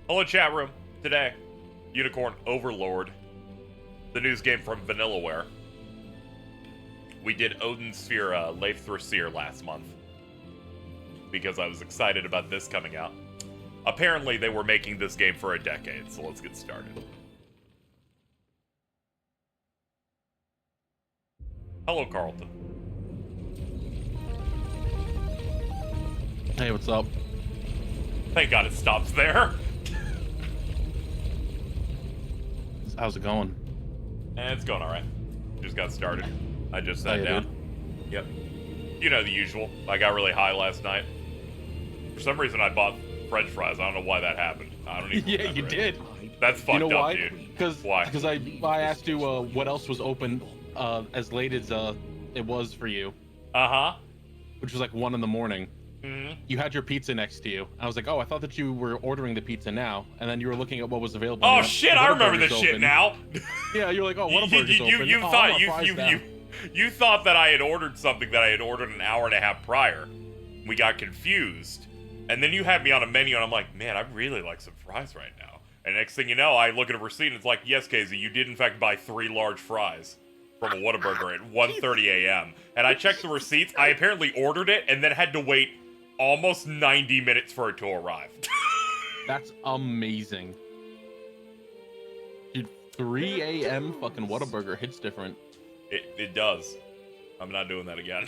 Hello, chat room. Today, Unicorn Overlord, the news game from Vanillaware. We did Odin Sphere Leif Thrasir last month because I was excited about this coming out. Apparently, they were making this game for a decade, so let's get started. Hello, Carlton. Hey, what's up? Thank God it stops there. How's it going? It's going alright. Just got started. I just sat down. Yep. You know the usual. I got really high last night. For some reason, I bought French fries. I don't know why that happened. I don't even Yeah, you did. That's fucked you know up, why? dude. Because I asked you what else was open as late as it was for you. Uh-huh. Which was like 1 in the morning. Mm-hmm. You had your pizza next to you. I was like, oh, I thought that you were ordering the pizza now, and then you were looking at what was available. Oh shit! I remember this shit now. Yeah, you're like, oh, Whataburger's open. You thought that I had ordered something that I had ordered an hour and a half prior. We got confused, and then you had me on a menu, and I'm like, man, I really like some fries right now. And next thing you know, I look at a receipt, and it's like, yes, KZ, you did in fact buy 3 large fries from a Whataburger at 1:30 a.m. And I checked the receipts. I apparently ordered it, and then had to wait almost 90 minutes for it to arrive. That's amazing. Dude, 3 a.m. fucking Whataburger hits different. It does. I'm not doing that again.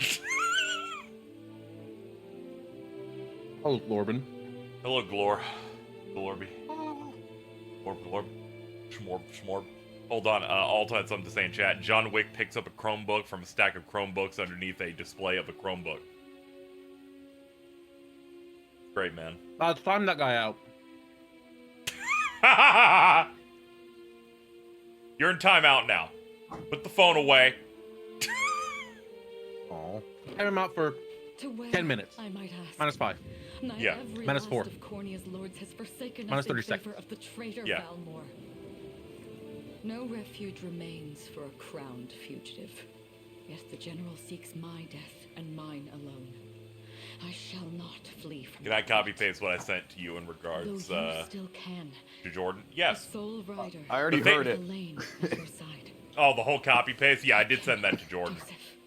Oh, Lorben. Hello, Glor. Glorby. Glorb. Schmorb. Hold on, Alta had something to say in chat. John Wick picks up a Chromebook from a stack of Chromebooks underneath a display of a Chromebook. Great, man. Let's time that guy out. You're in timeout now. Put the phone away. Oh. Time him out for 10 minutes. I might ask. -5. Yeah. -4. Of Cornea's lords has forsaken -30 us in seconds. favor of the traitor Yeah. Valmore. No refuge remains for a crowned fugitive. Yet the general seeks my death and mine alone. I shall not flee from. Can I copy paste what I sent to you in regards Though you still can. to Jordan? The Yes. sole rider. I already heard it. The lane at your side. Oh, the whole copy paste? Yeah, I did send that to Jordan. Joseph.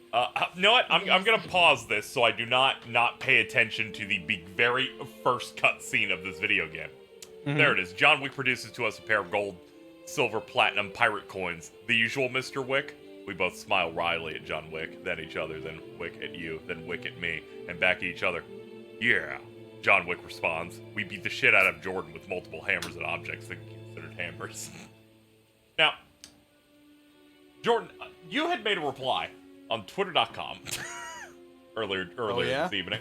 You know what? I'm gonna pause this so I do not pay attention to the very first cutscene of this video game. There it is. John Wick produces to us a pair of gold, silver, platinum pirate coins. The usual Mr. Wick. We both smile wryly at John Wick, then each other, then Wick at you, then Wick at me, and back at each other. Yeah. John Wick responds. We beat the shit out of Jordan with multiple hammers and objects that can be considered hammers. Now, Jordan, you had made a reply on twitter.com earlier this evening.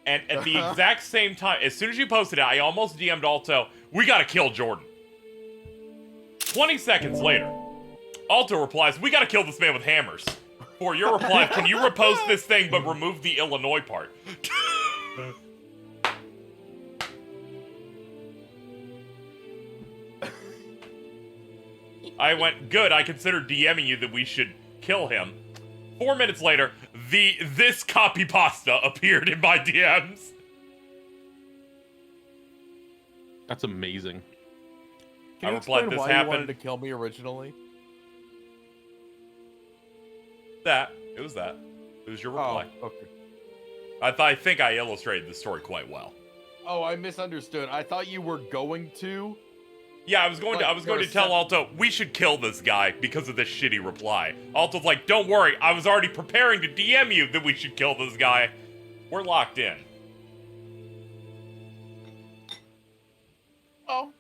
And at the exact same time, as soon as you posted it, I almost DM'd Alto, we gotta kill Jordan. 20 seconds later, Alto replies, we gotta kill this man with hammers. For your reply, can you repost this thing but remove the Illinois part? I went, good, I considered DMing you that we should kill him. 4 minutes later, this copy pasta appeared in my DMs. That's amazing. Can you replied, explain this why you happened. wanted to kill me originally? It was your reply. Oh, okay. I think I illustrated the story quite well. Oh, I misunderstood. I thought you were going to. Yeah, I was going to tell Alto, we should kill this guy because of this shitty reply. Alto's like, don't worry, I was already preparing to DM you that we should kill this guy. We're locked in. Oh.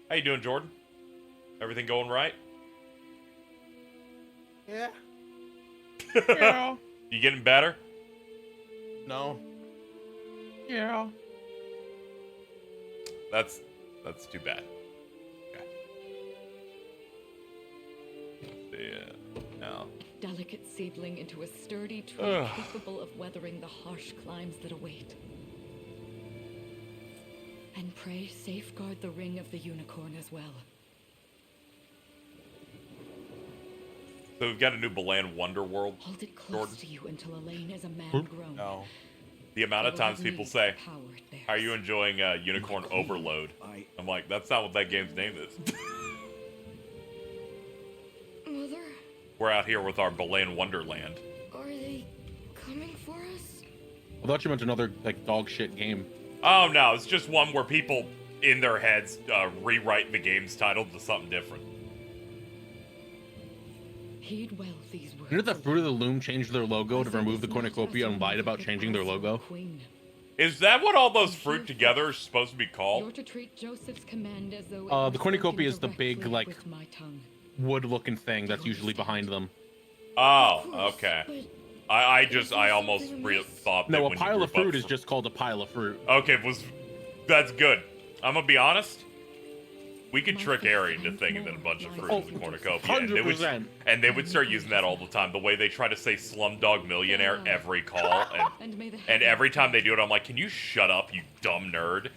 How you doing, Jordan? Everything going right? Yeah. Yeah. You getting better? No. Yeah. That's too bad. Okay. Yeah. No. Delicate seedling into a sturdy tree capable of weathering the harsh climes that await. And pray safeguard the ring of the unicorn as well. So we've got a new Balan Wonder World. Hold it close Jordan? to you until Elaine is a man grown. No. The amount of times people say, How are you enjoying Unicorn Overload? I'm like, that's not what that game's name is. Mother, We're out here with our Belen Wonderland. are they coming for us? I thought you meant another like dog shit game. Oh no, it's just one where people in their heads rewrite the game's title to something different. Heed well these words. You know that Fruit of the Loom changed their logo to remove the cornucopia and lied about changing their logo? Queen. Is that what all those fruit together are supposed to be You're called? to treat Joseph's command as though it The were cornucopia spoken is the big, directly like, with my tongue. wood-looking thing that's usually behind them. Oh, Of course, okay. but I almost thought that No, a when you pile of group up fruit is just called a pile of fruit. Okay, that's good. I'm gonna be honest. We could My trick faith Ari into and thinking that a more bunch of lies fruit Oh, is a into cornucopia, and 100%. they would start using that all the time. The way they try to say "Slumdog Millionaire" every call, and may the and every time they do it, I'm like, "Can you shut up, you dumb nerd?"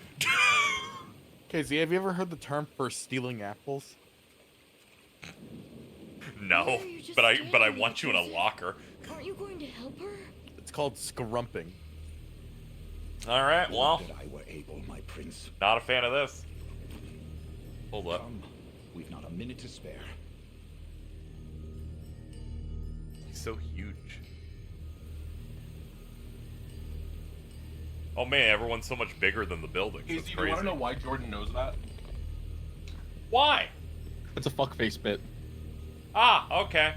KZ, have you ever heard the term for stealing apples? No, Why are you just but I staring want at you in a me? locker. Aren't you going to help her? It's called scrumping. All right, well, That I were able, my prince. not a fan of this. Hold up. Come, we've not a minute to spare. He's so huge. Oh man, everyone's so much bigger than the buildings. That's Do you crazy. want to know why Jordan knows that? Why? It's a fuckface bit. Ah, okay.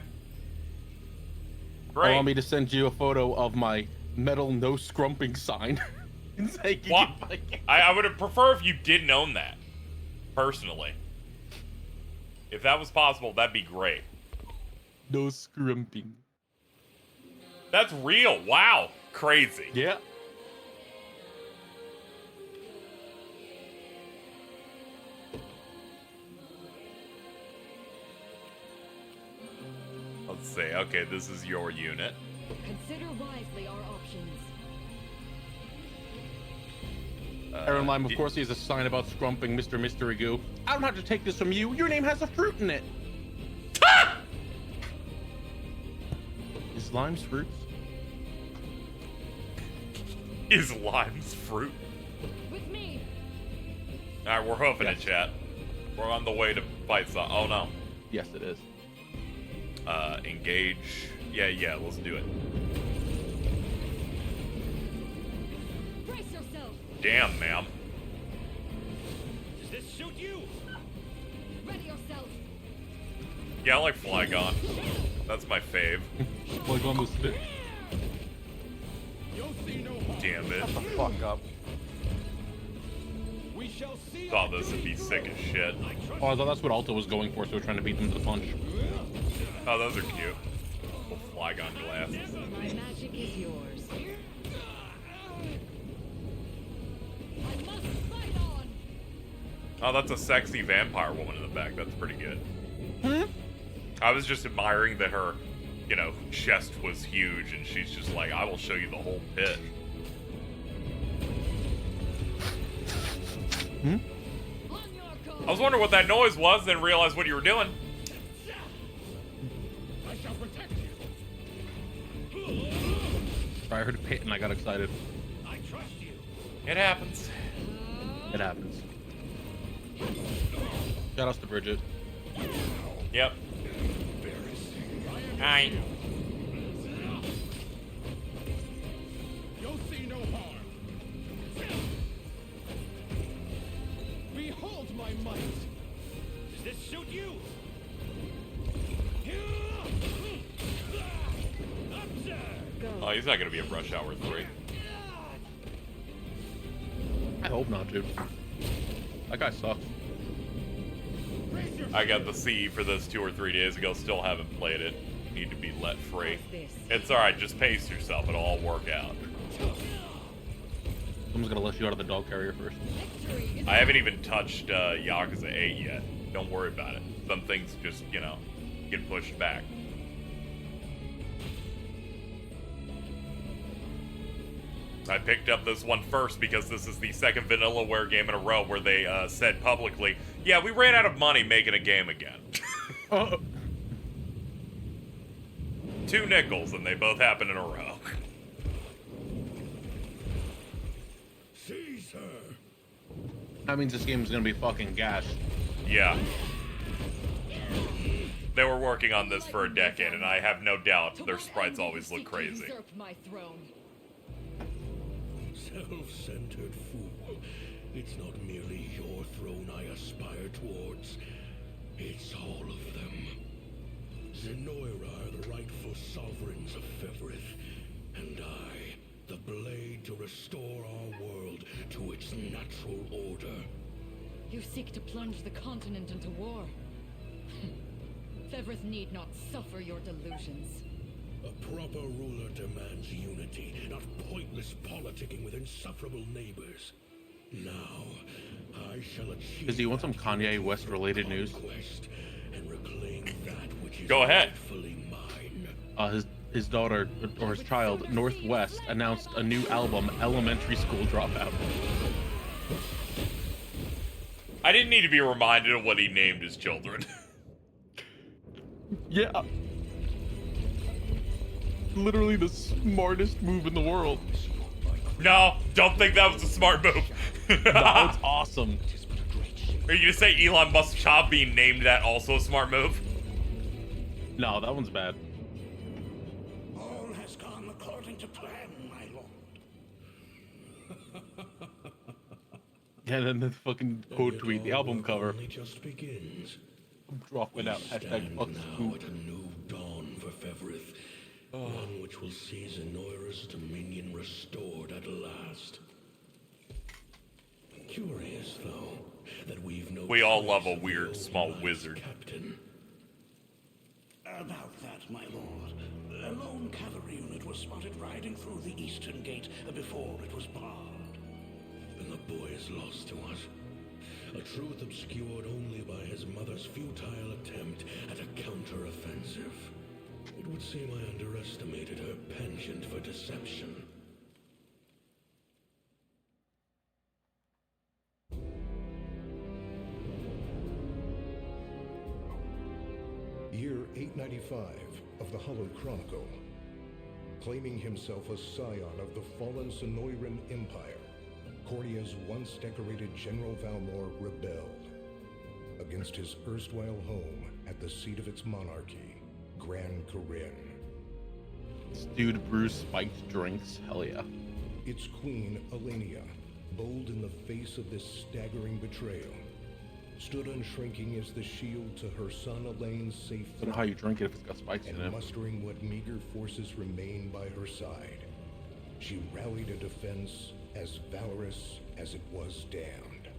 Great. Allow me to send you a photo of my metal no scrumping sign. It's like you What? can like it. I would have prefer if you didn't own that. Personally. If that was possible, that'd be great. No scrumping. That's real. Wow. Crazy. Yeah. Let's see. Okay, this is your unit. Consider wisely our options. Aaron Lime, of course, he has a sign about scrumping Mr. Mystery Goo. I don't have to take this from you. Your name has a fruit in it. Is lime's fruits? Is lime's fruit? With me. Alright, we're hoofing it, Yes. chat. We're on the way to fight some. Oh no. Yes, it is. Engage. Yeah, let's do it. Brace yourself. Damn, ma'am. Does this suit you? Ready yourself. Yeah, I like Flygon. That's my fave. Like on the spit. You'll see no harm. Damn it. Fuck up. We shall see. Thought this would be sick as shit. Oh, I thought that's what Alta was going for, so we're trying to beat them to the punch. Oh, those are cute. Little Flygon glasses. My magic is yours. I must fight on. Oh, that's a sexy vampire woman in the back. That's pretty good. Hmm? I was just admiring that her, chest was huge, and she's just like, I will show you the whole pit. Hmm? On your guard. I was wondering what that noise was, then realized what you were doing. I shall protect you. I heard a pit and I got excited. I trust you. It happens. It happens. Shout outs to Bridget. Yep. Hi. You'll see no harm. Behold my might. Does this suit you? Observe. Oh, he's not gonna be at Rush Hour 3. I hope not, dude. That guy sucks. I got the CE for this 2 or 3 days ago, still haven't played it. Need to be let free. It's alright, just pace yourself, it'll all work out. Someone's gonna let you out of the dog carrier first. Victory is I haven't even touched Yakuza 8 yet. Don't worry about it. Some things just, get pushed back. I picked up this one first because this is the second Vanillaware game in a row where they said publicly, yeah, we ran out of money making a game again. Oh, 2 nickels, and they both happened in a row. Seize sir. That means this game is gonna be fucking gash. Yeah. They were working on this for a decade, and I have no doubt their sprites always look crazy. Usurp my throne. Self-centered fool. It's not merely your throne I aspire towards. It's all of them. Zenoira are the rightful sovereigns of Fevrith, and I, the blade to restore our world to its natural order. You seek to plunge the continent into war. Fevrith need not suffer your delusions. A proper ruler demands unity, not pointless politicking with insufferable neighbors. Now, I shall achieve. Does he want some Kanye West related news? And reclaim that which is Go ahead. rightfully mine. His daughter, or his child, Northwest, announced a new album, Elementary School Dropout. I didn't need to be reminded of what he named his children. Yeah. Literally the smartest move in the world. No, don't think that was a smart move. That was awesome. Are you gonna say Elon Musk's child being named that also a smart move? No, that one's bad. All has gone according to plan, my lord. Yeah, then the fucking quote tweet, the album cover. Only just begins. I'm dropping out. Hashtag Stand fuck now Scoop. at a new dawn for Fevrith. One which will see Zenoira's dominion restored at last. Curious, though, that we've no We all trace love a of the weird old small knight's wizard. Captain. About that, my lord. A lone cavalry unit was spotted riding through the eastern gate before it was barred. And the boy is lost to us. A truth obscured only by his mother's futile attempt at a counter-offensive. It would seem I underestimated her penchant for deception. Year 895 of the Hallowed Chronicle. Claiming himself a scion of the fallen Sonoran Empire, Cornia's once decorated General Valmor rebelled against his erstwhile home at the seat of its monarchy, Gran Corinne. Dude, Bruce spiked drinks. Hell yeah. Its queen, Elenia, bold in the face of this staggering betrayal, stood unshrinking as the shield to her son Elaine's I safety, don't know how you drink it if it's got spikes in and it. mustering what meager forces remained by her side, she rallied a defense as valorous as it was damned.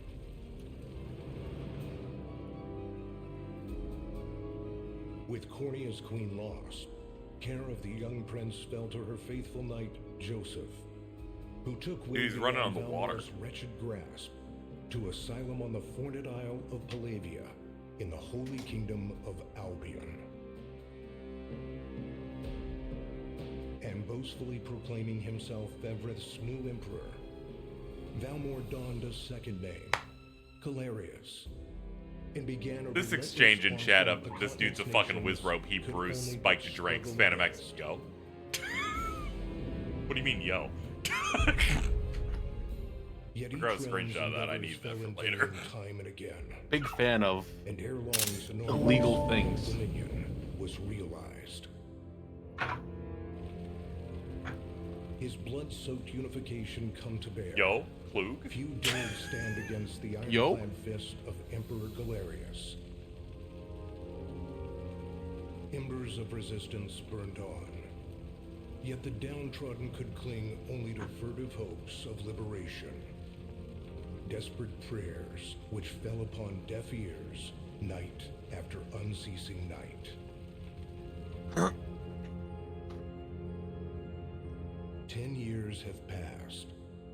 With Cornia's queen lost, care of the young prince fell to her faithful knight, Joseph, who took with He's running on the water. Valmor's wretched grasp to asylum on the Forned Isle of Palavia in the Holy Kingdom of Albion. And boastfully proclaiming himself Fevrith's new emperor, Valmor donned a second name, Calarius, and began a This relentless exchange in chat onslaught of the this dude's a continent's fucking nations whiz rope, he could Bruce, only spiked but drinks, struggle Phantom X, against. yo. What do you mean, yo? Yet each Grow a realm's screenshot of that, I endeavors need that fell for into later. ruin time and again, Big fan of and ere long Sonora's illegal things. dominion was realized. His blood-soaked unification come to bear. Yo, Klug? Few dared stand against the Yo. ironclad fist of Emperor Galerius. Embers of resistance burned on, yet the downtrodden could cling only to furtive hopes of liberation. Desperate prayers which fell upon deaf ears night after unceasing night. 10 years have passed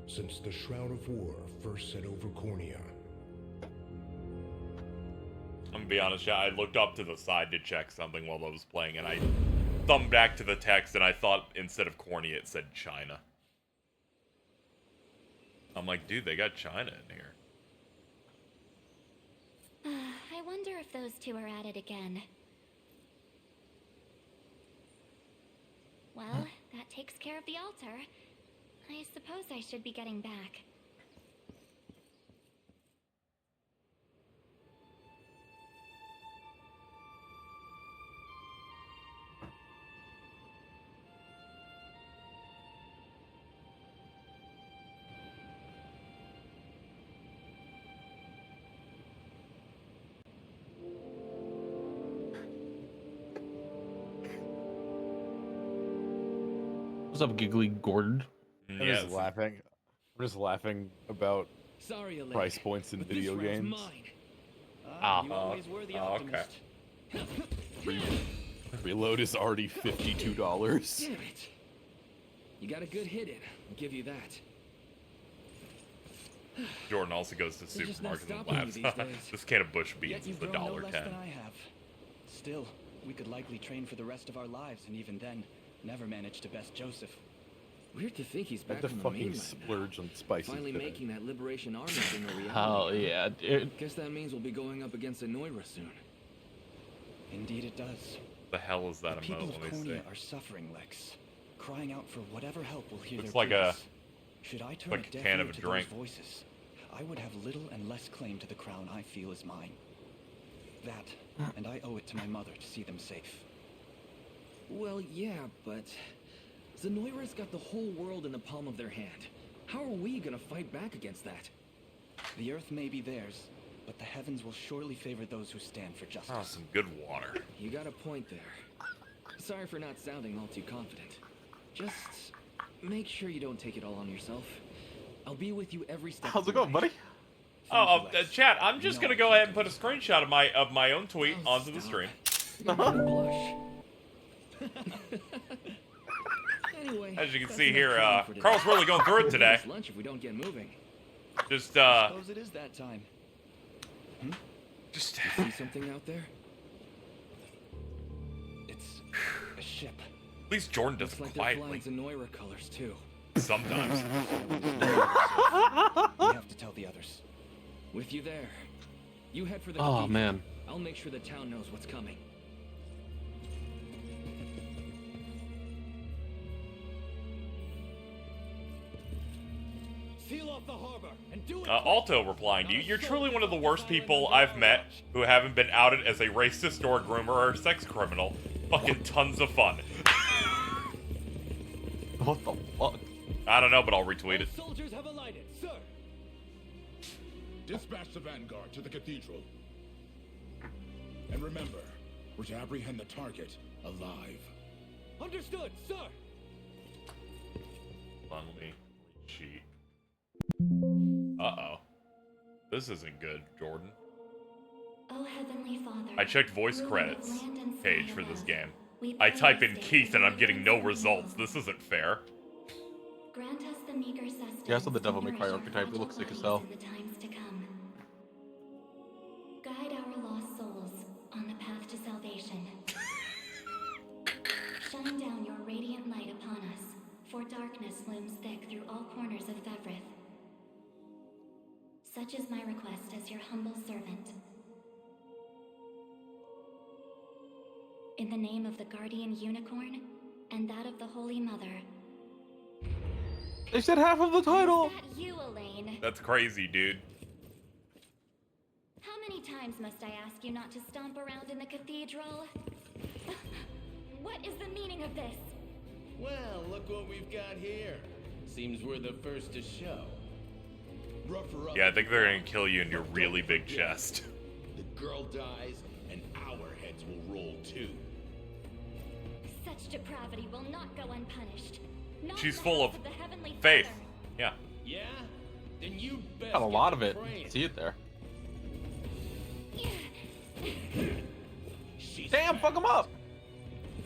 since the Shroud of War first set over Cornia. I'm gonna be honest, yeah, I looked up to the side to check something while I was playing, and I thumbed back to the text, and I thought instead of Cornia, it said China. I'm like, dude, they got China in here. I wonder if those two are at it again. Well, that takes care of the altar. I suppose I should be getting back. What's up, Giggly Gordon? I'm Yes. just laughing. I'm just laughing about Sorry, Elaine, price points in but video this round's games. mine. Oh, You always were the oh, okay. optimist. Reload is already $52. Damn it. You got a good hit in. I'll give you that. Jordan also goes to They're just not supermarkets and stopping laughs. you these days. This can of bush beans Yet is you've the grown no less $1.10. than I have. Still, we could likely train for the rest of our lives, and even then, never manage to best Joseph. Weird to think he's I back had to on the fucking mainland splurge on now. spicy Finally today. making that Liberation Army thing a reality. Hell yeah, dude. Guess that means we'll be going up against Anoira soon. Indeed it does. The hell is that The people emote? of Let me see. Cornea are suffering, Lex. Crying out for whatever help will hear Looks their like a- pleas. Should I turn like a deaf can ear of a to drink. those voices, I would have little and less claim to the crown I feel is mine. That, and I owe it to my mother to see them safe. Well, yeah, but Zenoira's got the whole world in the palm of their hand. How are we gonna fight back against that? The earth may be theirs, but the heavens will surely favor those who stand for justice. Oh, some good water. You got a point there. Sorry for not sounding all too confident. Just make sure you don't take it all on yourself. I'll be with you every step. How's of it the going, way. buddy? Oh, chat. I'm just gonna go ahead and put a screenshot of my own tweet Oh, onto the stop. stream. You're gonna blush. Anyway, As you can that's see enough here, training for today. Carl's really going through it today. It's lunch if we don't get moving. Just Suppose it is that time. just. See something out there? It's a ship. At least Jordan does Looks it like they're quietly. flying Zenoira colors too. Sometimes. We have to tell the others. With you there. You head for the Oh cathedral. man. I'll make sure the town knows what's coming. Seal off the harbor and do it. Alto replying to you, you're truly one of the worst people I've met who haven't been outed as a racist or a groomer or a sex criminal. Fucking tons of fun. What the fuck? I don't know, but I'll retweet it. Soldiers have alighted, sir. Dispatch the vanguard to the cathedral. And remember, we're to apprehend the target alive. Understood, sir. Hold on, let me cheat. Uh-oh. This isn't good, Jordan. Oh, Heavenly Father, I checked voice ruler of credits land and sky page for this above, game. we I pray type you in stay Keith and I'm getting no deliverance and results. healing. This isn't fair. Grant us the meager sustenance Yeah, I saw the Devil to May Cry nourish our archetype. It fragile looks sick as bodies hell. in the times to come. Guide our lost souls on the path to salvation. Shine down your radiant light upon us, for darkness looms thick through all corners of Thevrith. Such is my request as your humble servant. In the name of the guardian unicorn and that of the Holy Mother. They said half of the title. Is that you, Elaine? That's crazy, dude. How many times must I ask you not to stomp around in the cathedral? What is the meaning of this? Well, look what we've got here. Seems we're the first to show. Rough her up. Yeah, I think they're gonna kill you in your really big chest. The girl dies, and our heads will roll too. Such depravity will not go unpunished. Not She's in the full house of the Heavenly faith. Father. Yeah. Yeah? Then you best Got a get lot to of it. praying. See it there. She's Damn, fuck him up.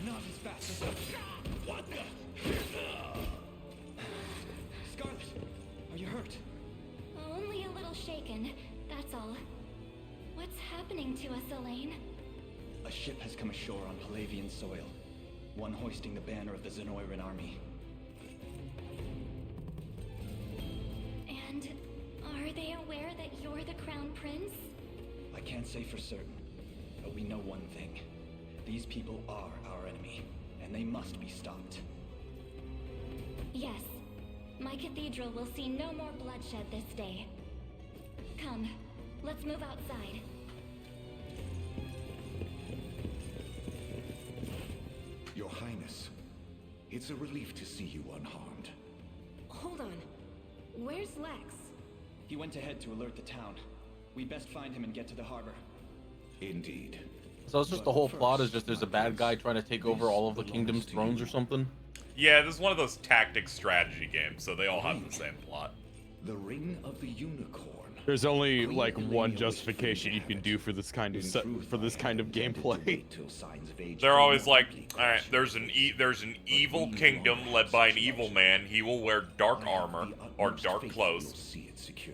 Not as fast as us. What the? Scarlet, are you hurt? Only a little shaken, that's all. What's happening to us, Elaine? A ship has come ashore on Palavian soil. One hoisting the banner of the Zenoiran army. And are they aware that you're the Crown Prince? I can't say for certain, but we know one thing. These people are our enemy, and they must be stopped. Yes. My cathedral will see no more bloodshed this day. Come, let's move outside. Your Highness, it's a relief to see you unharmed. Hold on. Where's Lex? He went ahead to alert the town. We best find him and get to the harbor. Indeed. So it's just the whole plot is just there's a bad guy trying to take over all of the kingdom's thrones or something. Yeah, this is one of those tactic strategy games, so they all have the same plot. The Ring of the Unicorn. There's only like one justification you can do for this kind of gameplay. They're always like, all right, there's an evil kingdom led by an evil man. He will wear dark armor or dark clothes,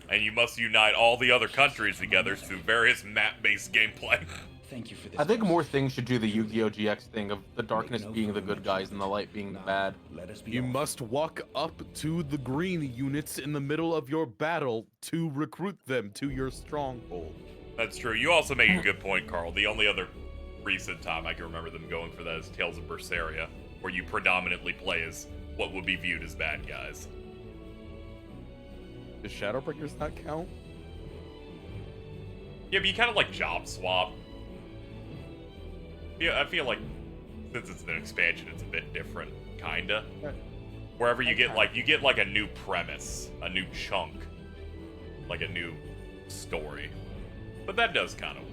and you must unite all the other countries together through various map-based gameplay. Thank you for this. I think more things should do the Yu-Gi-Oh! GX thing of the darkness being the good guys and the light being the bad. You must walk up to the green units in the middle of your battle to recruit them to your stronghold. That's true. You also make a good point, Carl. The only other recent time I can remember them going for that is Tales of Berseria, where you predominantly play as what would be viewed as bad guys. Does Shadowbreakers not count? Yeah, but you kind of like job swap. Yeah, I feel like since it's an expansion, it's a bit different, kinda. Wherever you get like a new premise, a new chunk, like a new story. But that does kind of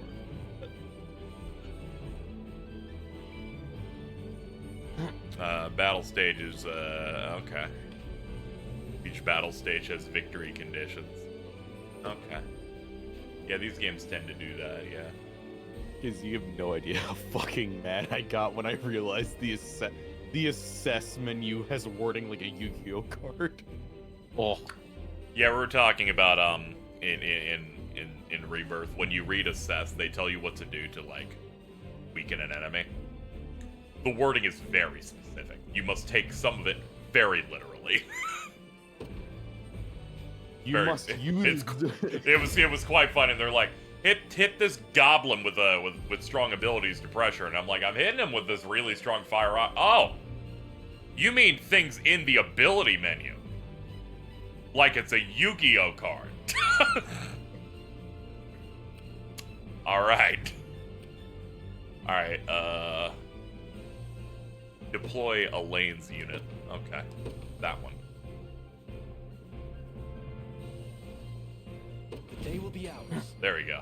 work. Battle stages, okay. Each battle stage has victory conditions. Okay. Yeah, these games tend to do that, yeah. Because you have no idea how fucking mad I got when I realized the assess menu has wording like a Yu-Gi-Oh card. Oh. Yeah, we were talking about in Rebirth, when you read assess, they tell you what to do to like weaken an enemy. The wording is very specific. You must take some of it very literally. You must use. It was quite funny. They're like, hit this goblin with strong abilities to pressure, and I'm like, I'm hitting him with this really strong fire. Oh, you mean things in the ability menu, like it's a Yu-Gi-Oh card. All right. Deploy a lanes unit. Okay, that one. The day will be ours. There we go.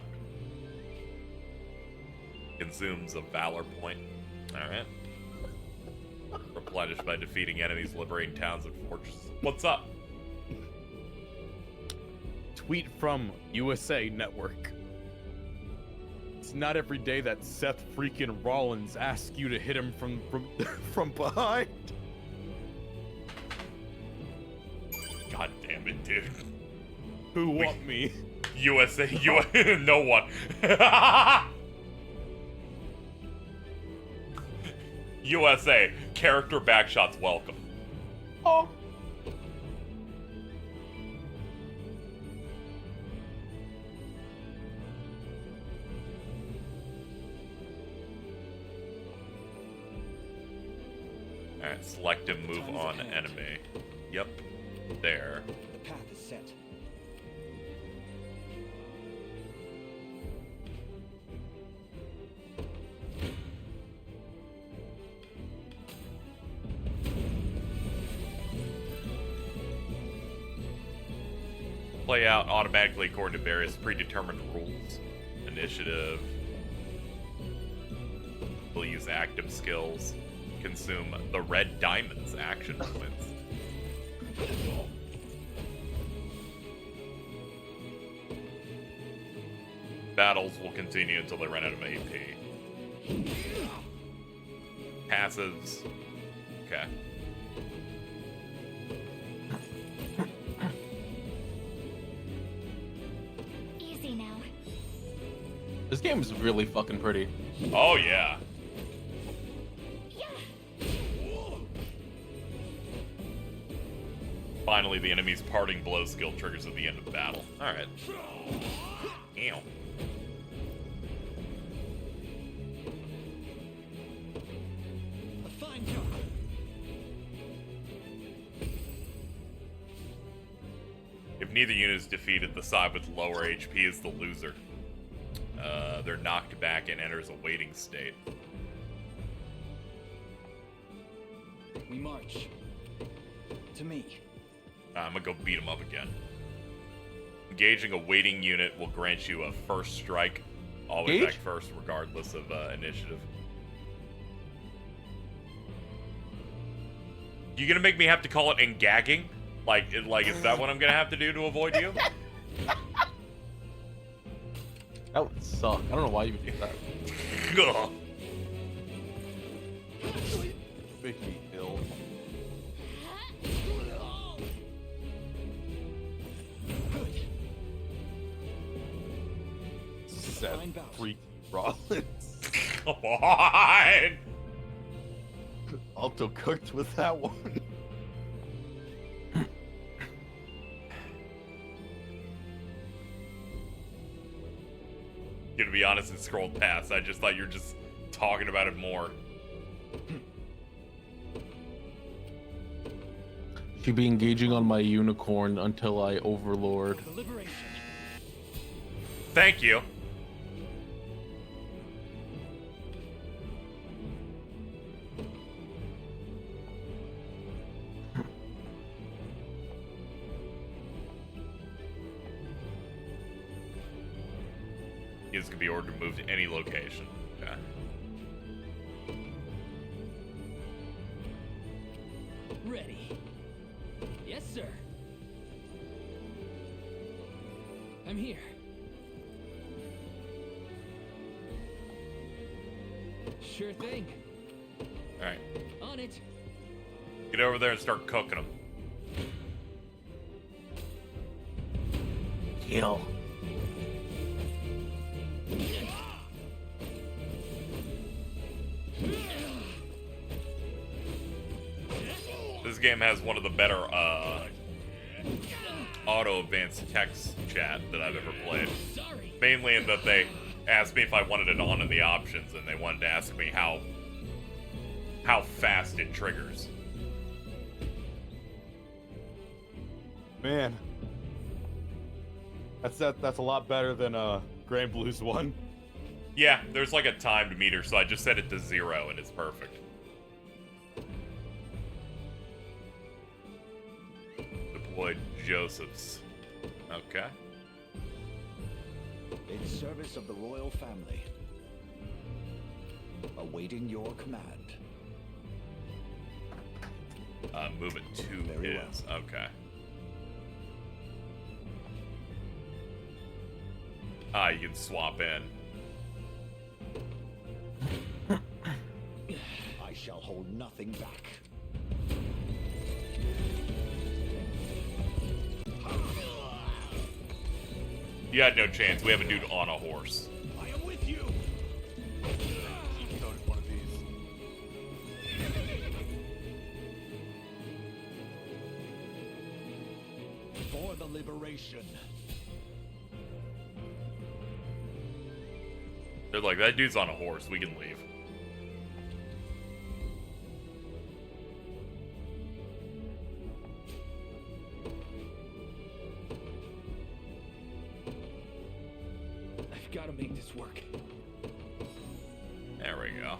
Consumes a valor point. Alright. Replenished by defeating enemies, liberating towns and fortresses. What's up? Tweet from USA Network. It's not every day that Seth freaking Rollins asks you to hit him from behind. God damn it, dude. Who want me? USA, no one. USA, character backshots welcome. Oh. Alright, select and move on enemy. Yep. There. The path is set. Play out automatically according to various predetermined rules. Initiative. We'll use active skills. Consume the red diamonds action points. Battles will continue until they run out of AP. Passives. Okay. Easy now. This game is really fucking pretty. Oh, yeah. Finally, the enemy's parting blow skill triggers at the end of the battle. Alright. Ew. A fine job. If neither unit is defeated, the side with lower HP is the loser. They're knocked back and enters a waiting state. We march. To me. I'm gonna go beat him up again. Engaging a waiting unit will grant you a first strike. Always act first, regardless of initiative. You gonna make me have to call it engagging? Like is that what I'm gonna have to do to avoid you? That would suck. I don't know why you would do that. Ugh. Make me ill. Seth freaky Rollins. Come on! Alto cooked with that one. To be honest, it scrolled past. I just thought you were just talking about it more. She'd be engaging on my unicorn until I overlord. Thank you. This could be ordered to move to any location. Okay. Ready. Yes, sir. I'm here. Sure thing. Alright. On it. Get over there and start cooking them. Kill. This game has one of the better auto advanced text chat that I've ever played. Mainly in that they asked me if I wanted it on in the options, and they wanted to ask me how fast it triggers. Man, that's a lot better than Grand Blues one. Yeah, there's like a timed meter, so I just set it to 0 and it's perfect. Deployed Joseph's. Okay. In service of the royal family. Awaiting your command. Move it to Very his. Okay. Ah, you can swap in. I shall hold nothing back. You had no chance. We have a dude on a horse. I am with you. One of these. For the liberation. They're like, that dude's on a horse. We can leave. I've got to make this work. There we go.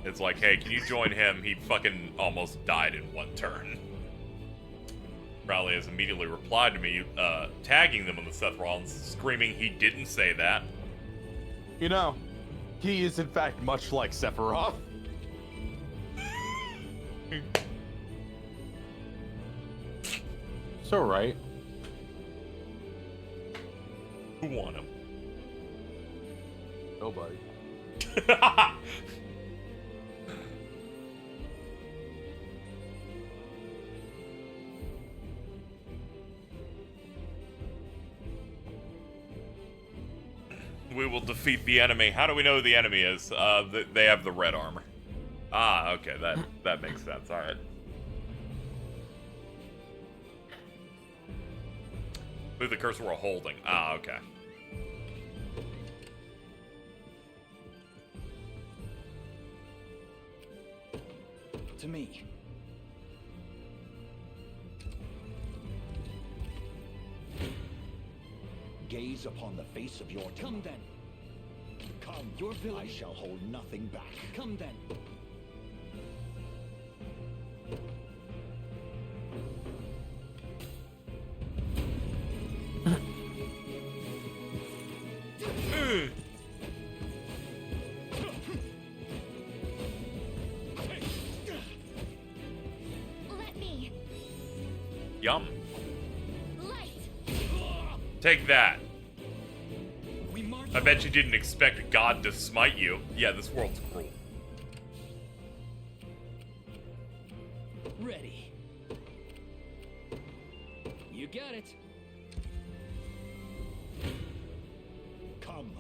It's like, hey, can you join him? He fucking almost died in one turn. Raleigh has immediately replied to me, tagging them on the Seth Rollins, screaming he didn't say that. You know, he is in fact much like Sephiroth. It's alright. Who won him? Nobody. We will defeat the enemy. How do we know who the enemy is? They have the red armor. Ah, okay, that makes sense. All right. Move the cursor we're holding. Ah, okay. To me. Gaze upon the face of your Come then. Come, Your village. I shall hold nothing back. Come then. Yum. Light. Take that. We march I bet you didn't expect God to smite you. Yeah, this world's cruel. ready. You got it. Come.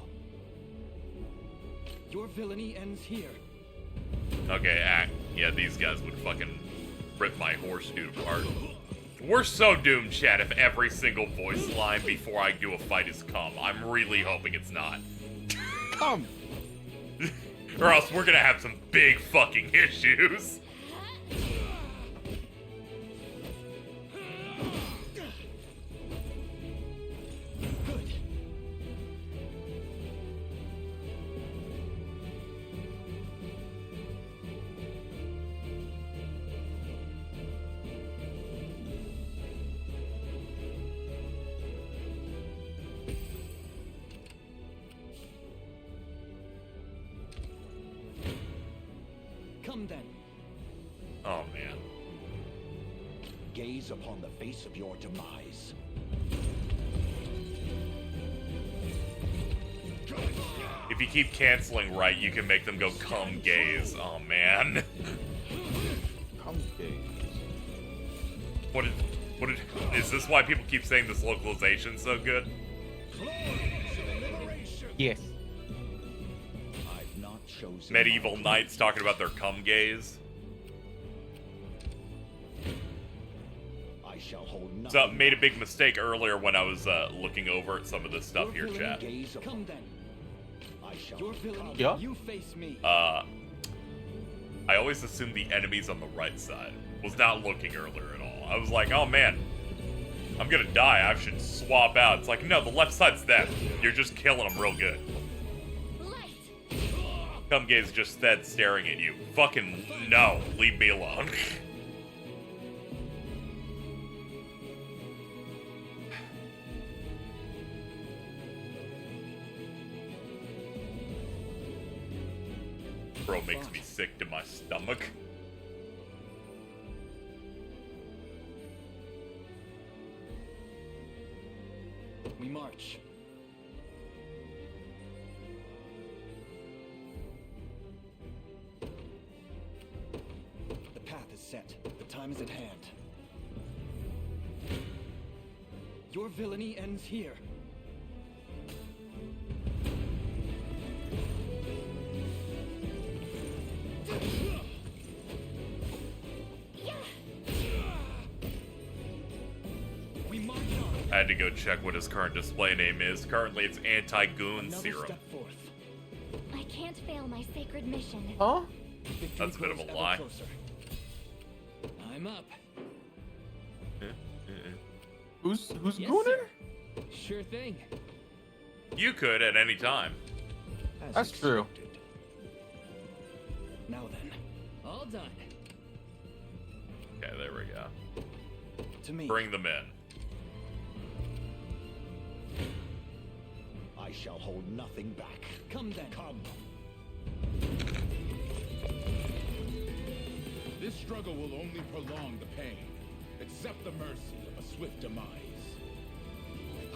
Your villainy ends here. Okay, yeah, these guys would fucking rip my horse dude apart. We're so doomed, chat, if every single voice line before I do a fight is come. I'm really hoping it's not. Come! Or else we're gonna have some big fucking issues. Good. Come then. Oh, man. Gaze upon the face of your demise. If you keep canceling right, you can make them go come gaze. Oh, man. Come gaze. Is this why people keep saying this localization's so good? Yes. I've not chosen. Medieval knights talking about their cum gaze. I shall hold nothing. So, made a big mistake earlier when I was looking over at some of this stuff here, Your chat. Gaze upon. Come then. I shall Your villainy. Yeah. You face me. I always assumed the enemy's on the right side. Was not looking earlier at all. I was like, oh man, I'm gonna die. I should swap out. It's like, no, the left side's them. You're just killing them real good. Light. Cum gaze just dead staring at you. Fucking no, leave me alone. Bro makes me sick to my stomach. We march. The path is set. The time is at hand. Your villainy ends here. We march on. I had to go check what his current display name is. Currently, it's Anti-Goon Another Serum. step forth. I can't fail my sacred mission. Huh? Victory That's a bit of a grows ever lie. closer. I'm up. Who's Yes, going sir. Sure thing. You could at any time. As That's true. expected. Now then, All done. Okay, there we go. to me. Bring them in. I shall hold nothing back. Come then. Come. This struggle will only prolong the pain. Accept the mercy of a swift demise.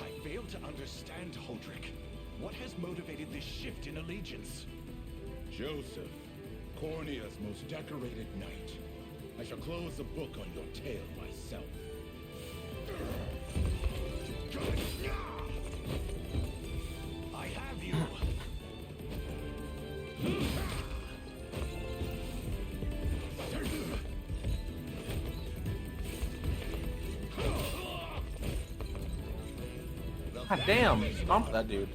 I fail to understand, Holdrick. What has motivated this shift in allegiance? Joseph, Cornea's most decorated knight. I shall close the book on your tale myself. I have you. God damn, stomp that dude.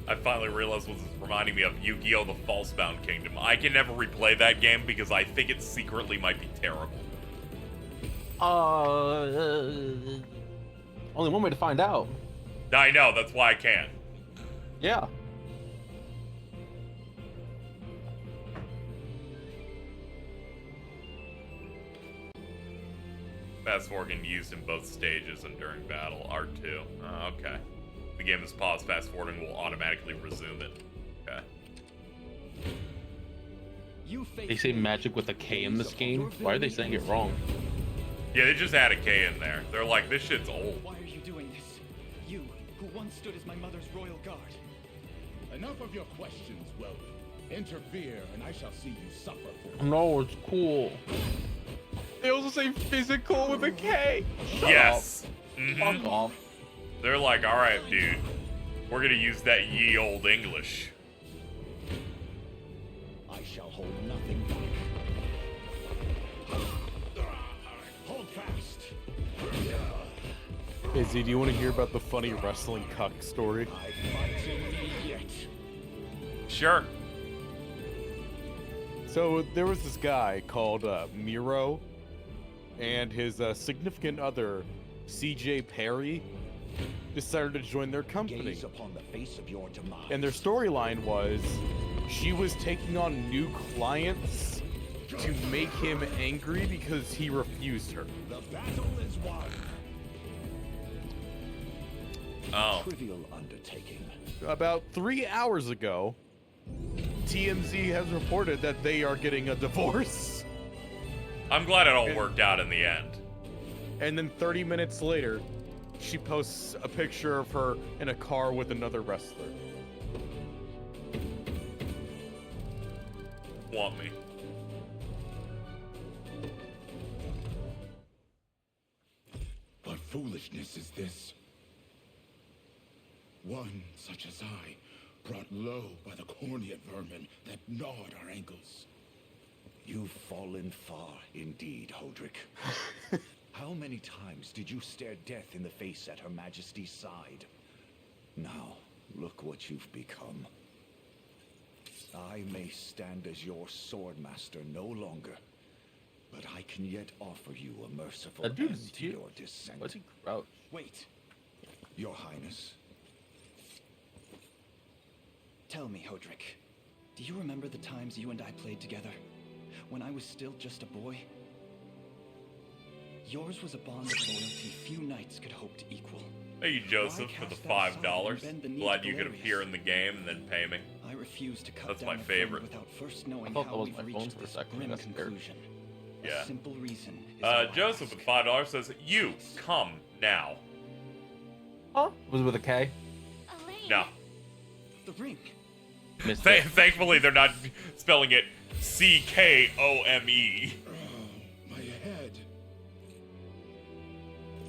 I finally realized what this is reminding me of Yu-Gi-Oh! The Falsebound Kingdom. I can never replay that game because I think it secretly might be terrible. Only one way to find out. I know, that's why I can't. Yeah. Fast forward can be used in both stages and during battle. R2. Okay. The game is paused. Fast forwarding will automatically resume it. Okay. You face They say me. magic with a K in this game. Why are they saying it wrong? Yeah, they just add a K in there. They're like, this shit's old. Why are you doing this? You, who once stood as my mother's royal guard. Enough of your questions, Weldon. Interfere, and I shall see you suffer for it. No, it's cool. They also say physical with a K. Yes. Fuck off. They're like, all right, dude. We're gonna use that ye old English. I shall hold nothing back. Hold fast. Izzy, do you want to hear about the funny wrestling cuck story? I fight in thee yet. Sure. So there was this guy called Miro, and his significant other, CJ Perry, decided to join their company. Gaze upon the face of your demise. And their storyline was she was taking on new clients to make him angry because he refused her. The battle is won. Oh. Trivial undertaking. About 3 hours ago, TMZ has reported that they are getting a divorce. I'm glad it all worked out in the end. And then 30 minutes later, she posts a picture of her in a car with another wrestler. Want me? What foolishness is this? One such as I, brought low by the corneate vermin that gnawed our ankles. You've fallen far indeed, Hodrick. How many times did you stare death in the face at Her Majesty's side? Now, look what you've become. I may stand as your swordmaster no longer, but I can yet offer you a merciful That dude end is to huge. your descent. What's he crouch? Wait, Your Highness. Tell me, Hodrick, do you remember the times you and I played together? When I was still just a boy? Yours was a bond of loyalty few knights could hope to equal. Thank you, Joseph, for the $5. Glad you could appear in the game and then pay me. I refuse to cut That's down my a friend favorite. Without first knowing thought that how was we've my phone reached for a this second. grim That's weird. conclusion. Yeah. A simple reason is Joseph with $5 says, "You come now." Huh? Was it with a K? No. the ring. Missed it. Thankfully, they're not spelling it CKOME. Oh, my head.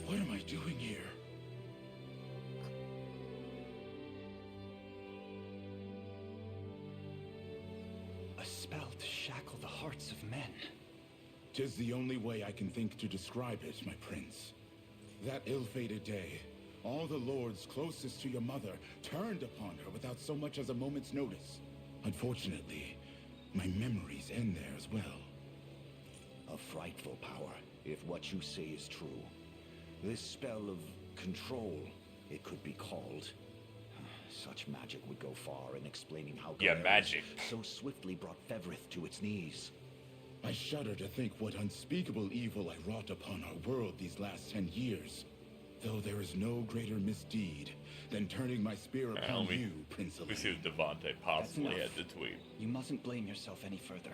What am I doing here? A spell to shackle the hearts of men. 'Tis the only way I can think to describe it, my prince. That ill-fated day, all the lords closest to your mother turned upon her without so much as a moment's notice. Unfortunately, my memories end there as well. A frightful power, if what you say is true. This spell of control, it could be called. Such magic would go far in explaining how Yeah, Galerius magic. so swiftly brought Fevrith to its knees. I shudder to think what unspeakable evil I wrought upon our world these last 10 years. Though there is no greater misdeed than turning my spear upon you, Prince We see Elaine. what Devontae possibly had enough. to tweet. You mustn't blame yourself any further.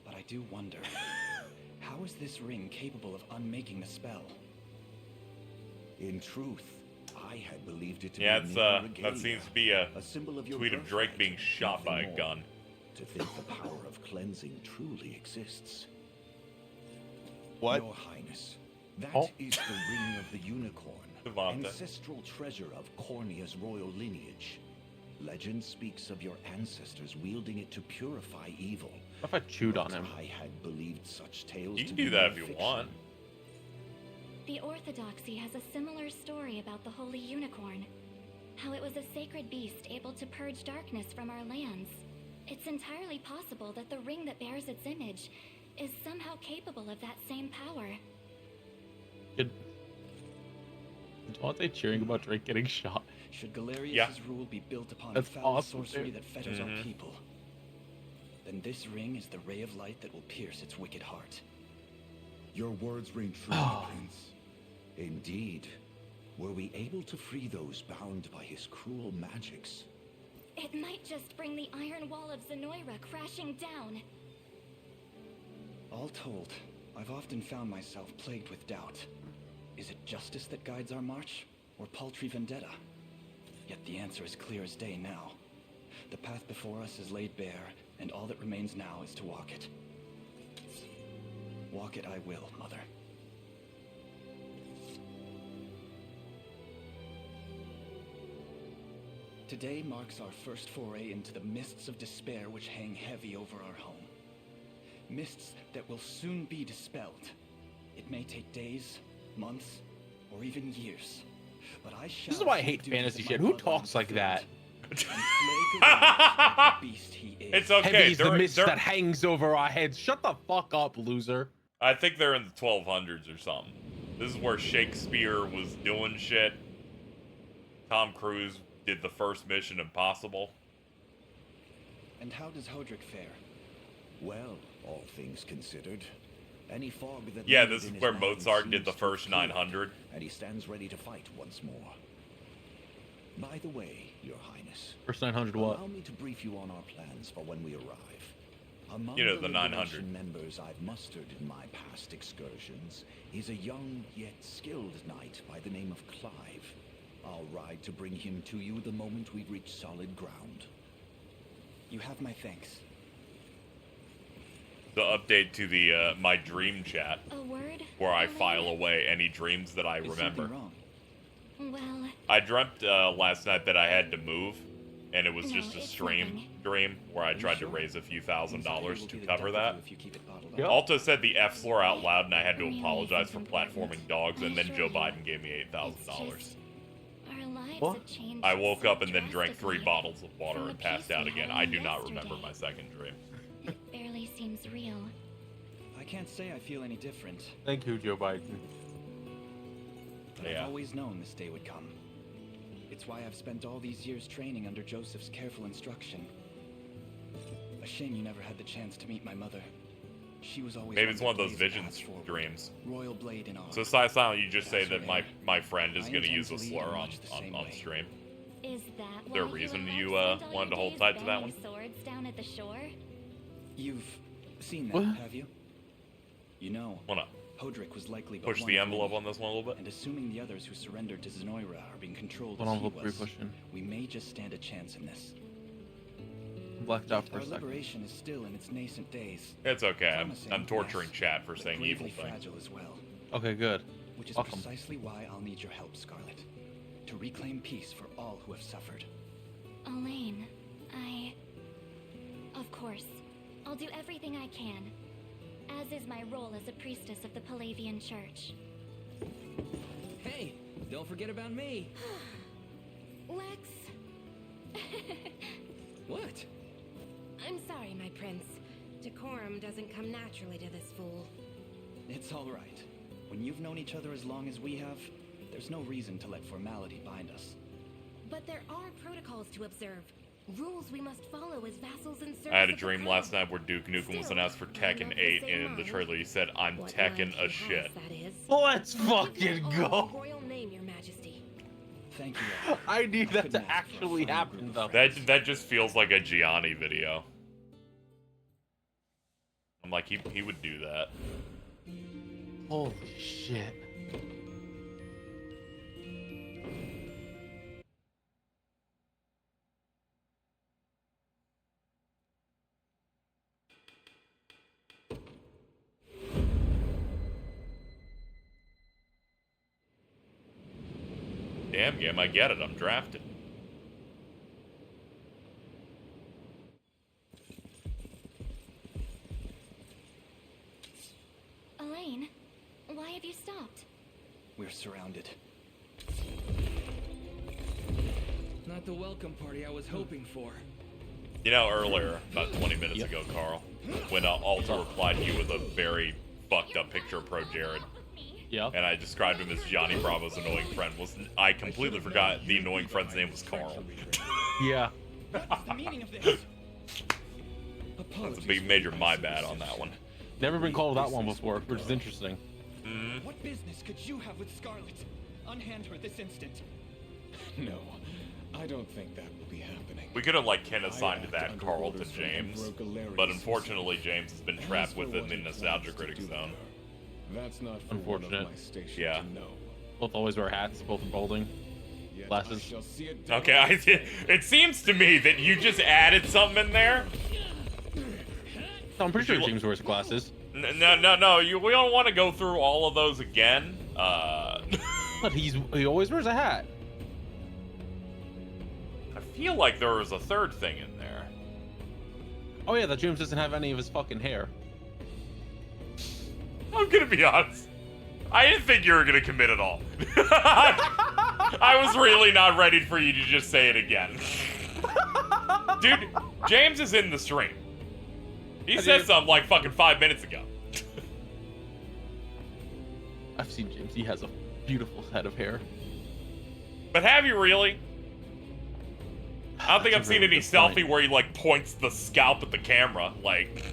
But I do wonder, how is this ring capable of unmaking the spell? In truth, I had believed it to Yeah, be it's mere that regalia, seems to be a symbol of your tweet of Drake birthright, being shot by nothing a more. gun. To think the power of cleansing truly exists. What? Your Highness, that Oh. is the ring of the Unicorn, Devonta. ancestral treasure of Cornea's royal lineage. Legend speaks of your ancestors wielding it to purify evil. What if I chewed on But him? I had believed such tales You to can be do that mere if you fiction. want. The Orthodoxy has a similar story about the Holy Unicorn. How it was a sacred beast able to purge darkness from our lands. It's entirely possible that the ring that bears its image is somehow capable of that same power. Aren't they cheering about Drake getting shot? Should Galerius' Yeah. rule be built upon That's foul awesome, sorcery dude. that fetters our Mhm. people, then this ring is the ray of light that will pierce its wicked heart. Your words ring true, my prince. Indeed. Were we able to free those bound by his cruel magics? It might just bring the iron wall of Zenoira crashing down. All told, I've often found myself plagued with doubt. Is it justice that guides our march, or paltry vendetta? Yet the answer is clear as day now. The path before us is laid bare, and all that remains now is to walk it. Walk it I will, Mother. Today marks our first foray into the mists of despair which hang heavy over our home. Mists that will soon be dispelled. It may take days, months, or even years. But I shall. This is why I hate fantasy shit. Who talks like that? It's okay. Heavy is the mist that hangs over our heads. Shut the fuck up, loser. I think they're in the 1200s or something. This is where Shakespeare was doing shit. Tom Cruise did the first Mission Impossible. And how does Hodrick fare? Well, all things considered, any fog that yeah, this is where Mozart did the first 900. And he stands ready to fight once more. By the way, Your Highness, first 900 what? Allow me to brief you on our plans for when we arrive. Among you know, the 900 members I've mustered in my past excursions is a young yet skilled knight by the name of Clive. I'll ride to bring him to you the moment we reach solid ground. You have my thanks. The update to the my dream chat, A word? where I file away any dreams that I Is remember. something wrong? Well, I dreamt last night that I had to move, and it was No, just a it's stream nothing. dream where I tried to sure? raise a few $1,000 to Will be cover the death that. of you if you keep it bottled up. Yep. Alto said the F slur out loud, and I had to Really apologize for isn't platforming important. dogs, and I then assure Joe you. Biden gave me It's $8,000. just our lives What? have changed I woke so up and then drank 3 drastically. bottles of water From and the passed peace out we again. had I do not remember yesterday. my second dream. It barely seems real. I can't say I feel any different. Thank you, Joe Biden. But Yeah. I've always known this day would come. It's why I've spent all these years training under Joseph's careful instruction. A shame you never had the chance to meet my mother. She was always Maybe it's one of those to blaze visions paths forward. dreams. Royal blade and all. So, Silent, you just say That's that her my friend is I going to intend use to a lead slur in on, much the same on way. stream. Is that there a why reason you, you, and I spent all wanted to your hold days tight to that banging one? swords down at the shore? You've seen that, What? have you? You know, Wanna Hodrick was likely but push one the of envelope many. on this one a little bit? And assuming the others who surrendered to Zenoira are being controlled What as he envelope are we was, pushing? we may just stand a chance in this. Blacked out for Our a second. liberation is still in its nascent days. It's okay. Promising, I'm torturing yes, chat for but saying evil gravely things. fragile as well, Okay, good. which is Welcome. precisely why I'll need your help, Scarlet, to reclaim peace for all who have suffered. Elaine, Of course. I'll do everything I can. As is my role as a priestess of the Palavian Church. Hey, don't forget about me. Lex. What? I'm sorry, my prince. Decorum doesn't come naturally to this fool. It's all right. When you've known each other as long as we have, there's no reason to let formality bind us. But there are protocols to observe. Rules we must follow as vassals and servants. I had a of the dream crown. last night where Duke Nukem was Still, announced for I'm Tekken of the 8, same and in the mind. trailer he said, I'm What Tekken mind a he shit. has, that is. Let's I'll give fucking you all go. his royal name, your majesty. Thank you. I need that to actually happen, though. That just feels like a Gianni video. I'm like, he would do that. Holy shit. Damn game, I get it. I'm drafted. Elaine, why have you stopped? We're surrounded. Not the welcome party I was hoping for. You know, earlier, about 20 minutes ago, Carl, when Alta replied to you with a very fucked up picture of Pro Jared. Yeah. And I described him as Johnny Bravo's annoying friend. I completely forgot the annoying friend's name was Carl. Yeah. What's the meaning of this? That's a big major my bad on that one. Never been called that one before, which is interesting. What business could you have with Scarlet? Unhand her this instant. No, I don't think that will be happening. We could have, like, Ken assigned that Carl to James, but unfortunately James has been trapped within the Nostalgia Critic Zone. That's not for Unfortunate. one of my station Yeah. to know. Both always wear hats, both are balding. Yet I Glasses. shall see it Okay, it seems to me that you just added something in there. No, I'm pretty sure you James wears glasses. No. We don't want to go through all of those again. But he always wears a hat. I feel like there was a third thing in there. Oh yeah, that James doesn't have any of his fucking hair. I'm gonna be honest. I didn't think you were gonna commit at all. I was really not ready for you to just say it again. Dude, James is in the stream. He said something like fucking 5 minutes ago. I've seen James. He has a beautiful head of hair. But have you really? I don't think I've That's a seen really any good selfie point. where he like points the scalp at the camera. Like,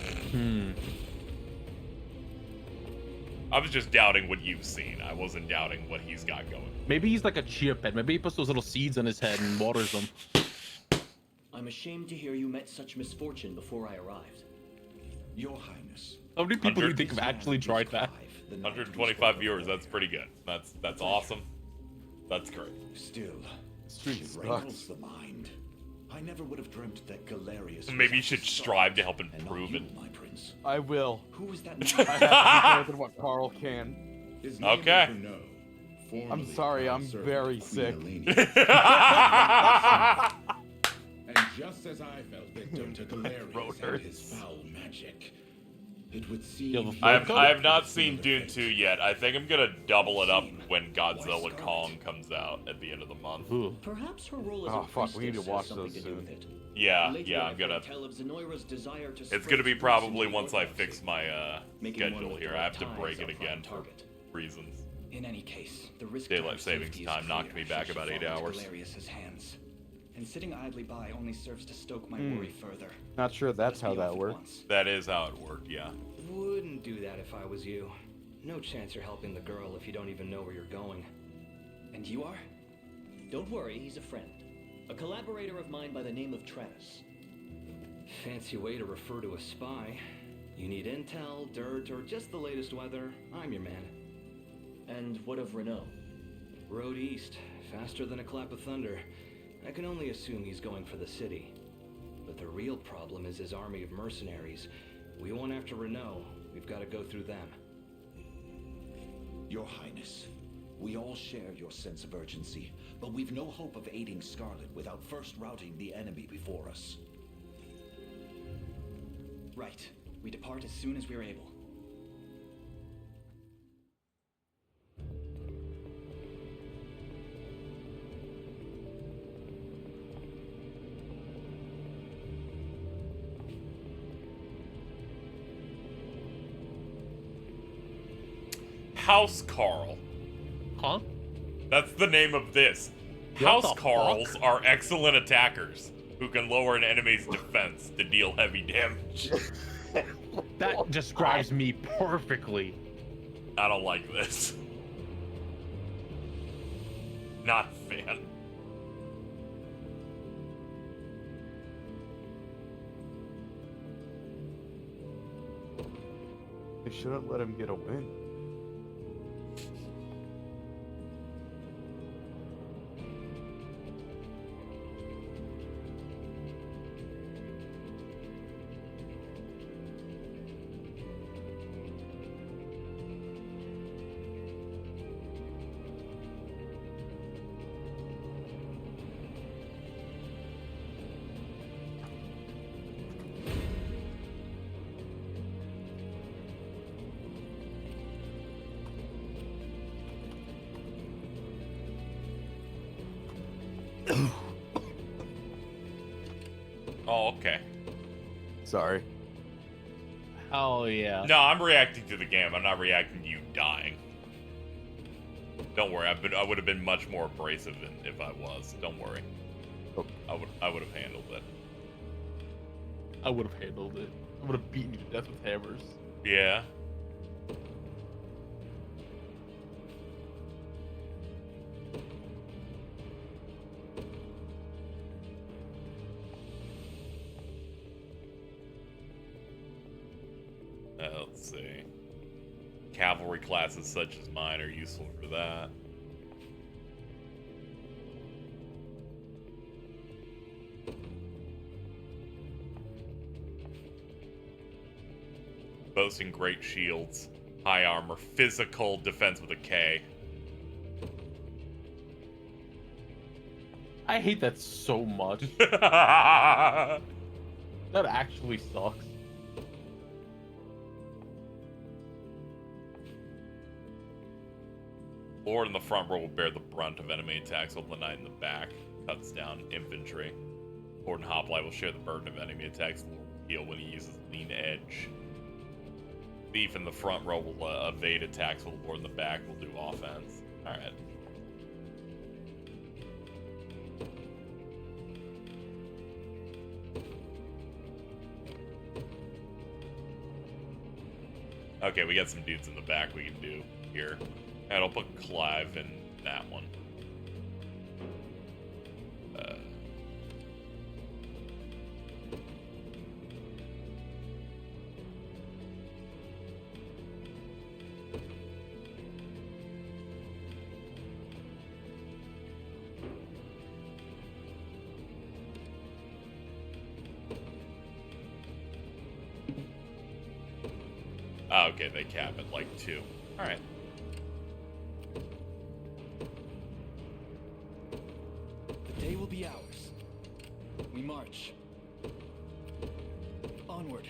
I was just doubting what you've seen. I wasn't doubting what he's got going. Maybe he's like a chia pet. Maybe he puts those little seeds on his head and waters them. I'm ashamed to hear you met such misfortune before I arrived. Your Highness. How many people do you 100 think have actually tried that? 125 viewers. That's pretty good. That's awesome. That's great. Still, Street it sucks. rankles the mind. I never would have dreamt that Galerius. Maybe you should strive to help improve it. My prince. I will. Who was that? I have to do more than what Carl can. His name Okay. is Renaud, I'm formerly sorry, Crown I'm Servant very of sick. Queen Eleni. And just as I fell victim to Galerius and his foul magic, it would seem. I have not seen Dune 2 yet. I think I'm gonna double it up when Godzilla Kong comes out at the end of the month. Perhaps her role as Oh a fuck, we need to priestess watch has those something to do soon. with it. Yeah, Lately, I'm I've gonna. heard tell of Zenoira's desire to It's spread gonna be roots probably into the once I Orthodoxy, fix my making one schedule with here. I direct have to break ties it our prime again for target. reasons. In any case, the risk Daylight savings time knocked me back about 8 hours. Galerius's hands. And sitting idly by only serves to stoke my worry further. Not sure that's how that works. That is how it worked, yeah. Wouldn't do that if I was you. No chance you're helping the girl if you don't even know where you're going. And you are? Don't worry, he's a friend. A collaborator of mine by the name of Travis. Fancy way to refer to a spy. You need intel, dirt, or just the latest weather, I'm your man. And what of Renaud? Road east, faster than a clap of thunder. I can only assume he's going for the city. But the real problem is his army of mercenaries. We won't after Renaud. We've got to go through them. Your Highness, we all share your sense of urgency, but we've no hope of aiding Scarlet without first routing the enemy before us. Right. We depart as soon as we are able. House Carl. Huh? That's the name of this. What House the Carls fuck? are excellent attackers who can lower an enemy's defense to deal heavy damage. That describes me perfectly. I don't like this. Not a fan. They shouldn't let him get a win. Oh, okay. Sorry. Oh yeah. No, I'm reacting to the game. I'm not reacting to you dying. Don't worry. I would have been much more abrasive if I was. Don't worry. Okay. I would have handled it. I would have handled it. I would have beaten you to death with hammers. Yeah. Let's see. Cavalry classes such as mine are useful for that. Boasting great shields, high armor, physical defense with a K. I hate that so much. That actually sucks. Lord in the front row will bear the brunt of enemy attacks, while the knight in the back cuts down infantry. Lord and Hoplite will share the burden of enemy attacks. The Lord will heal when he uses lean edge. Thief in the front row will evade attacks, while the Lord in the back will do offense. Alright. Okay, we got some dudes in the back we can do here. And I'll put Clive in that one. Oh, okay, they cap at like 2. Alright. The day will be ours. We march. Onward.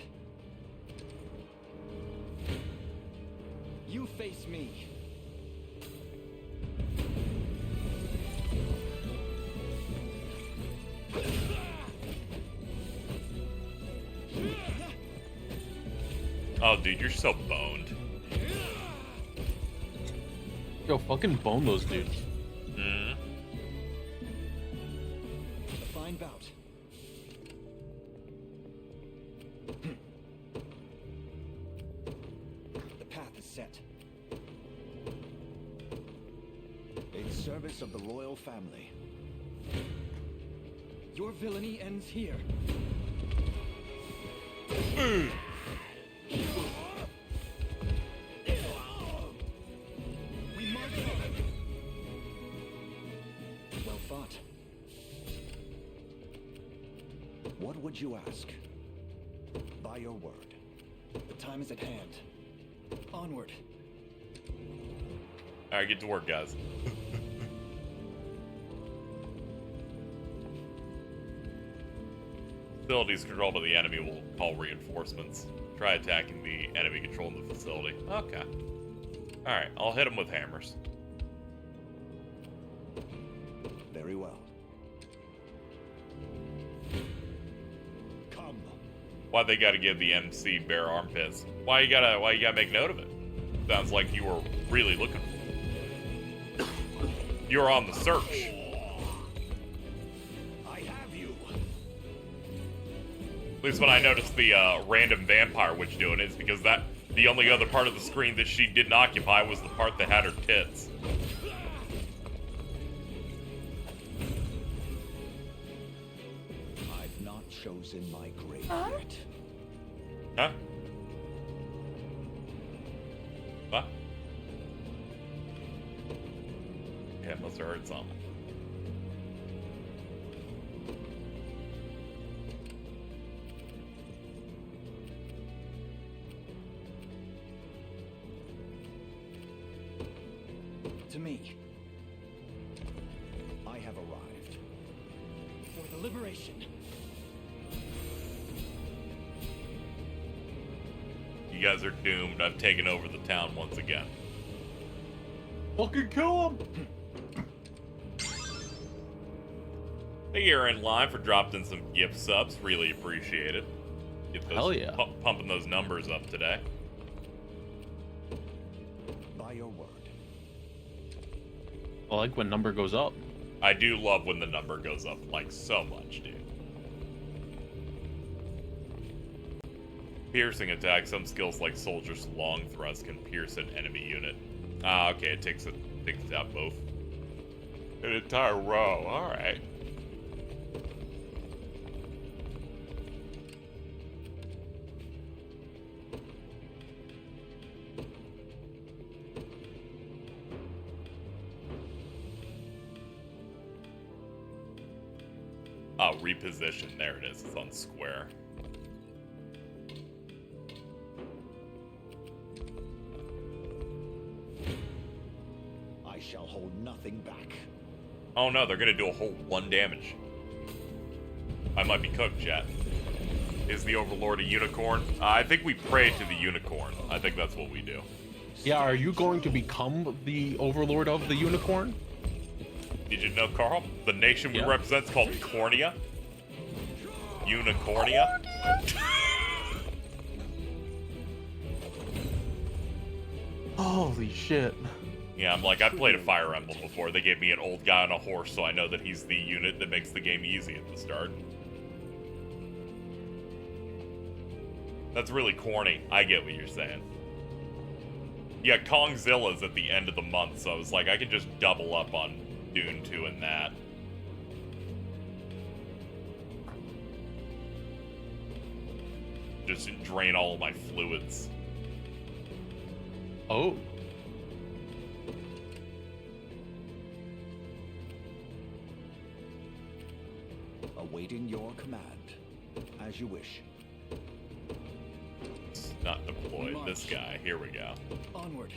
You face me. Oh, dude, you're so boned. Yo, fucking bone those dudes. Mm. A fine bout. The path is set. In service of the royal family. Your villainy ends here. We march on. Well fought. What would you ask? By your word. The time is at hand. Onward. Alright, get to work, guys. Facilities controlled by the enemy will call reinforcements. Try attacking the enemy controlling the facility. Okay. Alright, I'll hit them with hammers. Very well. Come. Why they gotta give the MC bare armpits? Why you gotta make note of it? Sounds like you were really looking for it. You were on the search. At least when I noticed the random vampire witch doing it, it's because the only other part of the screen that she didn't occupy was the part that had her tits. I've not chosen my grave yet. Huh? What? Yeah, must have heard something. To me. I have arrived. For the liberation. You guys are doomed. I've taken over the town once again. Fucking kill him! Hey, you're in line for dropping some gift subs. Really appreciate it. Get those Hell yeah. Pumping those numbers up today. By your word. I like when number goes up. I do love when the number goes up, like, so much, dude. Piercing attack. Some skills like Soldier's Long Thrust can pierce an enemy unit. Ah, okay, it takes out both. An entire row, alright. reposition. There it is. It's on square. I shall hold nothing back. Oh no, they're gonna do a whole 1 damage. I might be cooked, chat. Is the Overlord a unicorn? I think we pray to the unicorn. I think that's what we do. Yeah, are you going to become the Overlord of the Unicorn? Did you know, Carl? The nation we represent is called Cornea. Unicornia. Holy shit. Yeah, I'm like, I played a Fire Emblem before. They gave me an old guy on a horse, so I know that he's the unit that makes the game easy at the start. That's really corny. I get what you're saying. Yeah, Kongzilla's at the end of the month, so I was like, I can just double up on Dune 2 and that. Just drain all of my fluids. Oh. Awaiting your command. As you wish. It's not deployed. This guy. Here we go. Onward.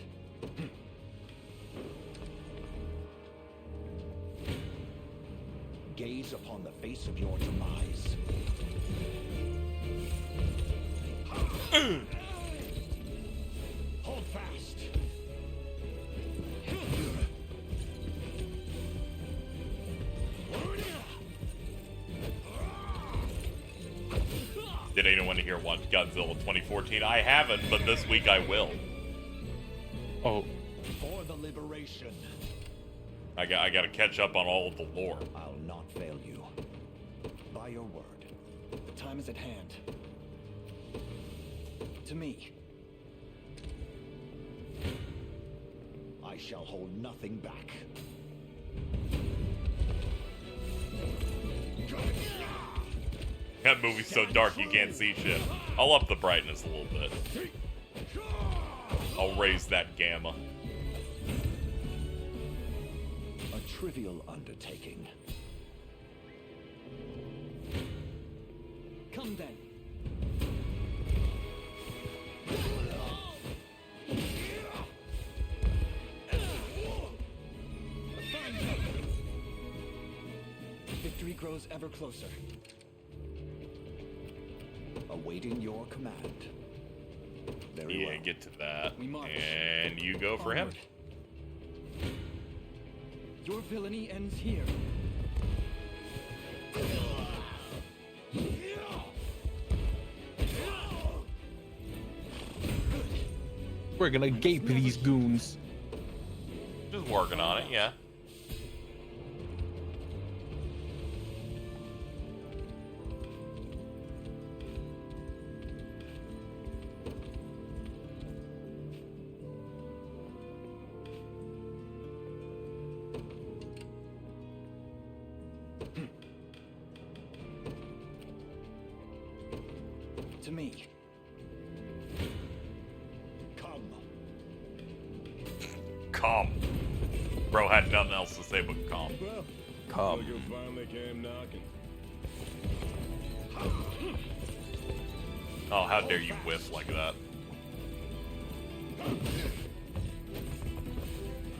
Gaze upon the face of your demise. Hold fast. Did anyone here watch Godzilla 2014? I haven't, but this week I will. Oh. For the liberation. I got to catch up on all of the lore. I'll not fail you. By your word. The time is at hand. To me. I shall hold nothing back. That movie's so dark you can't see shit. I'll up the brightness a little bit. I'll raise that gamma. A trivial undertaking. Come then. Victory grows ever closer. Awaiting your command. Very well. Get to that. We march. And you go for him. Your villainy ends here. We're gonna gape these goons. Just working on it, yeah. To me. Come. Bro had nothing else to say but come. Well, Come. so you finally came knocking. Oh, how dare you whiff like that?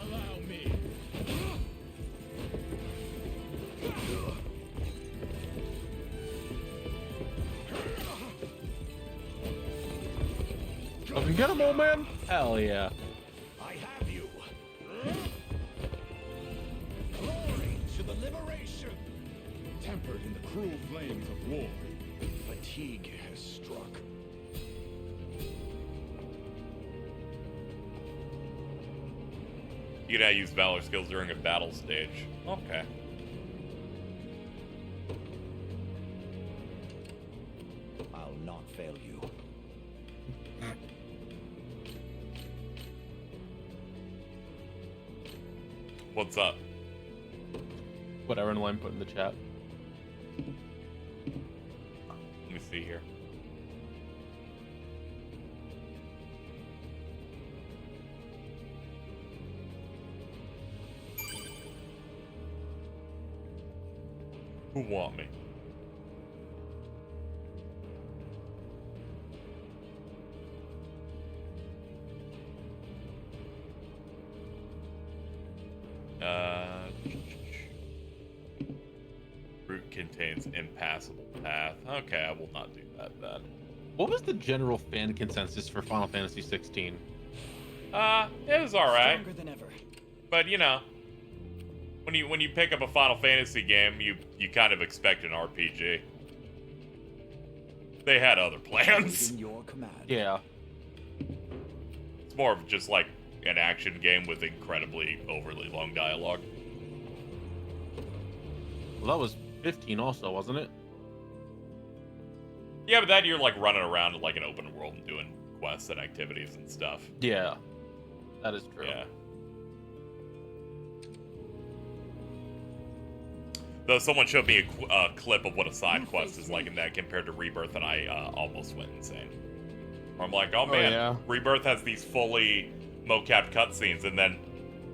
Allow me. Fucking get him, old man. Hell yeah. I have you. Glory to the liberation. Tempered in the cruel flames of war. Fatigue has struck. You gotta use valor skills during a battle stage. Okay. I'll not fail you. What's up? Whatever line put in the chat. Let me see here. Who want me? Route contains impassable path. Okay, I will not do that then. What was the general fan consensus for Final Fantasy 16? It was alright. Stronger than ever. But you know, when you pick up a Final Fantasy game, you kind of expect an RPG. They had other plans. Your command. Yeah. It's more of just like an action game with incredibly overly long dialogue. Well, that was 15 also, wasn't it? Yeah, but that you're like running around in like an open world and doing quests and activities and stuff. Yeah. That is true. Yeah. Though someone showed me a clip of what a side quest is like in that compared to Rebirth, and I almost went insane. I'm like, oh man, yeah. Rebirth has these fully mocapped cutscenes, and then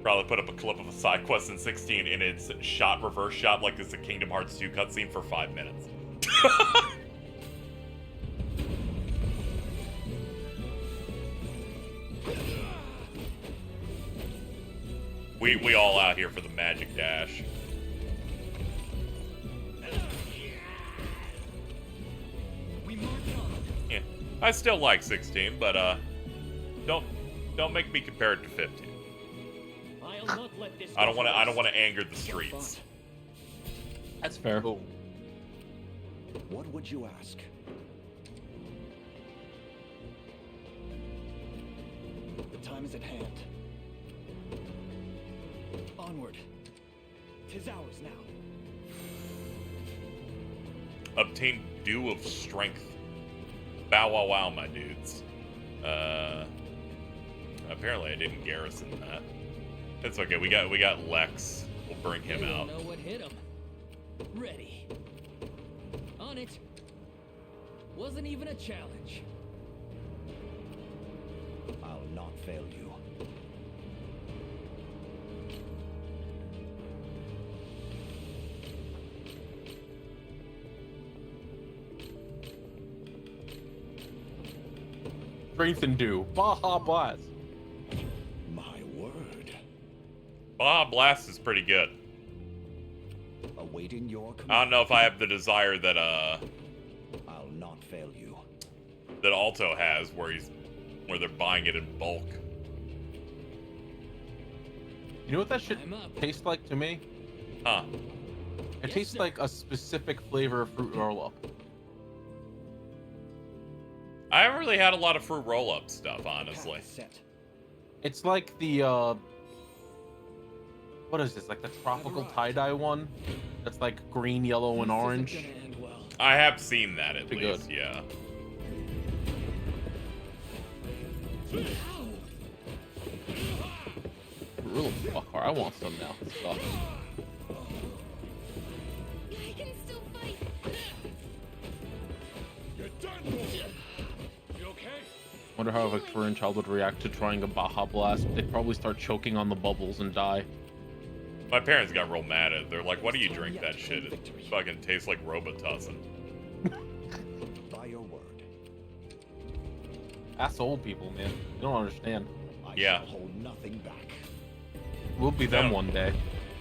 probably put up a clip of a side quest in 16, and it's shot reverse shot like it's a Kingdom Hearts 2 cutscene for 5 minutes. we all out here for the magic dash. Yeah, I still like 16, but don't make me compare it to 15. I don't want to anger the streets. That's fair. What would you ask? The time is at hand. Onward. 'Tis ours now. Obtain Dew of Strength. Bow wow wow, my dudes. Apparently I didn't garrison that. It's okay. We got Lex. We'll bring him out. Know what hit him. Ready. On it. Wasn't even a challenge. I'll not fail you. Strength and Dew. Baja Blast. My word. Baja Blast is pretty good. Awaiting your command. I don't know if I have the desire that I'll not fail you. that Alto has, where they're buying it in bulk. You know what that shit tastes like to me? Huh. It tastes like a specific flavor of fruit roll-up. I haven't really had a lot of fruit roll-up stuff, honestly. It's like the what is this? Like the tropical tie-dye one? That's like green, yellow, and orange. I have seen that at Pretty least, good. yeah. Real fuck hard. I want some now. Stuff. I can still fight. You're done. You okay? Wonder how a Victorian child would react to trying a Baja Blast. They'd probably start choking on the bubbles and die. My parents got real mad at it. They're like, why do you drink that shit? It fucking tastes like Robitussin. By your word. That's old people, man. You don't understand. I Yeah. shall hold nothing back. We'll be them one day.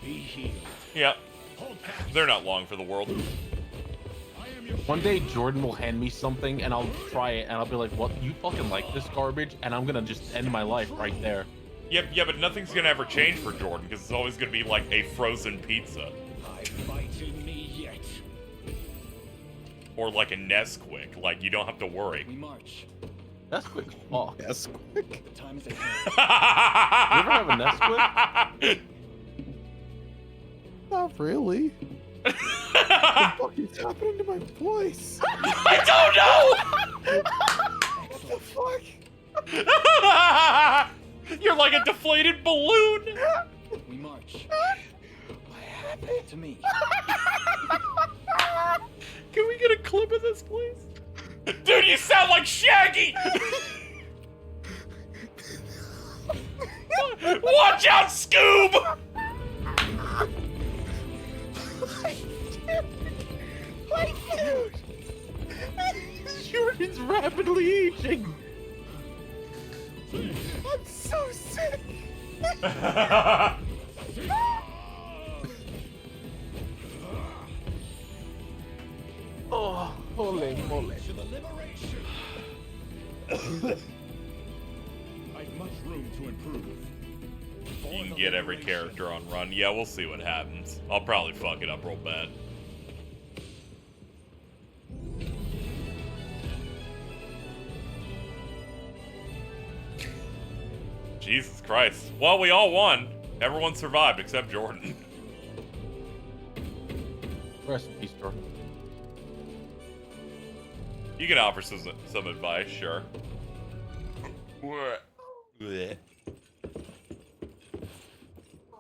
Be healed. Yep. They're not long for the world. One day Jordan will hand me something and I'll try it and I'll be like, what, you fucking like this garbage? And I'm gonna just end my life right there. Yeah, but nothing's gonna ever change for Jordan, because it's always gonna be like a frozen pizza. I fight in me yet. Or like a Nesquik, like you don't have to worry. We march. Nesquik. Oh, Nesquik. The time is at hand. You ever have a Nesquik? Not really. What the fuck is happening to my voice? I don't know! What the fuck? You're like a deflated balloon! We march. What happened? To me. Can we get a clip of this, please? Dude, you sound like Shaggy! Watch out, Scoob! My dude! Jordan's rapidly aging. I'm so sick! Oh, holy moly. To the liberation. I've much room to improve. You can get every character on run. Yeah, we'll see what happens. I'll probably fuck it up real bad. Jesus Christ. Well, we all won. Everyone survived except Jordan. Rest in peace, Jordan. You can offer some advice, sure.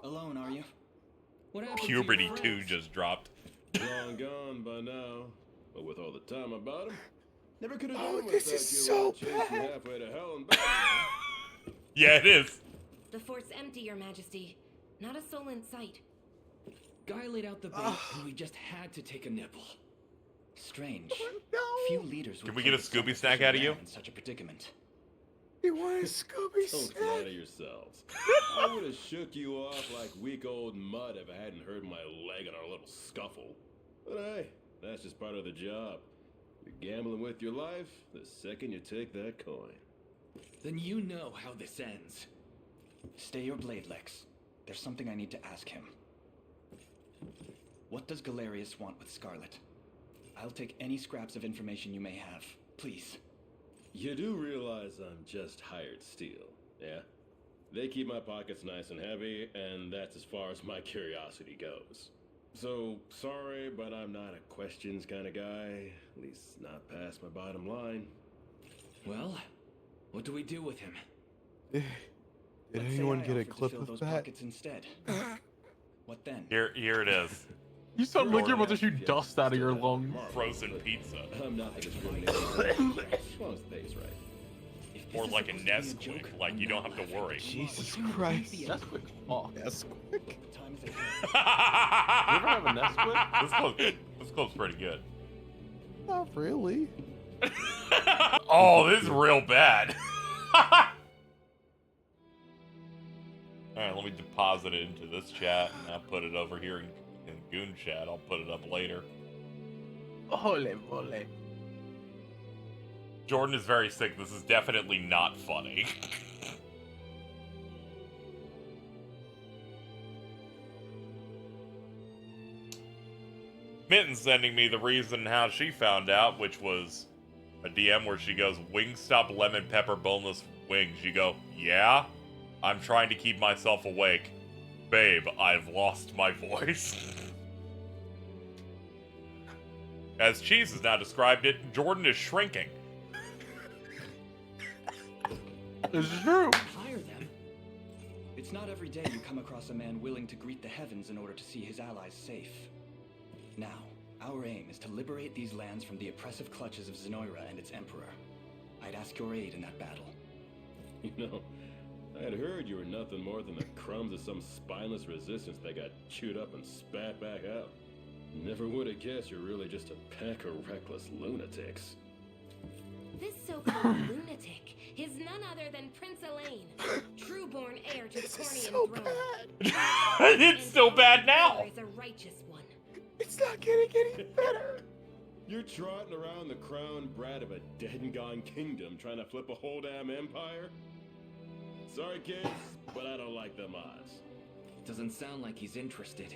Alone, are you? What happened Puberty to your 2 friends? just dropped. Long gone by now. But with all the time about him, never could have Oh, done this without is you so chasing bad. halfway to hell and back. Yeah, it is. The fort's empty, Your Majesty. Not a soul in sight. Guy laid out the bait, and we just had to take a nibble. Strange. No. Few leaders would Can we get a take Scooby such snack out of you? man in such a predicament. You want a Scooby Don't snack? flatter yourselves. I would have shook you off like weak old mud if I hadn't hurt my leg in our little scuffle. But hey, that's just part of the job. You're gambling with your life the second you take that coin. Then you know how this ends. Stay your blade, Lex. There's something I need to ask him. What does Galerius want with Scarlet? I'll take any scraps of information you may have. Please. You do realize I'm just hired steel, yeah? They keep my pockets nice and heavy, and that's as far as my curiosity goes. So, sorry, but I'm not a questions kind of guy. At least not past my bottom line. Well, what do we do with him? Did Let's say anyone I get a offer to clip fill of those that? pockets instead. What then? Here it is. You sound like you're about to shoot dust out of your lungs. Frozen pizza. I'm not the discriminating as long as the pay's right. Or like a Nesquik. Like, you don't have to worry. Jesus Christ. Nesquik. Oh. Nesquik. Time is You ever have a Nesquik? This clip's pretty good. Not really. Oh, this is real bad. Alright, let me deposit it into this chat. And I'll put it over here in Goon chat. I'll put it up later. Holy moly. Jordan is very sick. This is definitely not funny. Mitten's sending me the reason how she found out, which was a DM where she goes, Wingstop lemon pepper boneless wings. You go, yeah? I'm trying to keep myself awake. Babe, I've lost my voice. As Cheese has now described it, Jordan is shrinking. This is true. Hire them. It's not every day you come across a man willing to greet the heavens in order to see his allies safe. Now, our aim is to liberate these lands from the oppressive clutches of Zenoira and its emperor. I'd ask your aid in that battle. You know, I had heard you were nothing more than the crumbs of some spineless resistance that got chewed up and spat back out. Never would have guessed you're really just a pack of reckless lunatics. This so-called lunatic is none other than Prince Elaine, true-born heir to the Cornian throne. It's so bad now. Is a righteous one. It's not getting any better. You're trotting around the crown brat of a dead and gone kingdom trying to flip a whole damn empire? Sorry, kids, but I don't like them odds. Doesn't sound like he's interested.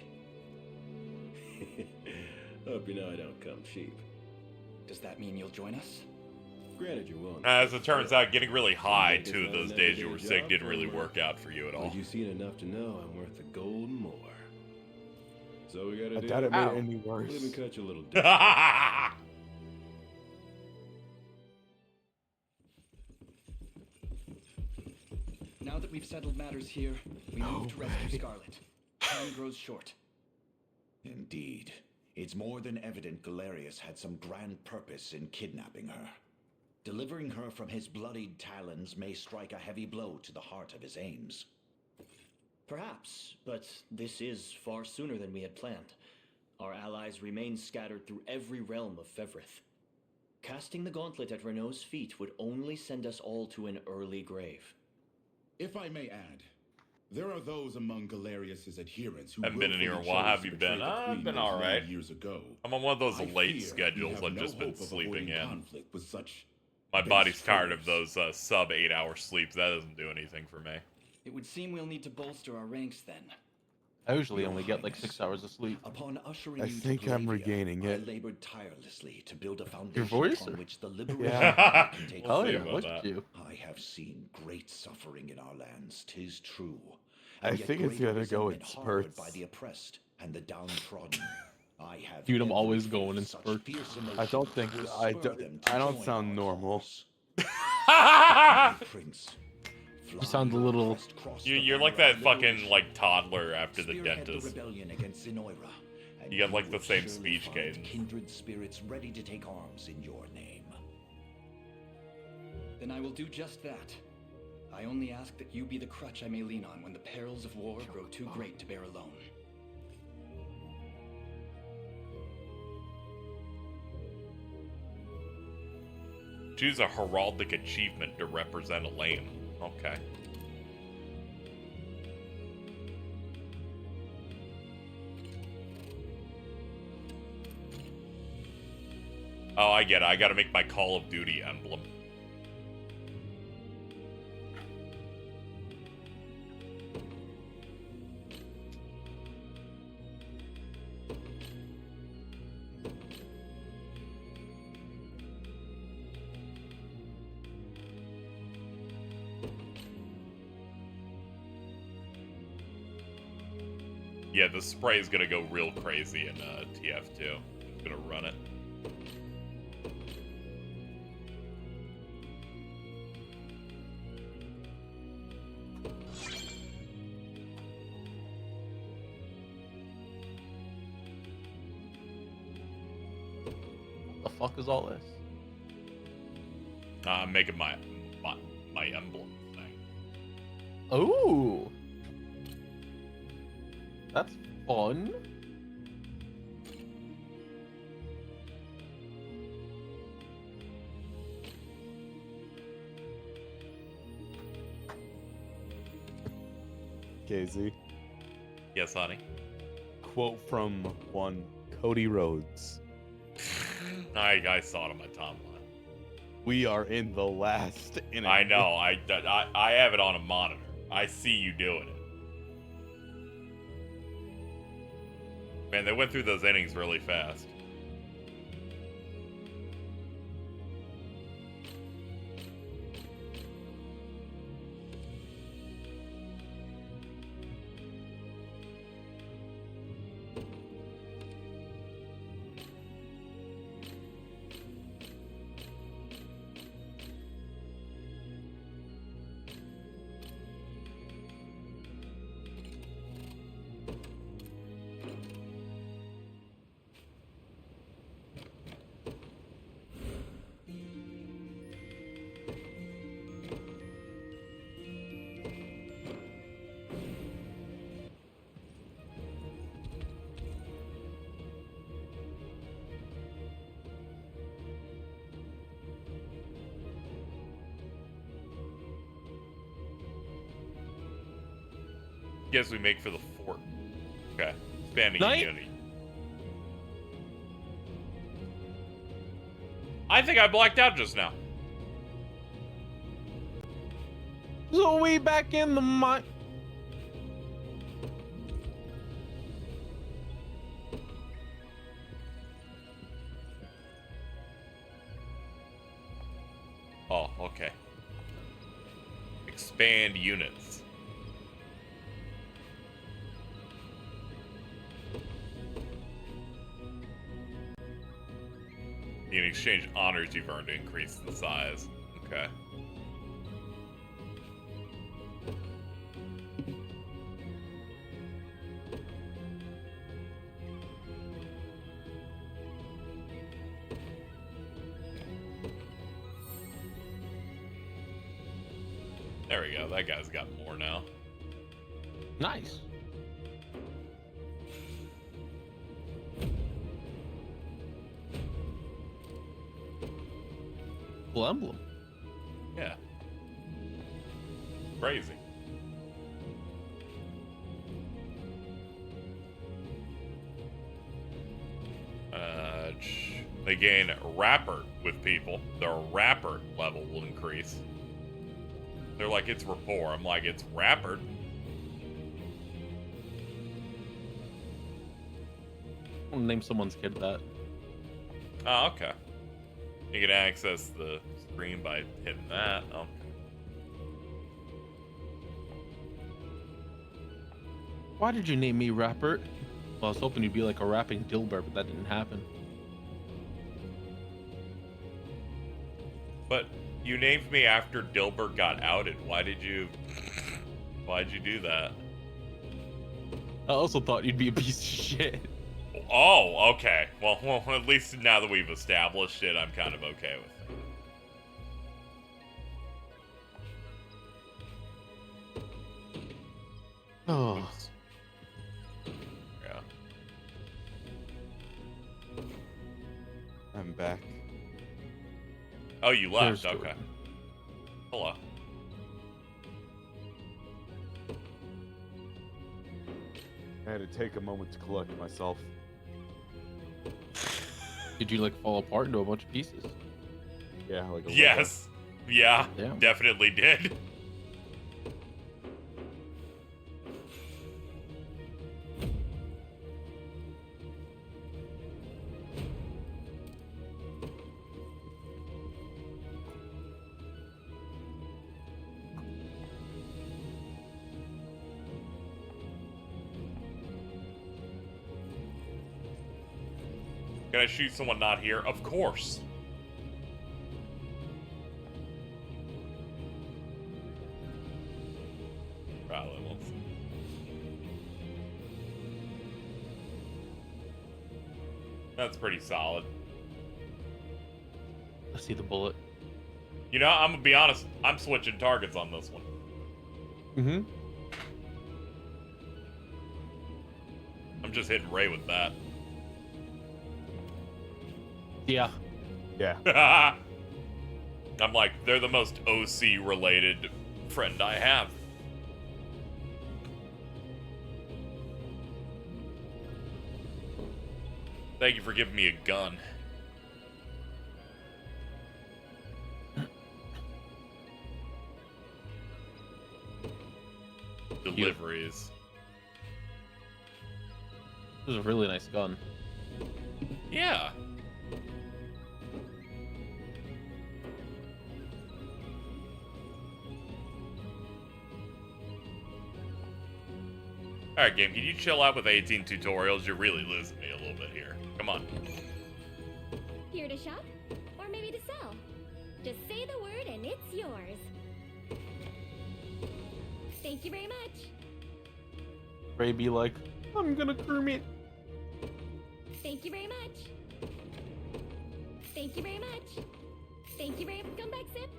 Hope you know I don't come cheap. Does that mean you'll join us? Granted, you won't. As it turns out, getting really high 2 of those days you were sick didn't really work out for you at all. But you've seen enough to know I'm worth a gold more. So we gotta I do. doubt it made it any worse. Let me cut you a little. Now that we've settled matters here, we move to rescue Scarlet. Time grows short. Indeed. It's more than evident Galerius had some grand purpose in kidnapping her. Delivering her from his bloodied talons may strike a heavy blow to the heart of his aims. Perhaps, but this is far sooner than we had planned. Our allies remain scattered through every realm of Fevrith. Casting the gauntlet at Renault's feet would only send us all to an early grave. If I may add, There are those among Galerius's adherents who Haven't been in here in a willfully while. How chose have you to betray been? the I've Queen been those all right. many years ago. I'm on one of those I late fear we schedules. have I've no just been hope of sleeping avoiding in. conflict with such My base body's tired of foes. those sub 8-hour sleeps. That doesn't do anything for me. It would seem we'll need to bolster our ranks then. I usually only get like 6 hours of sleep. Upon ushering I you think to I'm Plavia, regaining I it. labored tirelessly to build a Your foundation voice? upon Or? which the liberation Yeah. can take Oh see yeah, about look that. at you. I have seen great suffering in our lands, 'tis true. I And yet think it's greater gonna go in resentment harbored by spurts. the oppressed and the downtrodden. I have Dude, I'm every always faith going in such spurts. fierce I emotion don't think will I spur don't. them to I don't join sound our normal. cause. My prince, You sound a little. crest cross the You're like banner that of fucking liberation. like toddler after the Spearhead dentist. rebellion against Zenoira, and You got like the will same surely speech find cadence. kindred spirits ready to take arms in your name. Then I will do just that. I only ask that you be the crutch I may lean on when the perils of war grow too great to bear alone. Choose a heraldic achievement to represent a lane. Okay. Oh, I get it. I gotta make my Call of Duty emblem. Yeah, the spray is gonna go real crazy in TF2. I'm gonna run it. What the fuck is all this? I'm making my emblem thing. Oh, that's fun. KZ. Yes, honey. Quote from one Cody Rhodes. I saw it on my timeline. We are in the last inning. I know. I have it on a monitor. I see you doing it. Man, they went through those innings really fast. Guess we make for the fort. Okay. Expanding Night. unity. I think I blacked out just now. So we back in the mine. Oh, okay. Expand units. In exchange, honors you've earned to increase the size. Okay. There we go. That guy's got more now. Nice. Cool emblem. Yeah. Crazy. They gain Rapper with people. Their Rapper level will increase. They're like, it's rapport. I'm like, it's Rapper. I'll name someone's kid that. Oh, okay. You can access the screen by hitting that. Oh. Why did you name me Rapper? Well, I was hoping you'd be like a rapping Dilbert, but that didn't happen. But you named me after Dilbert got outed. Why'd you do that? I also thought you'd be a piece of shit. Oh, okay. Well, at least now that we've established it, I'm kind of okay with it. Oh. Oops. Yeah. I'm back. Oh, you left. There's Okay. Hello. I had to take a moment to collect myself. Did you like fall apart into a bunch of pieces? Yeah, like a Yes. Yeah, Damn. definitely did. Can I shoot someone not here? Of course. Probably won't. That's pretty solid. I see the bullet. You know, I'm gonna be honest. I'm switching targets on this one. Mm-hmm. I'm just hitting Ray with that. Yeah. Yeah. I'm like, they're the most OC related friend I have. Thank you for giving me a gun. Deliveries. This is a really nice gun. Yeah. Alright, game, can you chill out with 18 tutorials? You're really losing me a little bit here. Come on. Here to shop? Or maybe to sell? Just say the word and it's yours. Thank you very much. Ray be like, I'm gonna Kermit. Thank you very much. Thank you very much. Thank you very much. Come back, Sip.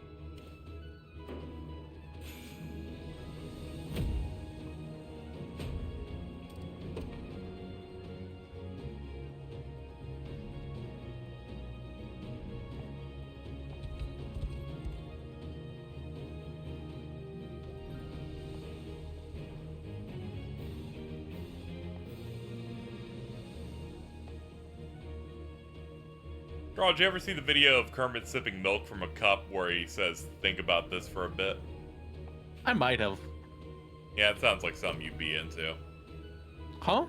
Carl, did you ever see the video of Kermit sipping milk from a cup where he says, think about this for a bit? I might have. Yeah, it sounds like something you'd be into. Huh?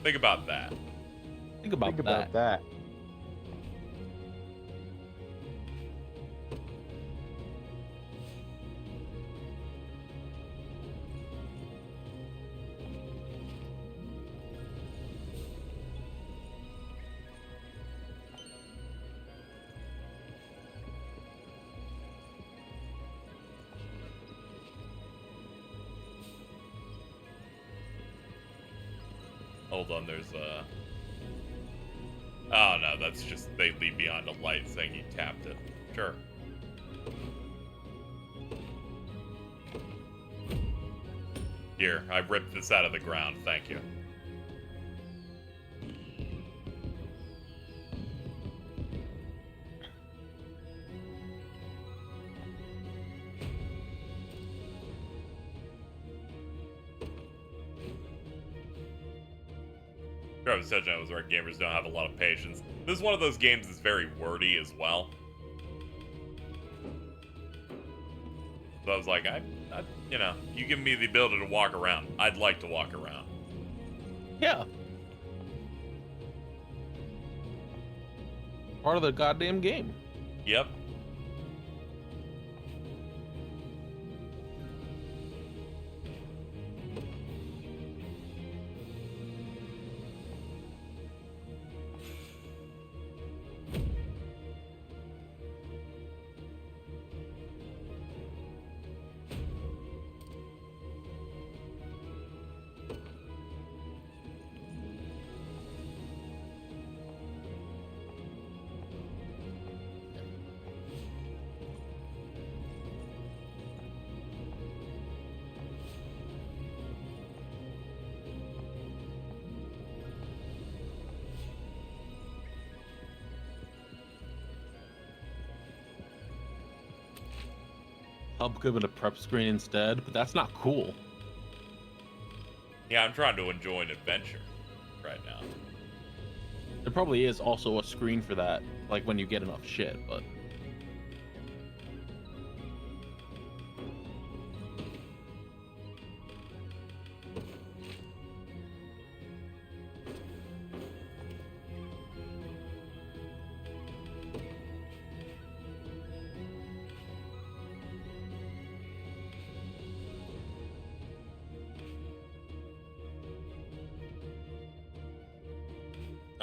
Think about that. Think about that. that. Hold on, there's oh no, that's just they leave behind a light saying you tapped it. Sure. Here, I ripped this out of the ground, thank you. I was touching on was where gamers don't have a lot of patience. This is one of those games that's very wordy as well. So I was like, you know, you give me the ability to walk around. I'd like to walk around. Yeah. Part of the goddamn game. Yep. Hub could have been a prep screen instead, but that's not cool. Yeah, I'm trying to enjoy an adventure right now. There probably is also a screen for that, like when you get enough shit, but...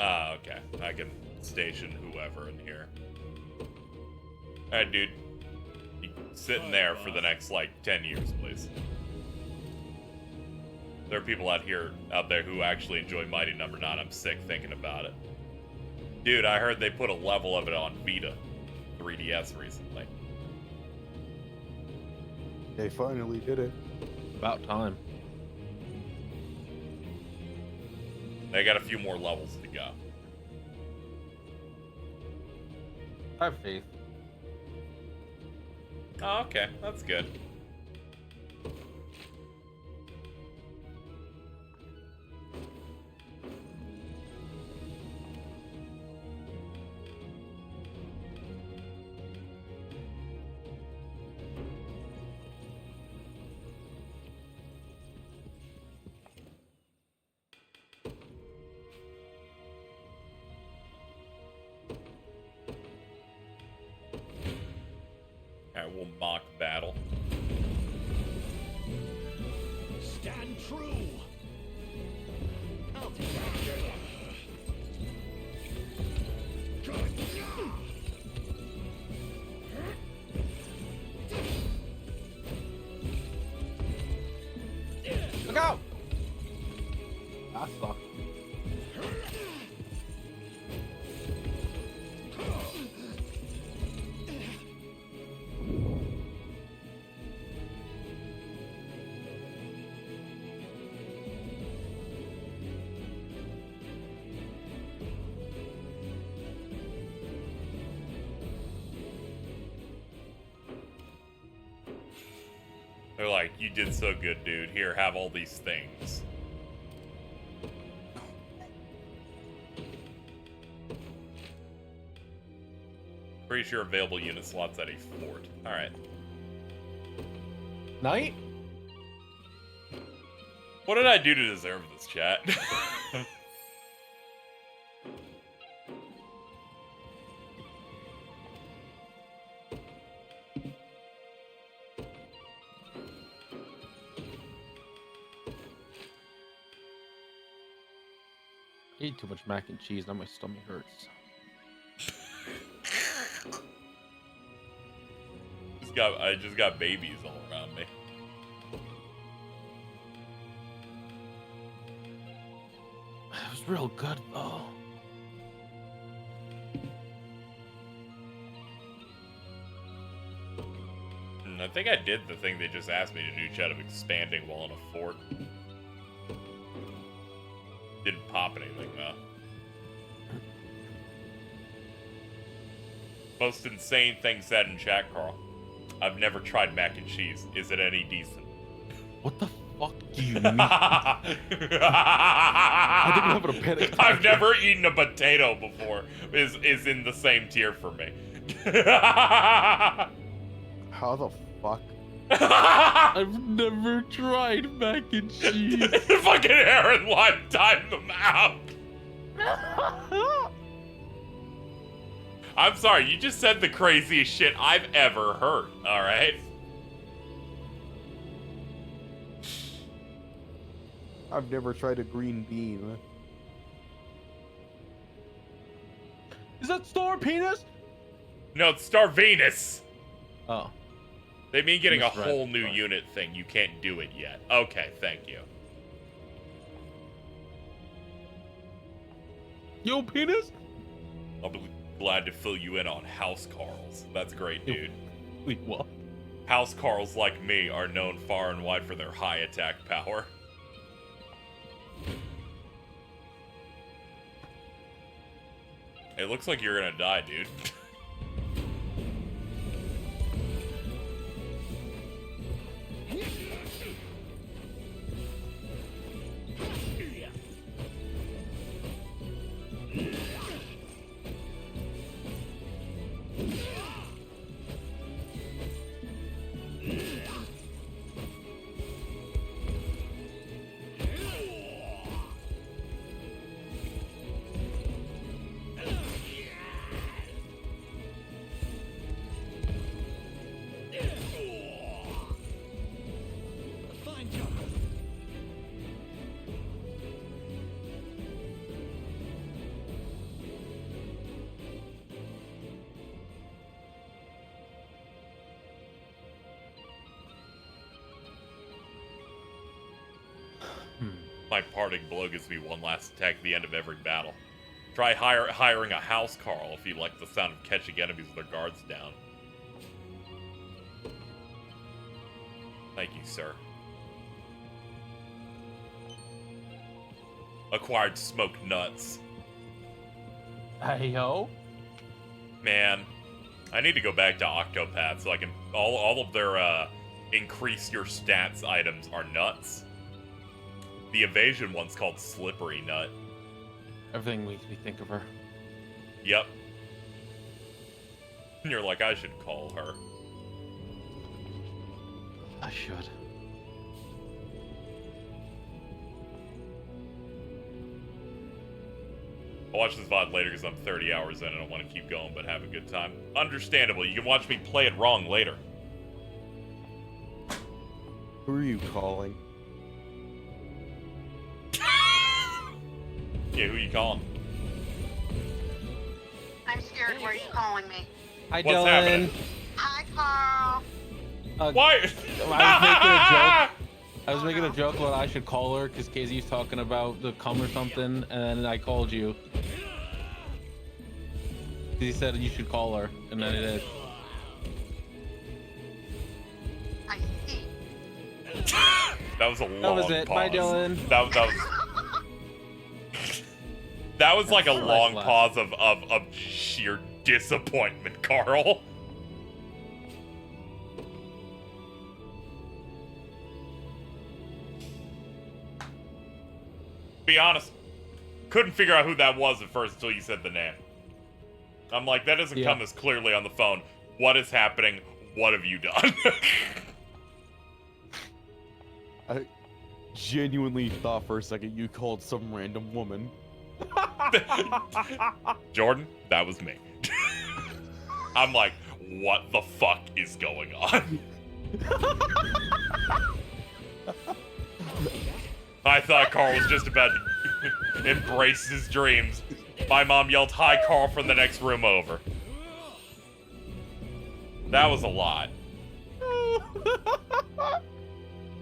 Ah, okay. I can station whoever in here. Alright, dude. You sitting there for the next, like, 10 years, please. There are people out there who actually enjoy Mighty Number 9. I'm sick thinking about it. Dude, I heard they put a level of it on Vita 3DS recently. They finally did it. About time. They got a few more levels to go. I have faith. Oh, okay. That's good. Alright, we'll mock battle. Stand true! I'll take that. Look out! That sucked. They're like, you did so good, dude. Here, have all these things. Pretty sure available unit slots at a fort. Alright. Knight? What did I do to deserve this, chat? I ate too much mac and cheese, now my stomach hurts. I just got babies all around me. It was real good though. I think I did the thing they just asked me to do, chat, of expanding while in a fort. Didn't pop anything though. Most insane thing said in chat, Carl. I've never tried mac and cheese. Is it any decent? What the fuck do you mean? I didn't have a panic attack. I've never eaten a potato before. Is in the same tier for me. How the fuck? I've never tried mac and cheese. Fucking Aaron Lime timed them out. I'm sorry, you just said the craziest shit I've ever heard, alright? I've never tried a green bean. Is that Star Penis? No, it's Star Venus. Oh. They mean getting a Misread. whole new unit thing. You can't do it yet. Okay, thank you. Yo, Penis? I'll be glad to fill you in on house Carls. That's great, dude. Wait, what? House Carls like me are known far and wide for their high attack power. It looks like you're gonna die, dude. Fine job. My parting blow gives me one last attack at the end of every battle. Try hiring a house Carl if you like the sound of catching enemies with their guards down. Thank you, sir. Acquired smoked nuts. Hey, yo. Man, I need to go back to Octopath so I can... All of their, increase your stats items are nuts. The evasion one's called Slippery Nut. Everything makes me think of her. Yep. And you're like, I should call her. I should. I'll watch this VOD later because I'm 30 hours in and I want to keep going but have a good time. Understandable. You can watch me play it wrong later. Who are you calling? Yeah, who you calling? I'm scared. Why are you calling me? Hi, What's Dylan. happening? Hi, Carl. Why? I was making a joke about I should call her because KZ's talking about the cum or something, and then I called you. He said you should call her, and then it is. I see. That was a long That was it. pause. Bye, Dylan. That was like a long laugh. pause of sheer disappointment, Carl. Be honest, couldn't figure out who that was at first until you said the name. I'm like, that doesn't come as clearly on the phone. What is happening? What have you done? I genuinely thought for a second you called some random woman. Jordan, that was me. I'm like, what the fuck is going on? I thought Carl was just about to embrace his dreams. My mom yelled, "Hi, Carl," from the next room over. That was a lot.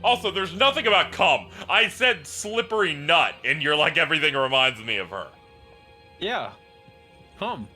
Also, there's nothing about cum. I said slippery nut, and you're like, everything reminds me of her. Yeah. Cum.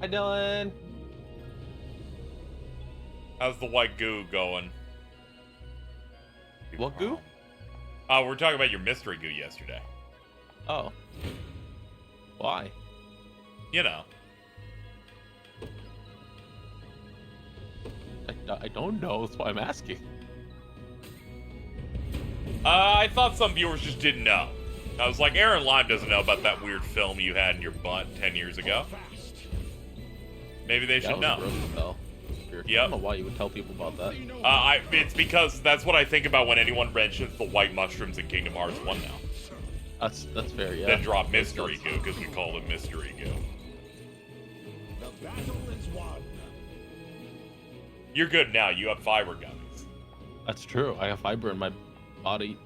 Hi, Dylan. How's the white goo going? What goo? We're talking about your mystery goo yesterday. Oh. Why? You know. I don't know. That's why I'm asking. I thought some viewers just didn't know. I was like, Aaron Lime doesn't know about that weird film you had in your butt 10 years ago. Maybe they should know. I don't know why you would tell people about that. It's because that's what I think about when anyone mentions the white mushrooms in Kingdom Hearts 1 now. That's fair, yeah. Then drop mystery goo, because we call it mystery goo. The battle is won. You're good now. You have fiber gummies. That's true. I have fiber in my body.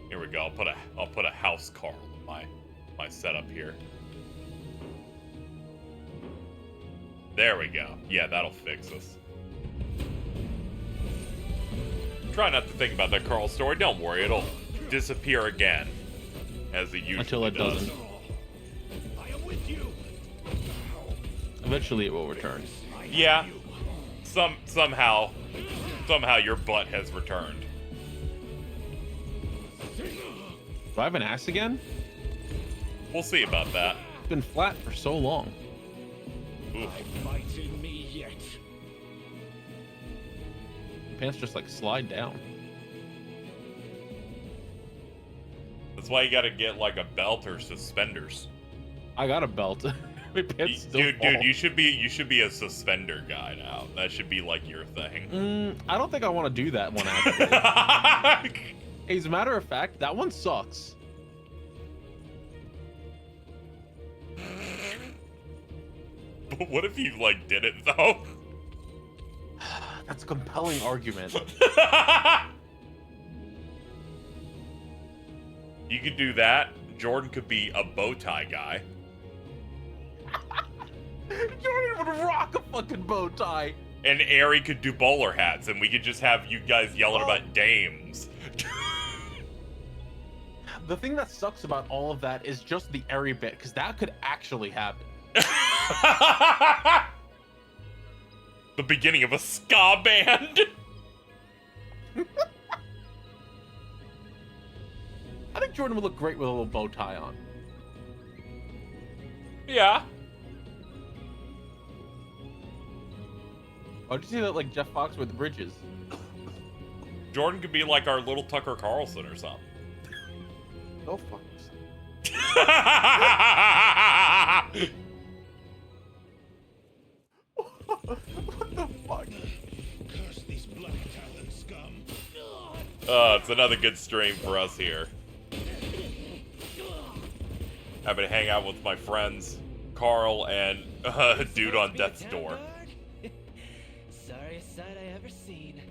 Here we go. I'll put a house Carl in my setup here. There we go. Yeah, that'll fix us. Try not to think about that Carl story. Don't worry, it'll disappear again, as it usually Until it does. doesn't. Eventually, it will return. Yeah. Somehow your butt has returned. Do I have an axe again? We'll see about that. It's been flat for so long. Ooh. Fight in me yet. Pants just like slide down. That's why you gotta get like a belt or suspenders. I got a belt. My pants still Dude, fall. you should be a suspender guy now. That should be like your thing. I don't think I want to do that one actually. Hey, as a matter of fact, that one sucks. But what if you like did it though? That's a compelling argument. You could do that. Jordan could be a bow tie guy. Jordan would rock a fucking bow tie. And Ari could do bowler hats, and we could just have you guys yelling about dames. The thing that sucks about all of that is just the airy bit, because that could actually happen. The beginning of a ska band. I think Jordan would look great with a little bow tie on. Yeah. Oh, did you see that, like Jeff Fox with bridges? Jordan could be like our little Tucker Carlson or something. Go fuck What the fuck? Curse these black talon scum. It's another good stream for us here. Happy to hang out with my friends, Carl and dude on death's door. Sorriest sight I ever seen.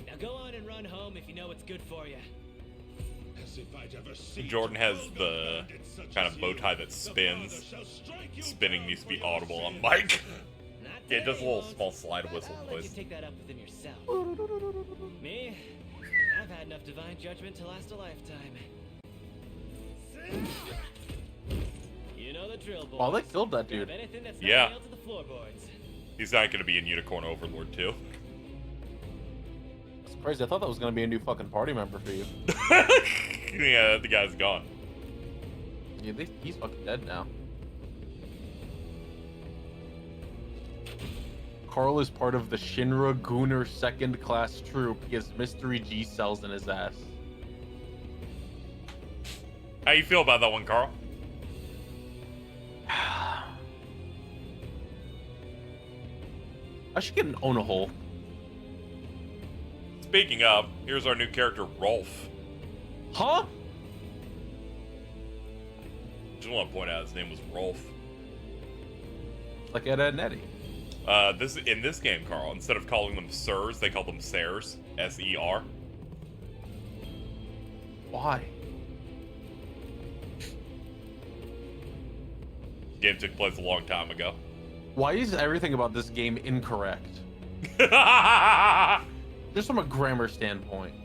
Now go on and run home if you know what's good for you. As if I'd ever seen Jordan has the kind of bow tie that spins. Spinning needs to be audible on mic. Yeah, it does a little small slide whistle I'll let you noise. take that up with him yourself. Me? I've had enough divine judgment to last a lifetime. You know the drill, boys. Oh, they killed that dude. Grab anything that's Yeah. not nailed to the floorboards. He's not going to be in Unicorn Overlord too. It's crazy. I thought that was gonna be a new fucking party member for you. Yeah, the guy's gone. Yeah, he's fucking dead now. Carl is part of the Shinra Gunner second class troop. He has mystery G cells in his ass. How you feel about that one, Carl? I should get an own a hole. Speaking of, here's our new character, Rolf. Huh? Just want to point out his name was Rolf. Like Ed, Ed and Eddie. In this game, Carl, instead of calling them sirs, they call them sers, S-E-R. Why? Game took place a long time ago. Why is everything about this game incorrect? Just from a grammar standpoint.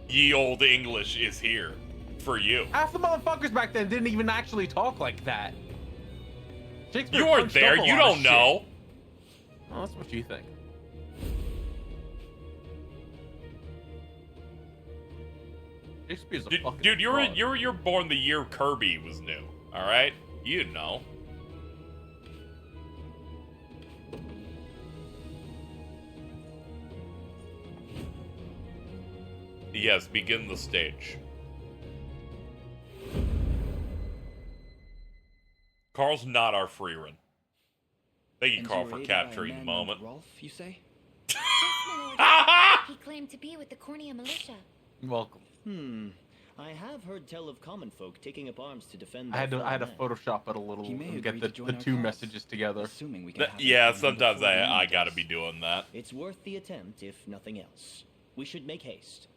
Ye old English is here for you. Half the motherfuckers back then didn't even actually talk like that. Shakespeare You weren't punched there. up a You lot don't of know. shit. Well, that's what you think. Shakespeare's a fucking Dude, fraud. you're born the year Kirby was new. All right, you know. Yes, begin the stage. Carl's not our free run. Thank you, Carl, for capturing the moment. Rolf, you say? Yes, my lord. He claimed to be with the Cornea militia. Welcome. I have heard tell of common folk taking up arms to defend. I had to fellow man. Photoshop it a little He may and get agree the to join our two cause, messages together. Assuming we can have Yeah, him sometimes before the I moon gotta does. be doing that. It's worth the attempt, if nothing else. We should make haste.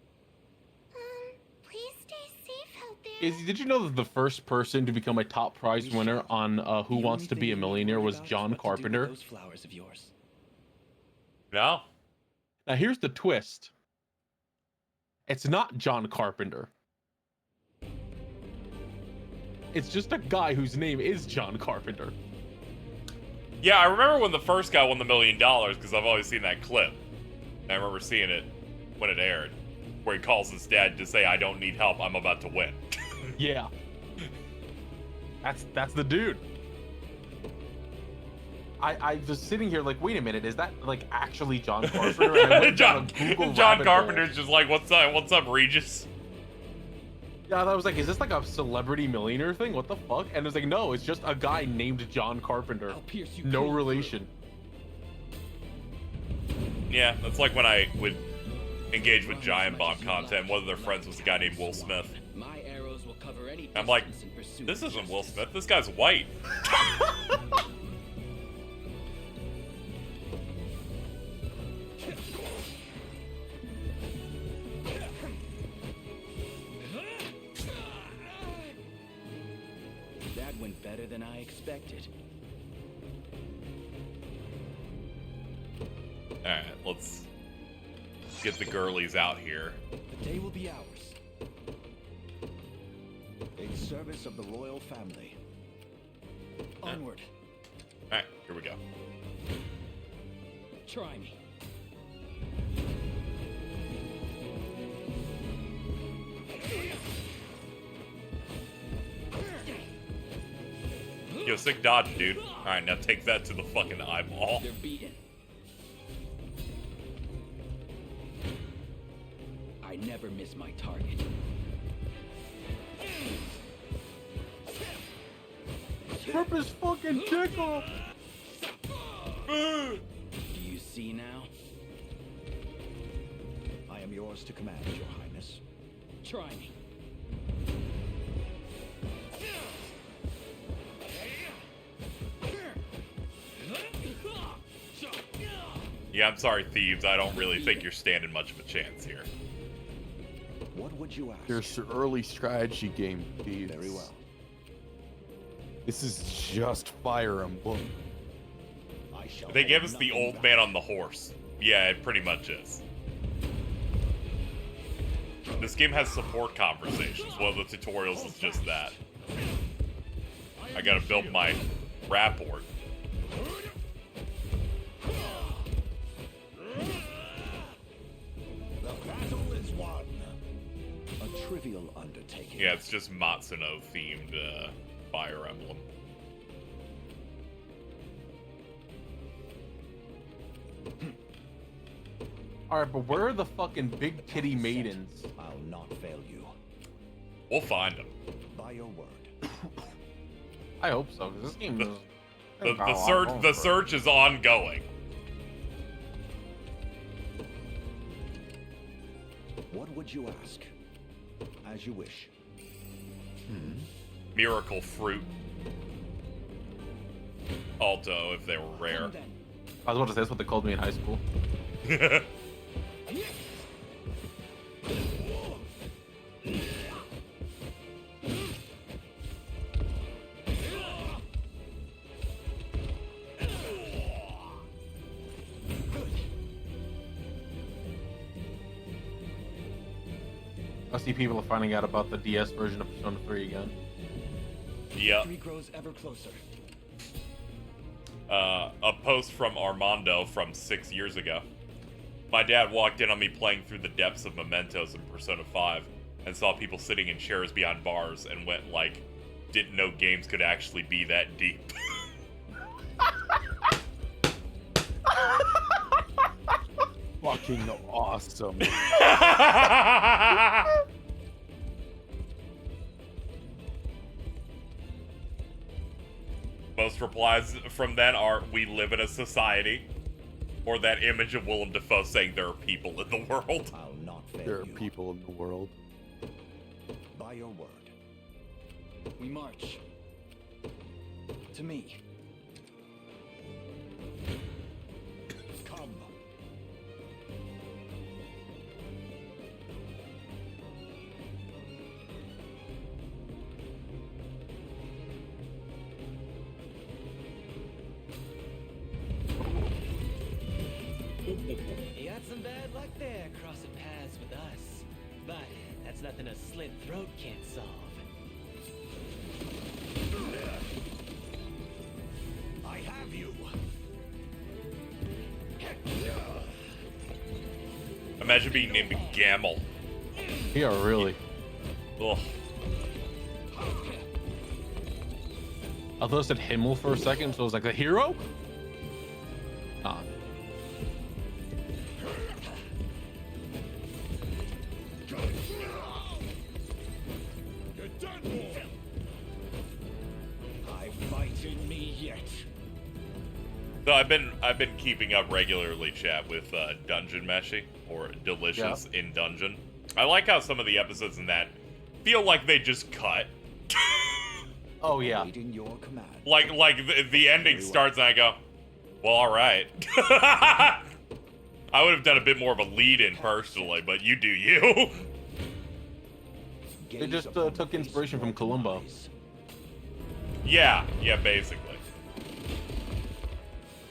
Please stay safe out there. Izzy, did you know that the first person to become a top prize winner on Who Wants to Be a Millionaire was John Carpenter? Those flowers of yours. No. Now here's the twist. It's not John Carpenter. It's just a guy whose name is John Carpenter. Yeah, I remember when the first guy won the $1 million because I've always seen that clip. And I remember seeing it when it aired, where he calls his dad to say, "I don't need help. I'm about to win." Yeah. That's the dude. I was sitting here like, wait a minute, is that like actually John Carpenter? And I went down a Google John rabbit Carpenter's hole. just like, "What's up? What's up, Regis?" Yeah, I was like, is this like a celebrity millionaire thing? What the fuck? And it was like, no, it's just a guy named John Carpenter. No relation. Yeah, that's like when I would engage with Giant Bomb content. One of their friends was a guy named Will Smith. My arrows will cover any I'm like, distance in pursuit this of isn't Will justice. Smith. This guy's white. That went better than I expected. Alright, let's get the girlies out here. The day will be ours. In service of the royal family. Onward. Alright, here we go. Try me. Yo, sick dodge, dude. Alright, now take that to the fucking eyeball. They're beaten. I never miss my target. Rip his fucking dick off. Do you see now? I am yours to command, Your Highness. Try me. Yeah, I'm sorry, thieves. I don't really think you're standing much of a chance here. What would you ask? There's an early strategy game, dude. Very well. This is just Fire Emblem. I shall They give hold us the nothing old back. man on the horse. Yeah, it pretty much is. This game has support conversations. One of the tutorials is just that. I gotta build my rapport. The battle is won. A trivial undertaking. Yeah, it's just Matsuno themed Fire Emblem. Alright, but where are the fucking big kitty maidens? I'll not fail you. We'll find them. By your word. I hope so, because this game is... The search is ongoing. What would you ask? As you wish. Miracle fruit. Alto if they were rare. I was about to say that's what they called me in high school. I see people are finding out about the DS version of Persona 3 again. Yep. Victory grows ever closer. A post from Armando from 6 years ago. My dad walked in on me playing through the depths of Mementos in Persona 5 and saw people sitting in chairs behind bars and went like, didn't know games could actually be that deep. Fucking awesome. Most replies from then are, we live in a society. Or that image of Willem Dafoe saying there are people in the world. I'll not fail There are you. people in the world. By your word. We march. To me. Come. You got some bad luck there, crossing paths with us. But that's nothing a slit throat can't solve. I have you. Imagine being named Gamel. Yeah, really. Ugh. I thought it said Himmel for a second, so I was like, the hero? Ah. You're done for. I fight in me yet. So I've been keeping up regularly, chat, with Dungeon Meshi or Delicious in Dungeon. I like how some of the episodes in that feel like they just cut. Oh yeah. Waiting your command. Like the ending starts and I go, well, all right. I would have done a bit more of a lead-in personally, but you do you. They just took inspiration from Columbo. Yeah, basically.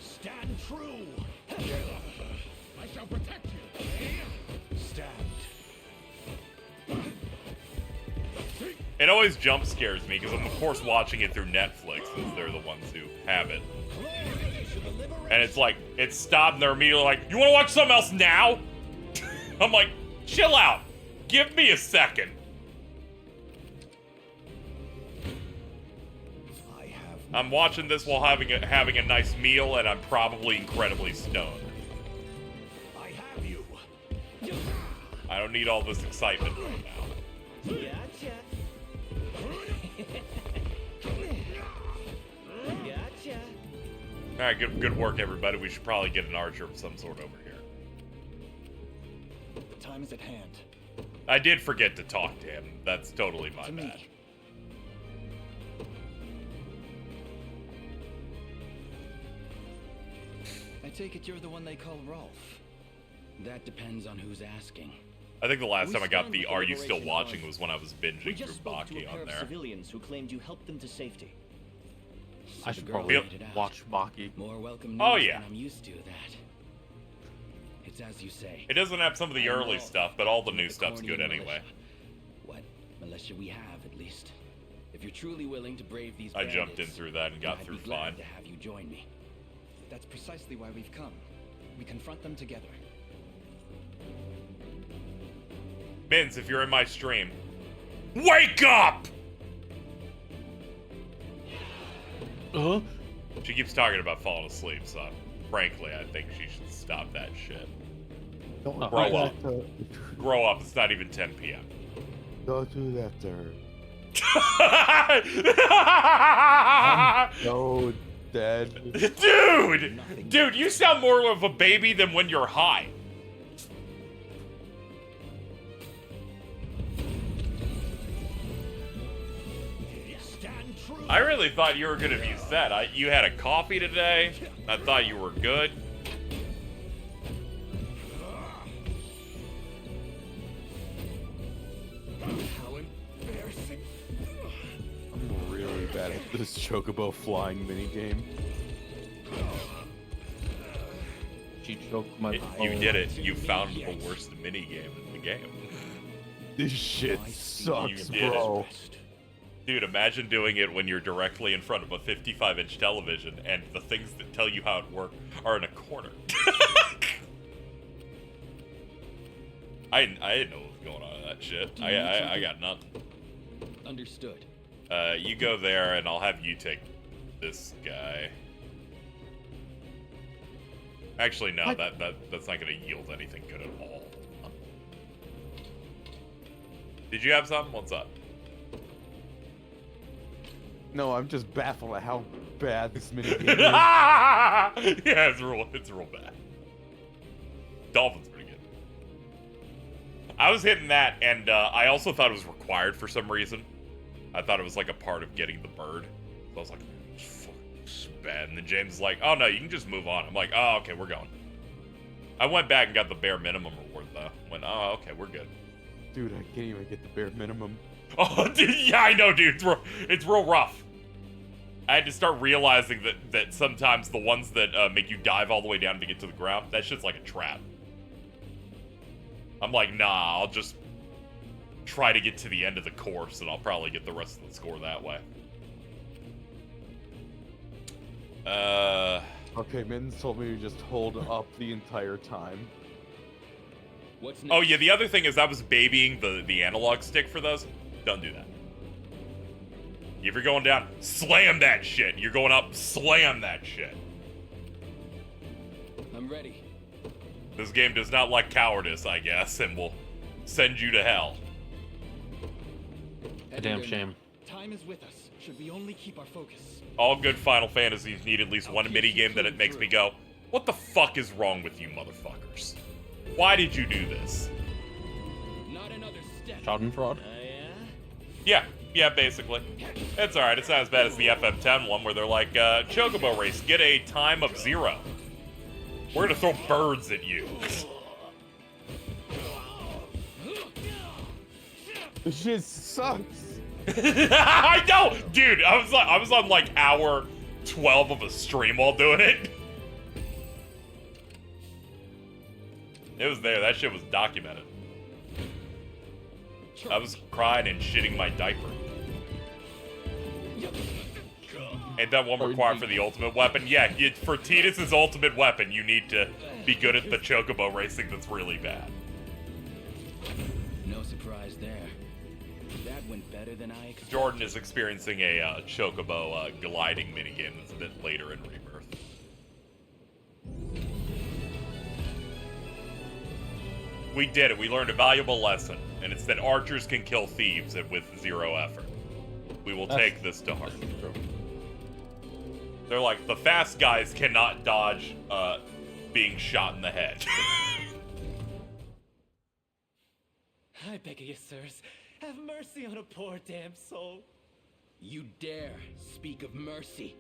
Stand true. I shall protect you. Stand. It always jump scares me because I'm of course watching it through Netflix since they're the ones who have it. And it's like, it's stopped and they're immediately like, you want to watch something else now? I'm like, chill out. Give me a second. I'm watching this while having a nice meal and I'm probably incredibly stoned. I have you. I don't need all this excitement right now. Gotcha. Gotcha. Alright, good work everybody. We should probably get an archer of some sort over here. The time is at hand. I did forget to talk to him. That's totally my To bad. me. I take it you're the one they call Rolf. That depends on who's asking. I think the last We time I got stand the with Are You Still Liberation Watching Army. was when I was We binging just through spoke to a Baki pair on of there. civilians who claimed you helped them to safety. I So should the girl probably made it out. watch Baki. More welcome Oh, news yeah. than I'm used to, that. It's as you say. It doesn't have some of the I'm early Rolf, stuff, but all the new with stuff's good Cornian anyway. militia. What militia we have, at least. If you're truly willing to brave these I jumped in bandits, through that and got I'd through be glad fine. to have you join me. That's precisely why we've come. We confront them together. Minz, if you're in my stream, wake up! She keeps talking about falling asleep, so frankly, I think she should stop that shit. Don't Grow do up. that to- Grow up. It's not even 10 p.m. Don't do that to her. I'm so dead. Dude, you sound more of a baby than when you're high. Stand I really thought you were gonna be set. You had a coffee today. I thought you were good. How embarrassing. I'm really bad at this chocobo flying minigame. She choked my You did it. You found the worst minigame in the game. This shit sucks, You did bro. it. Dude, imagine doing it when you're directly in front of a 55-inch television and the things that tell you how it works are in a corner. I didn't know what was going on in that shit. I got nothing. Understood. You go there and I'll have you take this guy. Actually, no, that's not gonna yield anything good at all. Did you have something? What's up? No, I'm just baffled at how bad this minigame is. Yeah, it's real bad. Dolphin's pretty good. I was hitting that, and I also thought it was required for some reason. I thought it was like a part of getting the bird. So I was like, fuck, this is bad. And then James is like, oh no, you can just move on. I'm like, oh, okay, we're going. I went back and got the bare minimum reward, though. Went, oh, okay, we're good. Dude, I can't even get the bare minimum. Oh, dude, yeah, I know, dude. It's real rough. I had to start realizing that sometimes the ones that make you dive all the way down to get to the ground, that shit's like a trap. I'm like, nah, I'll just try to get to the end of the course, and I'll probably get the rest of the score that way. Okay, Mittens told me to just hold up the entire time. What's next? Oh, yeah, the other thing is I was babying the analog stick for those. Don't do that. If you're going down, slam that shit. You're going up, slam that shit. I'm ready. This game does not like cowardice, I guess, and will send you to hell. A damn shame. Time is with us. Should we only keep our focus? All good Final Fantasies need at least one minigame that it makes me go, what the fuck is wrong with you motherfuckers? Why did you do this? Not another step. Schadenfreude? Yeah, basically. It's alright, it's not as bad as the FM10 one where they're like, Chocobo Race, get a time of 0. We're gonna throw birds at you. This shit sucks. I know! Dude, I was on like hour 12 of a stream while doing it. It was there, that shit was documented. I was crying and shitting my diaper. Ain't that one required for the ultimate weapon? Yeah, for Tidus's ultimate weapon, you need to be good at the chocobo racing that's really bad. No surprise there. That went better than I expected. Jordan is experiencing a chocobo gliding minigame that's a bit later in Rebirth. We did it. We learned a valuable lesson, and it's that archers can kill thieves with 0 effort. We will take this to heart. They're like, the fast guys cannot dodge being shot in the head. I beg of you, sirs, have mercy on a poor damn soul. You dare speak of mercy?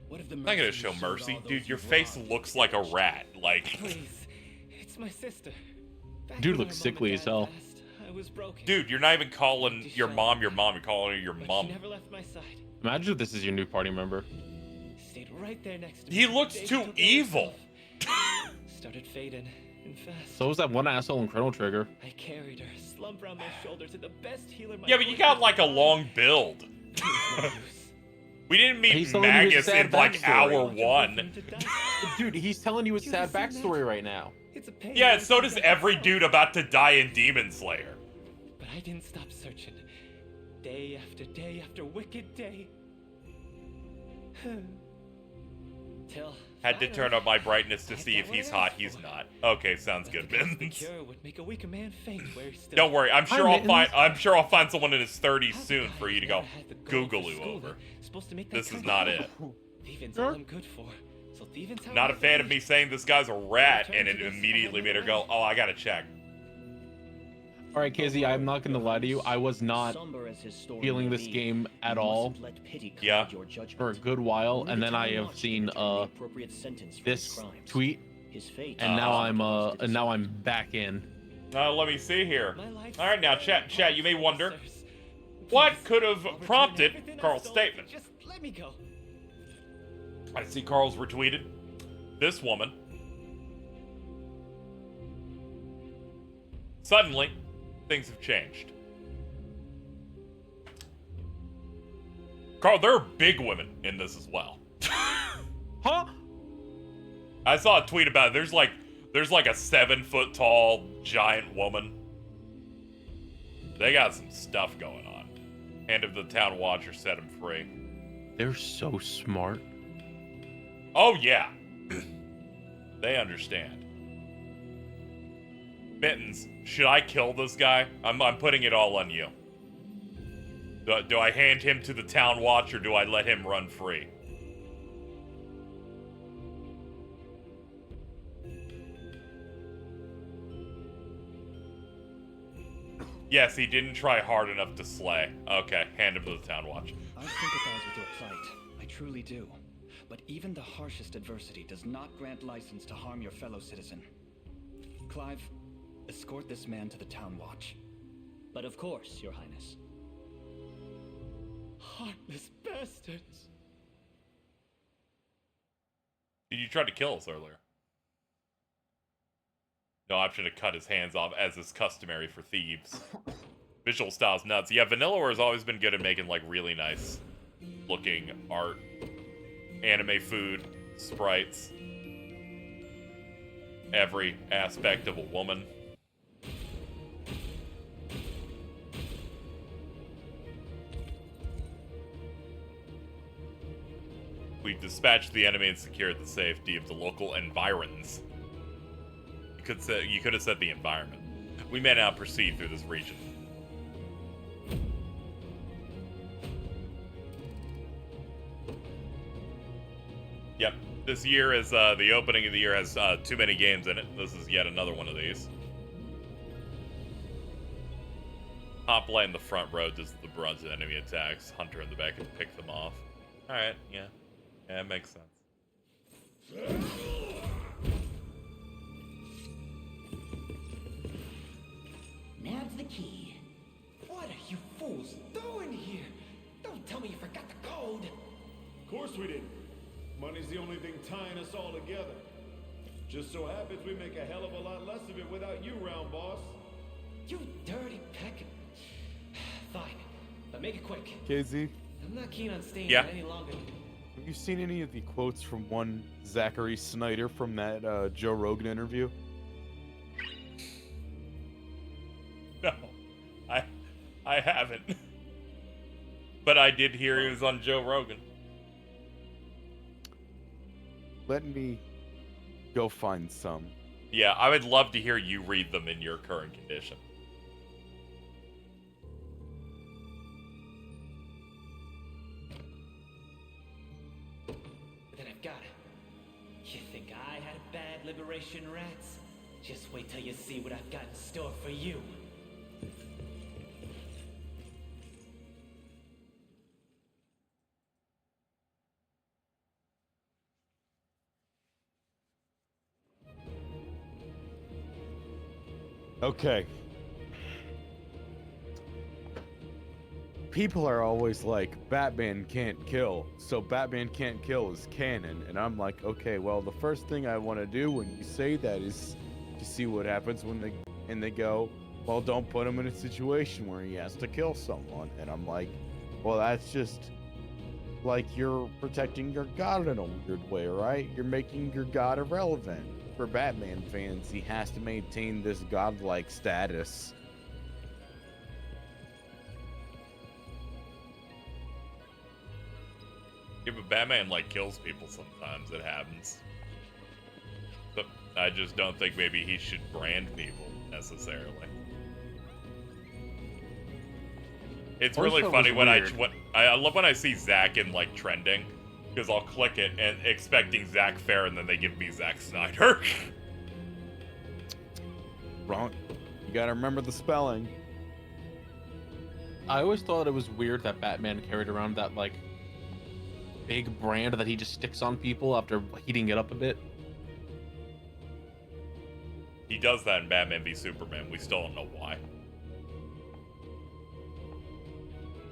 What if the I'm not gonna show mercy. Dude, your face looks like a rat. Like, Please, it's my sister. Back Dude when looks our mom sickly and as dad hell. passed, I was broken. dude, you're not even calling your mom your mom. You're calling her your But mom. she never left my side. Imagine if this is your new party member. Stayed right there next to me. He till looks the day too took over evil. itself. Started fading and fast. So was that one asshole in Chrono Trigger. I carried her, slumped around my shoulders, and the best healer my Yeah, but you got like a long build. We didn't meet He's telling you his Magus sad in like backstory. hour 1. Dude, he's telling you his sad You've seen backstory right now. It's a pain. Yeah, so does every dude about to die in Demon Slayer. But I didn't stop searching. Day after wicked day. Till Had to turn up my brightness to see if he's hot. He's not. Okay, sounds good, the Mittens. cure would make a weaker man faint where he stood. Don't worry, I'm sure Hi, I'll find someone in his 30s soon for you to go Had the gold for Googaloo school over. that supposed to make that This is come not true. it. Thieving's all I'm good for. So thieving's how Not a I fan of live. me saying this guy's a rat, and it immediately made her go, oh, I gotta check. All right, KZ, I'm not gonna lie to you. I was not feeling this game at all. Yeah. For a good while, and then I have seen this tweet, and now I'm back in. Let me see here. All right, now chat. You may wonder what could have prompted Carl's statement. Just let me go. I see Carl's retweeted this woman. Suddenly, things have changed. Carl, there are big women in this as well. Huh? I saw a tweet about it. There's like a 7-foot tall giant woman. They got some stuff going on. Hand of the town watcher set him free. They're so smart. Oh yeah. They understand. Mittens, should I kill this guy? I'm putting it all on you. Do I hand him to the town watch or do I let him run free? Yes, he didn't try hard enough to slay. Okay, hand him to the town watch. I sympathize with your plight. I truly do. But even the harshest adversity does not grant license to harm your fellow citizen. Clive, escort this man to the town watch. But of course, Your Highness. Heartless bastards. You tried to kill us earlier. No option to cut his hands off, as is customary for thieves. Visual style's nuts. Yeah, Vanillaware has always been good at making, like, really nice looking art. Anime food, sprites. Every aspect of a woman. We've dispatched the enemy and secured the safety of the local environs. You could have said the environment. We may now proceed through this region. Yep, this year is the opening of the year has too many games in it. This is yet another one of these. Hoplite in the front row does the brunt of enemy attacks. Hunter in the back can pick them off. All right, yeah, it makes sense. Now's the key. What are you fools doing here? Don't tell me you forgot the code. Of course we didn't. Money's the only thing tying us all together. Just so happens we make a hell of a lot less of it without you, round boss. You dirty peck. Fine, but make it quick. KZ, I'm not keen on staying Yeah. here any longer. have you seen any of the quotes from one Zachary Snyder from that Joe Rogan interview? No, I haven't. But I did hear he was on Joe Rogan. Let me go find some. Yeah, I would love to hear you read them in your current condition. But then I've got it. You think I had a bad liberation, rats? Just wait till you see what I've got in store for you. Okay. People are always like, Batman can't kill, so Batman can't kill is canon. And I'm like, okay, well, the first thing I want to do when you say that is to see what happens when they go, well, don't put him in a situation where he has to kill someone. And I'm like, well, that's just like you're protecting your god in a weird way, right? You're making your god irrelevant. For Batman fans, he has to maintain this godlike status. Yeah, but Batman, like, kills people sometimes. It happens. But I just don't think maybe he should brand people, necessarily. It's really funny when I love when I see Zack in, like, trending. Because I'll click it and expecting Zack Fair, and then they give me Zack Snyder. Wrong. You gotta remember the spelling. I always thought it was weird that Batman carried around that like big brand that he just sticks on people after heating it up a bit. He does that in Batman v Superman. We still don't know why.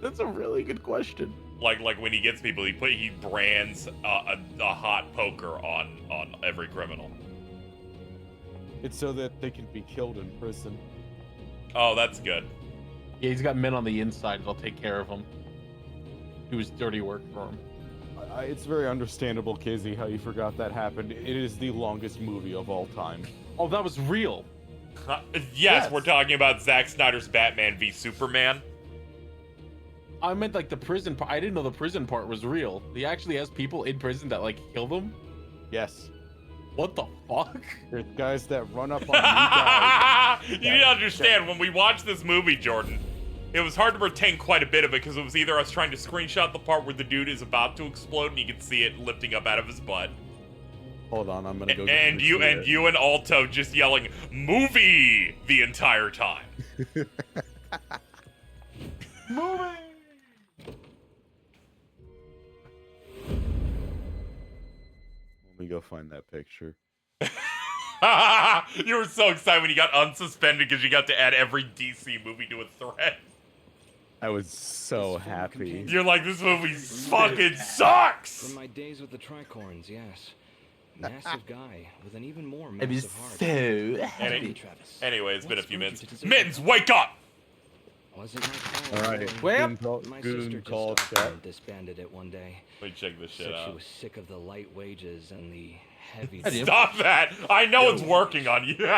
That's a really good question. Like when he gets people, he brands a hot poker on every criminal. It's so that they can be killed in prison. Oh, that's good. Yeah, he's got men on the inside that'll take care of him. Do his dirty work for him. It's very understandable, KZ, how you forgot that happened. It is the longest movie of all time. Oh, that was real. Yes, we're talking about Zack Snyder's Batman v Superman. I meant like the prison part. I didn't know the prison part was real. He actually has people in prison that like kill them? Yes. What the fuck? There's guys that run up on you guys. You need to understand, when we watched this movie, Jordan, it was hard to retain quite a bit of it because it was either us trying to screenshot the part where the dude is about to explode and you can see it lifting up out of his butt. Hold on, I'm gonna go. And you and Alto just yelling "movie" the entire time. Movie. Let me go find that picture. You were so excited when you got unsuspended because you got to add every DC movie to a thread. I was so happy. You're like, this movie fucking sucks! From my days with the Tricorns, yes. Massive guy with an even more I was massive heart. so happy. Anyway, it's been a few minutes. Mittens, wake up! Wasn't my call. All right. Well, My sister just call stopped chat. and disbanded it one day. Let me check this shit Said she out. was sick of the light wages and the heavy. Stop that! I know it's working on you. There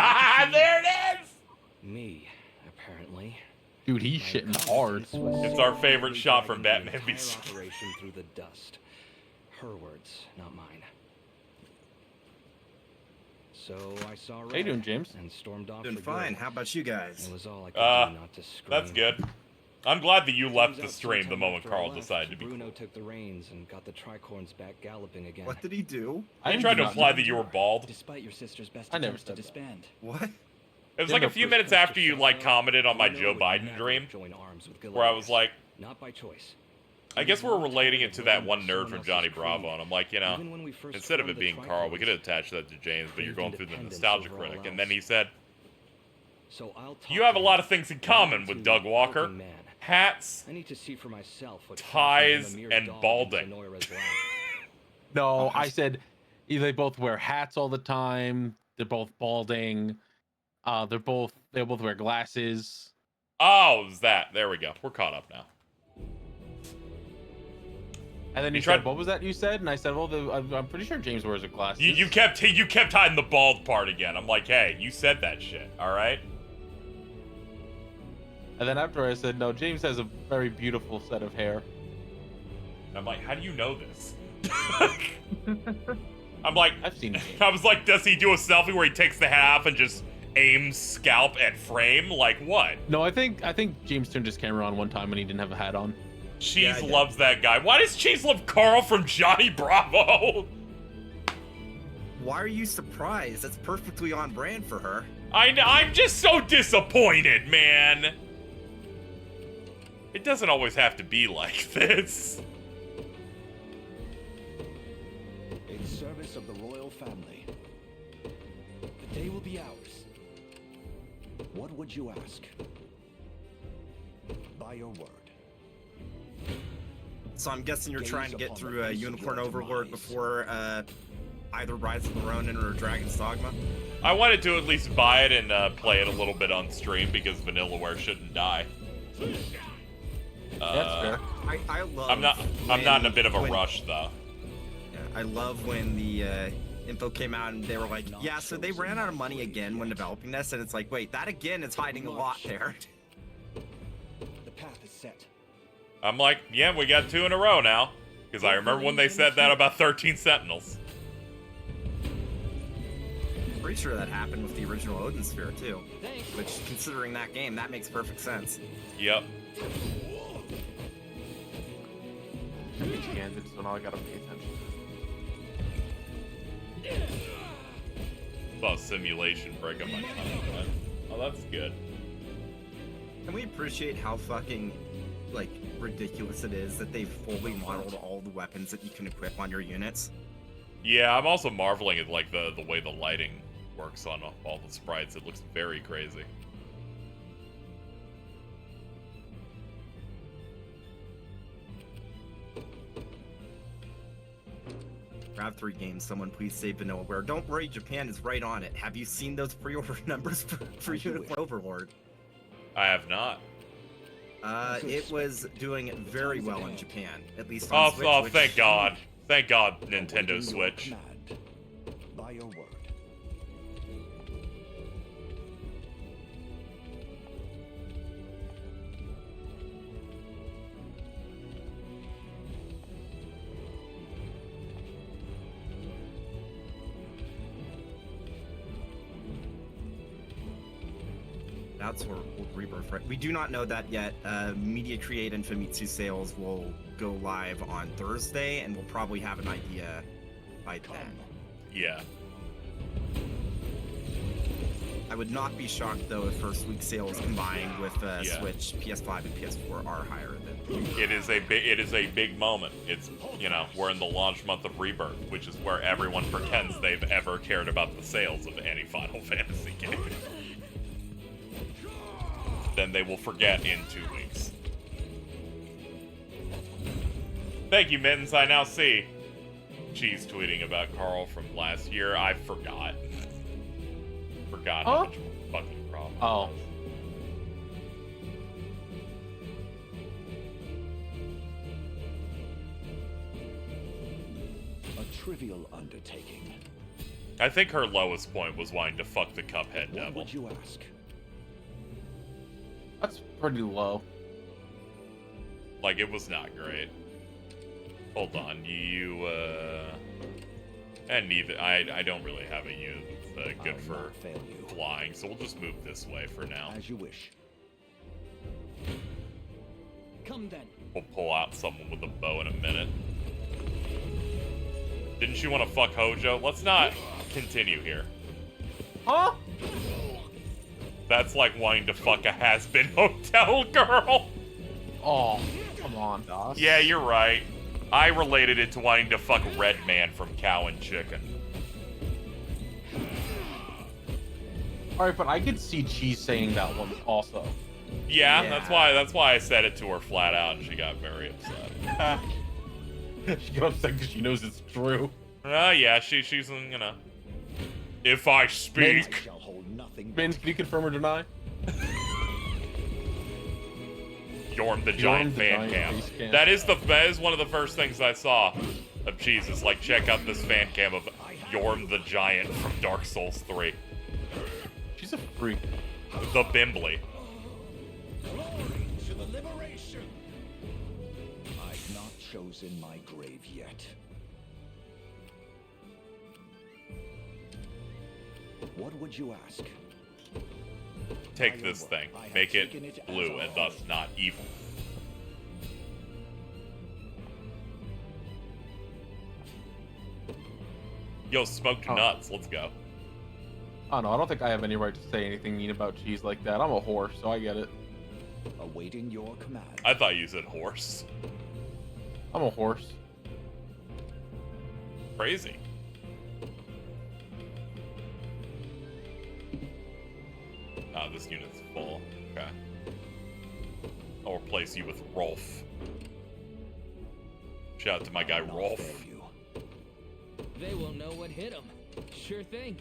it is! Me, apparently. Dude, he's shitting hard. It's our favorite shot from Batman v Operation through the dust. Her words, not mine. So I saw How you doing, James? and stormed off. Doing for fine. good. How about you guys? It was all I could do not to scream. That's good. I'm glad that you left the Turns out stream the sometime moment after I Carl left, decided to be Bruno took the reins and got the Tricorns back galloping again. What did he do? He tried to imply that you were bald. Despite your sister's best I never attempts to said that. disband. What? It was like a few minutes after you like commented on my Joe Biden dream, Join arms with where I was like, not by choice. I guess we're relating it to that one nerd from Johnny Bravo, and I'm like, you know, Even when we first instead of formed it the being Carl, we Tricorns, could attach that to James, but you're going through the independence nostalgia over all critic. And then else. he said, So I'll talk you have a to lot him. of things in common with Doug Walker. Working man. Hats, I need to see for myself what ties, passes in a mere and dog in balding. Zenoira's life. No, I said they both wear hats all the time. They're both balding. They both wear glasses. Oh, it was that. There we go. We're caught up now. And then You you tried- said, "What was that you said?" And I said, "Well, I'm pretty sure James wears glasses." You kept hiding the bald part again. I'm like, hey, you said that shit, all right? And then after I said, "No, James has a very beautiful set of hair." And I'm like, how do you know this? I'm like, I've seen it. I was like, does he do a selfie where he takes the hat off and just aims scalp at frame? Like what? No, I think James turned his camera on one time when he didn't have a hat on. Cheese loves that guy. Why does Cheese love Carl from Johnny Bravo? Why are you surprised? That's perfectly on brand for her. I'm just so disappointed, man. It doesn't always have to be like this. In service of the royal family. The day will be ours. What would you ask? By your word. So I'm guessing you're trying to get through Unicorn Overlord before either Rise of the Ronin or Dragon's Dogma? I wanted to at least buy it and play it a little bit on stream because Vanillaware shouldn't die. That's fair. I love. I'm not in a bit of a rush though. Yeah, I love when the info came out and they were like, yeah, so they ran out of money again when developing this, and it's like, wait, that again is hiding a lot there. The path is set. I'm like, yeah, we got 2 in a row now. Because I remember when they said that about 13 Sentinels. Pretty sure that happened with the original Odin Sphere too. Which, considering that game, that makes perfect sense. Yep. It's candid, so now I gotta pay attention. Saw a simulation break up my tongue. Oh, that's good. Can we appreciate how fucking, like, ridiculous it is that they've fully modeled all the weapons that you can equip on your units? Yeah, I'm also marveling at like the way the lighting works on all the sprites. It looks very crazy. Grab 3 games. Someone please save Vanillaware. Don't worry, Japan is right on it. Have you seen those pre-order numbers for Unicorn Overlord? I have not. It was doing very well in Japan, at least on Switch. Oh, thank God. Thank God, Nintendo Switch. By your word. That's where Rebirth, right? We do not know that yet. Media Create and Famitsu sales will go live on Thursday, and we'll probably have an idea by then. Yeah. I would not be shocked though if first week sales combined with Switch, PS5, and PS4 are higher than. It is a big moment. It's, you know, we're in the launch month of Rebirth, which is where everyone pretends they've ever cared about the sales of any Final Fantasy game. Then they will forget in 2 weeks. Thank you, Mittens. I now see. Cheese tweeting about Carl from last year. I forgot. Forgot how much fucking problem. Oh. A trivial undertaking. I think her lowest point was wanting to fuck the Cuphead devil. What would you ask? That's pretty low. Like, it was not great. Hold on, and neither, I don't really have a unit that's good for flying, so we'll just move this way for now. As you wish. Come then. We'll pull out someone with a bow in a minute. Didn't you want to fuck Hojo? Let's not continue here. Huh? That's like wanting to fuck a has-been hotel girl. Oh, come on, Doc. Yeah, you're right. I related it to wanting to fuck Red Man from Cow and Chicken. Alright, but I could see Cheese saying that one also. Yeah, that's why I said it to her flat out, and she got very upset. She got upset because she knows it's true. Yeah, she's you know. If I speak. Mins, can you confirm or deny? Yorm the Giant fan cam. That is one of the first things I saw of Cheese. Is like, check out this fan cam of Yorm the Giant from Dark Souls 3. She's a freak. The Bimbley. Glory to the liberation. I've not chosen my grave yet. What would you ask? Take this thing, make it blue, and thus not evil. Yo, smoked nuts, let's go. Oh no, I don't think I have any right to say anything mean about Cheese like that. I'm a horse, so I get it. Awaiting your command. I thought you said horse. I'm a horse. Crazy. Ah, this unit's full. Okay. I'll replace you with Rolf. Shout out to my guy Rolf. They will know what hit them. Sure thing.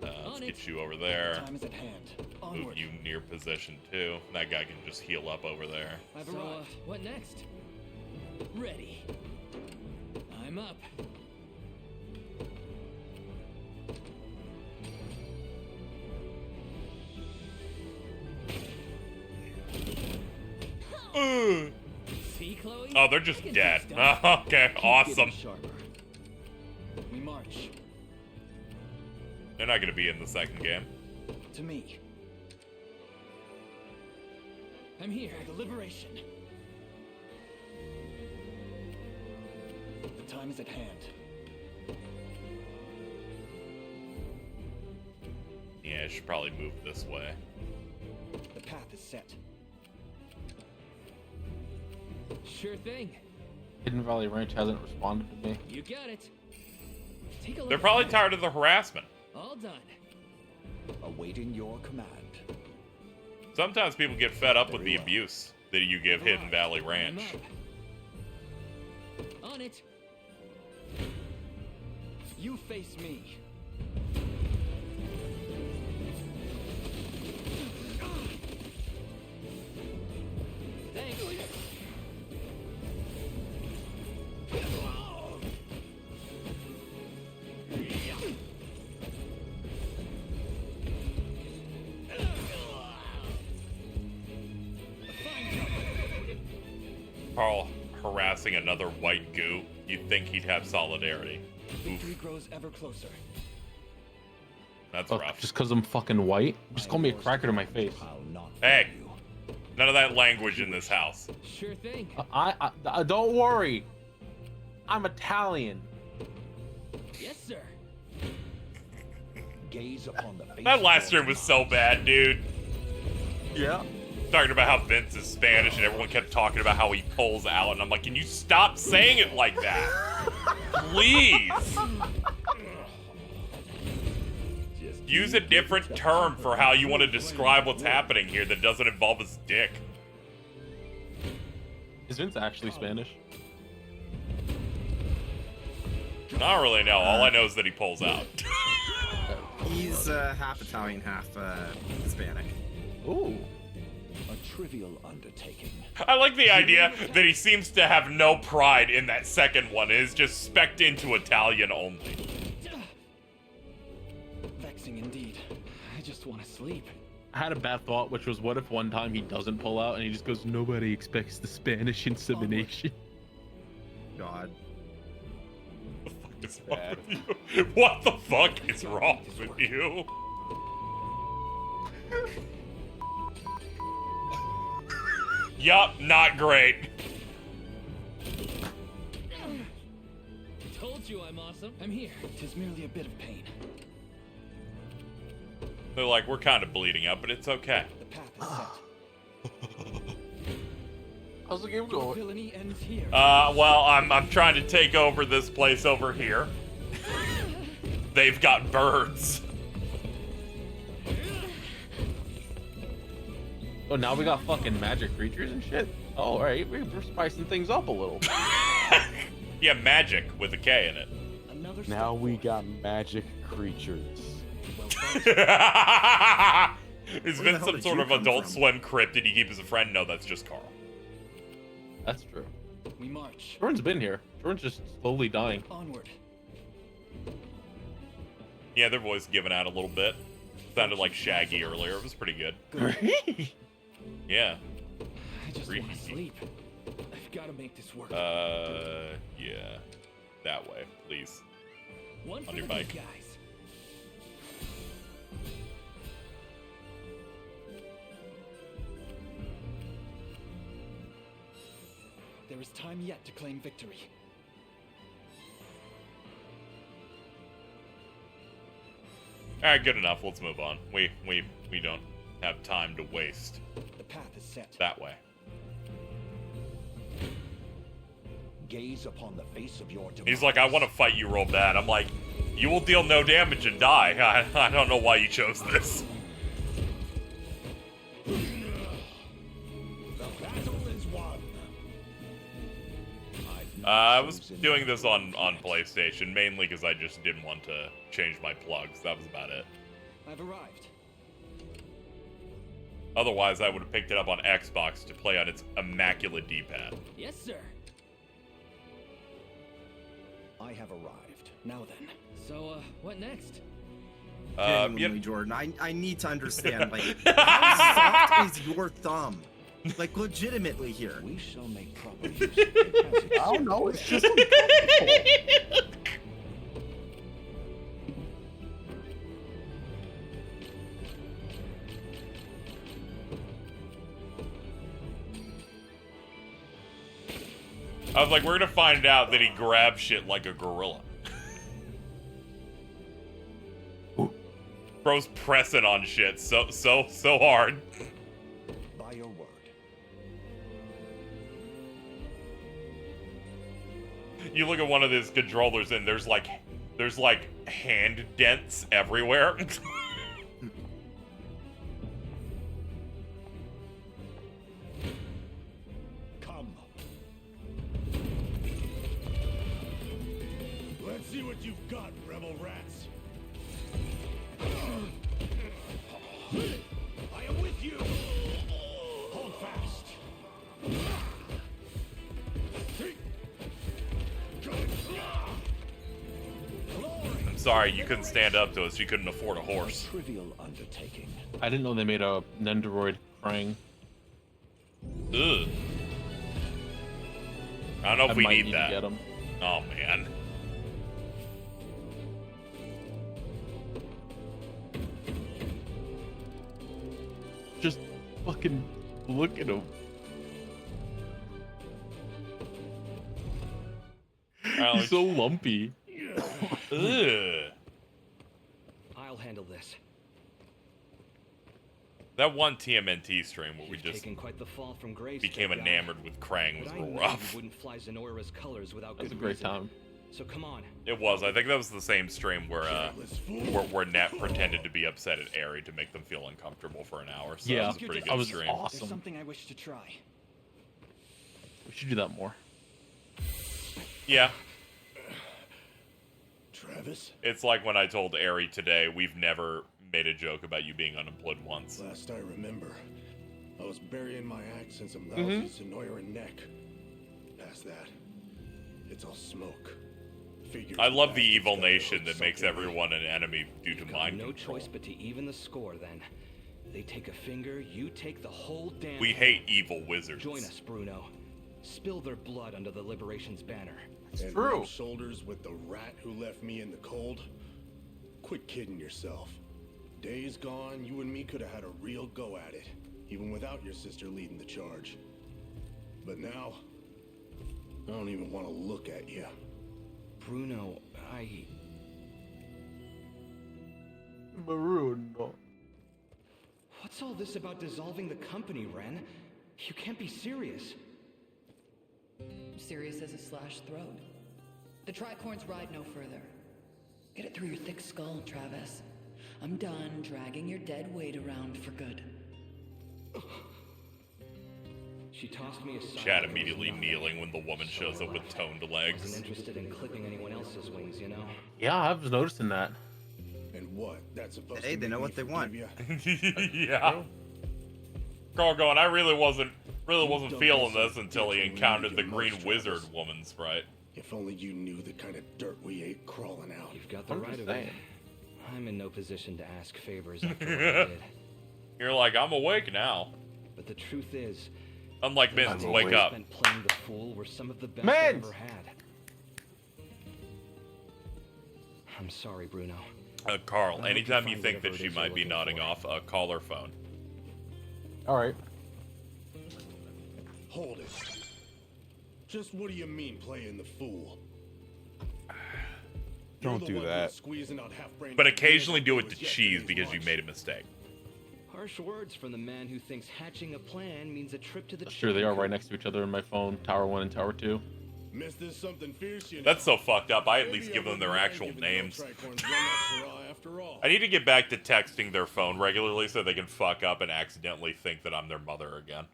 Let's get you over there. Time is at hand. Move you near position too. That guy can just heal up over there. So, what next? Ready. I'm up. See, Chloe? Oh, they're just dead. Okay, awesome. We march. They're not gonna be in the second game. To me. I'm here. For the liberation. The time is at hand. Yeah, I should probably move this way. The path is set. Sure thing. Hidden Valley Ranch hasn't responded to me. You got it. Take a look. They're probably tired of the harassment. All done. Awaiting your command. Sometimes people get fed up with the abuse that you give Hidden Valley Ranch. On it. You face me. Thanks. Carl harassing another white goo. You'd think he'd have solidarity. Victory grows ever closer. That's Look, rough. just because I'm fucking white? Just call me a cracker to my face. Hey, none of that language in this house. Sure thing. I don't worry. I'm Italian. Yes, sir. Gaze upon the face That last stream was so bad, dude. Yeah. Talking about how Vince is Spanish and everyone kept talking about how he pulls out, and I'm like, can you stop saying it like that? Please. Use a different term for how you want to describe what's happening here that doesn't involve his dick. Is Vince actually Spanish? I don't really know. All I know is that he pulls out. He's half Italian, half Hispanic. Ooh. A trivial undertaking. I like the idea that he seems to have no pride in that second one. It is just spec'd into Italian only. Vexing indeed. I just want to sleep. I had a bad thought, which was, what if one time he doesn't pull out and he just goes, nobody expects the Spanish insemination. God. What the fuck is wrong with you? Yup, not great. Told you I'm awesome. I'm here. Tis merely a bit of pain. They're like, we're kind of bleeding out, but it's okay. The path is set. How's the game going? Villainy ends here. Well, I'm trying to take over this place over here. They've got birds. Oh, now we got fucking magic creatures and shit? Oh, alright, we're spicing things up a little. Yeah, magic with a K in it. Now we got magic creatures. Is Vince some sort of Adult Swim crypt? Did he keep as a friend? No, that's just Carl. That's true. We march. Jordan's been here. Jordan's just slowly dying. Onward. Yeah, their voice giving out a little bit. Sounded like Shaggy earlier. It was pretty good. Yeah. I just want to sleep. I've got to make this work. Yeah. That way, please. One for On your the bike. big guys. There is time yet to claim victory. All right, good enough. Let's move on. We don't have time to waste. The path is set. That way. Gaze upon the face of your He's like, I want to fight you real bad. I'm like, you will deal no damage and die. I don't know why you chose this. The battle is won. I was doing this on PlayStation, mainly because I just didn't want to change my plugs. That was about it. I've arrived. Otherwise, I would have picked it up on Xbox to play on its immaculate D-pad. Yes, sir. I have arrived. Now then. So, what next? Genuinely, Jordan, I need to understand, like, how soft is your thumb? Like, legitimately here. We shall make proper use of the I don't know, it's just I was like, we're gonna find out that he grabs shit like a gorilla. Bro's pressing on shit so hard. you look at one of these controllers and there's like hand dents everywhere. Come. Let's see what you've got, rebel rats. I am with you. Hold fast. I'm sorry, you couldn't stand up to us. You couldn't afford a horse. Trivial undertaking. I didn't know they made a Nendoroid Krang. Ugh. I don't know if we might need that. to get 'em. Oh man. Just fucking look at him. He's so lumpy. Ugh. I'll handle this. That one TMNT stream where we You've just taken quite the fall from grace, became big guy. enamored with Krang was But I real knew rough. You wouldn't fly Zenoira's colors without That was good a great reason. time. So come on. It was. I think that was the same stream where Nat pretended to be upset at Aerie to make them feel uncomfortable for an hour. So Yeah, that was a pretty good stream. There's awesome. something I wish to try. We should do that more. Yeah. Travis? It's like when I told Aerie today, we've never made a joke about you being unemployed once. Last I remember, I was burying my axe in some lousy Sonoran neck. Past that, it's all smoke. Figures I love the bastards evil gotta nation hook that makes something everyone an enemy due to Got mind no control. choice but to even the score then. They take a finger, you take the whole damn We hand. hate evil wizards. Join us, Bruno. Spill their blood under the Liberation's banner. and rub shoulders with the rat who left me in the cold. Quit kidding yourself. Days gone, you and me could have had a real go at it, even without your sister leading the charge. But now, I don't even want to look at you. Bruno, Bruno. What's all this about dissolving the company, Ren? You can't be serious. Serious as a slashed throat. The tricorns ride no further. Get it through your thick skull, Travis. I'm done dragging your dead weight around for good. She tossed me aside. Chad immediately kneeling when the woman shows up with toned legs. Wasn't interested in clipping anyone else's wings, you know? Yeah, I was noticing that. And what? That's supposed Hey, to they make know me what they want. forgive ya? Yeah. Carl going, I really wasn't feeling this until he encountered the green wizard woman sprite. If only you knew the kind of dirt we ate crawling out. You've got the I'm right just of it. saying. I'm in no position to ask favors after what I did. You're like, I'm awake now. But the truth is, Unlike the Mittens, days wake I up. spent playing the fool were some of the best Mittens! I've ever had. I'm sorry, Bruno. Carl, I hope you anytime you find think whatever that it she is you're might be looking nodding for. off, call her phone. All right. Hold it. Just what do you mean playing the fool? You're Don't the do one who that. was squeezing out half-brained But ideas occasionally do when it to was cheese yesterday's because you lunch. made a mistake. Harsh words from the man who thinks hatching a plan means a trip to the Sure, they are right next to each other in my phone. Tower 1 and Tower 2. Miss this something fierce, you know. That's so fucked up. I at Maybe least I give them wouldn't their mind actual giving names. the tricorns one last hurrah after all. I need to get back to texting their phone regularly so they can fuck up and accidentally think that I'm their mother again.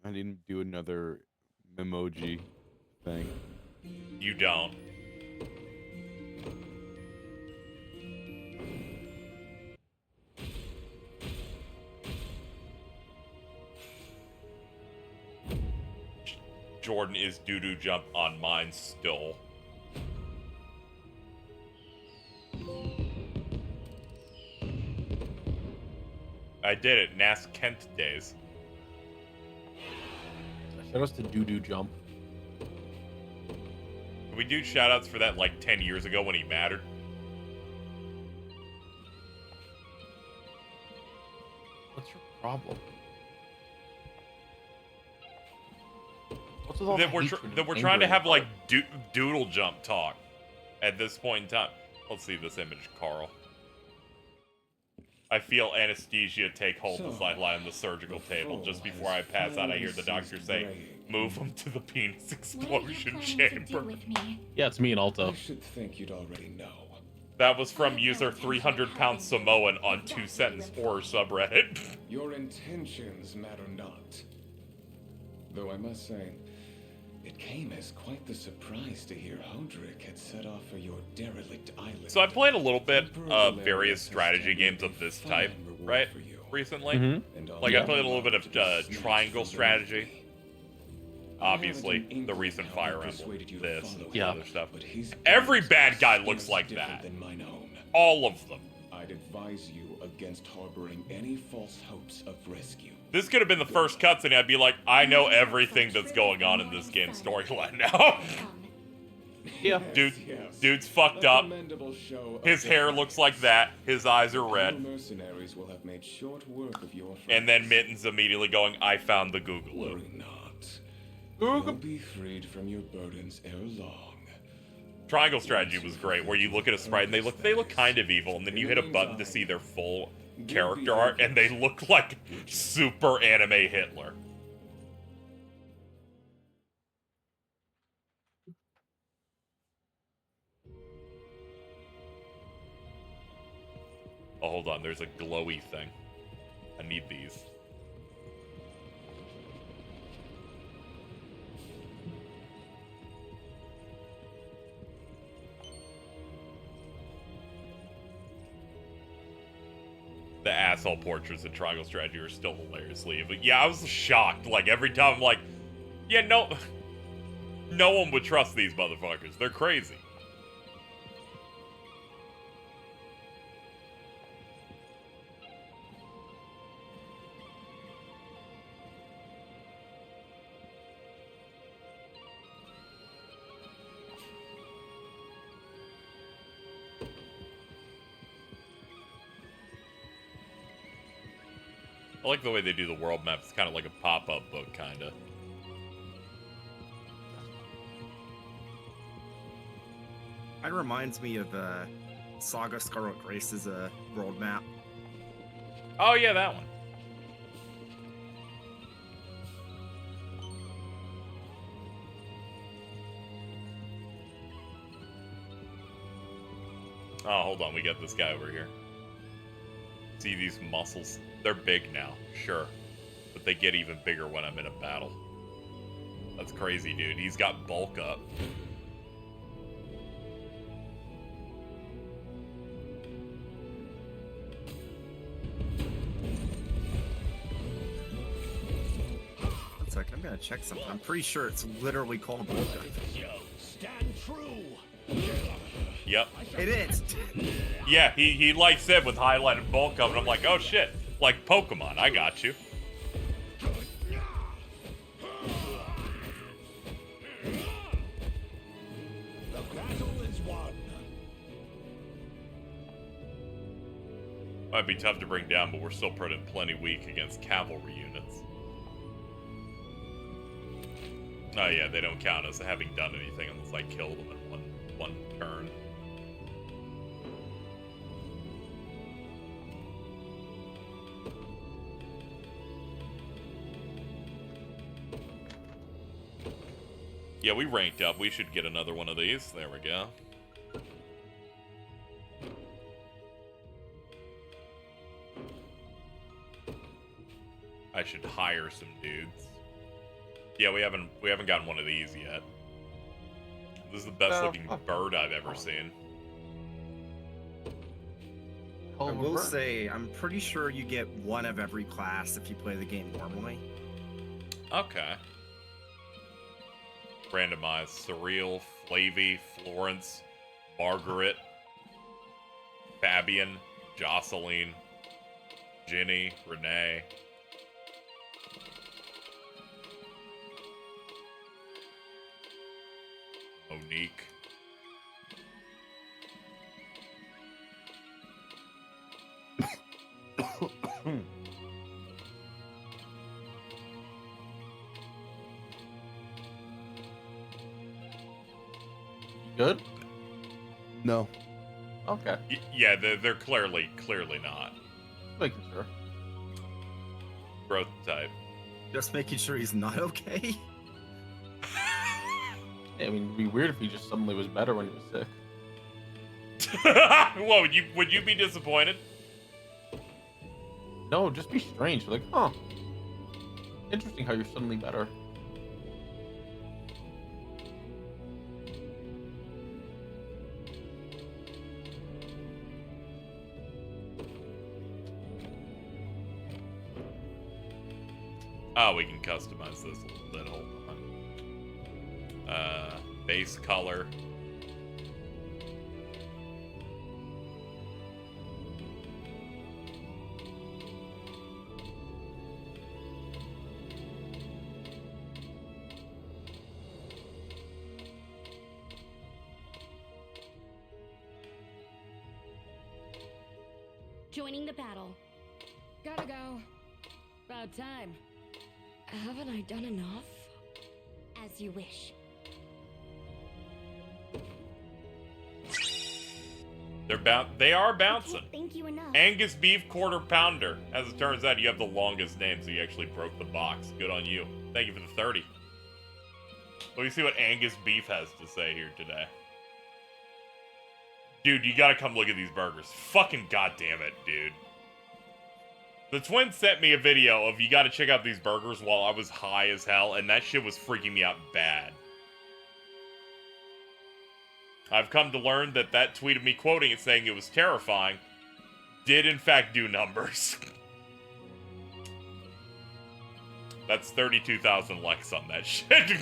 I need to do another emoji thing. You don't. Jordan is doo-doo jump on mine still. I did it. Nas Kent days. Shout outs to Doo-Doo Jump. Did we do shoutouts for that like 10 years ago when he mattered? What's your problem? What's with all That the we're, hatred that and we're anger trying to in have your like heart? doodle jump talk at this point in time. Let's see this image, Carl. I feel anesthesia take hold as I lie on the surgical table. Just before I pass out, I hear the doctor say, "Move him to the penis explosion chamber." Yeah, it's me and Alto. I should think you'd already know. That was from user 300-pound Samoan on 2-sentence horror subreddit. Your intentions matter not. Though I must say, it came as quite the surprise to hear Hodrick had set off for your derelict island. So I played a little bit of various strategy games of this type, right, recently. Like I played a little bit of triangle strategy. Obviously, the recent Fire Emblem, this, and other stuff. Every bad guy looks like that. All of them. I'd advise you against harboring any false hopes of rescue. This could have been the first cutscene. I'd be like, I know everything that's going on in this game's storyline now. Yeah. Dude's fucked up. His hair looks like that. His eyes are red. Mercenaries will have made short work of your And then Mittens immediately going, I found the Googaloo. You'll be freed from your burdens ere long. Triangle strategy was great, where you look at a sprite and they look kind of evil, and then you hit a button to see their full character art, and they look like super anime Hitler. Oh, hold on, there's a glowy thing. I need these. The asshole portraits in Triangle Strategy are still hilariously, but yeah, I was shocked. Like, every time I'm like, yeah, no one would trust these motherfuckers. They're crazy. I like the way they do the world map. It's kind of like a pop-up book, kind of. It reminds me of Saga Scarlet Grace's world map. Oh, yeah, that one. Oh, hold on. We got this guy over here. See these muscles? They're big now, sure. But they get even bigger when I'm in a battle. That's crazy, dude. He's got bulk up. One second, I'm gonna check something. I'm pretty sure it's literally called bulk up. Stand true. Yep. It is. Yeah, he like said with highlighted bulk up, and I'm like, oh shit. Like Pokemon, I got you. The battle is won. Might be tough to bring down, but we're still plenty weak against cavalry units. Oh yeah, they don't count as having done anything unless I kill them in one turn. Yeah, we ranked up. We should get another one of these. There we go. I should hire some dudes. Yeah, we haven't gotten one of these yet. This is the best looking bird I've ever seen. I will say, I'm pretty sure you get one of every class if you play the game normally. Okay. Randomized. Surreal, Flavy, Florence, Margaret, Fabian, Jocelyn, Ginny, Renee. Monique. Good? No. Okay. Yeah, they're clearly not. Making sure. Growth type. Just making sure he's not okay. Yeah, I mean, it'd be weird if he just suddenly was better when he was sick. Whoa, would you be disappointed? No, it'd just be strange. Like, huh. Interesting how you're suddenly better. Oh, we can customize this a little bit. Hold on. Base color. Joining the battle. Gotta go. About time. Haven't I done enough? As you wish. They are bouncing. I can't thank you enough. Angus Beef Quarter Pounder. As it turns out, you have the longest name, so you actually broke the box. Good on you. Thank you for the 30. Let me see what Angus Beef has to say here today. Dude, you gotta come look at these burgers. Fucking goddamn it, dude. The twins sent me a video of you gotta check out these burgers while I was high as hell, and that shit was freaking me out bad. I've come to learn that that tweet of me quoting it saying it was terrifying did in fact do numbers. That's 32,000 likes on that shit.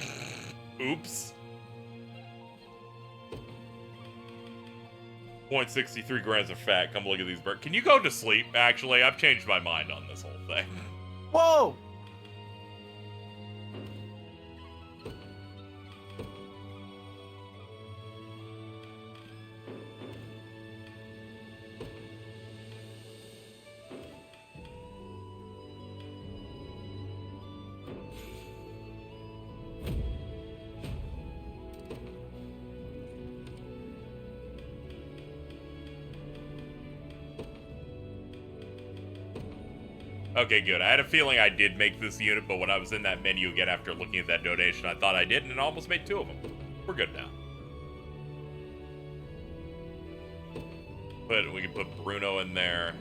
Oops. 0.63 grams of fat. Come look at these burgers. Can you go to sleep? Actually, I've changed my mind on this whole thing. Whoa! Okay, good. I had a feeling I did make this unit, but when I was in that menu again after looking at that donation, I thought I didn't, and I almost made 2 of them. We're good now. But we can put Bruno in there.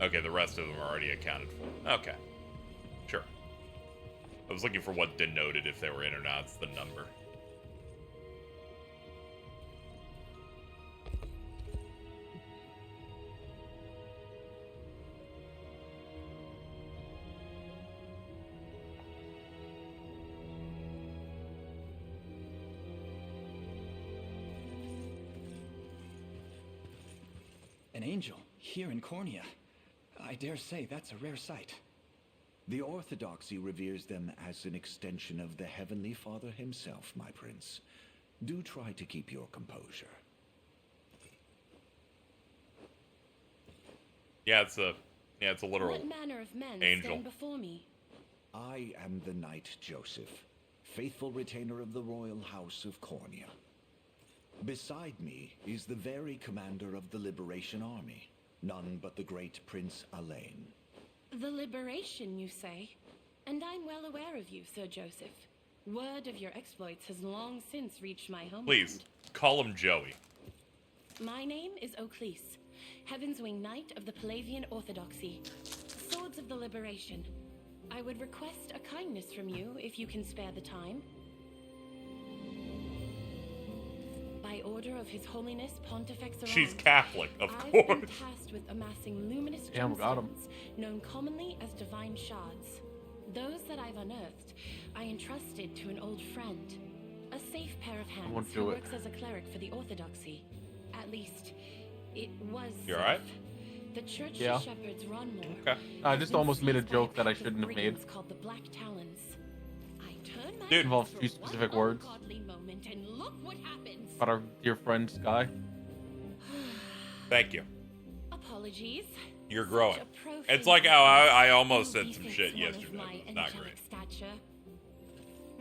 Okay, the rest of them are already accounted for. Okay. Sure. I was looking for what denoted if they were in or not. It's the number. An angel, here in Cornea. I dare say that's a rare sight. The Orthodoxy reveres them as an extension of the Heavenly Father himself, my prince. Do try to keep your composure. Yeah, it's a literal What manner of men angel. stand before me? I am the Knight Joseph, faithful retainer of the royal house of Cornea. Beside me is the very commander of the Liberation Army, none but the great Prince Alain. The liberation, you say? And I'm well aware of you, Sir Joseph. Word of your exploits has long since reached my homeland. Please, call him Joey. My name is Oclese, Heaven's Wing Knight of the Palavian Orthodoxy. Swords of the Liberation. I would request a kindness from you if you can spare the time. By order of His Holiness Pontifex Around, She's Catholic, of I've course. been tasked with amassing luminous Yeah, we got 'em. gemstones, known commonly as divine shards. Those that I've unearthed, I entrusted to an old friend, a safe pair of hands won't who do it. works as a cleric for the Orthodoxy. At least, it was. You alright? The church Yeah. shepherds Ronmore. Okay. I just almost made a joke that I shouldn't have made. Brigands called the Black Talons. I turned my Dude. back Involves for 2 specific one words. ungodly moment, and look what happens. About our dear friend Sky. Thank you. Apologies. You're growing. Such a profane It's like how I almost who said some befits shit one of yesterday. my It's not angelic great. stature.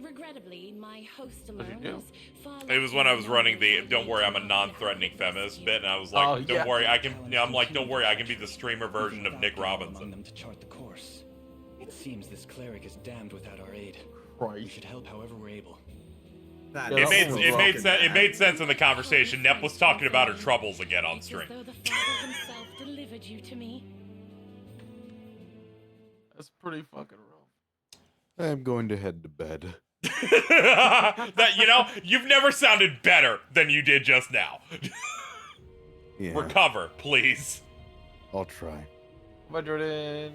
Regrettably, my host you alone do? is far It was when I was running the "Don't worry, I'm a non-threatening feminist" bit, and I was like, Oh, "Don't yeah. worry, I can." Yeah, I'm like, "Don't worry, I can be the streamer version of Nick Robinson." them to chart the course. It seems this cleric is damned without our aid. Right. We should help however we're able. It made sense in the conversation. Nep was talking about her troubles again on stream. Though the Father himself delivered you to me. That's pretty fucking rough. I'm going to head to bed. That, you know, you've never sounded better than you did just now. Yeah. Recover, please. I'll try. Bye, Jordan.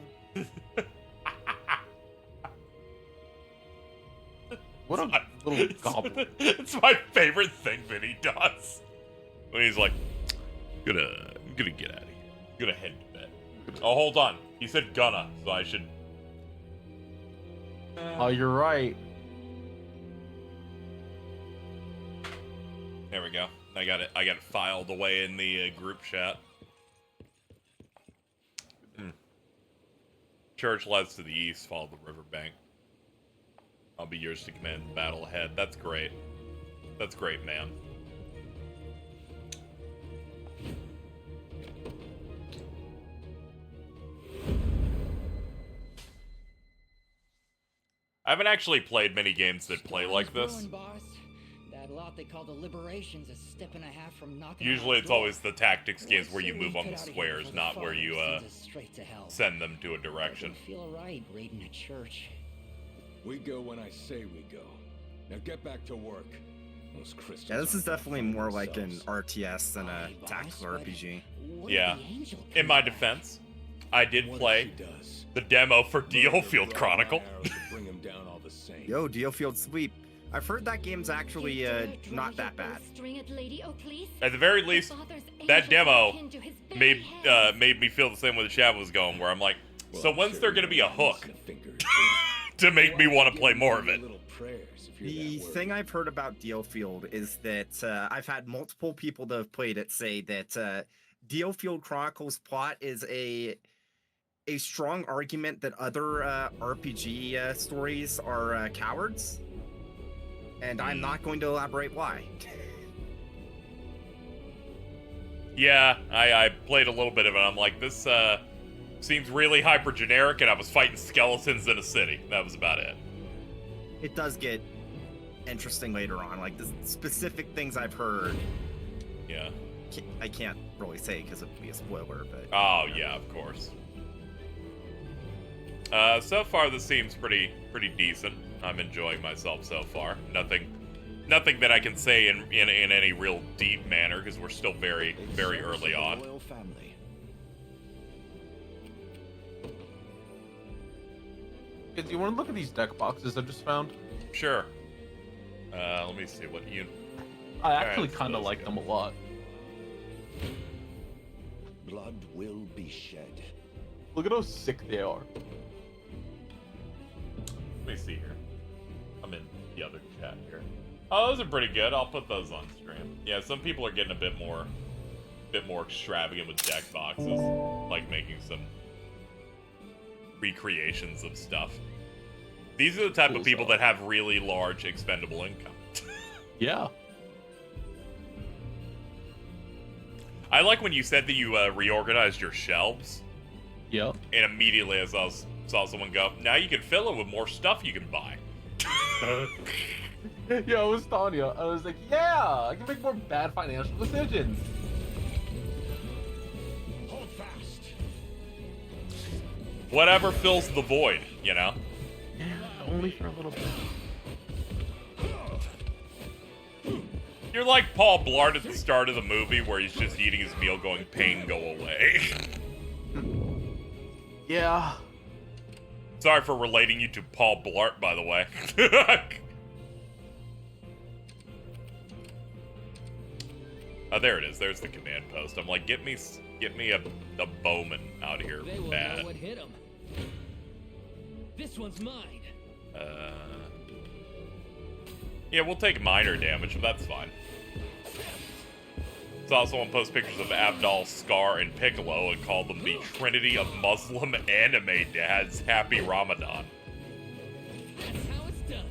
What a little goblin. It's my favorite thing Vinny does. When he's like, I'm gonna get out of here. I'm gonna head to bed. Oh, hold on. He said gonna, so I should. Oh, you're right. There we go. I got it filed away in the group chat. Church lies to the east, follow the riverbank. I'll be yours to command the battle ahead. That's great. That's great, man. I haven't actually played many games that play like this. Boss. That lot they call the Liberation's a step and a half from knocking. Usually it's always the tactics games where you move on the squares, not where you send them to a direction. Feel right raiding a church. We go when I say we go. Now get back to work. Those Christians. Yeah, this is definitely more like an RTS than a tactical RPG. Yeah. In my defense, I did play the demo for Dealfield Chronicle. Yo, Dealfield Sweep. I've heard that game's actually not that bad. At the very least, that demo made me feel the same way the chat was going, where I'm like, so when's there gonna be a hook to make me want to play more of it? The thing I've heard about Dealfield is that I've had multiple people that have played it say that Dealfield Chronicles plot is a strong argument that other RPG stories are cowards. And I'm not going to elaborate why. Yeah, I played a little bit of it. I'm like, this seems really hyper generic, and I was fighting skeletons in a city. That was about it. It does get interesting later on, like the specific things I've heard. Yeah. I can't really say because it would be a spoiler, but. Oh yeah, of course. So far this seems pretty decent. I'm enjoying myself so far. Nothing that I can say in any real deep manner because we're still very early on. Do you want to look at these deck boxes I just found? Sure. Let me see what you. I actually kind of like them a lot. Blood will be shed. Look at how sick they are. Let me see here. I'm in the other chat here. Oh, those are pretty good. I'll put those on stream. Yeah, some people are getting a bit more extravagant with deck boxes, like making some recreations of stuff. These are the type of people that have really large expendable income. Yeah. I like when you said that you reorganized your shelves. Yeah. And immediately as I saw someone go, now you can fill it with more stuff you can buy. Yeah, it was Tanya. I was like, yeah, I can make more bad financial decisions. Hold fast. Whatever fills the void, you know? Yeah, only for a little bit. You're like Paul Blart at the start of the movie where he's just eating his meal going, pain, go away. Yeah. Sorry for relating you to Paul Blart, by the way. Oh, there it is. There's the command post. I'm like, get me a bowman out here. They will Bad. know what hit him. This one's mine. Yeah, we'll take minor damage, but that's fine. Saw someone post pictures of Abdal, Scar, and Piccolo and called them the Trinity of Muslim anime dads. Happy Ramadan. That's how it's done.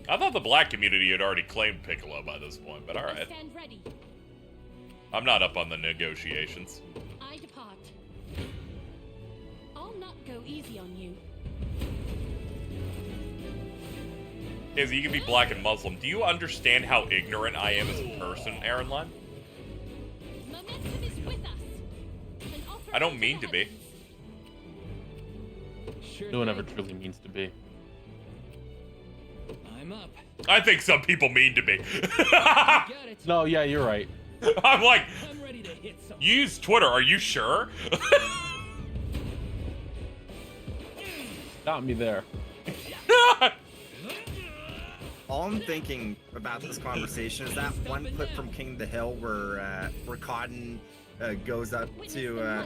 I thought the black community had already claimed Piccolo by this point, but alright. Stand ready. I'm not up on the negotiations. I depart. I'll not go easy on you. Izzy, you can be black and Muslim. Do you understand how ignorant I am as a person, Aaron Lime? Momentum is with us. I don't mean to be. No one ever truly means to be. I'm up. I think some people mean to be. No, yeah, you're right. I'm like, I'm ready to hit something. you use Twitter, are you sure? Got me there. All I'm thinking about this conversation is that one clip from King of the Hill where Cotton goes up to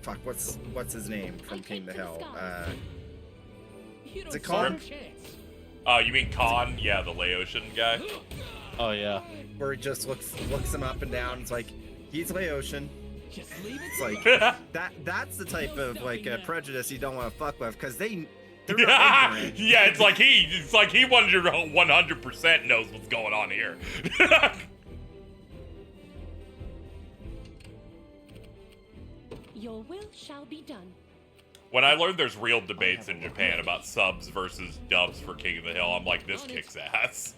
fuck, what's his name from King of the Hill? Is it Khan? You mean Khan? Yeah, the Laotian guy. Oh yeah. Where he just looks him up and down. It's like he's Laotian. It's like that's the type of like prejudice you don't want to fuck with because they're not ignorant. Yeah, it's like he 100% knows what's going on here. Your will shall be done. When I learned there's real debates in Japan about subs versus dubs for King of the Hill, I'm like, this kicks ass.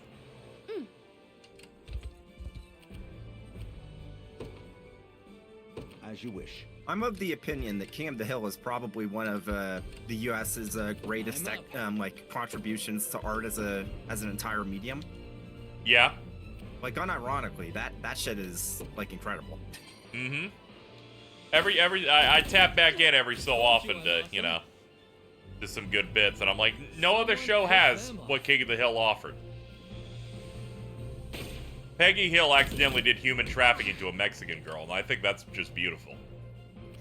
As you wish. I'm of the opinion that King of the Hill is probably one of the U.S.'s greatest like contributions to art as an entire medium. Yeah. Like unironically, that shit is like incredible. Mm-hmm. I tap back in every so often to, you know, to some good bits, and I'm like, no other show has what King of the Hill offered. Peggy Hill accidentally did human trafficking to a Mexican girl, and I think that's just beautiful.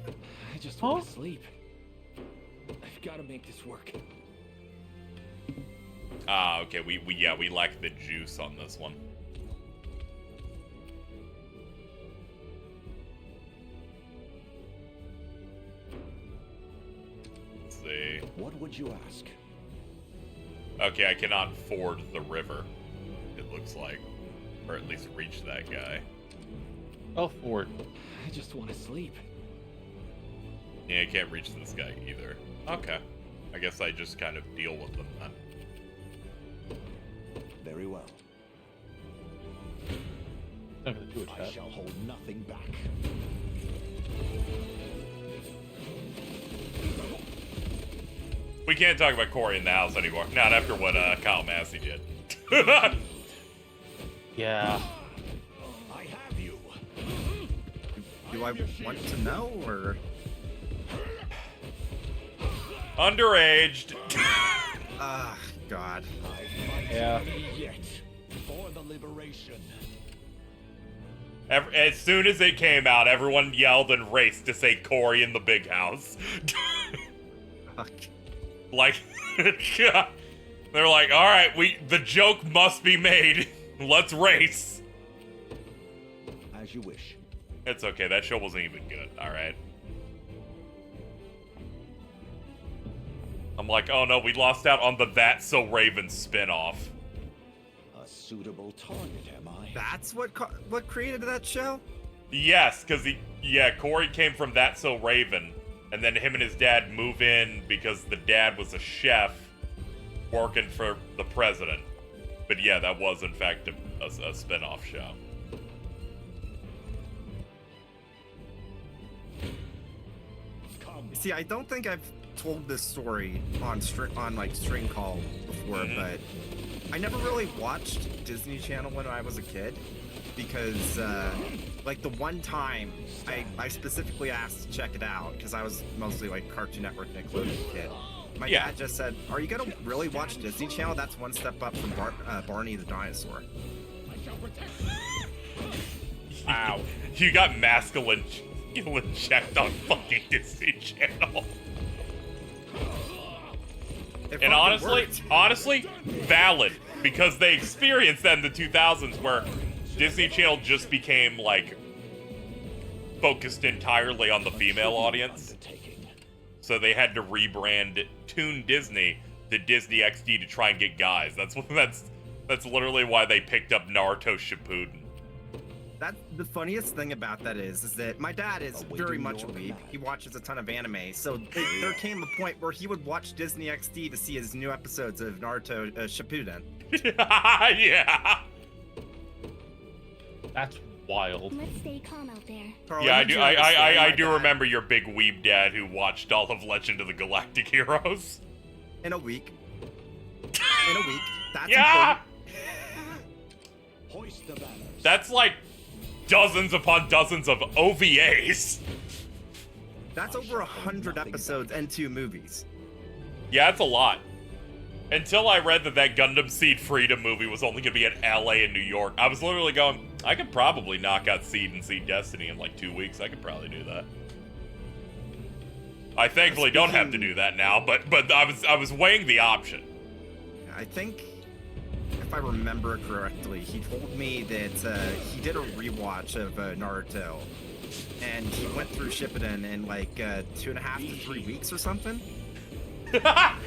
I just want to sleep. I've got to make this work. Ah, okay, we lack the juice on this one. Let's see. What would you ask? Okay, I cannot ford the river, it looks like. Or at least reach that guy. Oh, ford. I just want to sleep. Yeah, I can't reach this guy either. Okay. I guess I just kind of deal with them then. Very well. Not gonna do it, I shall hold nothing back. We can't talk about Corey in the house anymore. Not after what Kyle Massey did. Yeah. I have you. Do I want to know or? Underaged. Ah, God. Yeah. Yet for the liberation. As soon as it came out, everyone yelled and raced to say Corey in the big house. Like, they're like, all right, the joke must be made. Let's race. As you wish. It's okay. That show wasn't even good. All right. I'm like, oh no, we lost out on the That's So Raven spinoff. A suitable target, am I? That's what created that show? Yes, because Corey came from That's So Raven, and then him and his dad move in because the dad was a chef working for the president. But yeah, that was in fact a spin-off show. See, I don't think I've told this story on like String Call before, but I never really watched Disney Channel when I was a kid because like the one time I specifically asked to check it out because I was mostly like Cartoon Network Nickelodeon kid. My dad just said, "Are you gonna really watch Disney Channel? That's one step up from Barney the Dinosaur." Wow, you got masculine checked on fucking Disney Channel. And honestly, valid, because they experienced that in the 2000s where Disney Channel just became like focused entirely on the female audience. So they had to rebrand Toon Disney the Disney XD to try and get guys. That's literally why they picked up Naruto Shippuden. That the funniest thing about that is that my dad is very much a weeb. He watches a ton of anime, so there came a point where he would watch Disney XD to see his new episodes of Naruto Shippuden. Yeah. That's wild. Let's stay calm out there. Carl, Yeah, I do dad. remember your big weeb dad who watched all of Legend of the Galactic Heroes. In a week. In a week. That's Yeah! Hoist the banners. That's like dozens upon dozens of OVAs. That's over 100 episodes and 2 movies. Yeah, it's a lot. Until I read that Gundam Seed Freedom movie was only going to be in LA and New York, I was literally going, I could probably knock out Seed and Seed Destiny in like 2 weeks. I could probably do that. I thankfully don't have to do that now, but I was weighing the option. I think, if I remember correctly, he told me that he did a rewatch of Naruto, and he went through Shippuden in like 2.5 to 3 weeks or something.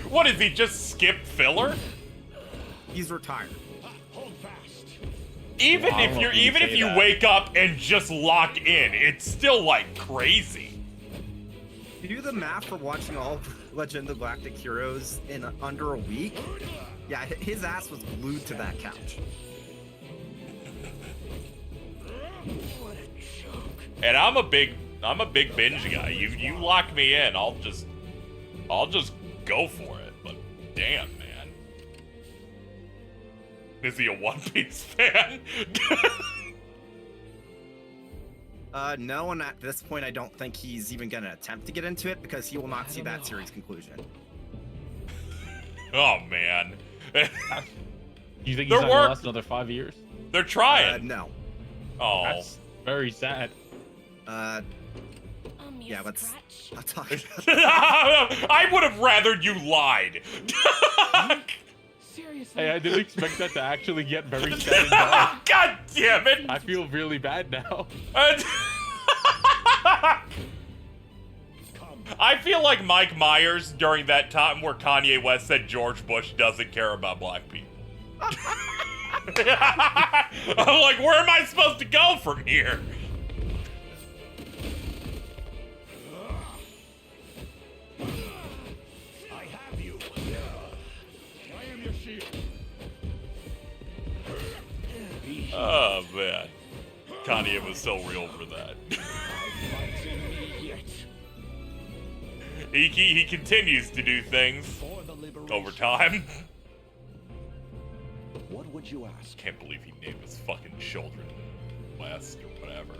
What is he, just skip filler? He's retired. Hold fast. Even Wow, if you wake up and just lock in, it's still like crazy. You do the math for watching all of Legend of the Galactic Heroes in under a week? Yeah, his ass was glued to that couch. What a joke. And I'm a big binge guy. You lock me in, I'll just go for it. But damn, man. Is he a One Piece fan? No, and at this point, I don't think he's even gonna attempt to get into it because he will not see that series conclusion. Oh man. You think he's not gonna last another 5 years? They're trying. No. Oh. That's very sad. Yeah, let's talk about I would have rather you lied. Seriously? Hey, I didn't expect that to actually get very sad and dark. God damn it! I feel really bad now. I feel like Mike Myers during that time where Kanye West said George Bush doesn't care about black people. I'm like, where am I supposed to go from here? I have you. I am your shield. Oh man, Kanye was so real for that. He continues to do things over time. What would you ask? Can't believe he named his fucking children West or whatever.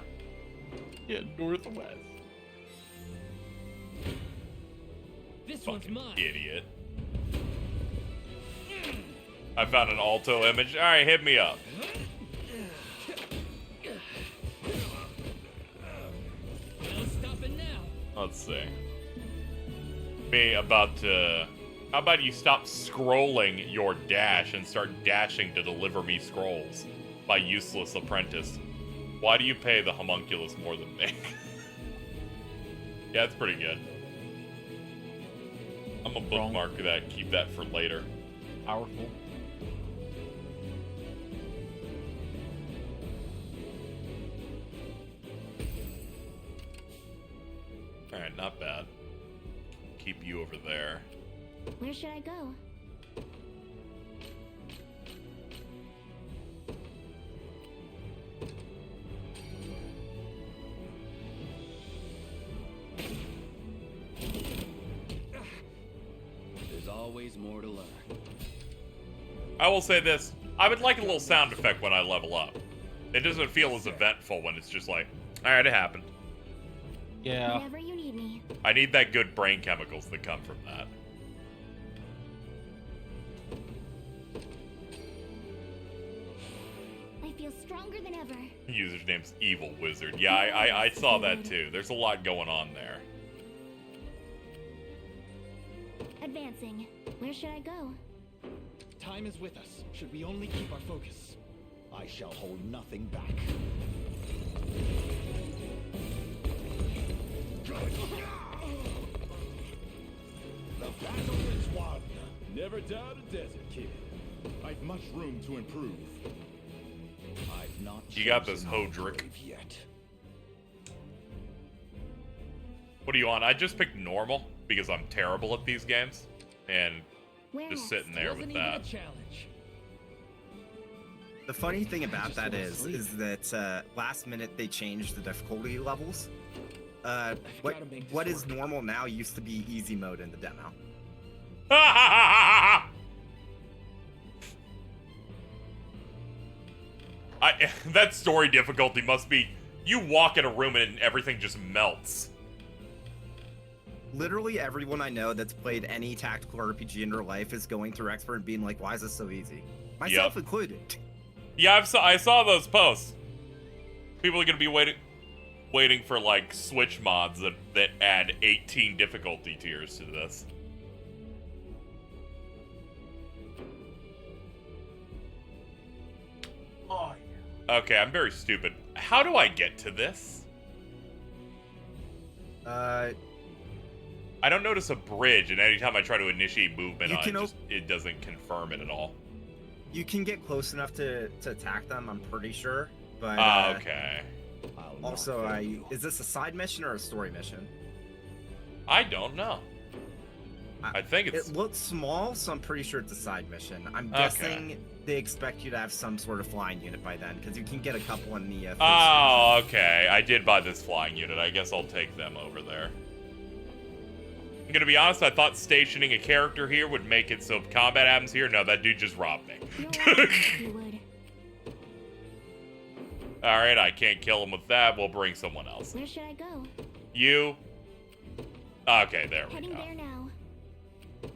Yeah, Northwest. This Fucking one's mine. idiot. I found an Alto image. Alright, hit me up. No stopping now. Let's see. Me about to... How about you stop scrolling your dash and start dashing to deliver me scrolls? My useless apprentice. Why do you pay the homunculus more than me? Yeah, it's pretty good. I'm gonna bookmark that, keep that for later. Powerful. Alright, not bad. Keep you over there. Where should I go? There's always more to learn. I will say this. I would like a little sound effect when I level up. It doesn't feel as eventful when it's just like, alright, it happened. Yeah. Whenever you need me. I need that good brain chemicals that come from that. I feel stronger than ever. User's name's Evil Wizard. Yeah, I saw that too. There's a lot going on there. Advancing. Where should I go? Time is with us. Should we only keep our focus? I shall hold nothing back. The battle is won. Never doubt a desert kid. I've much room to improve. I've not You got this, Hodrick. yet. What do you want? I just picked normal because I'm terrible at these games, and just sitting there with that. The funny thing about that is that last minute they changed the difficulty levels. What is normal now used to be easy mode in the demo. That story difficulty must be, you walk in a room and everything just melts. Literally everyone I know that's played any tactical RPG in their life is going through expert and being like, why is this so easy? Myself included. Yeah, I saw those posts. People are gonna be waiting for like Switch mods that add 18 difficulty tiers to this. Oh, okay, I'm very stupid. How do I get to this? I don't notice a bridge, and anytime I try to initiate movement on it, it doesn't confirm it at all. You can get close enough to attack them, I'm pretty sure. But okay. Also, is this a side mission or a story mission? I don't know. I think it's... It looks small, so I'm pretty sure it's a side mission. I'm guessing they expect you to have some sort of flying unit by then, because you can get a couple in the... oh, okay. I did buy this flying unit. I guess I'll take them over there. I'm gonna be honest, I thought stationing a character here would make it so if combat happens here. No, that dude just robbed me. Alright, I can't kill him with that. We'll bring someone else. Where should I go? You? Okay, there we Heading go. there now.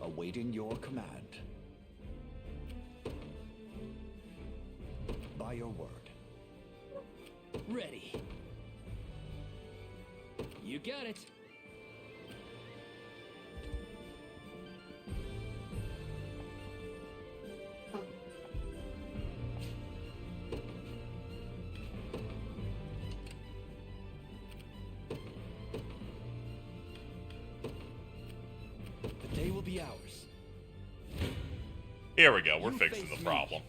Awaiting your command. By your word. Ready. You got it. The day will be ours. Here we go. We're fixing the problem.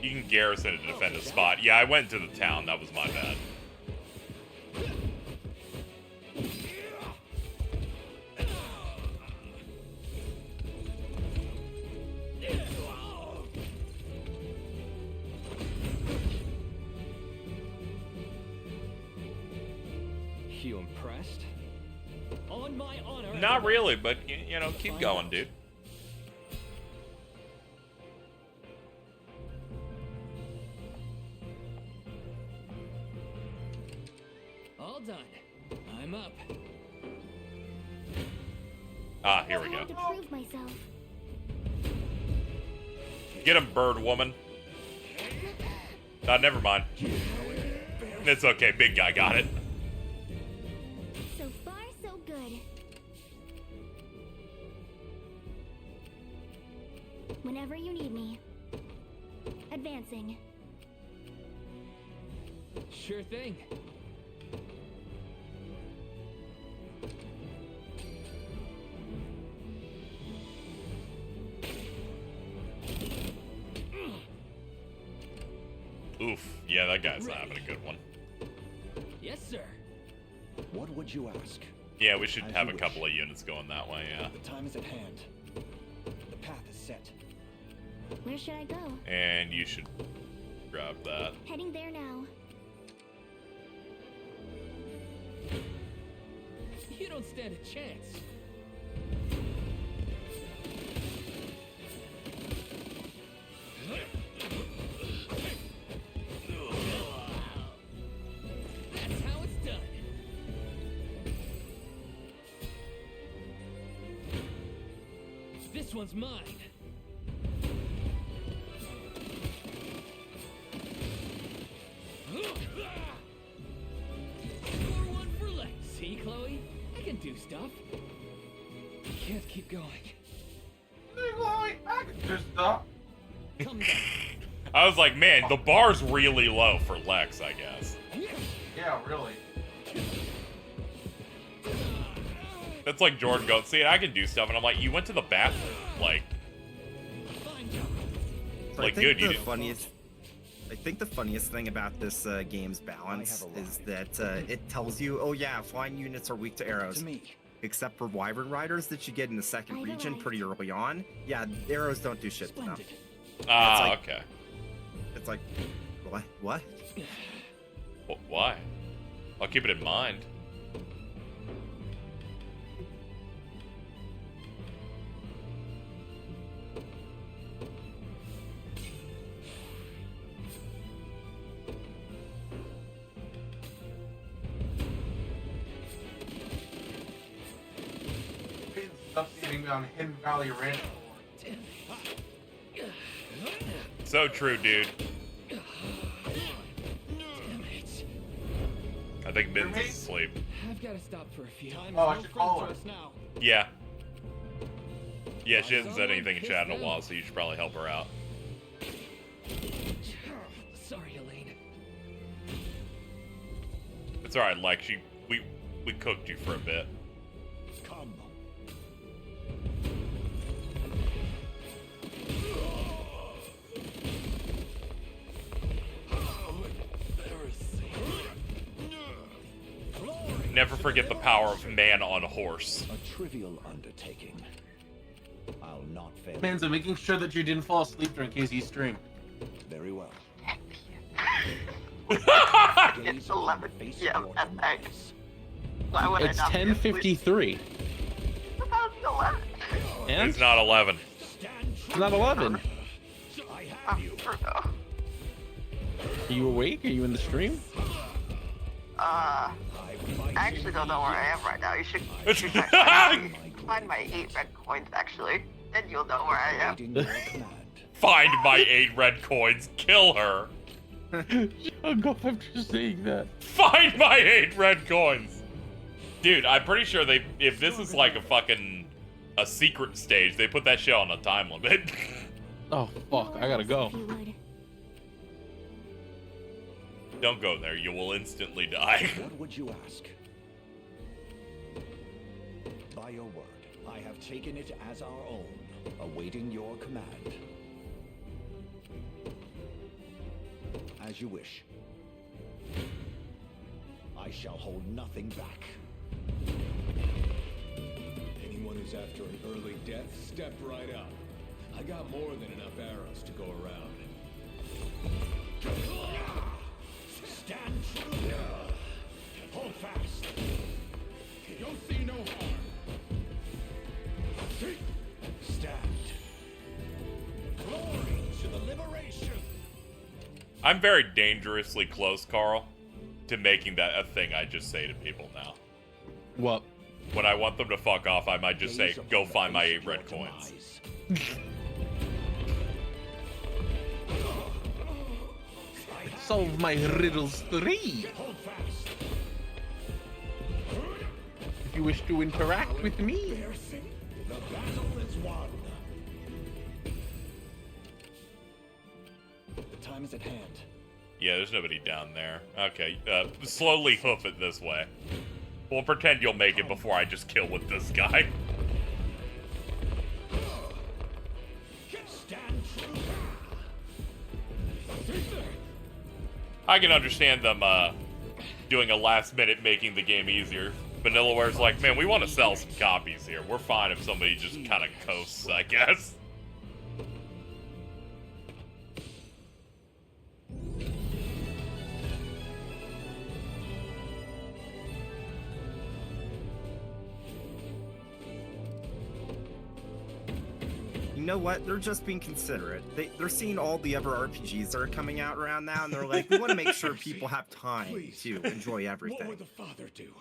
You can garrison it to defend a spot. Yeah, I went to the town. That was my bad. You impressed? On my honor. Not really, but, you know, keep going, dude. All done. I'm up. Ah, here we I go. had to prove myself. Get him, bird woman. Never mind. It's okay, big guy got it. So far, so good. Whenever you need me. Advancing. Sure thing. Oof. Yeah, that guy's not having a good one. Yes, sir. What would you ask? Yeah, we should have a couple of units going that way, yeah. The time is at hand. The path is set. Where should I go? And you should grab that. Heading there now. You don't stand a chance. That's how it's done. This one's mine. Score one for Lex. See, Chloe? I can do stuff. I can't keep going. I can do stuff. Come down. I was like, man, the bar's really low for Lex, I guess. Yeah, really. That's like Jordan going, see, I can do stuff, and I'm like, you went to the bathroom, like good. You didn't. I think the funniest thing about this game's balance is that it tells you, oh yeah, flying units are weak to arrows. Except for Wyvern Riders that you get in the second region pretty early on. Yeah, arrows don't do shit to them. Ah, okay. It's like, what? What? Why? I'll keep it in mind. On Hidden Valley Ranch. So true, dude. I think Ben's asleep. I've got to stop for a few. Oh, I should call her. Now. Yeah. Yeah, she hasn't said anything in chat in a while, so you should probably help her out. Sorry, Elaine. It's alright, like we cooked you for a bit. Come. Never forget the power of man on a horse. A trivial undertaking. I'll not fail. Man's making sure that you didn't fall asleep during KZ's stream. Very well. It's 11 p.m. at night. Why would It's I not be asleep? 10:53. About 11. And? It's not 11. It's not 11. I'm sure though. Are you awake? Are you in the stream? I actually don't know where I am right now. You should find my 8 red coins, actually. Then you'll know where I am. Find my 8 red coins. Kill her. Hung up after saying that. Find my 8 red coins. Dude, I'm pretty sure if this is like a secret stage, they put that shit on a time limit. Oh, fuck. I gotta go. Don't go there. You will instantly die. What would you ask? By your word, I have taken it as our own, awaiting your command. As you wish. I shall hold nothing back. Anyone who's after an early death, step right up. I got more than enough arrows to go around. Stand true. Hold fast. You'll see no harm. Stand. Glory to the liberation. I'm very dangerously close, Carl, to making that a thing I just say to people now. What? When I want them to fuck off, I might just say, go find my 8 red coins. Solve my riddles 3. If you wish to interact with me. The battle is won. The time is at hand. Yeah, there's nobody down there. Okay, slowly hoof it this way. We'll pretend you'll make it before I just kill with this guy. Stand true. I can understand them doing a last minute making the game easier. Vanillaware's like, man, we want to sell some copies here. We're fine if somebody just kind of coasts, I guess. You know what? They're just being considerate. They're seeing all the other RPGs that are coming out around now, and they're like, we want to make sure people have time to enjoy everything. What would the father do?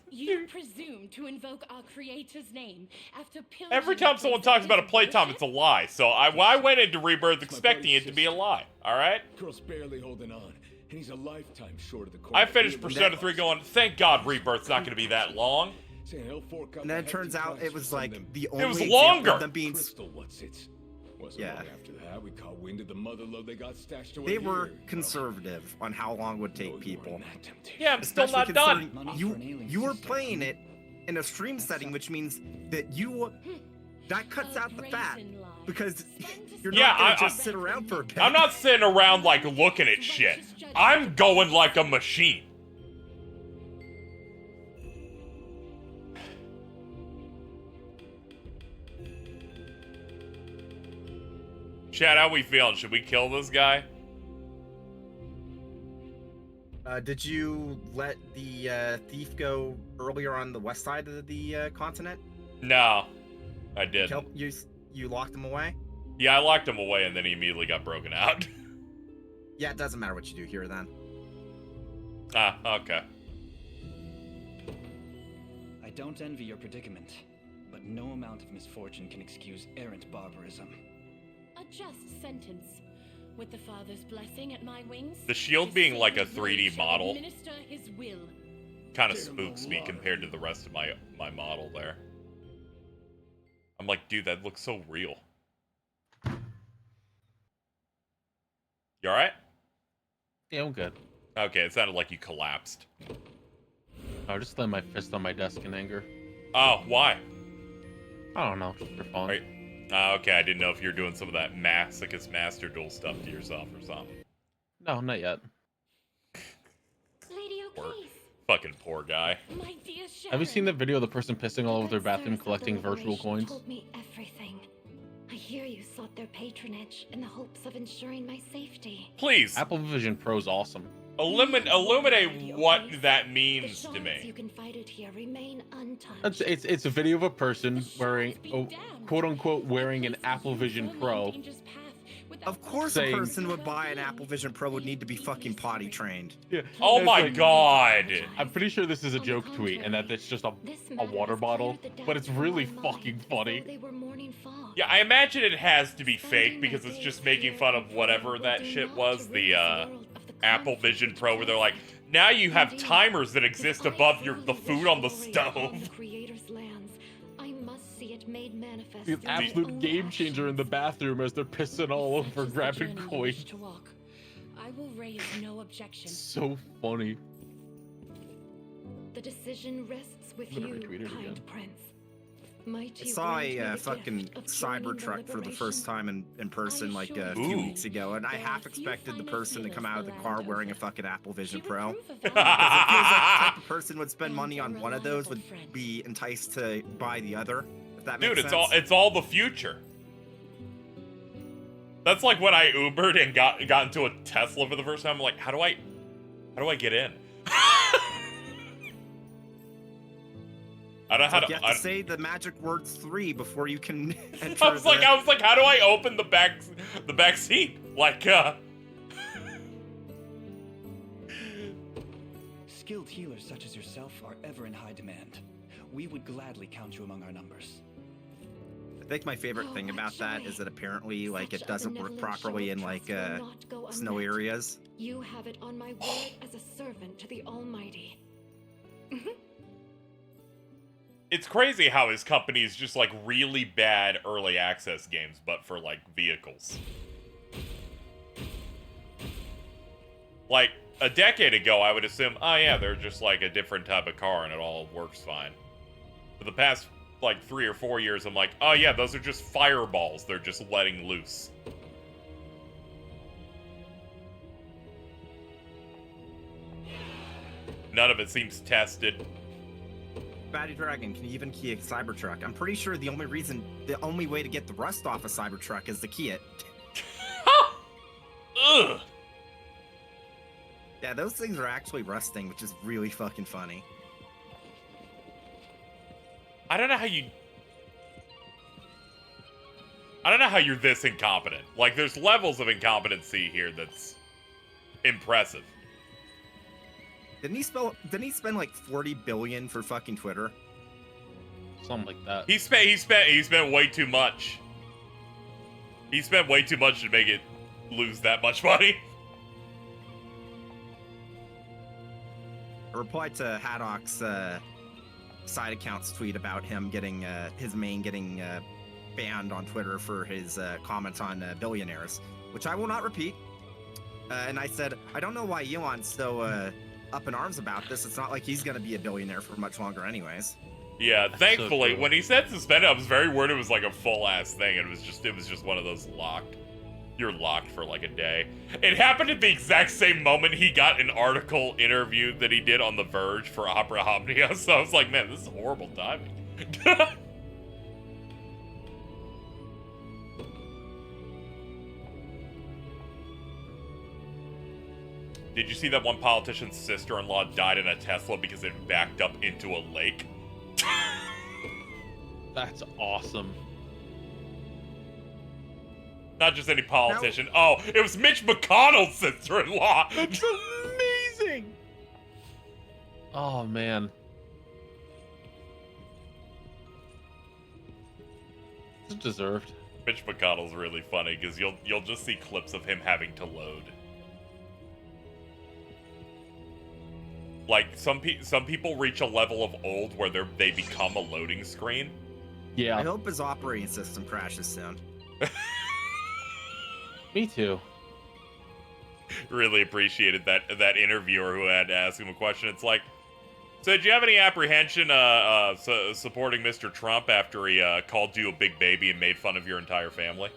You presume to invoke our creator's name after pillaging... Every time someone talks about a playtime, it's a lie. So I went into Rebirth expecting it to be a lie, alright? Girl's barely holding on, and he's a lifetime short of the I finished Persona 3 going, thank God Rebirth's not going to be that long. And then it turns out it was like the only It was example longer. of them being... Crystal, what's it? Wasn't Yeah. long after that, we caught wind of the motherlode they got stashed away They were here. conservative on how long it would take people. Yeah, I'm still not Especially done. considering you were playing it in a stream setting, which means that that cuts out the fat because you're not gonna just sit around for a bit. I'm not sitting around like looking at shit. I'm going like a machine. Chad, how we feeling? Should we kill this guy? Did you let the thief go earlier on the west side of the continent? No, I didn't. You locked him away? Yeah, I locked him away and then he immediately got broken out. Yeah, it doesn't matter what you do here then. Ah, okay. I don't envy your predicament, but no amount of misfortune can excuse errant barbarism. A just sentence. With the Father's blessing at my wings, The shield being like a 3D shall model administer his will. kind of spooks me compared to the rest of my model there. I'm like, dude, that looks so real. You alright? Yeah, I'm good. Okay, it sounded like you collapsed. I just slammed my fist on my desk in anger. Oh, why? I don't know, just for fun. Right. Okay, I didn't know if you were doing some of that Masochist Master Duel stuff to yourself or something. No, not yet. Lady O'Keefe. Fucking poor guy. My dear Sharon. Have you seen the video of the person pissing all over their bathroom collecting virtual coins? Told me everything. I hear you sought their patronage in the hopes of ensuring my safety. Please. Apple Vision Pro is awesome. Illuminate what that means to me. You confided here remain untouched. It's a video of a person wearing, quote unquote, wearing an Apple Vision Pro. Of course, saying, a person would buy an Apple Vision Pro would need to be fucking potty trained. Yeah. Oh my god! I'm pretty sure this is a joke tweet and that it's just a water bottle, but it's really fucking funny. Yeah, I imagine it has to be fake because it's just making fun of whatever that shit was, the Apple Vision Pro, where they're like, now you have timers that exist above the food on the stove. Made manifest. The absolute game changer in the bathroom as they're pissing all over grabbing coins. I will raise no objection. So funny. The decision rests with I'm gonna you, retweet it kind again. prince. Mighty I saw grant me a the fucking gift of joining the Cybertruck for the first time in person like a Ooh. few weeks ago, and I half expected the person to come out of the car wearing a fucking Apple Vision Pro. Because it feels like the type of person would spend money on one of those would be enticed to buy the other. If that makes Dude, sense. it's all the future. That's like when I Ubered and got into a Tesla for the first time. I'm like, how do I get in? I don't know how to. You have to say the magic word 3 before you can enter. I was like, how do I open the back seat? Like, Skilled healers such as yourself are ever in high demand. We would gladly count you among our numbers. I think my favorite thing about that is that apparently, like, it doesn't work properly in like snow areas. You have it on my word as a servant to the Almighty. it's crazy how his company is just like really bad early access games, but for like vehicles. Like a decade ago, I would assume, oh yeah, they're just like a different type of car and it all works fine. For the past like 3 or 4 years, I'm like, oh yeah, those are just fireballs they're just letting loose. None of it seems tested. Batty Dragon, can you even key a Cybertruck? I'm pretty sure the only way to get the rust off a Cybertruck is to key it. Ugh. Yeah, those things are actually rusting, which is really fucking funny. I don't know how you're this incompetent. Like, there's levels of incompetency here that's impressive. Didn't he spend like 40 billion for fucking Twitter? Something like that. He spent way too much. He spent way too much to make it lose that much money. I replied to Haddock's side account's tweet about him getting his main getting banned on Twitter for his comments on billionaires, which I will not repeat. And I said, I don't know why Elon's so up in arms about this. It's not like he's gonna be a billionaire for much longer anyways. Yeah, thankfully, true. when he said suspended, I was very worried it was like a full-ass thing, and it was just one of those locked. You're locked for like a day. It happened at the exact same moment he got an article interview that he did on The Verge for Opera Omnia, so I was like, man, this is horrible timing. Did you see that one politician's sister-in-law died in a Tesla because it backed up into a lake? That's awesome. Not just any politician. Oh, it was Mitch McConnell's sister-in-law. That's amazing. Oh man. It's deserved. Mitch McConnell's really funny because you'll just see clips of him having to load. Like some people reach a level of old where they become a loading screen. Yeah. I hope his operating system crashes soon. Me too. Really appreciated that interviewer who had to ask him a question. It's like, so do you have any apprehension supporting Mr. Trump after he called you a big baby and made fun of your entire family?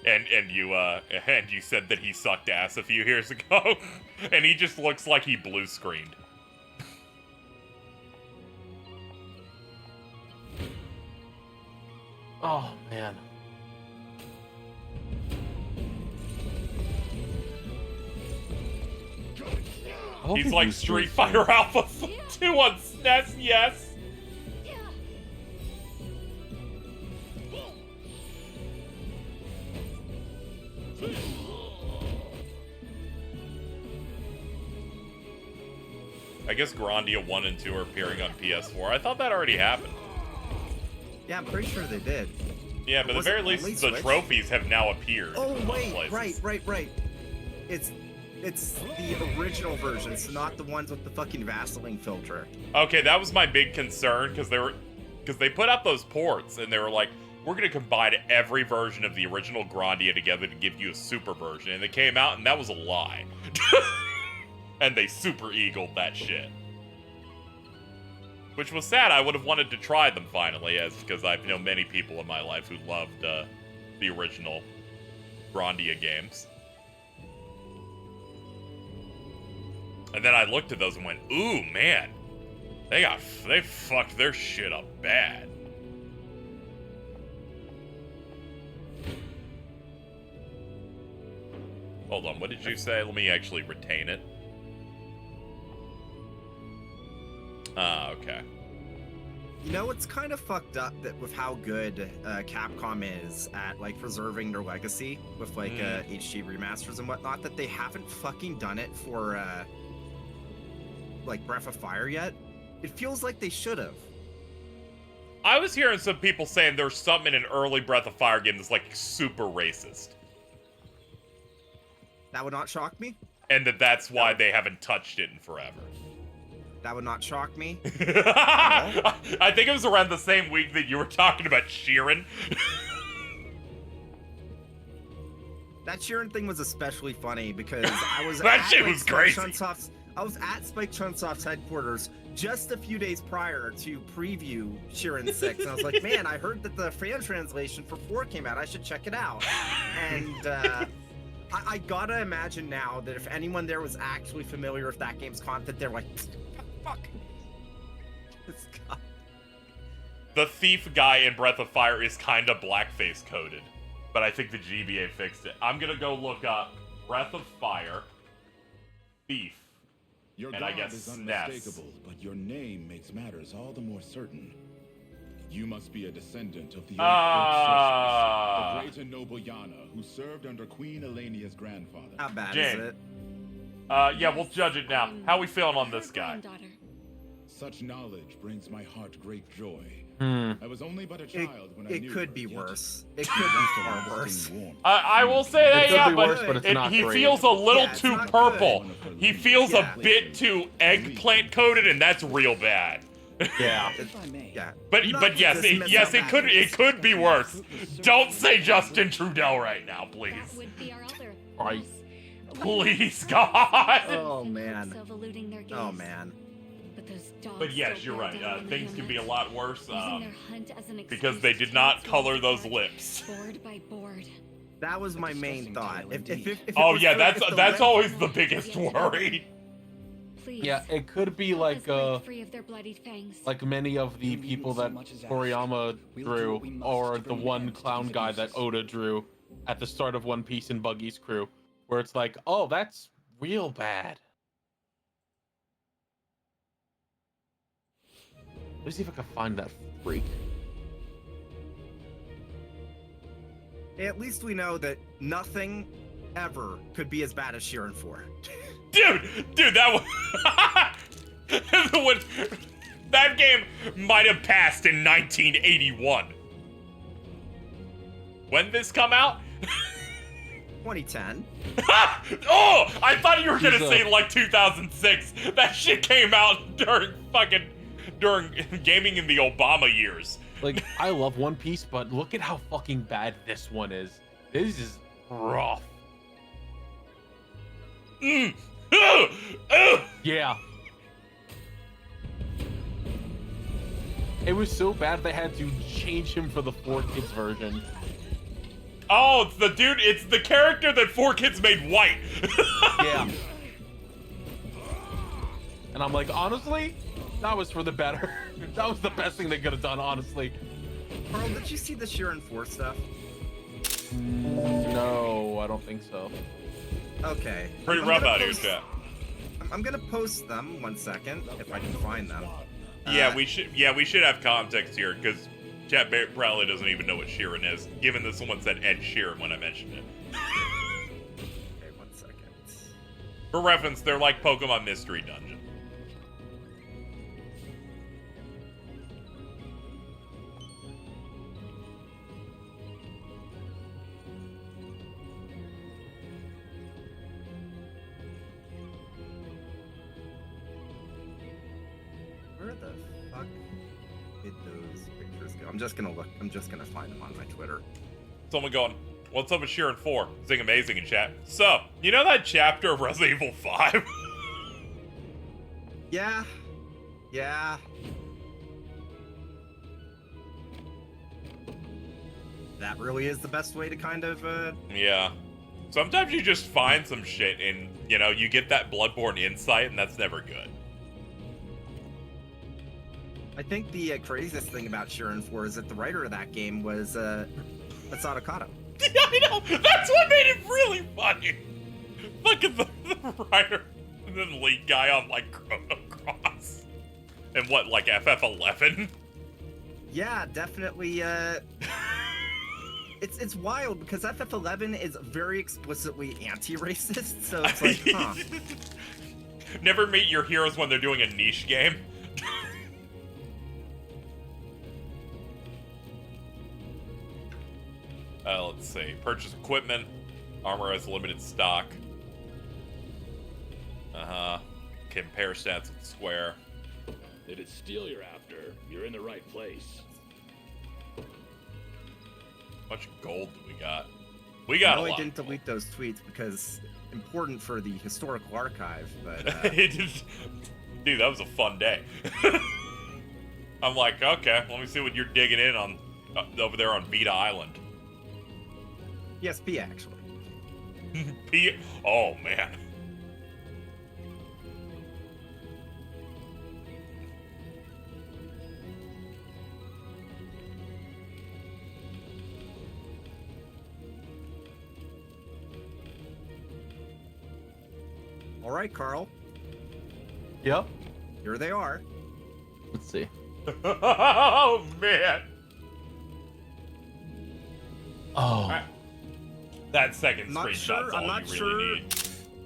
and you said that he sucked ass a few years ago, and he just looks like he blue screened. Oh man. He's like Street Fighter Alpha 2 on SNES, yes. I guess Grandia 1 and 2 are appearing on PS4. I thought that already happened. Yeah, I'm pretty sure they did. Yeah, but at the very least, the Switch? trophies have now appeared. Oh in wait, places. right. It's the original versions, not the ones with the fucking Vaseline filter. Okay, that was my big concern because they put out those ports and they were like, we're gonna combine every version of the original Grandia together to give you a super version, and it came out and that was a lie. And they super eagled that shit. Which was sad. I would have wanted to try them finally, because I've known many people in my life who loved the original Grandia games. And then I looked at those and went, ooh, man. They fucked their shit up bad. Hold on, what did you say? Let me actually retain it. Ah, okay. You know, it's kind of fucked up that with how good Capcom is at like preserving their legacy with like HD remasters and whatnot, that they haven't fucking done it for like Breath of Fire yet. It feels like they should have. I was hearing some people saying there's something in an early Breath of Fire game that's like super racist. That would not shock me. And that's why they haven't touched it in forever. That would not shock me. I think it was around the same week that you were talking about Sheeran. That Sheeran thing was especially funny because I was that at, shit like, was crazy. I was at Spike Chunsoft's headquarters just a few days prior to preview Sheeran 6, and I was like, man, I heard that the fan translation for 4 came out. I should check it out. And I gotta imagine now that if anyone there was actually familiar with that game's content, they're like, fuck. This guy. The thief guy in Breath of Fire is kind of blackface coded, but I think the GBA fixed it. I'm gonna go look up Breath of Fire thief. Your and god I guess is SNES. unmistakable, but your name makes matters all the more certain. You must be a descendant of the old sorceress, the great and noble Yana, who served under Queen Elenia's grandfather. How bad Jane. is it? Yeah, we'll judge it now. How we feeling on this guy? Such knowledge brings my heart great joy. Hmm. I was only but a child when I knew It could her, be yet worse. It could be far worse. I will say that, It could yeah, be but, worse, but it's not he great. feels a little Yeah, it's too not purple. good. He feels Yeah. a bit too eggplant coated, and that's real bad. Yeah. Yeah. But Not but to yes, dismiss yes, how it bad could it is. it could be worse. Don't say Justin Trudeau right now, That please. would be our other Right. boss. Please, God. Oh man. Themselves eluding their gaze. Oh man. But But yes, you're right. Things can be a lot worse Using their hunt as an because they did not color those lips. board by board. That was my main thought. Oh yeah, that's always the biggest worry. Please. Yeah, it could be like Free of their bloodied fangs. like many of the people that Toriyama drew, or the one clown guy that Oda drew at the start of One Piece and Buggy's crew, where it's like, oh, that's real bad. Let me see if I can find that freak. At least we know that nothing ever could be as bad as Shiren 4. Dude, that was that game might have passed in 1981. When did this come out? 2010. Oh, I thought you were gonna say like 2006. That shit came out during gaming in the Obama years. Like, I love One Piece, but look at how fucking bad this one is. This is rough. Yeah. It was so bad they had to change him for the 4Kids version. Oh, it's the character that 4Kids made white. Yeah. And I'm like, honestly, that was for the better. That was the best thing they could have done, honestly. Carl, did you see the Shiren 4 stuff? No, I don't think so. Okay. Pretty rough out here, chat. I'm gonna post them 1 second if I can find them. Yeah, we should have context here because chat probably doesn't even know what Sheeran is, given that someone said Ed Sheeran when I mentioned it. Okay, 1 second. For reference, they're like Pokemon Mystery Dungeon. Where the fuck did those pictures go? I'm just gonna look. I'm just gonna find them on my Twitter. Someone going, what's up with Sheeran 4? Sing amazing in chat. So, you know that chapter of Resident Evil 5? Yeah. That really is the best way to kind of, Yeah. Sometimes you just find some shit and, you get that Bloodborne insight, and that's never good. I think the craziest thing about Shiren 4 is that the writer of that game was, Masato Kato. I know! That's what made it really funny! Look at the writer and then the lead guy on, like, Chrono Cross. And what, like, FF11? Yeah, definitely, It's wild because FF11 is very explicitly anti-racist, so it's like, huh. Never meet your heroes when they're doing a niche game. Let's see. Purchase equipment. Armor has limited stock. Compare stats with Square. If it's steel you're after, you're in the right place. How much gold do we got? We got a lot. I didn't delete those tweets because important for the historical archive, but dude, that was a fun day. I'm like, okay, let me see what you're digging in on over there on Vita Island. PSP actually. Oh man. All right, Carl. Yep. Here they are. Let's see. Oh man. Oh. That second screenshot's all you really need.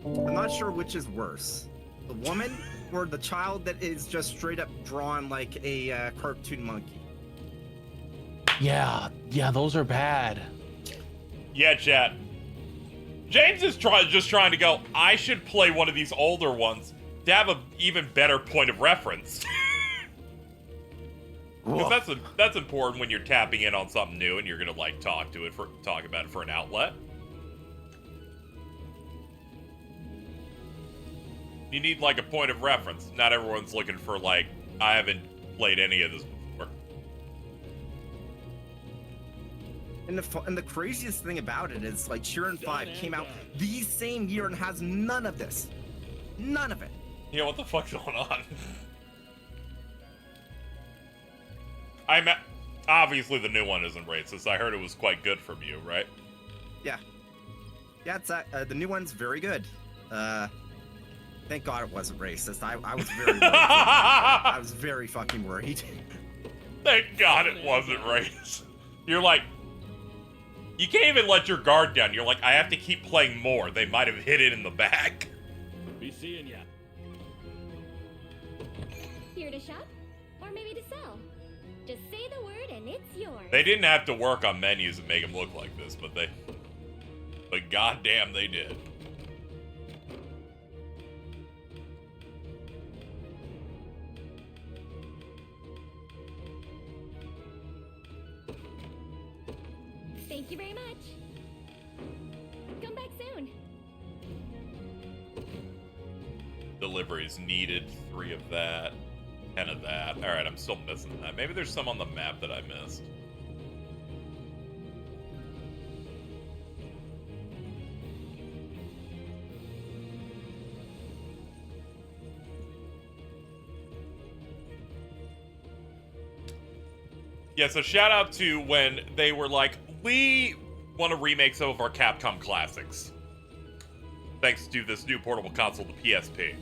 I'm not sure which is worse. The woman or the child that is just straight up drawn like a cartoon monkey. Yeah, those are bad. Yeah, chat. James is just trying to go, I should play one of these older ones to have an even better point of reference. Because that's important when you're tapping in on something new and you're gonna like talk about it for an outlet. You need like a point of reference. Not everyone's looking for like, I haven't played any of this before. And the craziest thing about it is like Sheeran 5 came out the same year and has none of this. None of it. Yeah, what the fuck's going on? Obviously the new one isn't racist. I heard it was quite good from you, right? Yeah. Yeah, it's the new one's very good. Thank God it wasn't racist. I was very worried. I was very fucking worried. Thank God it wasn't racist. You're like, you can't even let your guard down. You're like, I have to keep playing more. They might have hit it in the back. Be seeing ya. Here to shop? Or maybe to sell? Just say the word and it's yours. They didn't have to work on menus and make them look like this, but goddamn they did. Thank you very much. Come back soon. Deliveries needed, 3 of that, 10 of that. Alright, I'm still missing that. Maybe there's some on the map that I missed. Yeah, so shout out to when they were like, we want to remake some of our Capcom classics. Thanks to this new portable console, the PSP.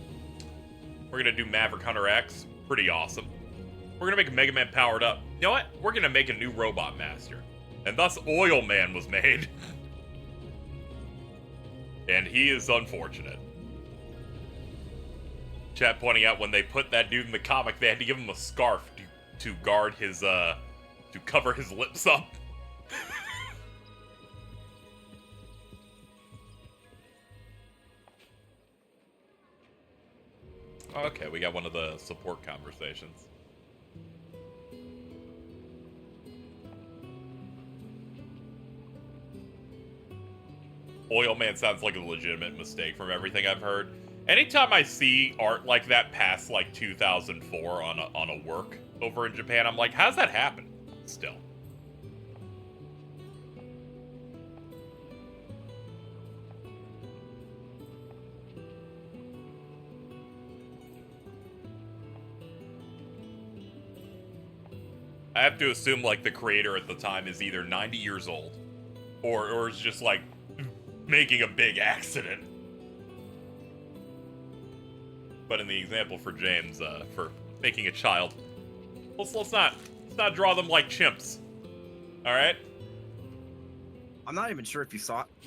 We're going to do Maverick Hunter X. Pretty awesome. We're going to make a Mega Man powered up. You know what? We're going to make a new Robot Master. And thus Oil Man was made. And he is unfortunate. Chat pointing out when they put that dude in the comic, they had to give him a scarf to guard his, to cover his lips up. Okay, we got one of the support conversations. Oil Man sounds like a legitimate mistake from everything I've heard. Anytime I see art like that past like 2004 on a work over in Japan, I'm like, how's that happen? Still. I have to assume like the creator at the time is either 90 years old or is just like making a big accident. But in the example for James, for making a child, let's not draw them like chimps. All right. I'm not even sure if you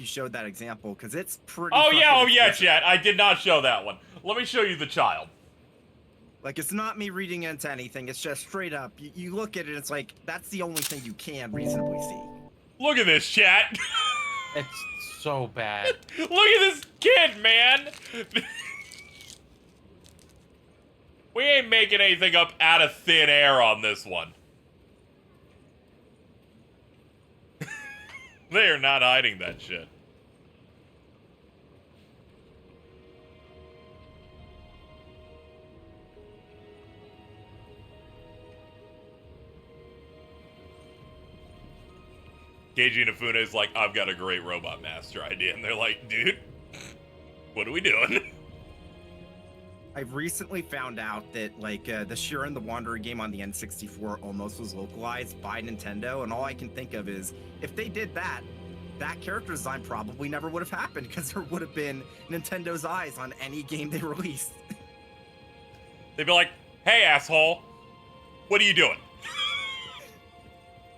showed that example because it's pretty. Oh yeah, chat. I did not show that one. Let me show you the child. Like, it's not me reading into anything. It's just straight up. You look at it, it's like, that's the only thing you can reasonably see. Look at this, chat. It's so bad. Look at this kid, man. We ain't making anything up out of thin air on this one. They are not hiding that shit. Keiji Inafune is like, I've got a great Robot Master idea. And they're like, dude, what are we doing? I recently found out that, like, the Sheeran the Wanderer game on the N64 almost was localized by Nintendo, and all I can think of is, if they did that, that character design probably never would have happened, because there would have been Nintendo's eyes on any game they released. They'd be like, hey, asshole, what are you doing?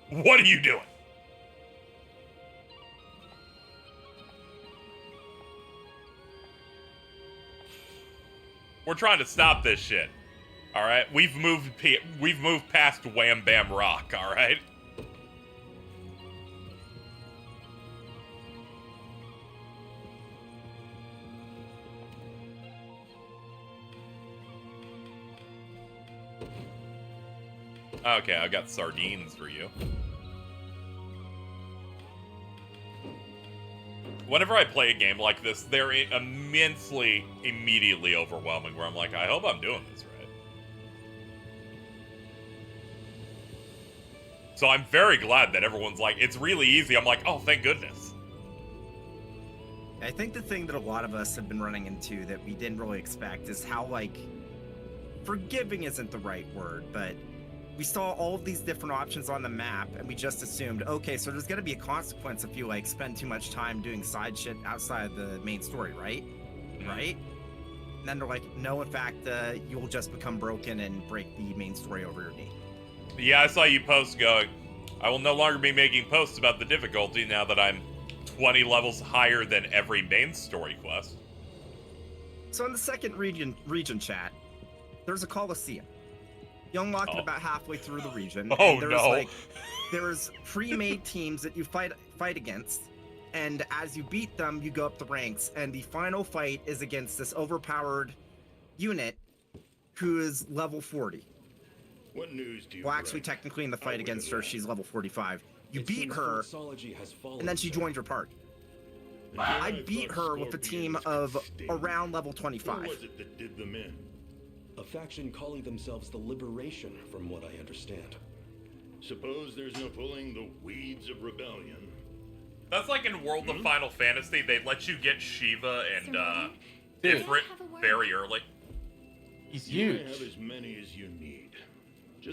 What are you doing? We're trying to stop this shit. All right, we've moved past Wham Bam Rock. All right. Okay, I got sardines for you. Whenever I play a game like this, they're immediately overwhelming, where I'm like, I hope I'm doing this right. So I'm very glad that everyone's like, it's really easy. I'm like, oh, thank goodness. I think the thing that a lot of us have been running into that we didn't really expect is how, like, forgiving isn't the right word, but we saw all of these different options on the map, and we just assumed, okay, so there's going to be a consequence if you, like, spend too much time doing side shit outside the main story, right? Right? And then they're like, no, in fact, you'll just become broken and break the main story over your knee. Yeah, I saw you post going, I will no longer be making posts about the difficulty now that I'm 20 levels higher than every main story quest. So in the second region chat, there's a Coliseum. You unlock it about halfway through the region. Oh, and there's, no. like, there's pre-made teams that you fight against, and as you beat them, you go up the ranks, and the final fight is against this overpowered unit who is level 40. What news do you Well, actually, technically, in the fight against her, she's level 45. You beat her, and then she joined your party. I beat her with a team of around level 25. Who was it that did them in? A faction calling themselves the Liberation, from what I understand. Suppose there's no pulling the weeds of rebellion. That's like in World of Final Fantasy, they let you get Shiva and Ifrit very early. He's You huge. may have as many as you need.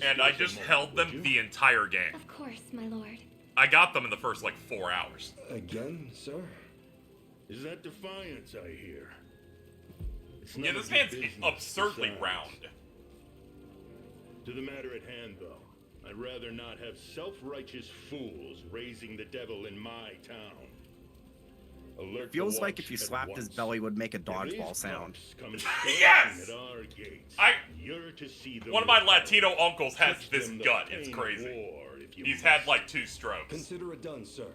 And I just held them the entire game. Of course, my lord. I got them in the first, like, 4 hours. Again, sir? Is that defiance I hear? It's Yeah, none this of your man's business absurdly besides. round. To the matter at hand, though, I'd rather not have self-righteous fools raising the devil in my town. Alert the Feels like watch if you at slapped his once. belly would make a If dodgeball these sound. punks come Yes! at our gates, I you're to see them One of my repel. Latino uncles has Teach this them the gut. It's plain crazy. war, if you He's must. had like 2 strokes. Consider it done, sir.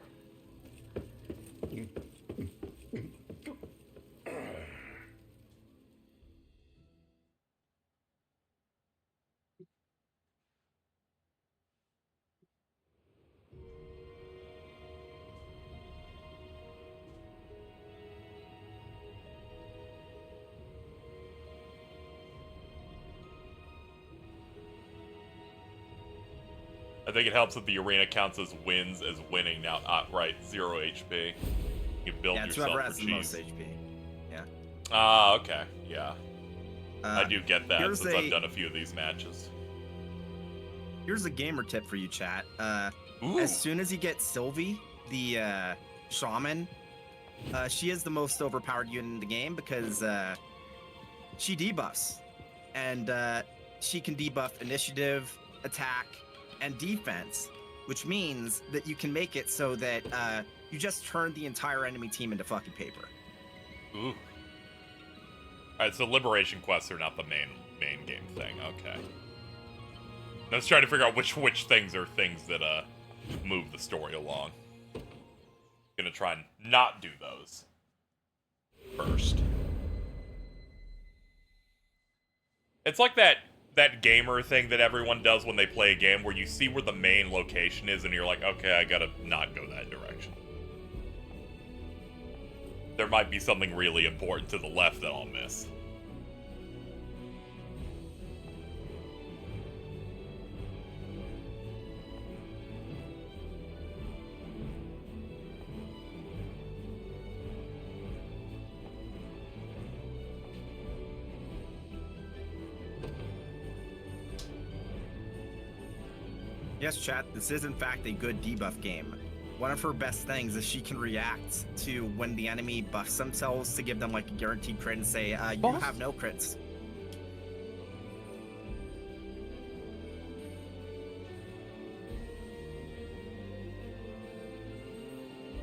I think it helps that the arena counts as wins as winning now. Right, 0 HP. You build Yeah, it's yourself whoever for has the cheese. most HP. Yeah. Ah, okay, yeah. I do get that here's since I've done a few of these matches. Here's a gamer tip for you, chat. As soon as you get Sylvie, the shaman, she is the most overpowered unit in the game because she debuffs. And she can debuff initiative, attack, and defense, which means that you can make it so that you just turn the entire enemy team into fucking paper. Ooh. Alright, so liberation quests are not the main game thing. Okay. I was trying to figure out which things are things that move the story along. Gonna try and not do those first. It's like that gamer thing that everyone does when they play a game where you see where the main location is and you're like, okay, I gotta not go that direction. There might be something really important to the left that I'll miss. Yes, chat, this is in fact a good debuff game. One of her best things is she can react to when the enemy buffs themselves to give them like a guaranteed crit and say, you have no crits.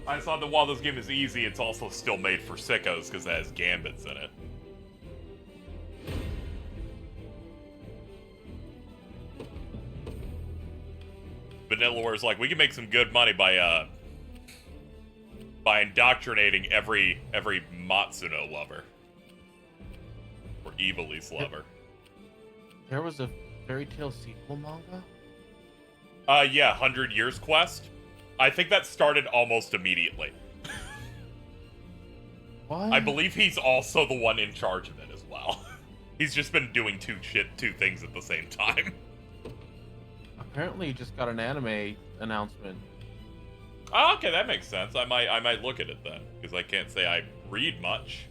I saw that while this game is easy, it's also still made for sickos because it has gambits in it. Vanillaware is like, we can make some good money by indoctrinating every Matsuno lover. Or Evilise lover. There was a Fairy Tail sequel manga? Yeah, 100 Years Quest. I think that started almost immediately. What? I believe he's also the one in charge of it as well. He's just been doing two things at the same time. Apparently, he just got an anime announcement. Oh, okay, that makes sense. I might look at it then, because I can't say I read much.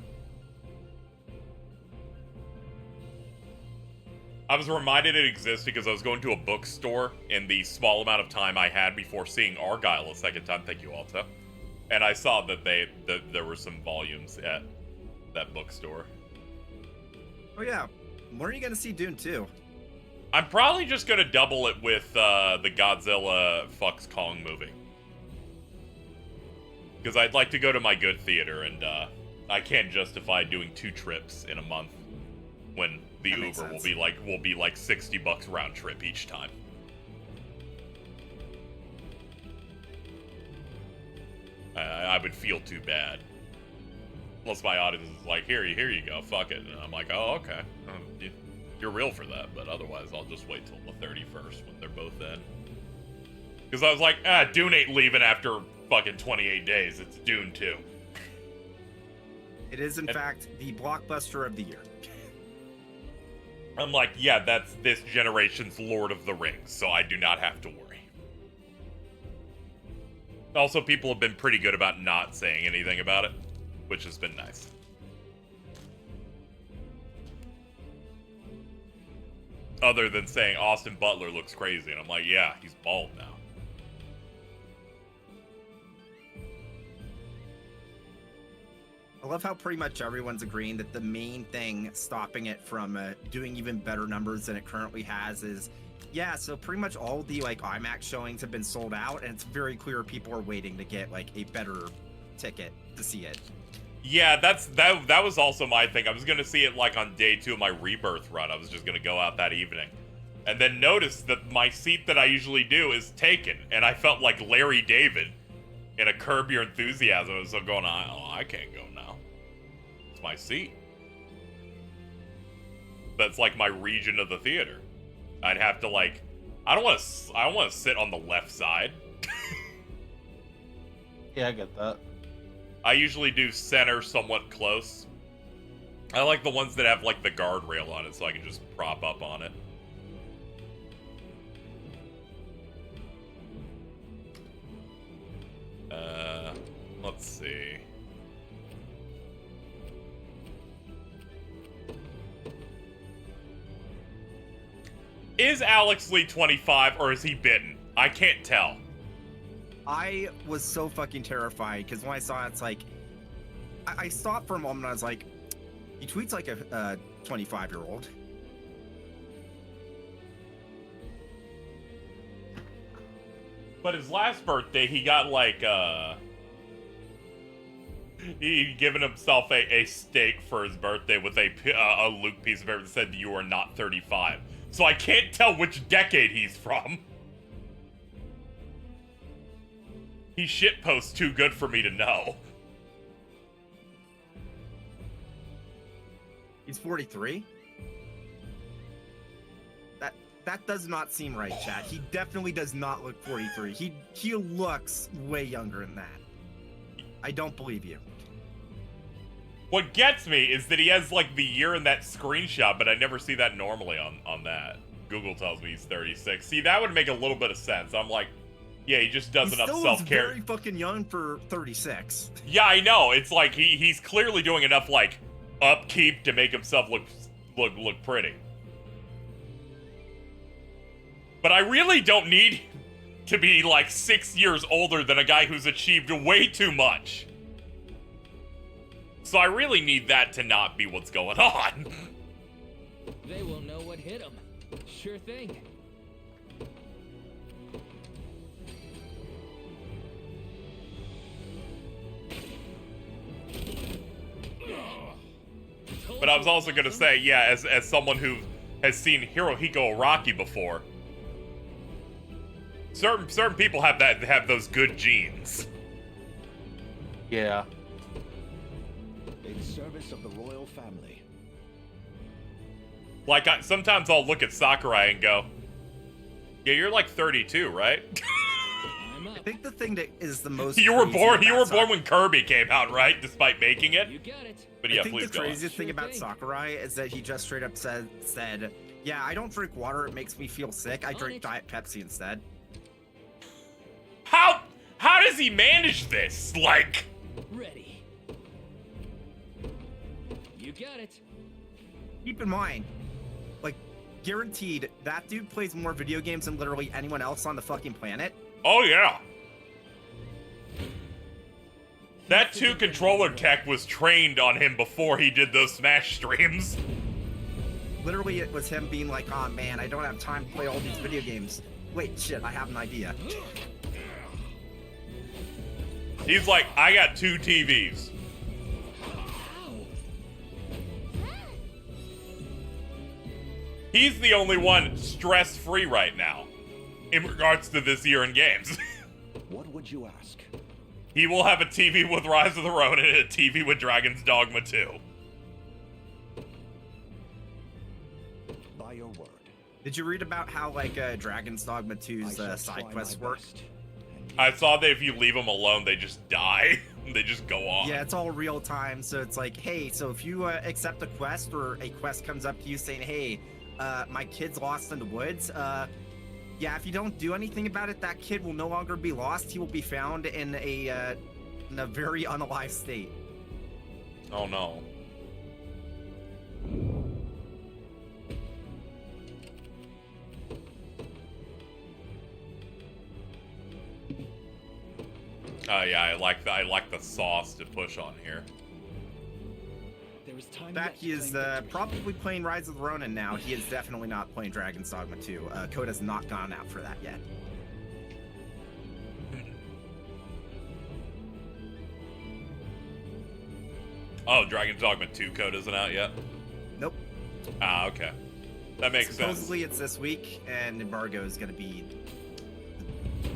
I was reminded it exists because I was going to a bookstore in the small amount of time I had before seeing Argyle a second time. Thank you, Alta. And I saw that there were some volumes at that bookstore. Oh yeah, when are you gonna see Dune 2? I'm probably just gonna double it with the Godzilla fucks Kong movie. Because I'd like to go to my good theater, and I can't justify doing 2 trips in a month when the Uber will be like $60 round trip each time. I would feel too bad. Plus my audience is like, here you go, fuck it. And I'm like, oh, okay. You're real for that, but otherwise I'll just wait till the 31st when they're both in. Because I was like, Dune ain't leaving after fucking 28 days. It's Dune 2. It is, in fact, the blockbuster of the year. I'm like, yeah, that's this generation's Lord of the Rings, so I do not have to worry. Also, people have been pretty good about not saying anything about it, which has been nice. Other than saying Austin Butler looks crazy, and I'm like, yeah, he's bald now. I love how pretty much everyone's agreeing that the main thing stopping it from doing even better numbers than it currently has is, yeah, so pretty much all the IMAX showings have been sold out, and it's very clear people are waiting to get a better ticket to see it. Yeah, that was also my thing. I was gonna see it on day 2 of my Rebirth run. I was just gonna go out that evening, and then notice that my seat that I usually do is taken, and I felt like Larry David in a Curb Your Enthusiasm. I was going, oh, I can't go now. It's my seat. That's my region of the theater. I'd have to I don't want to sit on the left side. Yeah, I get that. I usually do center somewhat close. I like the ones that have the guardrail on it so I can just prop up on it. Let's see. Is Alex Lee 25 or is he bitten? I can't tell. I was so fucking terrified because when I saw it, it's I stopped for a moment and I was like, he tweets like a 25-year-old. But his last birthday, he got he given himself a steak for his birthday with a Luke piece of paper that said, "You are not 35." So I can't tell which decade he's from. He shitposts too good for me to know. He's 43? That does not seem right, chat. He definitely does not look 43. He looks way younger than that. I don't believe you. What gets me is that he has the year in that screenshot, but I never see that normally on that. Google tells me he's 36. See, that would make a little bit of sense. I'm like, yeah, he just does enough self-care. He's very fucking young for 36. Yeah, I know. It's he's clearly doing enough upkeep to make himself look pretty. But I really don't need to be 6 years older than a guy who's achieved way too much. So I really need that to not be what's going on. They will know what hit them. Sure thing. But I was also going to say, yeah, as someone who has seen Hirohiko Araki before, certain people have those good genes. Yeah. In service of the royal family. Sometimes I'll look at Sakurai and go, yeah, you're 32, right? I'm up. think the thing that is the most You were born about when Kirby came out, right? Despite making it. You got it. But yeah, I think please the go on. craziest thing about Sakurai is that he just straight up said, yeah, I don't drink water, it makes me feel sick. I drink Diet Pepsi instead. How does he manage this? Like, Ready. You got it. Keep in mind, like, guaranteed, that dude plays more video games than literally anyone else on the fucking planet. oh yeah. That 2 controller tech was trained on him before he did those Smash streams. Literally, it was him being like, oh man, I don't have time to play all these video games. Wait, shit, I have an idea. He's like, I got 2 TVs. He's the only one stress-free right now in regards to this year in games. What would you ask? He will have a TV with Rise of the Ronin and a TV with Dragon's Dogma 2. By your word. Did you read about how, like, Dragon's Dogma 2's side quests work? I saw that if you leave them alone, they just die. They just go off. Yeah, it's all real time, so it's like, hey, so if you accept a quest or a quest comes up to you saying, hey, my kid's lost in the woods, yeah, if you don't do anything about it, that kid will no longer be lost. He will be found in a very unalive state. Oh no. Oh yeah, I like the sauce to push on here. That he is probably playing Rise of the Ronin now. He is definitely not playing Dragon's Dogma 2. Code has not gone out for that yet. Oh, Dragon's Dogma 2 code isn't out yet? Nope. Ah, okay. That makes sense. Supposedly it's this week, and embargo is going to be...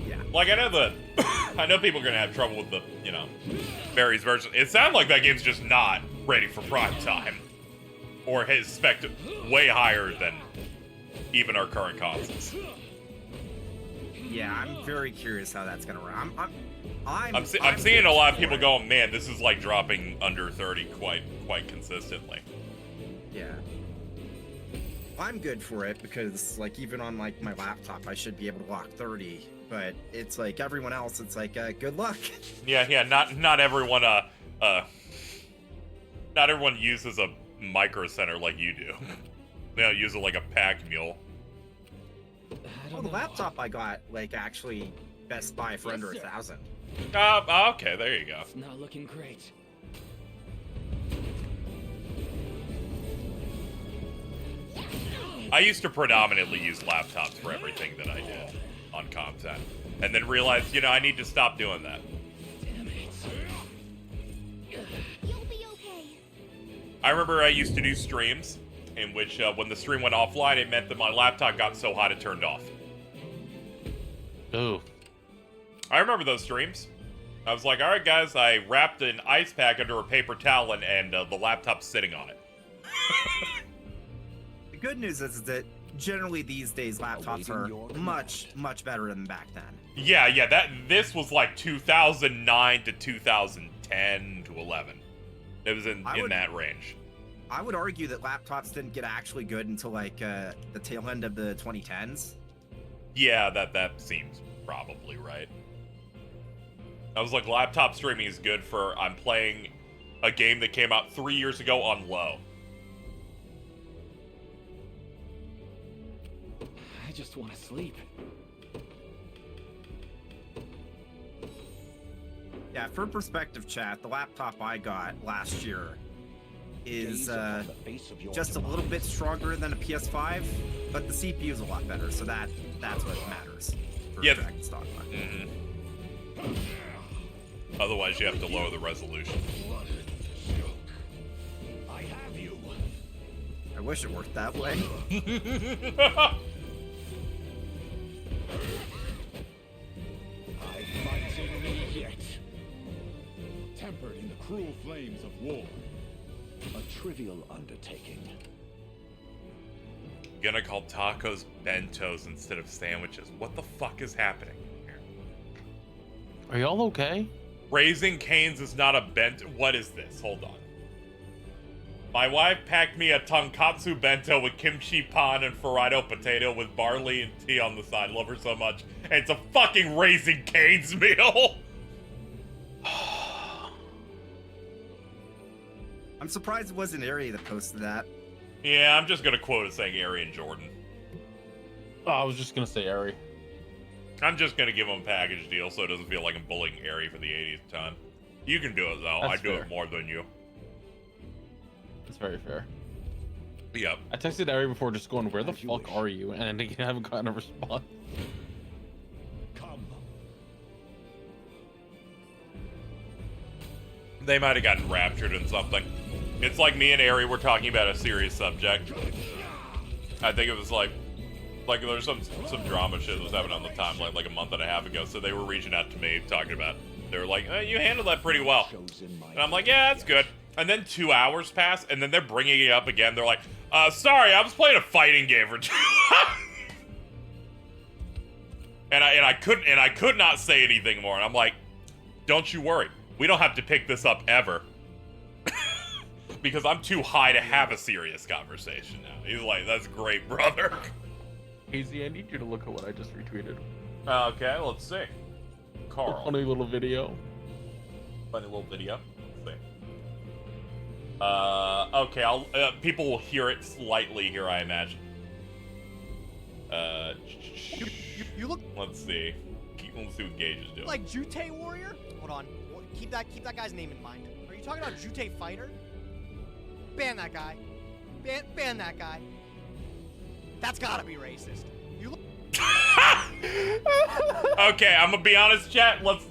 Yeah. Like, I know people are going to have trouble with the, various versions. It sounds like that game's just not ready for prime time. Or has spec way higher than even our current consoles. Yeah, I'm very curious how that's going to run. I'm seeing a lot of people going, man, this is like dropping under 30 quite consistently. Yeah. I'm good for it because, like, even on, like, my laptop, I should be able to lock 30. But it's like everyone else, it's like, good luck. Yeah, not everyone, not everyone uses a micro center like you do. They don't use it like a pack mule. Oh, the laptop I got, like, actually Best Buy for under 1,000. Okay, there you go. It's not looking great. I used to predominantly use laptops for everything that I did on content, and then realized, I need to stop doing that. Damn it. You'll be okay. I remember I used to do streams in which when the stream went offline, it meant that my laptop got so hot it turned off. Ooh. I remember those streams. I was like, all right, guys, I wrapped an ice pack under a paper towel and the laptop's sitting on it. The good news is that generally these days laptops are much better than back then. Yeah, this was like 2009 to 2010 to 11. It was in that range. I would argue that laptops didn't get actually good until like the tail end of the 2010s. Yeah, that seems probably right. I was like, laptop streaming is good for I'm playing a game that came out 3 years ago on low. I just want to sleep. Yeah, for perspective, chat, the laptop I got last year is just a little bit stronger than a PS5, but the CPU is a lot better, so that's what matters for Dragon's Dogma. Mm-hmm. Otherwise, you have to lower the resolution. I have you. I wish it worked that way. I fight in me yet. Tempered in the cruel flames of war. A trivial undertaking. Gonna call tacos bentos instead of sandwiches. What the fuck is happening here? Are y'all okay? Raising Cane's is not a bent. What is this? Hold on. My wife packed me a tonkatsu bento with kimchi pan and fried potato with barley and tea on the side. Love her so much. And it's a fucking Raising Cane's meal. I'm surprised it wasn't Ari that posted that. Yeah, I'm just gonna quote it saying Ari and Jordan. Oh, I was just gonna say Ari. I'm just gonna give him a package deal so it doesn't feel like I'm bullying Ari for the 80th time. You can do it though. That's I do fair. it more than you. That's very fair. Yep. I texted Ari before just going, where the fuck are you? And I haven't gotten a response. They might have gotten raptured in something. It's like me and Ari were talking about a serious subject. I think it was like there's some drama shit that was happening on the timeline like a month and a half ago. So they were reaching out to me talking about. They were like, "You handled that pretty well," and I'm like, "Yeah, that's good." And then 2 hours pass, and then they're bringing it up again. They're like, "Sorry, I was playing a fighting game for 2 and I could not say anything more. And I'm like, "Don't you worry, we don't have to pick this up ever." Because I'm too high to have a serious conversation now. He's like, "That's great, brother." Easy, I need you to look at what I just retweeted. Okay, let's see. Carl. Funny little video. Funny little video. Let's see. Okay, people will hear it slightly here, I imagine. You look. Let's see. Let's see what Gage is doing. Like Jutei Warrior? Hold on. Keep that guy's name in mind. Are you talking about Jutei Fighter? Ban that guy. Ban that guy. That's gotta be racist. You look. Okay, I'm gonna be honest, chat. Let's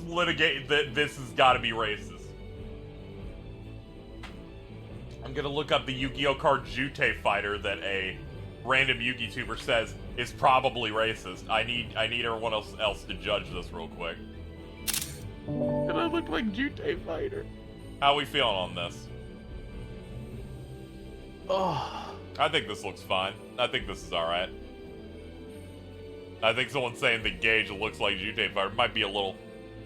litigate that. This has got to be racist. I'm gonna look up the Yu-Gi-Oh card Jutei Fighter that a random Yu-Gi tuber says is probably racist. I need everyone else to judge this real quick. Did I look like Jutei Fighter? How we feeling on this? Oh, I think this looks fine. I think this is all right. I think someone saying that Gage looks like Jutei Fighter might be a little.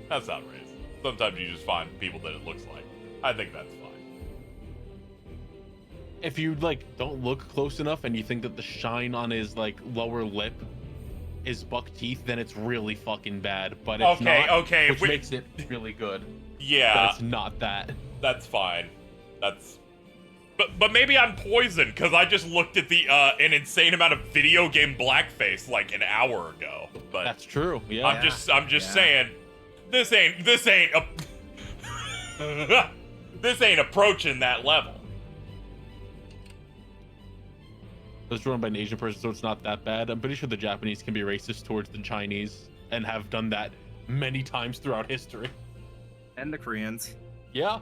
That's not racist. Sometimes you just find people that it looks like. I think that's fine. if you don't look close enough and you think that the shine on his lower lip is buck teeth, then it's really fucking bad. But it's not, okay, which makes it really good. Yeah, but it's not that. That's fine. That's. But maybe I'm poisoned because I just looked at the an insane amount of video game blackface like an hour ago. But that's true. Yeah. I'm just saying, this ain't this ain't approaching that level. It was run by an Asian person, so it's not that bad. I'm pretty sure the Japanese can be racist towards the Chinese and have done that many times throughout history. And the Koreans. Yeah.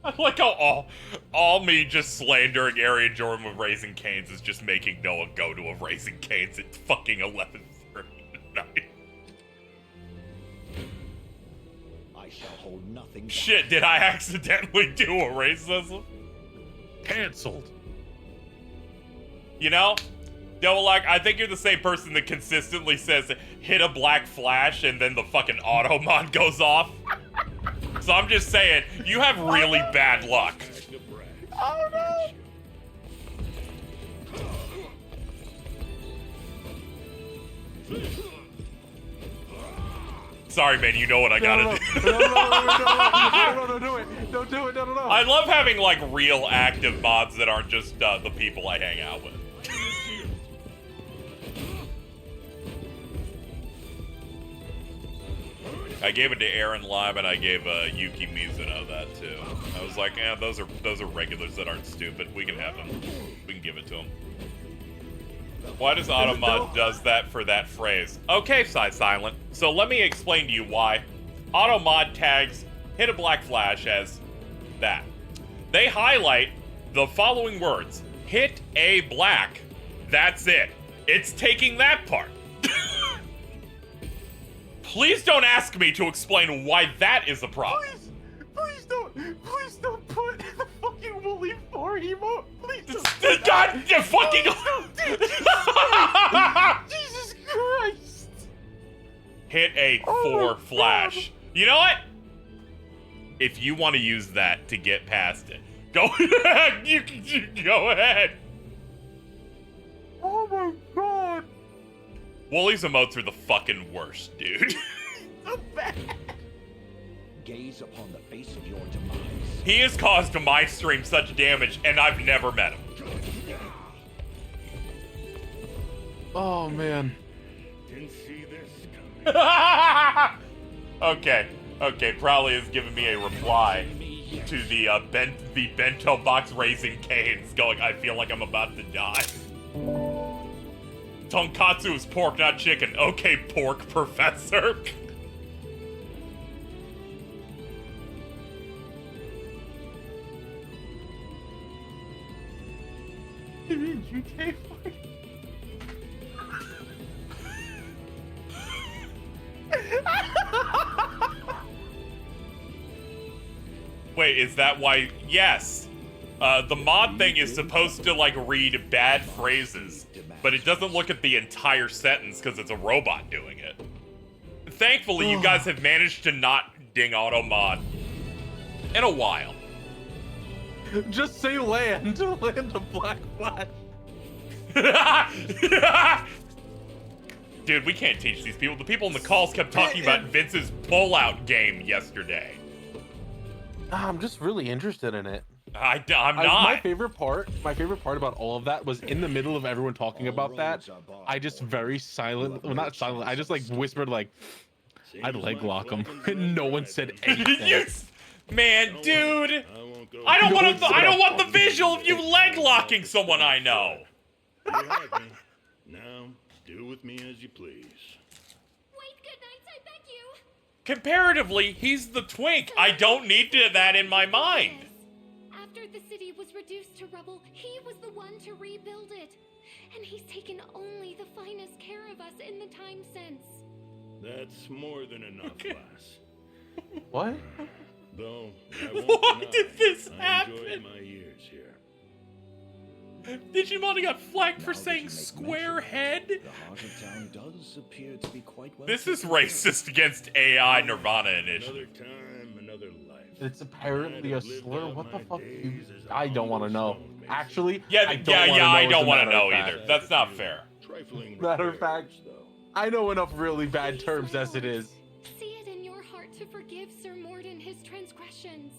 I like how all me just slandering Arian Jordan with Raising Cane's is just making Noah go to a Raising Cane's at fucking 11:30 tonight. I shall hold nothing back. Shit, did I accidentally do a racism? Cancelled. You know? Noah, I think you're the same person that consistently says, hit a black flash and then the fucking auto mod goes off. So I'm just saying, you have really bad luck. Oh no! Sorry, man, you know what I gotta do. No, do it. Don't do it, no. I love having, real active mods that aren't just the people I hang out with. I gave it to Aaron Lime and I gave Yuki Mizuno that too. I was like, those are regulars that aren't stupid. We can have them. We can give it to them. Why does Automod does that for that phrase? Okay, Silent. So let me explain to you why Automod tags hit a black flash as that. They highlight the following words: hit a black. That's it. It's taking that part. Please don't ask me to explain why that is a problem. Please don't put the fucking Wooly 4 emote. Please don't. God, you fucking. Jesus Christ. hit a 4 flash. You know what? If you want to use that to get past it, go ahead. You go ahead. Oh my god. Wooly's emotes are the fucking worst, dude. So bad. Gaze upon the face of your demise. He has caused my stream such damage, and I've never met him. Oh man. Didn't see this coming. Okay, Prowley has given me a reply to the bento box raising canes going, I feel like I'm about to die. Tonkatsu is pork, not chicken. Okay, pork professor. Wait, is that why? Yes. The mod thing is supposed to, like, read bad phrases, but it doesn't look at the entire sentence because it's a robot doing it. Thankfully, you guys have managed to not ding auto mod in a while. Just say land. Land a black flash. Dude, we can't teach these people. The people in the calls kept talking about Vince's pullout game yesterday. I'm just really interested in it. I'm not. My favorite part about all of that was in the middle of everyone talking about that. I just very silent, well, not silent. I just like whispered like, "I'd leg lock him," and no one said anything. Man, dude, I don't want to. I don't want the visual of you leg locking someone I know. Now, do with me as you please. Wait, good night, I beg you. Comparatively, he's the twink. I don't need that in my mind. After the city was reduced to rubble, he was the one to rebuild it. And he's taken only the finest care of us in the time since. That's more than enough, lass. What? Though, I won't Why deny, did this I happen? enjoyed my years here. Digimon got flagged for saying square head? The heart of town does appear to be quite well. This is racist against AI Nirvana Another initiative. time, another life. It's apparently a slur. What the fuck? I don't want to know. Actually, Yeah, I don't want to as a know matter of either. fact. That's not fair. Matter of fact, I know enough really bad terms as it is. See it in your heart to forgive Sir Morden his transgressions.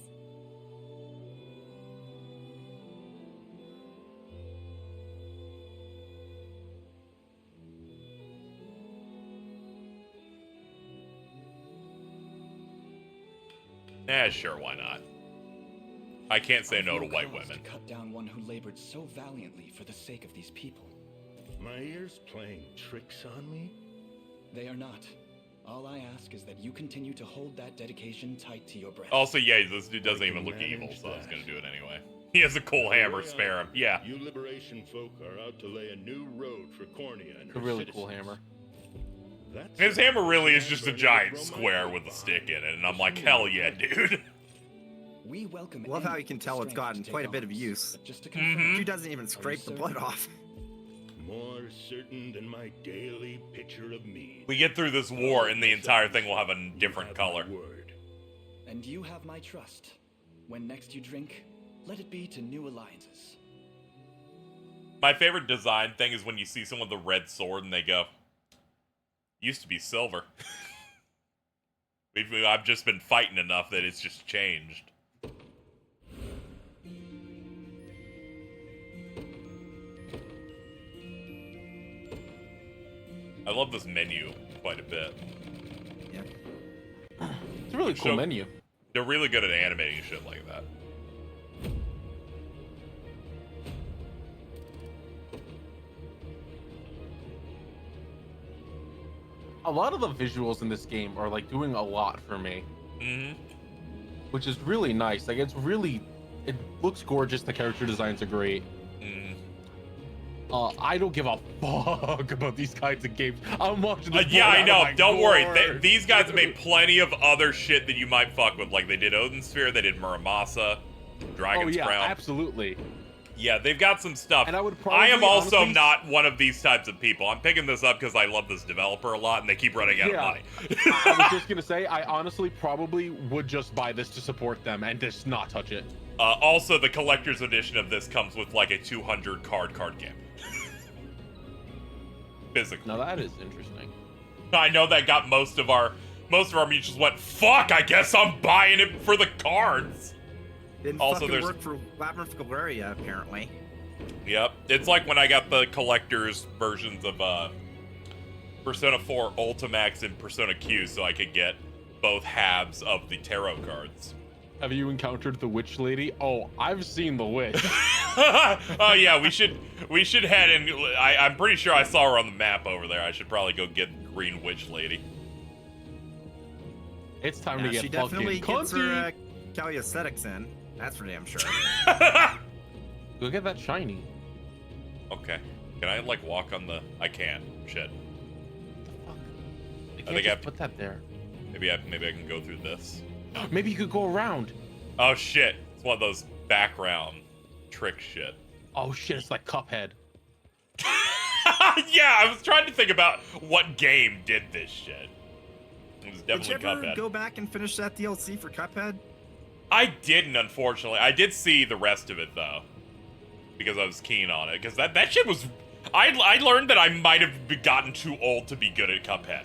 Sure, why not? I can't say no to white women. Cut down one who labored so valiantly for the sake of these people. My ears playing tricks on me? They are not. All I ask is that you continue to hold that dedication tight to your breast. Also, yeah, this dude doesn't even look evil, so I was gonna do it anyway. He has a cool hammer, spare him. Yeah. You liberation folk are out to lay a new road for Cornea and It's a her really citizens. cool hammer. His hammer really is just a giant square with a stick in it, and I'm like, hell yeah, dude. We welcome. Love how you can tell it's gotten quite a bit of use. Mhm. She doesn't even scrape the blood off. More certain than my daily pitcher of mead. We get through this war, and the entire thing will have a different color. And you have my trust. When next you drink, let it be to new alliances. My favorite design thing is when you see someone with a red sword and they go, used to be silver. I've just been fighting enough that it's just changed. I love this menu quite a bit. Yeah. It's a really cool menu. They're really good at animating shit like that. A lot of the visuals in this game are like doing a lot for me. Mm-hmm. Which is really nice. Like it looks gorgeous. The character designs are great. Mm. I don't give a fuck about these kinds of games. I'm watching this. Yeah, I know. Don't worry. Gore. These guys have made plenty of other shit that you might fuck with. Like they did Odin Sphere, they did Muramasa, Dragon's Oh yeah, Crown. absolutely. Yeah, they've got some stuff. And I would I am probably also honestly- not one of these types of people. I'm picking this up because I love this developer a lot, and they keep running out of money. I was just gonna say, I honestly probably would just buy this to support them and just not touch it. Also, the collector's edition of this comes with like a 200 card game. Physically. Now that is interesting. I know that got most of our mutuals went, fuck, I guess I'm buying it for the cards. Didn't Also, fucking there's- work for Labyrinth of Galeria, apparently. Yep. It's like when I got the collector's versions of Persona 4 Ultimax and Persona Q so I could get both halves of the tarot cards. Have you encountered the witch lady? Oh, I've seen the witch. Oh yeah, we should head in. I'm pretty sure I saw her on the map over there. I should probably go get Green Witch Lady. It's time Yeah, to get she fucking definitely gets cunty. her calisthenics in. That's for damn sure. Go get that shiny. Okay. Can I like walk on the? I can. Shit. I I think I have to put that there. Maybe I can go through this. Maybe you could go around. Oh shit! It's one of those background trick shit. Oh shit! It's like Cuphead. Yeah, I was trying to think about what game did this shit. It was definitely Did you ever Cuphead. go back and finish that DLC for Cuphead? I didn't, unfortunately. I did see the rest of it though, because I was keen on it. Because that shit was. I learned that I might have gotten too old to be good at Cuphead.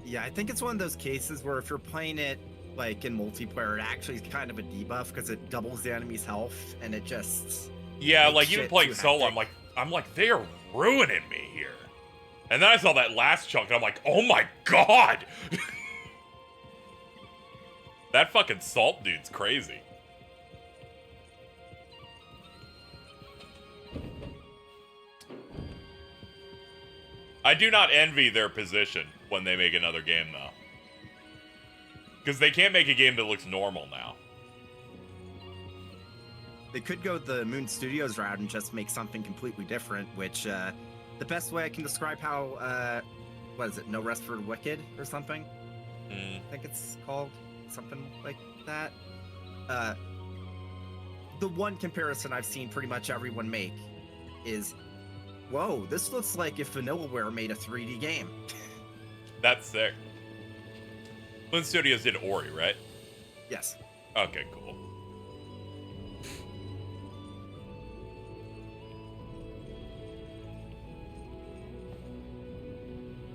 Yeah, I think it's one of those cases where if you're playing it like in multiplayer, it actually is kind of a debuff because it doubles the enemy's health and it just. Yeah, makes like even shit playing too solo, hectic. I'm like they are ruining me here. And then I saw that last chunk, and I'm like, oh my god, that fucking salt dude's crazy. I do not envy their position when they make another game, though. Because they can't make a game that looks normal now. They could go the Moon Studios route and just make something completely different, which the best way I can describe how, what is it, No Rest for the Wicked or something? I think it's called something like that. The one comparison I've seen pretty much everyone make is, whoa, this looks like if Vanillaware made a 3D game. That's sick. Moon Studios did Ori, right? Yes. Okay, cool.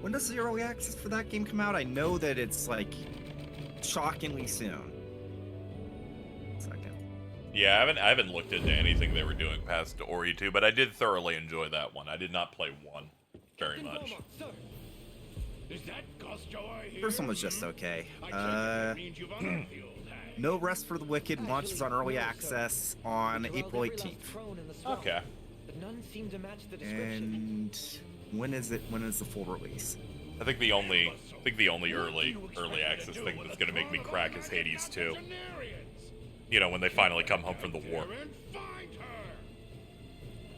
When does the early access for that game come out? I know that it's like shockingly soon. Second. Yeah, I haven't looked into anything they were doing past Ori 2, but I did thoroughly enjoy that one. I did not play 1 very much. First one was just okay. No Rest for the Wicked launches on early access on April 18th. Okay. And when is it? When is the full release? I think the only early access thing that's gonna make me crack is Hades 2. You know, when they finally come home from the war.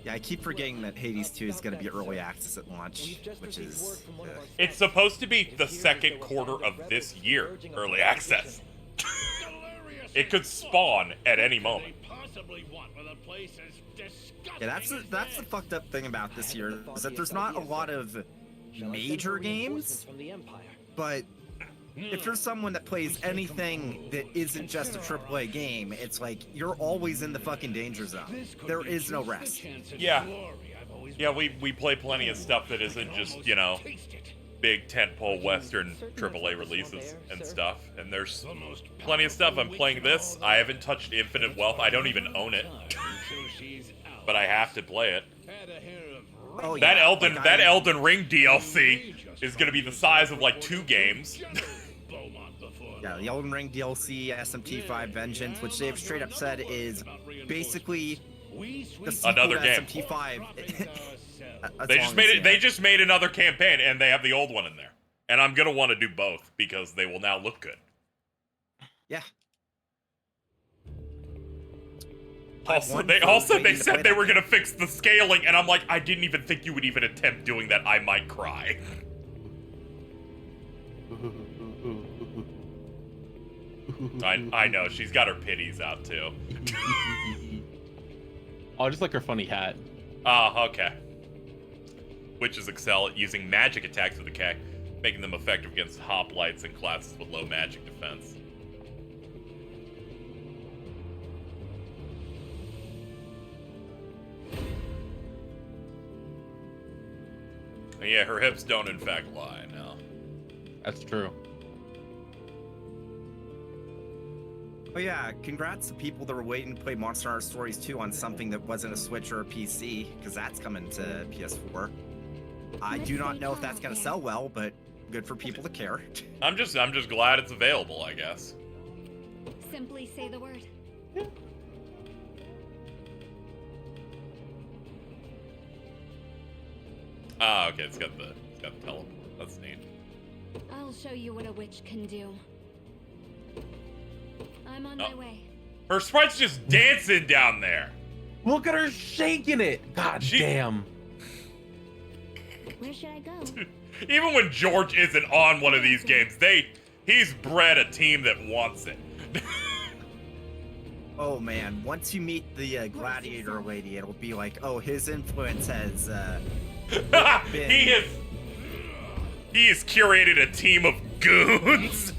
Yeah, I keep forgetting that Hades 2 is going to be early access at launch, which is... It's supposed to be the second quarter of this year, early access. It could spawn at any moment. Yeah, that's the fucked up thing about this year, is that there's not a lot of major games, but if you're someone that plays anything that isn't just a AAA game, it's like you're always in the fucking danger zone. There is no rest. Yeah. Yeah, we play plenty of stuff that isn't just, you know, big tentpole Western AAA releases and stuff. And there's plenty of stuff. I'm playing this. I haven't touched Infinite Wealth. I don't even own it. But I have to play it. Oh, that yeah, Elden Ring DLC is going to be the size of like 2 games. Yeah, the Elden Ring DLC, SMT5 Vengeance, which they've straight up said is basically the sequel Another to game. SMT5. They just made another campaign, and they have the old one in there. And I'm gonna want to do both because they will now look good. Yeah. They said they were gonna fix the scaling, and I'm like, I didn't even think you would even attempt doing that. I might cry. I know, she's got her pities out too. Oh, just like her funny hat. Ah, okay. Witches excel at using magic attacks with a K, making them effective against hoplites and classes with low magic defense. Yeah, her hips don't in fact lie, no. That's true. Oh yeah, congrats to people that were waiting to play Monster Hunter Stories 2 on something that wasn't a Switch or a PC, because that's coming to PS4. I do not know if that's going to sell well, but good for people to care. I'm just glad it's available, I guess. Simply say the word. Ah, okay, it's got the teleport. That's neat. I'll show you what a witch can do. I'm on my way. Her sprite's just dancing down there. Look at her shaking it. God damn. Where should I go? Even when George isn't on one of these games, he's bred a team that wants it. Oh man, once you meet the gladiator lady, it'll be like, oh, his influence has been... He has curated a team of goons.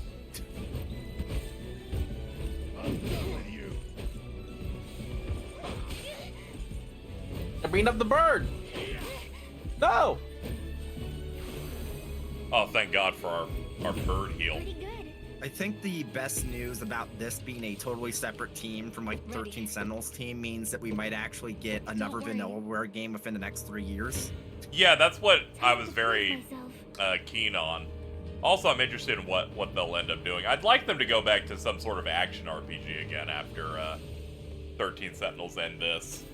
They're beating up the bird. No. Oh, thank God for our bird heal. I think the best news about this being a totally separate team from like 13 Sentinels team means that we might actually get another Vanillaware game within the next 3 years. Yeah, that's what I was very keen on. Also, I'm interested in what they'll end up doing. I'd like them to go back to some sort of action RPG again after 13 Sentinels end this.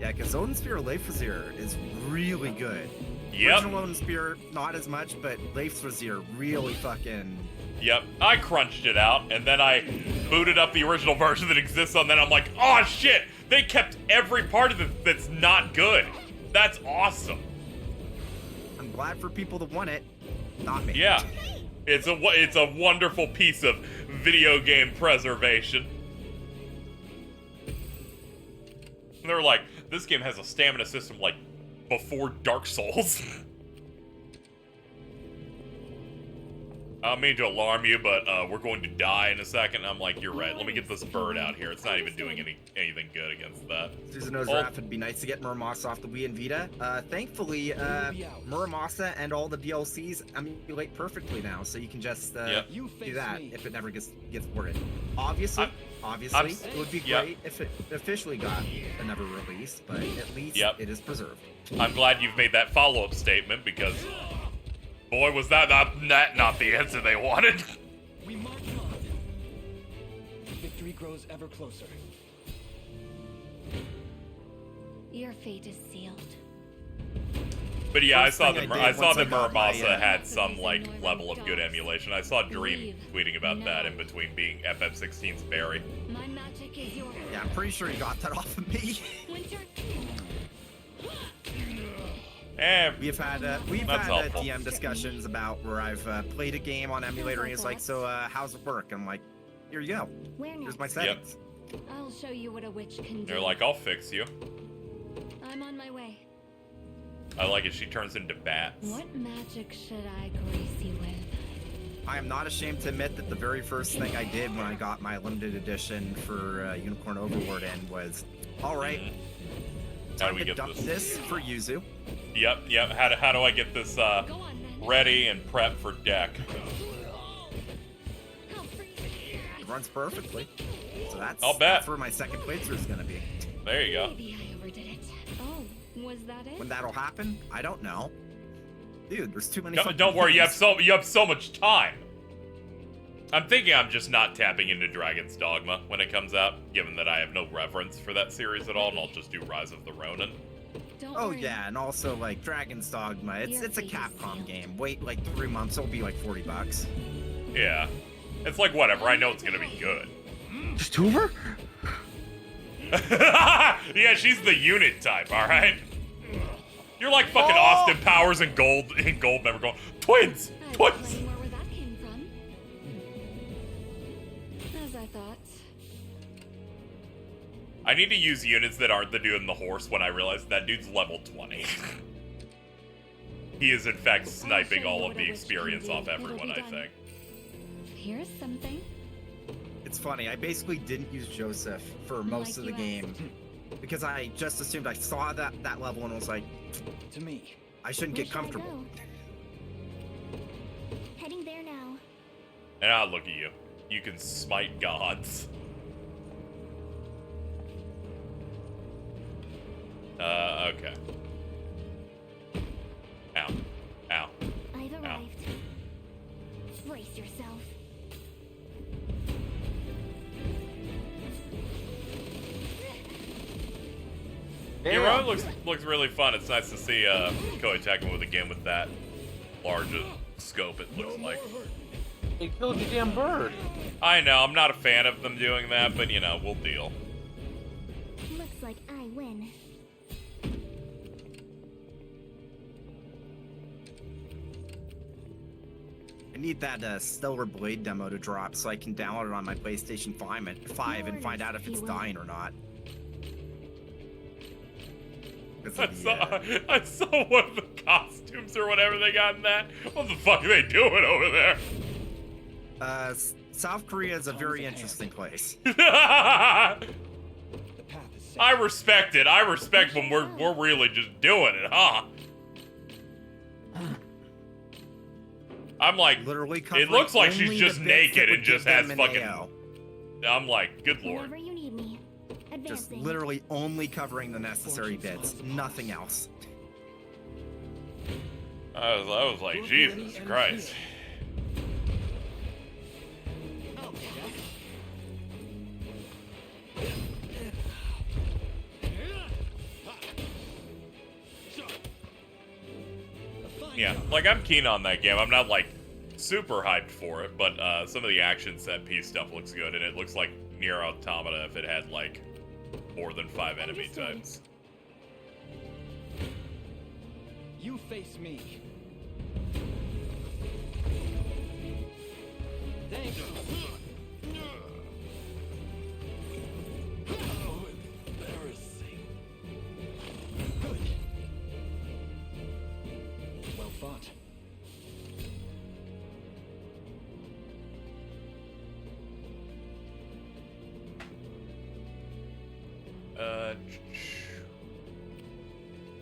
Yeah, because Odin Spear Leifrasier is really good. Yep. Original Odin Spear, not as much, but Leifrasier really fucking... Yep, I crunched it out, and then I booted up the original version that exists on, then I'm like, oh shit, they kept every part of it that's not good. That's awesome. I'm glad for people that want it, not me. Yeah, it's a wonderful piece of video game preservation. And they're like, this game has a stamina system like before Dark Souls. I don't mean to alarm you, but we're going to die in a second. And I'm like, you're right. Let me get this bird out here. It's not even doing anything good against that. Susanoo's Wrath would be nice to get Muramasa off the Wii and Vita. Thankfully, Muramasa and all the DLCs emulate perfectly now, so you can just do that if it never gets ported. Obviously, it would be great if it officially got another release, but at least it is preserved. I'm glad you've made that follow-up statement because, boy, was that not the answer they wanted. We march on. Victory grows ever closer. Your fate is sealed. But yeah, I saw that Muramasa had some like level of good emulation. I saw Dream tweeting about that in between being FF16's Barry. My magic is yours. Yeah, I'm pretty sure he got that off of me. We've had DM discussions about where I've played a game on emulator and he's like, so how's it work? I'm like, here you go. Here's my settings. I'll show you what a witch can do. They're like, I'll fix you. I'm on my way. I like it. She turns into bats. What magic should I grace you with? I am not ashamed to admit that the very first thing I did when I got my limited edition for Unicorn Overlord in was, all right, how do we get dump this for Yuzu. Yep. How do I get this ready and prep for deck? It runs perfectly. So that's where my second playthrough is going to be. There you go. Maybe I overdid it. Oh, was that it? When that'll happen, I don't know. Dude, there's too many. Don't worry, you have so much time. I'm thinking I'm just not tapping into Dragon's Dogma when it comes out, given that I have no reverence for that series at all, and I'll just do Rise of the Ronin. Oh yeah, and also like Dragon's Dogma, it's a Capcom game. Wait like 3 months, it'll be like $40. Yeah, it's like whatever. I know it's gonna be good. Just two of her? Yeah, she's the unit type. All right. You're like fucking Austin Powers and Goldmember going twins. Where that came from. As I thought. I need to use units that aren't the dude in the horse when I realize that dude's level 20. He is, in fact, sniping all of the experience off everyone, I think. Here's something. It's funny, I basically didn't use Joseph for most of the game because I just assumed I saw that level and was like, to me, I shouldn't get comfortable. Heading there now. And look at you. You can smite gods. Okay. Ow. Ow. I've arrived. Brace yourself. Hero looks really fun. It's nice to see Koei Tecmo with a game with that large a scope, it looks like. They killed your damn bird. I know, I'm not a fan of them doing that, but you know, we'll deal. Looks like I win. I need that Stellar Blade demo to drop so I can download it on my PlayStation 5 and find out if it's dying or not. I saw one of the costumes or whatever they got in that. What the fuck are they doing over there? South Korea is a very interesting place. I respect it. I respect when we're really just doing it, huh? I'm like, literally. It looks like she's just naked and just has fucking. I'm like, good lord. Whenever you need me. Just literally only covering the necessary bits, nothing else. I was like, Jesus Christ. Yeah, like I'm keen on that game. I'm not like super hyped for it, but some of the action set piece stuff looks good, and it looks like Nier Automata if it had like more than 5 enemy types. You face me. Thanks. Oh, embarrassing. Good. Well fought.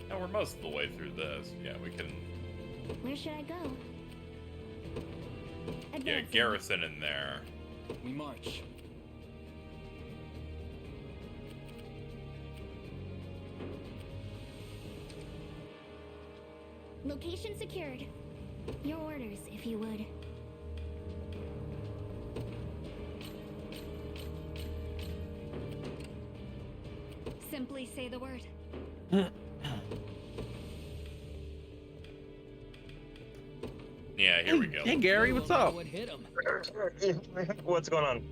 Now we're most of the way through this. Yeah, we can. Where should I go? Yeah, garrison in there. We march. Location secured. Your orders, if you would. Simply say the word. Yeah, here we go. Hey Gary, what's up? What's going on?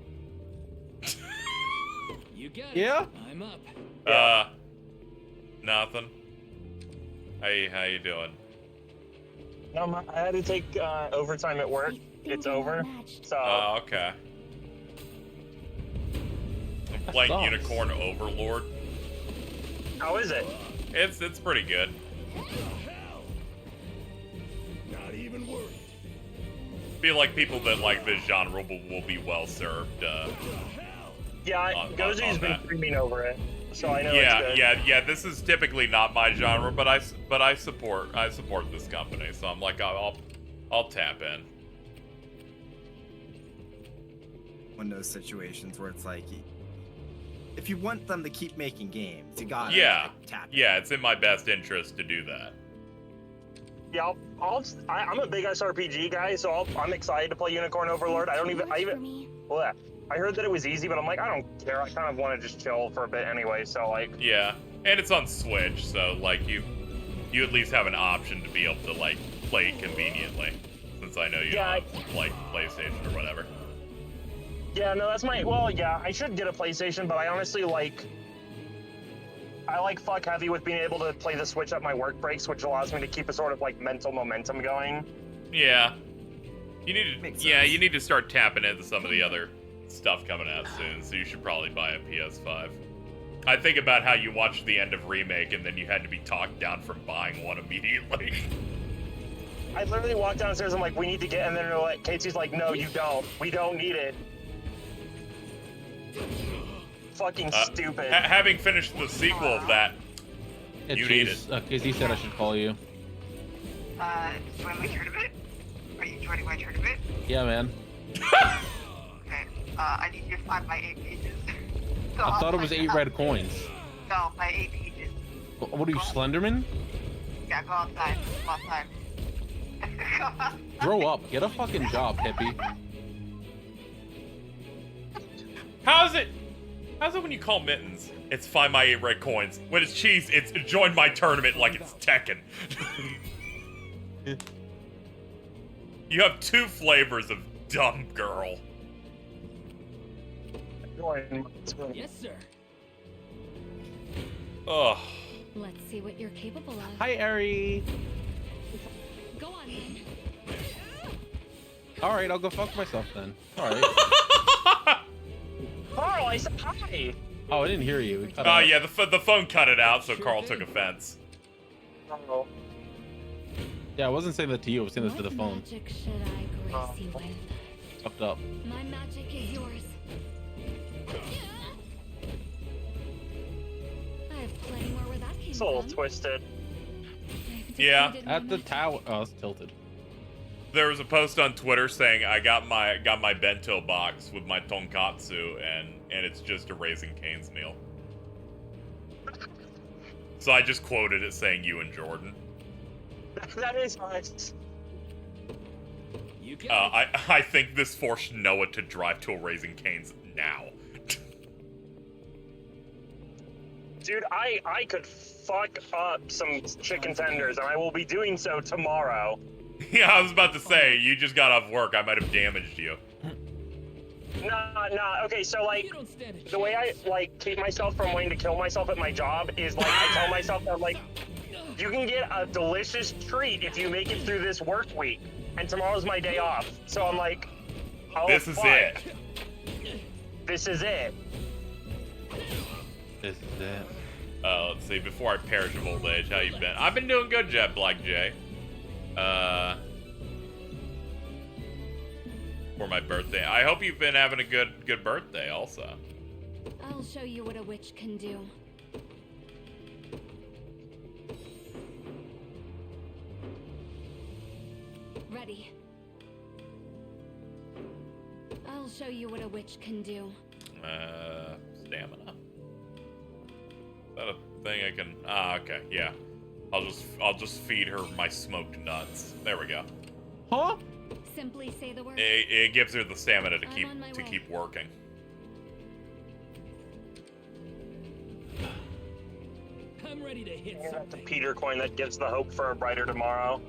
You got Yeah? it. I'm up. Nothing. How you doing? No, I had to take overtime at work. It's over. So. Oh, okay. I'm playing sucks. Unicorn Overlord. How is it? It's pretty good. Not even worried. Feel like people that like this genre will be well served. Yeah, Gozu's been screaming over it, so I know Yeah, it's good. yeah. This is typically not my genre, but I support this company, so I'm like I'll tap in. One of those situations where it's like, if you want them to keep making games, you gotta tap in. Yeah, it's in my best interest to do that. Yeah, I'm a big SRPG guy, so I'm excited to play Unicorn Overlord. I heard that it was easy, but I'm like, I don't care. I kind of want to just chill for a bit anyway, so like. Yeah, and it's on Switch, so like you at least have an option to be able to like play it conveniently, since I know you don't have like PlayStation or whatever. Yeah, no, that's well, yeah, I should get a PlayStation, but I honestly I like fuck heavy with being able to play the Switch at my work breaks, which allows me to keep a sort of like mental momentum going. Yeah. You need to start tapping into some of the other stuff coming out soon, so you should probably buy a PS5. I think about how you watched the end of Remake and then you had to be talked down from buying one immediately. I literally walked downstairs. I'm like, we need to get, and then they're like, Casey's like, no, you don't. We don't need it. Fucking stupid. Having finished the sequel of that, you need it. Casey said I should call you. Join my tournament? Are you joining my tournament? Yeah, man. Okay. I need you to find my 8 pages. So I thought it was 8 red coins. No, my 8 pages. What are you, Slenderman? Yeah, go outside. Go outside. Grow up. Get a fucking job, hippie. How's it when you call Mittens, it's find my 8 red coins. When it's Cheese, it's join my tournament like it's Tekken. You have 2 flavors of dumb girl. Yes, sir. Ugh. Let's see what you're capable of. Hi, Ari. Go on, then. All right, I'll go fuck myself then. All right. Carl, I said hi. Oh, I didn't hear you. Oh yeah, the phone cut it out, so Carl took offense. Oh. Yeah, I wasn't saying that to you. I was saying this to the phone. What magic should I grace you with? Fucked up. My magic is yours. I have plenty more where that came It's a little from. twisted. Yeah. At the tower. Oh, it's tilted. There was a post on Twitter saying I got my bento box with my tonkatsu and it's just a Raising Cane's meal. So I just quoted it saying you and Jordan. That is nice. I think this forced Noah to drive to a Raising Cane's now. Dude, I could fuck up some chicken tenders, and I will be doing so tomorrow. Yeah, I was about to say, you just got off work. I might have damaged you. Nah. Okay, so like, the way I like keep myself from wanting to kill myself at my job is like I tell myself that like, you can get a delicious treat if you make it through this work week, and tomorrow's my day off. So I'm like, oh, this is it. This is it. This is it. Let's see. Before I perish of old age, how you been? I've been doing good, Jet Black J. For my birthday. I hope you've been having a good birthday also. I'll show you what a witch can do. Ready. I'll show you what a witch can do. Stamina. Is that a thing I can? Okay, yeah. I'll just feed her my smoked nuts. There we go. Huh? Simply say the word. It gives her the stamina to I'm on my way. keep working. I'm ready to hit The Peter coin that gives the hope for a brighter tomorrow.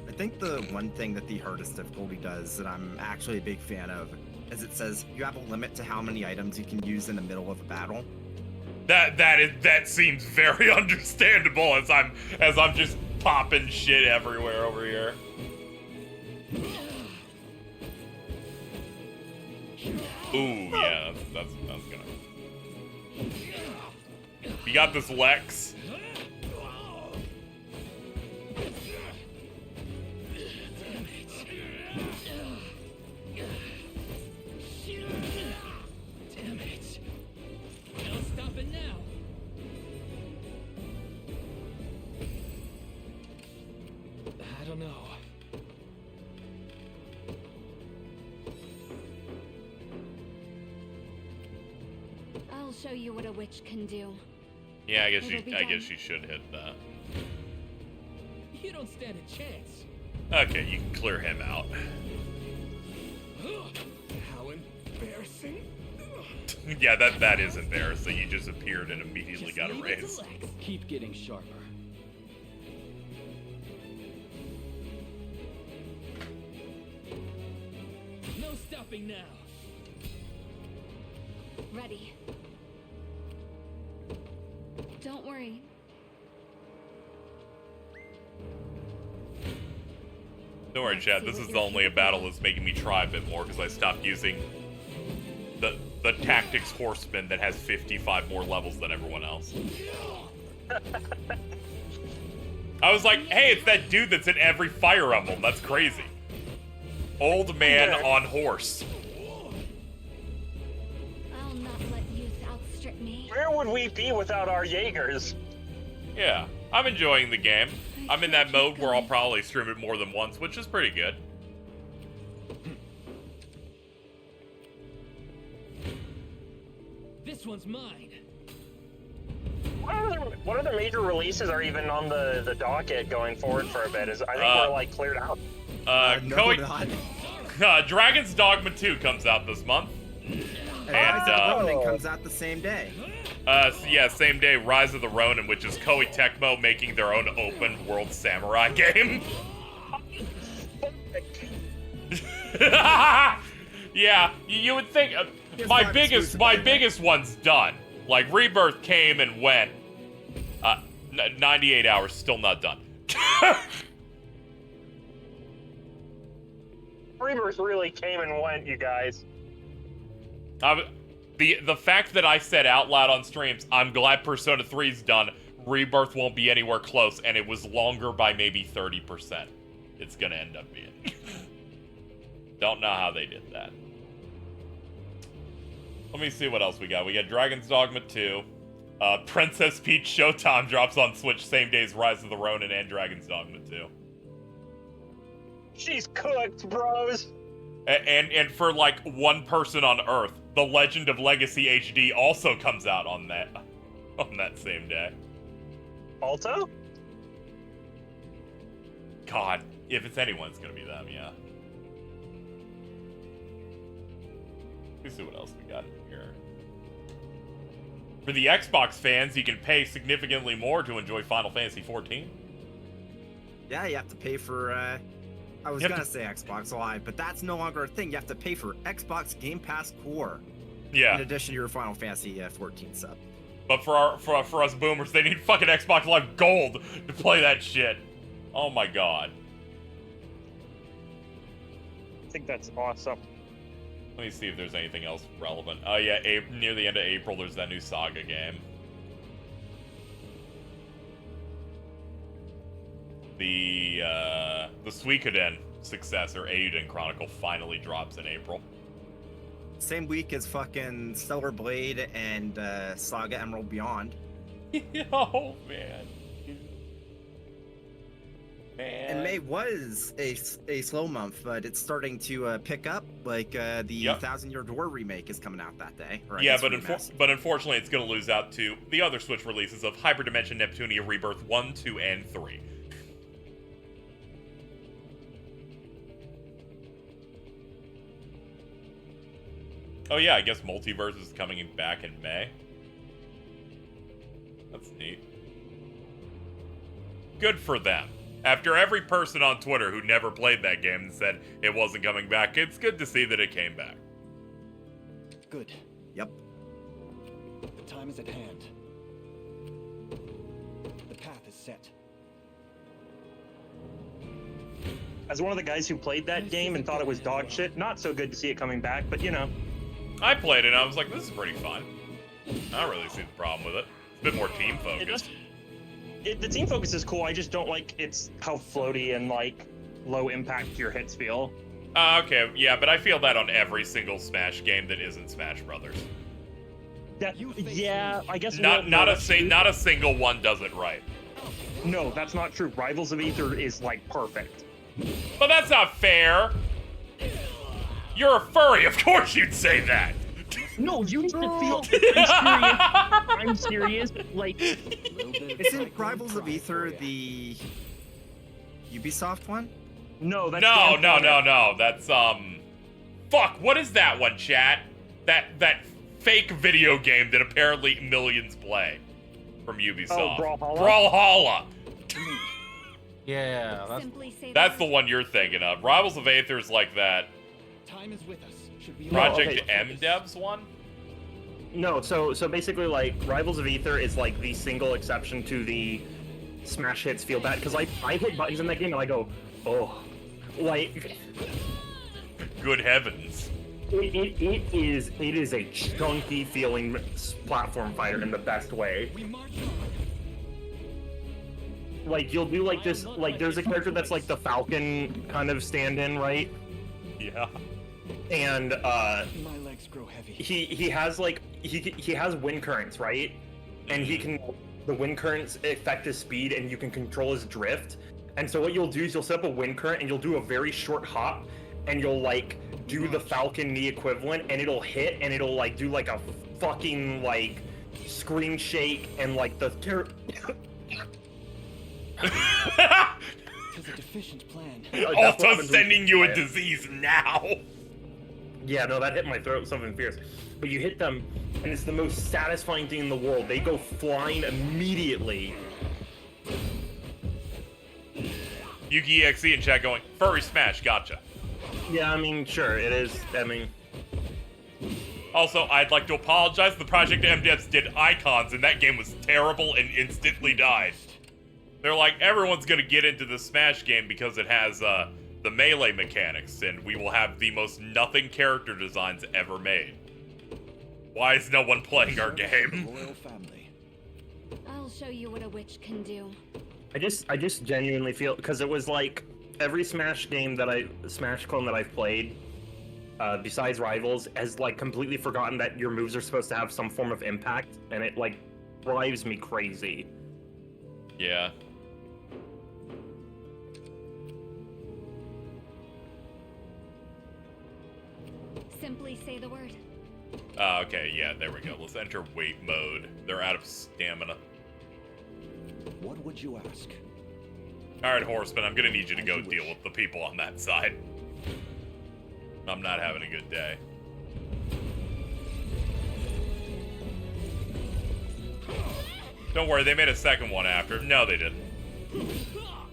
I think the one thing that the hardest difficulty does that I'm actually a big fan of is it says you have a limit to how many items you can use in the middle of a battle. That seems very understandable as I'm just popping shit everywhere over here. Ooh, yeah, that's gonna. You got this, Lex. Damn it. No stopping now. I don't know. I'll show you what a witch can do. Yeah, I guess It'll be I done. guess you should hit that. You don't stand a chance. Okay, you can clear him out. How embarrassing. Yeah, that is embarrassing. You just appeared and immediately got a raise. Keep getting sharper. No stopping now. Ready. Don't worry. Don't worry, Chad. This is only a battle that's making me try a bit more because I stopped using the Tactics Horseman that has 55 more levels than everyone else. I was like, hey, it's that dude that's in every Fire Emblem. That's crazy. Old man on horse. I'll not let youth outstrip me. Where would we be without our Jaegers? Yeah, I'm enjoying the game. I'm in that mode where I'll probably stream it more than once, which is pretty good. This one's mine. What other major releases are even on the docket going forward for a bit? I think we're like cleared out. Dragon's Dogma 2 comes out this month. And Ronin comes out the same day. Yeah, same day, Rise of the Ronin, which is Koei Tecmo making their own open world samurai game. Yeah, you would think my biggest one's done. Like Rebirth came and went. 98 hours, still not done. Rebirth really came and went, you guys. The fact that I said out loud on streams, I'm glad Persona 3's done. Rebirth won't be anywhere close, and it was longer by maybe 30%. It's gonna end up being. Don't know how they did that. Let me see what else we got. We got Dragon's Dogma 2. Princess Peach Showtime drops on Switch same day as Rise of the Ronin and Dragon's Dogma 2. She's cooked, bros. And for like one person on Earth, The Legend of Legacy HD also comes out on that same day. Alto? God, if it's anyone, it's gonna be them, yeah. Let's see what else we got in here. For the Xbox fans, you can pay significantly more to enjoy Final Fantasy XIV. Yeah, you have to pay for, I was gonna say Xbox Live, but that's no longer a thing. You have to pay for Xbox Game Pass Core. Yeah. In addition to your Final Fantasy 14 sub. But for us boomers, they need fucking Xbox Live Gold to play that shit. Oh my god. I think that's awesome. Let me see if there's anything else relevant. Oh yeah, near the end of April, there's that new Saga game. The Suikoden successor, Eiyuden Chronicle, finally drops in April. Same week as fucking Stellar Blade and Saga Emerald Beyond. Oh man. And May was a slow month, but it's starting to pick up. Like the 1000 Year Door remake is coming out that day. Yeah, but unfortunately, it's going to lose out to the other Switch releases of Hyperdimension Neptunia Rebirth 1, 2, and 3. Oh yeah, I guess Multiverse is coming back in May. That's neat. Good for them. After every person on Twitter who never played that game and said it wasn't coming back, it's good to see that it came back. Good. Yep. The time is at hand. The path is set. As one of the guys who played that game and thought it was dog shit, not so good to see it coming back, but you know. I played it and I was like, this is pretty fun. I don't really see the problem with it. It's a bit more team focused. The team focus is cool. I just don't like how floaty and like low impact your hits feel. Okay, yeah, but I feel that on every single Smash game that isn't Smash Brothers. Yeah, I guess not a single one does it right. No, that's not true. Rivals of Aether is like perfect. But that's not fair. You're a furry, of course you'd say that. No, you need to feel. I'm serious. Like, isn't Rivals of Aether the Ubisoft one? No, that's no. That's fuck. What is that one, chat? That fake video game that apparently millions play from Ubisoft. Oh, Brawlhalla. Yeah, that's the one you're thinking of. Rivals of Aether's like that. Time is with us. Project M Devs one? No, so basically, like, Rivals of Aether is like the single exception to the smash hits feel bad, because I hit buttons in that game and I go, oh, like, good heavens. It is a chunky feeling platform fighter in the best way. Like you'll do like this, like there's a character that's like the Falcon kind of stand-in, right? Yeah. And my legs grow heavy. he has like he has wind currents, right? And the wind currents affect his speed, and you can control his drift. And so what you'll do is you'll set up a wind current, and you'll do a very short hop, and you'll like do the Falcon knee equivalent, and it'll hit, and it'll like do like a fucking like screen shake, and like the Tis a deficient plan. Alto's sending you a disease now. Yeah, no, that hit my throat, something fierce. But you hit them, and it's the most satisfying thing in the world. They go flying immediately. Yuki EXE in chat going, furry smash, gotcha. Yeah, I mean, sure, it is. I mean... Also, I'd like to apologize. The Project M devs did icons, and that game was terrible and instantly died. They're like, everyone's gonna get into the Smash game because it has, the melee mechanics, and we will have the most nothing character designs ever made. Why is no one playing our game? I'll show you what a witch can do. I just genuinely feel, because it was like, every Smash game Smash clone that I've played, besides Rivals, has like completely forgotten that your moves are supposed to have some form of impact, and it like drives me crazy. Yeah. Simply say the word. Okay, yeah, there we go. Let's enter wait mode. They're out of stamina. What would you ask? Alright, Horseman, I'm gonna need you to go deal with the people on that side. I'm not having a good day. Don't worry, they made a second one after. No, they didn't.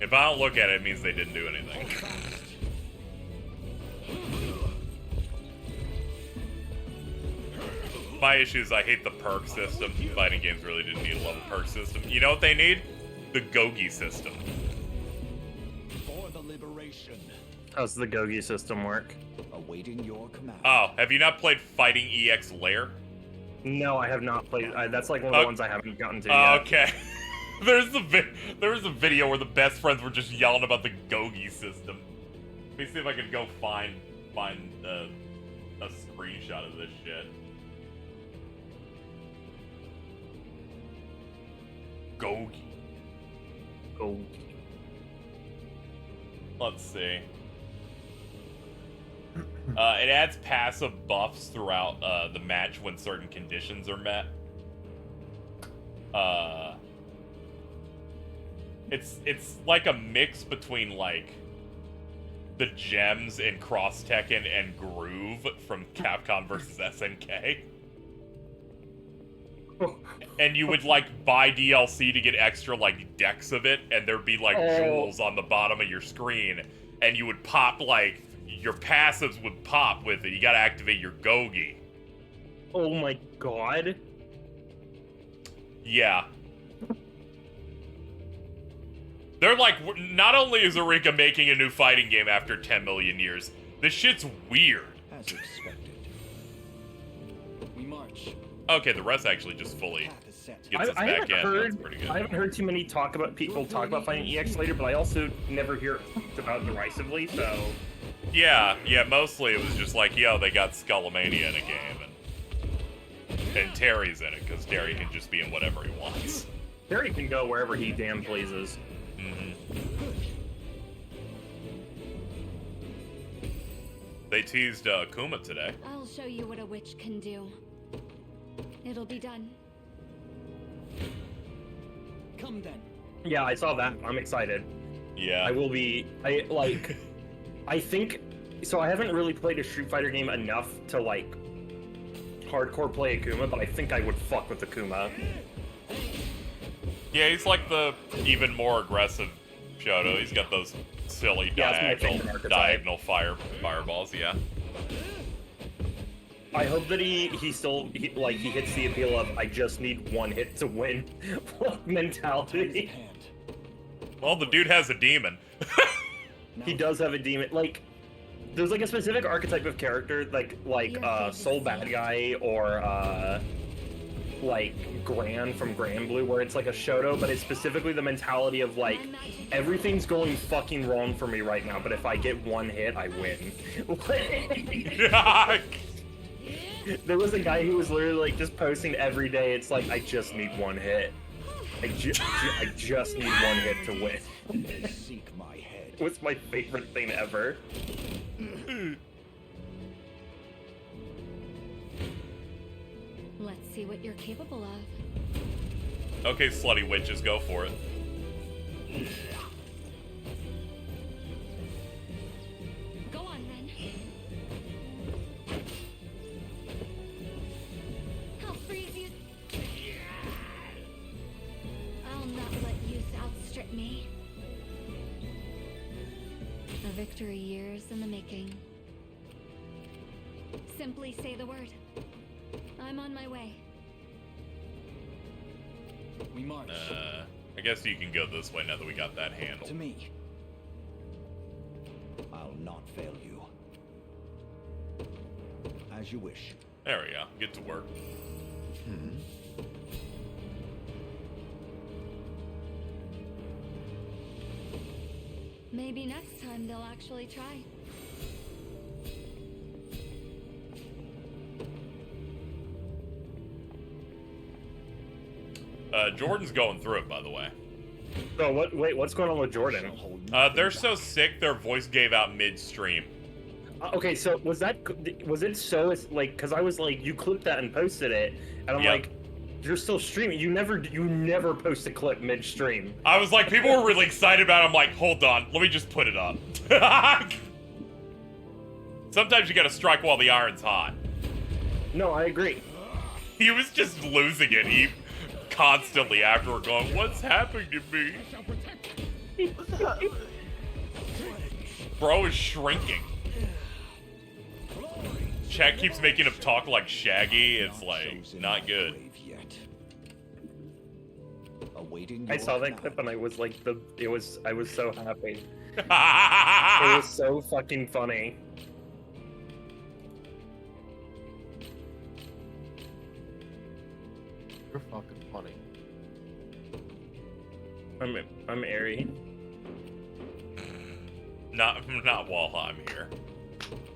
If I don't look at it, it means they didn't do anything. My issue is I hate the perk system. Fighting games really didn't need a level perk system. You know what they need? The Gogi system. For the liberation. How's the Gogi system work? Awaiting your command. Oh, have you not played Fighting EX Lair? No, I have not played. That's like one of the ones I haven't gotten to yet. Okay. There was a video where the best friends were just yelling about the Gogi system. Let me see if I can go find a screenshot of this shit. Gogi. Let's see. It adds passive buffs throughout the match when certain conditions are met. It's like a mix between like the gems in Cross Tekken and Groove from Capcom vs SNK. And you would like buy DLC to get extra like decks of it, and there'd be like jewels on the bottom of your screen, and you would pop like your passives would pop with it. You gotta activate your Gogi. Oh my god. Yeah. They're like, not only is Eureka making a new fighting game after 10 million years, this shit's weird. As expected. We march. Okay, the rest actually just fully gets us back in. That's pretty good. I haven't heard too many people talk about Fighting EX later, but I also never hear it talked about derisively, so... Yeah, mostly it was just like, yo, they got Skullomania in a game, and Terry's in it, because Terry can just be in whatever he wants. Terry can go wherever he damn pleases. They teased Kuma today. I'll show you what a witch can do. It'll be done. Come then. Yeah, I saw that. I'm excited. Yeah. I will be. I think. So I haven't really played a Street Fighter game enough to like hardcore play Akuma, but I think I would fuck with Akuma. Yeah, he's like the even more aggressive Shoto. He's got those silly diagonal fireballs. Yeah. I hope that he still hits the appeal of I just need one hit to win mentality. Well, the dude has a demon. He does have a demon. Like, there's like a specific archetype of character, like Soul Bad Guy or like Gran from Gran Blue, where it's like a Shoto, but it's specifically the mentality of like everything's going fucking wrong for me right now, but if I get one hit, I win. There was a guy who was literally like just posting every day. It's like, I just need one hit. I just need one hit to win. Seek my head. It was my favorite thing ever. Let's see what you're capable of. Okay, slutty witches, go for it. Go on, then. I'll freeze you. I'll not let youth outstrip me. A victory years in the making. Simply say the word. I'm on my way. We march. I guess you can go this way now that we got that handled. To me. I'll not fail you. As you wish. There we go. Get to work. Maybe next time they'll actually try. Jordan's going through it, by the way. So what's going on with Jordan? They're so sick, their voice gave out mid-stream. Okay, so was it so like, because I was like, you clipped that and posted it, and I'm like, you're still streaming. You never post a clip mid-stream. I was like, people were really excited about it. I'm like, hold on, let me just put it up. Sometimes you gotta strike while the iron's hot. No, I agree. He was just losing it. He constantly afterward going, what's happening to me? Bro is shrinking. Chat keeps making him talk like Shaggy. It's like, not good. I saw that clip and I was like, I was so happy. It was so fucking funny. You're fucking funny. I'm airy. Not while I'm here.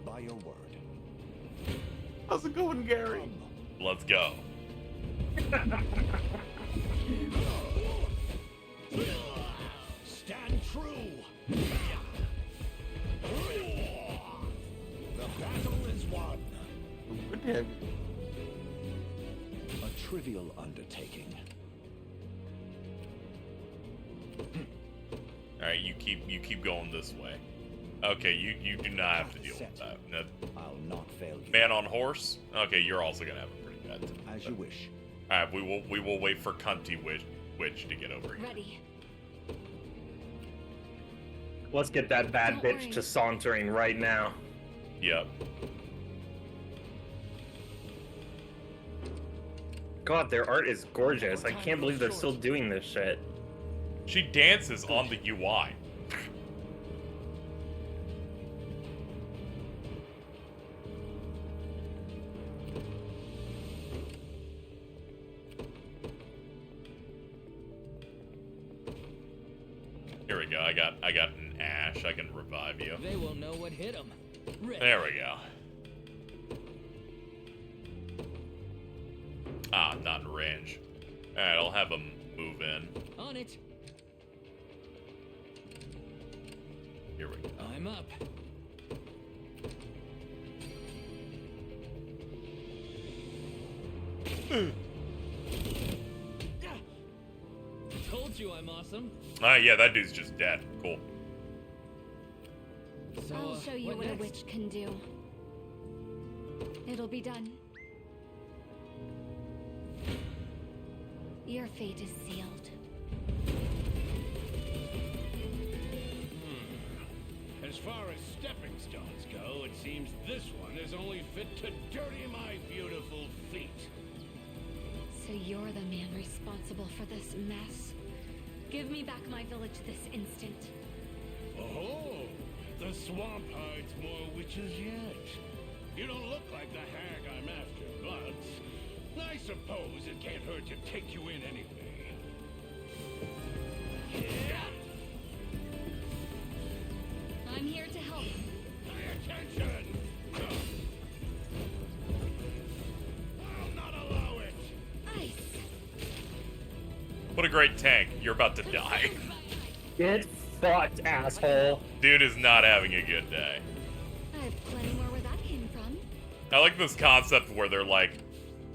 By your word. How's it going, Gary? Let's go. Stand true. The battle is won. A trivial undertaking. Alright, you keep going this way. Okay, you do not have to deal with that. No. I'll not fail you. Man on horse? Okay, you're also gonna have a pretty bad time. As you wish. Alright, we will wait for Cunty Witch to get over here. Ready. Let's get that bad bitch to sauntering right now. Yep. God, their art is gorgeous. I can't believe they're still doing this shit. She dances on the UI. Here we go. I got an Ash. I can revive you. They will know what hit them. There we go. Ah, not in range. Alright, I'll have them move in. On it. Here we go. I'm up. Told you I'm awesome. Yeah, that dude's just dead. Cool. So, I'll show you what a next? witch can do. It'll be done. Your fate is sealed. As far as stepping stones go, it seems this one is only fit to dirty my beautiful feet. So you're the man responsible for this mess. Give me back my village this instant. Oh, The swamp hides more witches yet. You don't look like the hag I'm after, but I suppose it can't hurt to take you in anyway. I'm here to help. Pay attention! I'll not allow it! Ice! What a great tank. You're about to die. Get fucked, asshole. Dude is not having a good day. I have plenty more where that came from. I like this concept where they're like,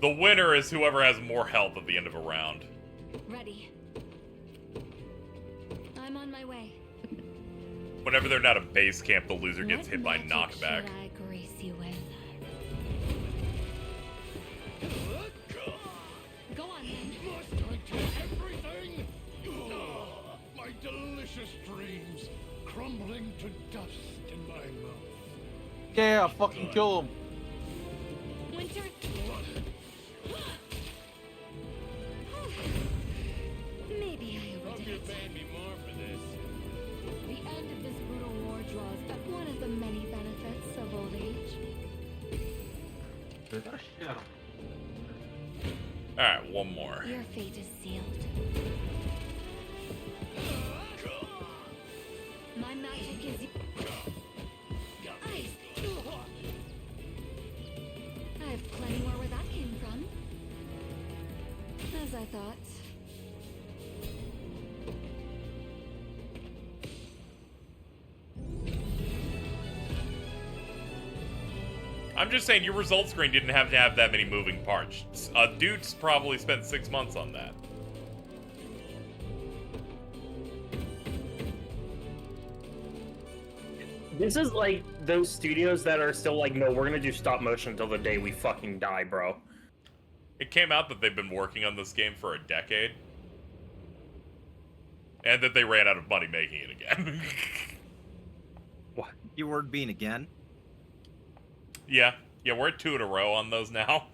the winner is whoever has more health at the end of a round. Ready. I'm on my way. Whenever they're not a base camp, the loser gets hit by knockback. Should I grace you with? Go on then. Must I take everything? My delicious dreams crumbling to dust in my mouth. Yeah, fucking kill him. Winter. Maybe I overdid it. Me more for this. The end of this brutal war draws but one of the many benefits of old age. Alright, one more. Your fate is sealed. My magic is ice. I have plenty more where that came from. As I thought. I'm just saying, your results screen didn't have to have that many moving parts. Dude's probably spent 6 months on that. This is like those studios that are still like, no, we're gonna do stop motion until the day we fucking die, bro. It came out that they've been working on this game for a decade. And that they ran out of money making it again. What? Keyword being again? Yeah, we're at 2 in a row on those now.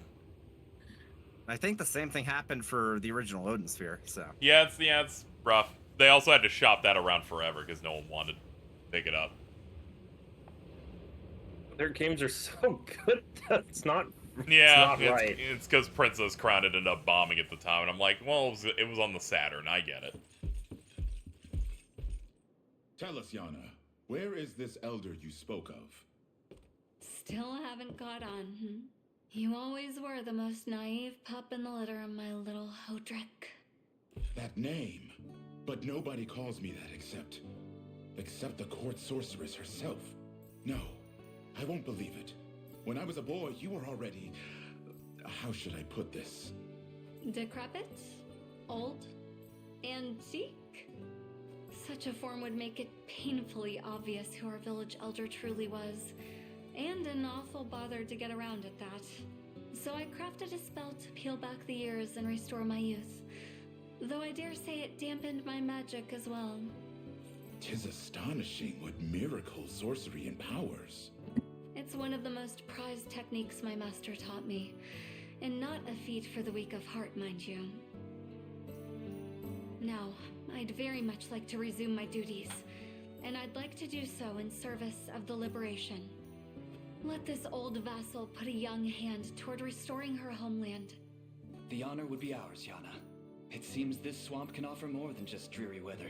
I think the same thing happened for the original Odin Sphere, so. Yeah, it's rough. They also had to shop that around forever because no one wanted to pick it up. Their games are so good that it's not. Yeah, it's not right. It's because Princess Crown ended up bombing at the time, and I'm like, well, it was on the Saturn. I get it. Tell us, Yana, where is this elder you spoke of? Still haven't caught on. You always were the most naive pup in the litter, my little Hodrick. That name. But nobody calls me that except the court sorceress herself. No, I won't believe it. When I was a boy, you were already... How should I put this? Decrepit? Old? Antique? Such a form would make it painfully obvious who our village elder truly was. And an awful bother to get around at that. So I crafted a spell to peel back the years and restore my youth. Though I dare say it dampened my magic as well. 'Tis astonishing what miracle sorcery empowers. It's one of the most prized techniques my master taught me. And not a feat for the weak of heart, mind you. Now, I'd very much like to resume my duties. And I'd like to do so in service of the liberation. Let this old vassal put a young hand toward restoring her homeland. The honor would be ours, Yana. It seems this swamp can offer more than just dreary weather.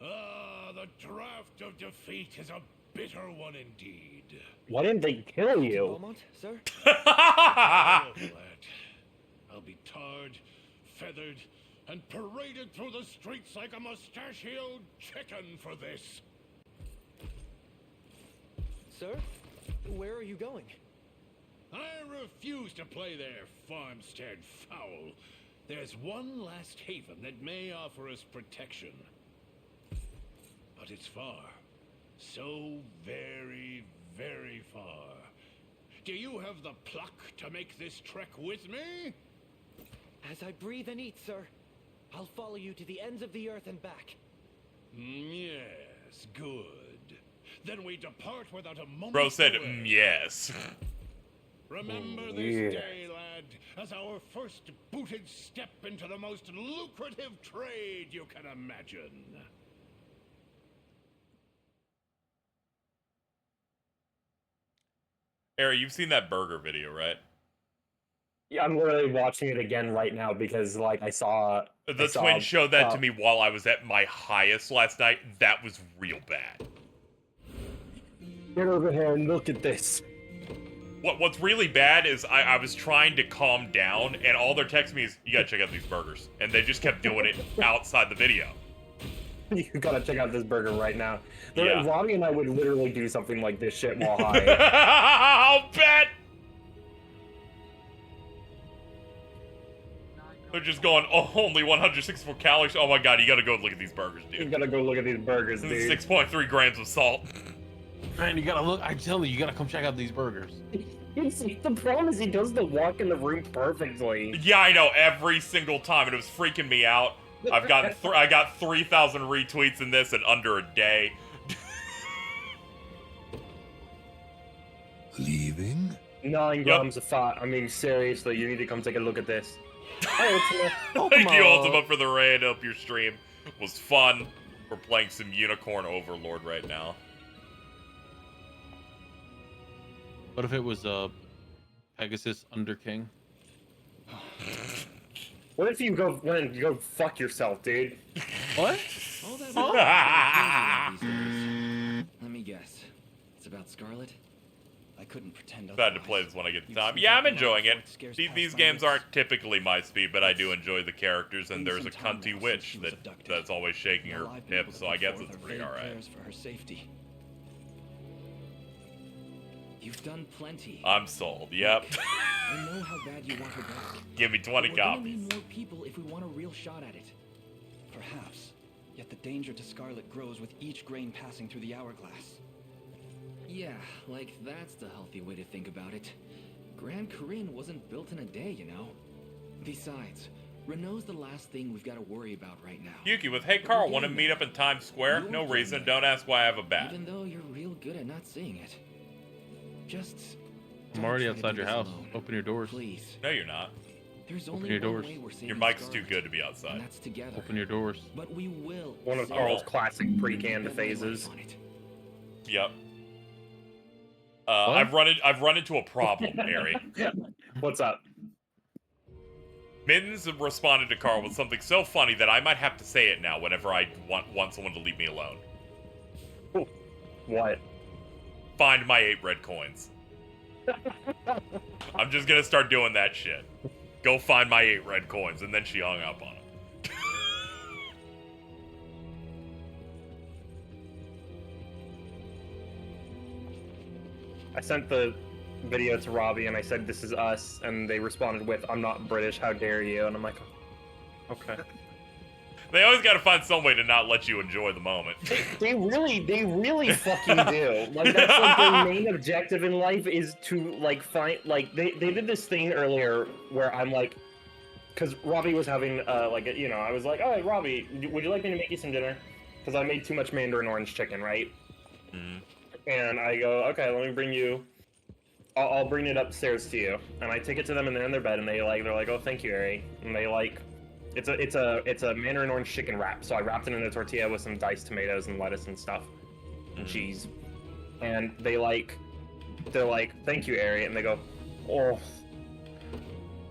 Ah, the draft of defeat is a bitter one indeed. Why didn't they kill you? Beaumont, sir? I'll be tarred, feathered, and paraded through the streets like a mustachioed chicken for this. Sir? Where are you going? I refuse to play their farmstead foul. There's one last haven that may offer us protection. But it's far. So very, very far. Do you have the pluck to make this trek with me? As I breathe and eat, sir, I'll follow you to the ends of the earth and back. Yes, good. Then we depart without a moment. Bro said, delay. yes. Remember Yeah. this day, lad, as our first booted step into the most lucrative trade you can imagine. Ari, you've seen that burger video, right? Yeah, I'm literally watching it again right now because, like, I saw The twin showed that to me while I was at my highest last night. That was real bad. Get over here and look at this. What's really bad is I was trying to calm down, and all they're texting me is, you gotta check out these burgers. And they just kept doing it outside the video. You gotta check out this burger right now. Yeah. Robbie and I would literally do something like this shit while high. I'll bet! They're just going, oh, only 164 calories. Oh my god, you gotta go look at these burgers, dude. You gotta go look at these burgers, dude. 6.3 grams of salt. Man, you gotta look. I tell you, you gotta come check out these burgers. The problem is he does the walk in the room perfectly. Yeah, I know, every single time, and it was freaking me out. I've gotten I got 3,000 retweets in this in under a day. Leaving? 9 grams of fat. I mean, seriously, you need to come take a look at this. Thank you, Ultima, for the raid. Hope your stream was fun. We're playing some Unicorn Overlord right now. What if it was Pegasus Underking? What if you go fuck yourself, dude? What? Let me guess. It's about Scarlet? I couldn't pretend Glad to play this when I get the time. Yeah, I'm enjoying it. These games aren't typically my speed, but I do enjoy the characters, and there's a cunty witch that's always shaking her hips, so I guess it's pretty alright. For her safety. You've done plenty. I'm sold, yep. I know how bad you want her back. Give me 20 We're gonna copies. need more people if we want a real shot at it. Perhaps. Yet the danger to Scarlet grows with each grain passing through the hourglass. Yeah, like that's the healthy way to think about it. Grand Corinne wasn't built in a day, you know. Besides, Renault's the last thing we've got to worry about right now. Yuki with, hey Carl, want to meet up in Times Square? No reason, don't ask why I have a bat. Even though you're real good at not seeing it. Just I'm already outside your house. Open your doors. Please. No, you're not. There's Open only your one doors. way we're saving Your mic's Scarlet, too good to be outside. and that's together. Open your doors. But we will. One of Carl's classic pre-canned phases. Yep. I've run into a problem, Ari. What's up? Mittens responded to Carl with something so funny that I might have to say it now whenever I want someone to leave me alone. What? Find my 8 red coins. I'm just gonna start doing that shit. Go find my 8 red coins, and then she hung up on him. I sent the video to Robbie and I said, this is us, and they responded with, I'm not British, how dare you? And I'm like, okay. They always gotta find some way to not let you enjoy the moment. They really fucking do. Like, that's like their main objective in life is to, like, find, like, they did this thing earlier where I'm like, because Robbie was having, like, you know, I was like, oh, hey, Robbie, would you like me to make you some dinner? Because I made too much Mandarin orange chicken, right? Mm-hmm. And I go, okay, let me bring you, I'll bring it upstairs to you. And I take it to them and they're in their bed and they're like, oh, thank you, Ari. And they like, it's a Mandarin orange chicken wrap. So I wrapped it in a tortilla with some diced tomatoes and lettuce and stuff, and cheese. And they're like, thank you, Ari. And they go, oh,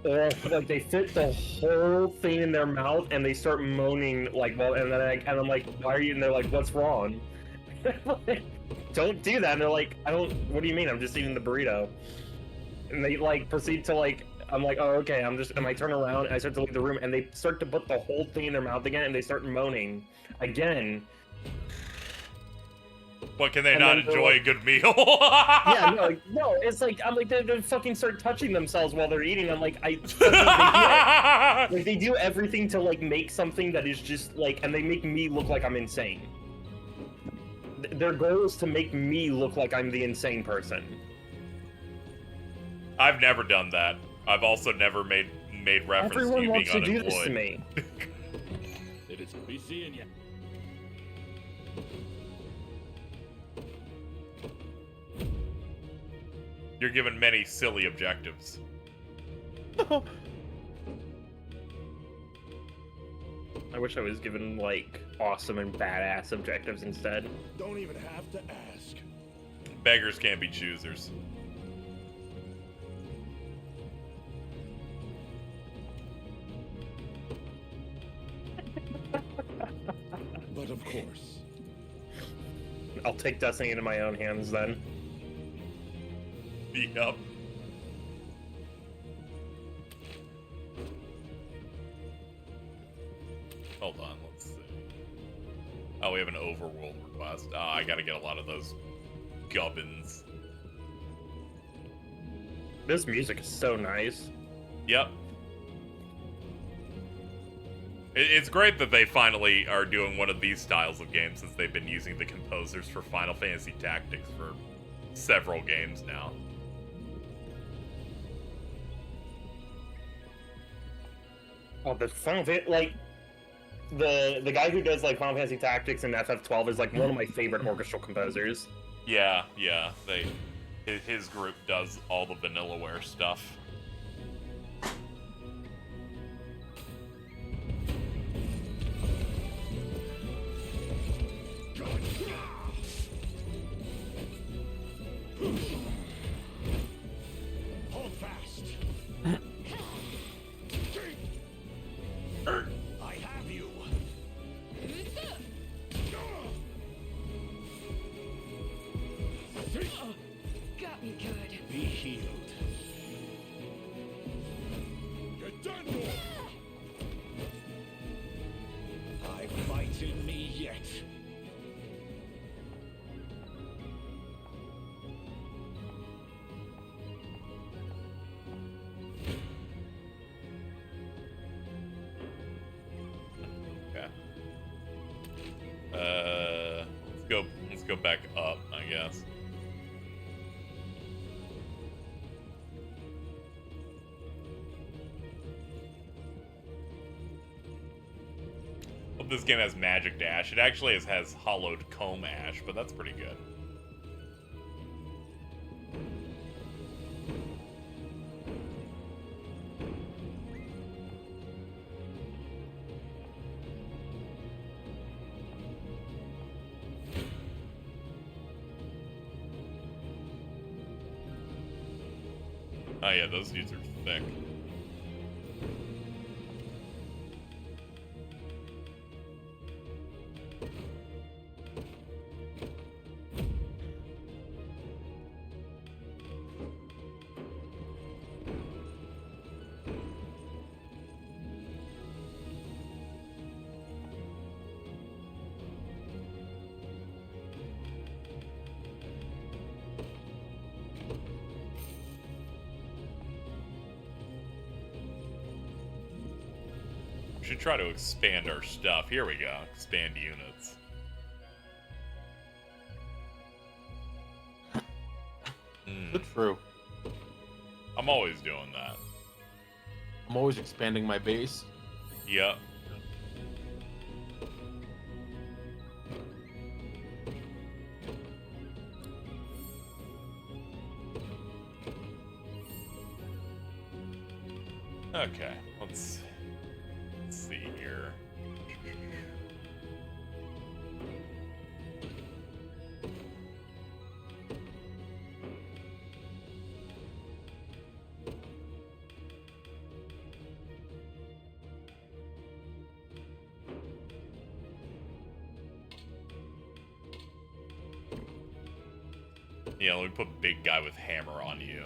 like they fit the whole thing in their mouth and they start moaning like, well, and I'm like, why are you? And they're like, what's wrong? Don't do that. And they're like, what do you mean? I'm just eating the burrito. And they like proceed to like, I'm like, oh, okay, and I turn around and I start to leave the room and they start to put the whole thing in their mouth again and they start moaning again. What, can they not enjoy a good meal? Yeah, no, it's like, I'm like, they fucking start touching themselves while they're eating. I'm like, they do everything to like make something that is just like, and they make me look like I'm insane. Their goal is to make me look like I'm the insane person. I've never done that. I've also never made reference Everyone to you wants being to do unemployed. this to me. It is be seeing ya. You're given many silly objectives. I wish I was given, like, awesome and badass objectives instead. Don't even have to ask. Beggars can't be choosers. But of course. I'll take destiny into my own hands then. Yep. Hold on, let's see. Oh, we have an overworld request. Oh, I gotta get a lot of those gubbins. This music is so nice. Yep. It's great that they finally are doing one of these styles of games, since they've been using the composers for Final Fantasy Tactics for several games now. Oh, the Final Fantasy, like, the guy who does, like, Final Fantasy Tactics and FF12 is, like, one of my favorite orchestral composers. Yeah, his group does all the Vanillaware stuff. Hold fast. I have you. Got me good. Be healed. Get done for. I fight in me yet. Let's go back up, I guess. Hope this game has Magic Dash. It actually has Hollowed Comb Ash, but that's pretty good. Oh yeah, those dudes are thick. We should try to expand our stuff. Here we go. Expand units. True. I'm always doing that. I'm always expanding my base. Yep. Okay, let's see here. Yeah, let me put big guy with hammer on you.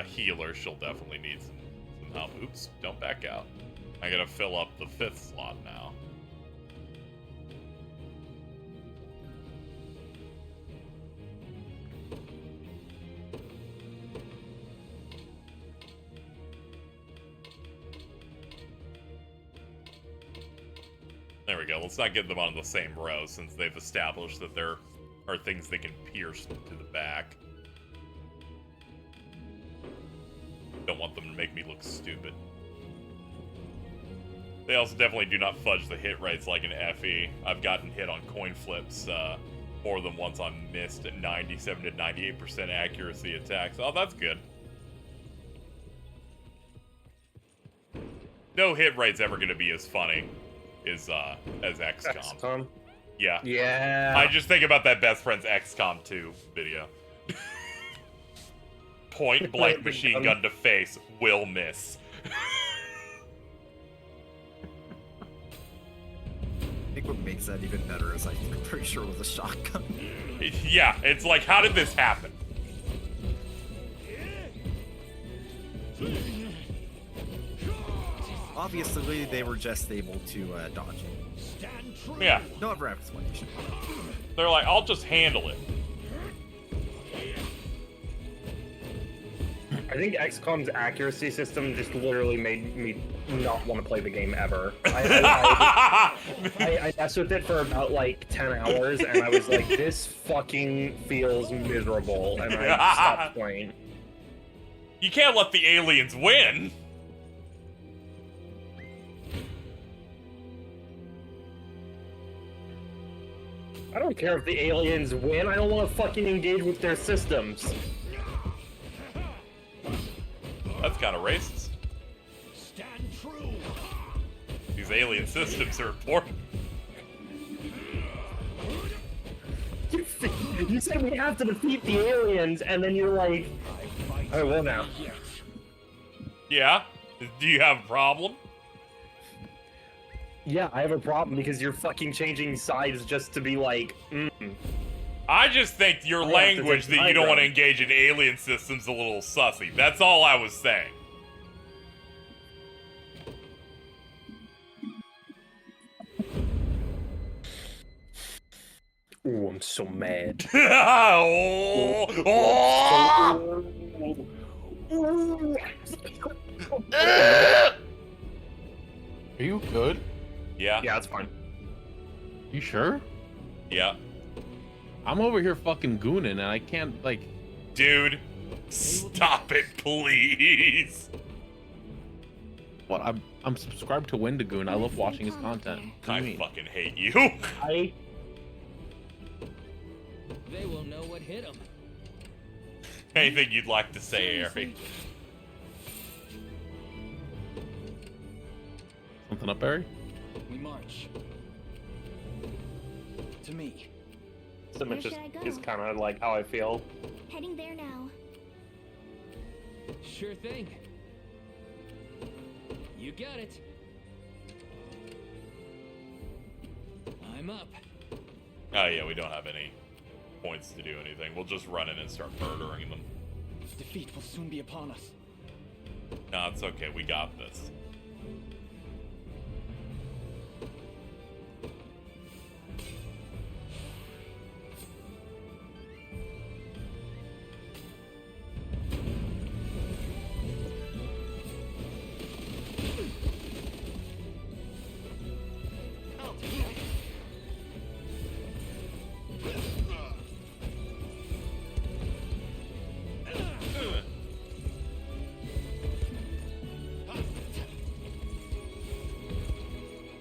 Healer, she'll definitely need some help. Oops, don't back out. I gotta fill up the 5th slot now. There we go. Let's not get them on the same row, since they've established that there are things they can pierce to the back. Don't want them to make me look stupid. They also definitely do not fudge the hit rates like an FE. I've gotten hit on coin flips more than once on missed at 97 to 98% accuracy attacks. Oh, that's good. No hit rate's ever going to be as funny as XCOM. XCOM? Yeah. Yeah. I just think about that Best Friends XCOM 2 video. Point blank machine gun to face, will miss. I think what makes that even better is I'm pretty sure it was a shotgun. Yeah, it's like, how did this happen? Obviously, they were just able to dodge it. Yeah. No other explanation. They're like, I'll just handle it. I think XCOM's accuracy system just literally made me not want to play the game ever. I messed with it for about like 10 hours, and I was like, this fucking feels miserable, and I stopped playing. You can't let the aliens win! I don't care if the aliens win, I don't want to fucking engage with their systems. That's kind of racist. These alien systems are important. You said we have to defeat the aliens, and then you're like, I will now. Yeah? Do you have a problem? Yeah, I have a problem because you're fucking changing sides just to be like, I just think your language that you don't want to engage in alien systems a little sussy. That's all I was saying. Ooh, I'm so mad. Are you good? Yeah. Yeah, it's fine. You sure? Yeah. I'm over here fucking gooning and I can't, like... Dude, stop it, please. What? I'm subscribed to Wendigoon. I love watching his content. I fucking hate you. They will know what hit them. Anything you'd like to say, Ari? Something up, Barry? We march. To me. Some just is kind of like how I feel. Heading there now. Sure thing. You got it. I'm up. Oh yeah, we don't have any points to do anything. We'll just run in and start murdering them. Defeat will soon be upon us. No, it's okay. We got this.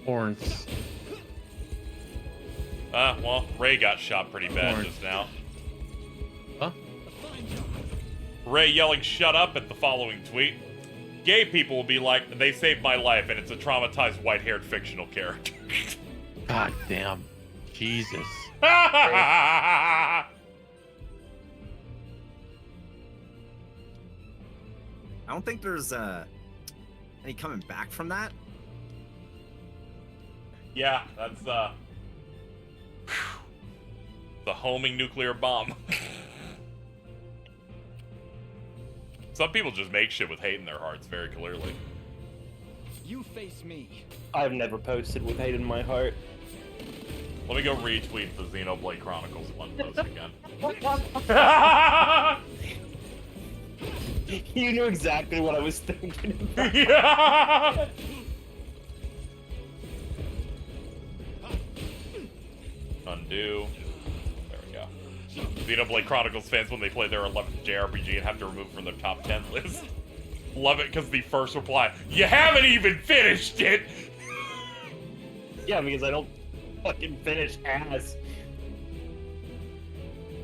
Horns. Well, Ray got shot pretty bad just now. Huh? Ray yelling "shut up" at the following tweet. Gay people will be like, they saved my life, and it's a traumatized white-haired fictional character. God damn. Jesus. I don't think there's any coming back from that. Yeah, that's the homing nuclear bomb. Some people just make shit with hate in their hearts very clearly. You face me. I've never posted with hate in my heart. Let me go retweet the Xenoblade Chronicles one post again. You knew exactly what I was thinking about. Yeah. Undo. There we go. Xenoblade Chronicles fans, when they play their 11th JRPG and have to remove from their top 10 list. Love it because the first reply, you haven't even finished it! Yeah, because I don't fucking finish ass.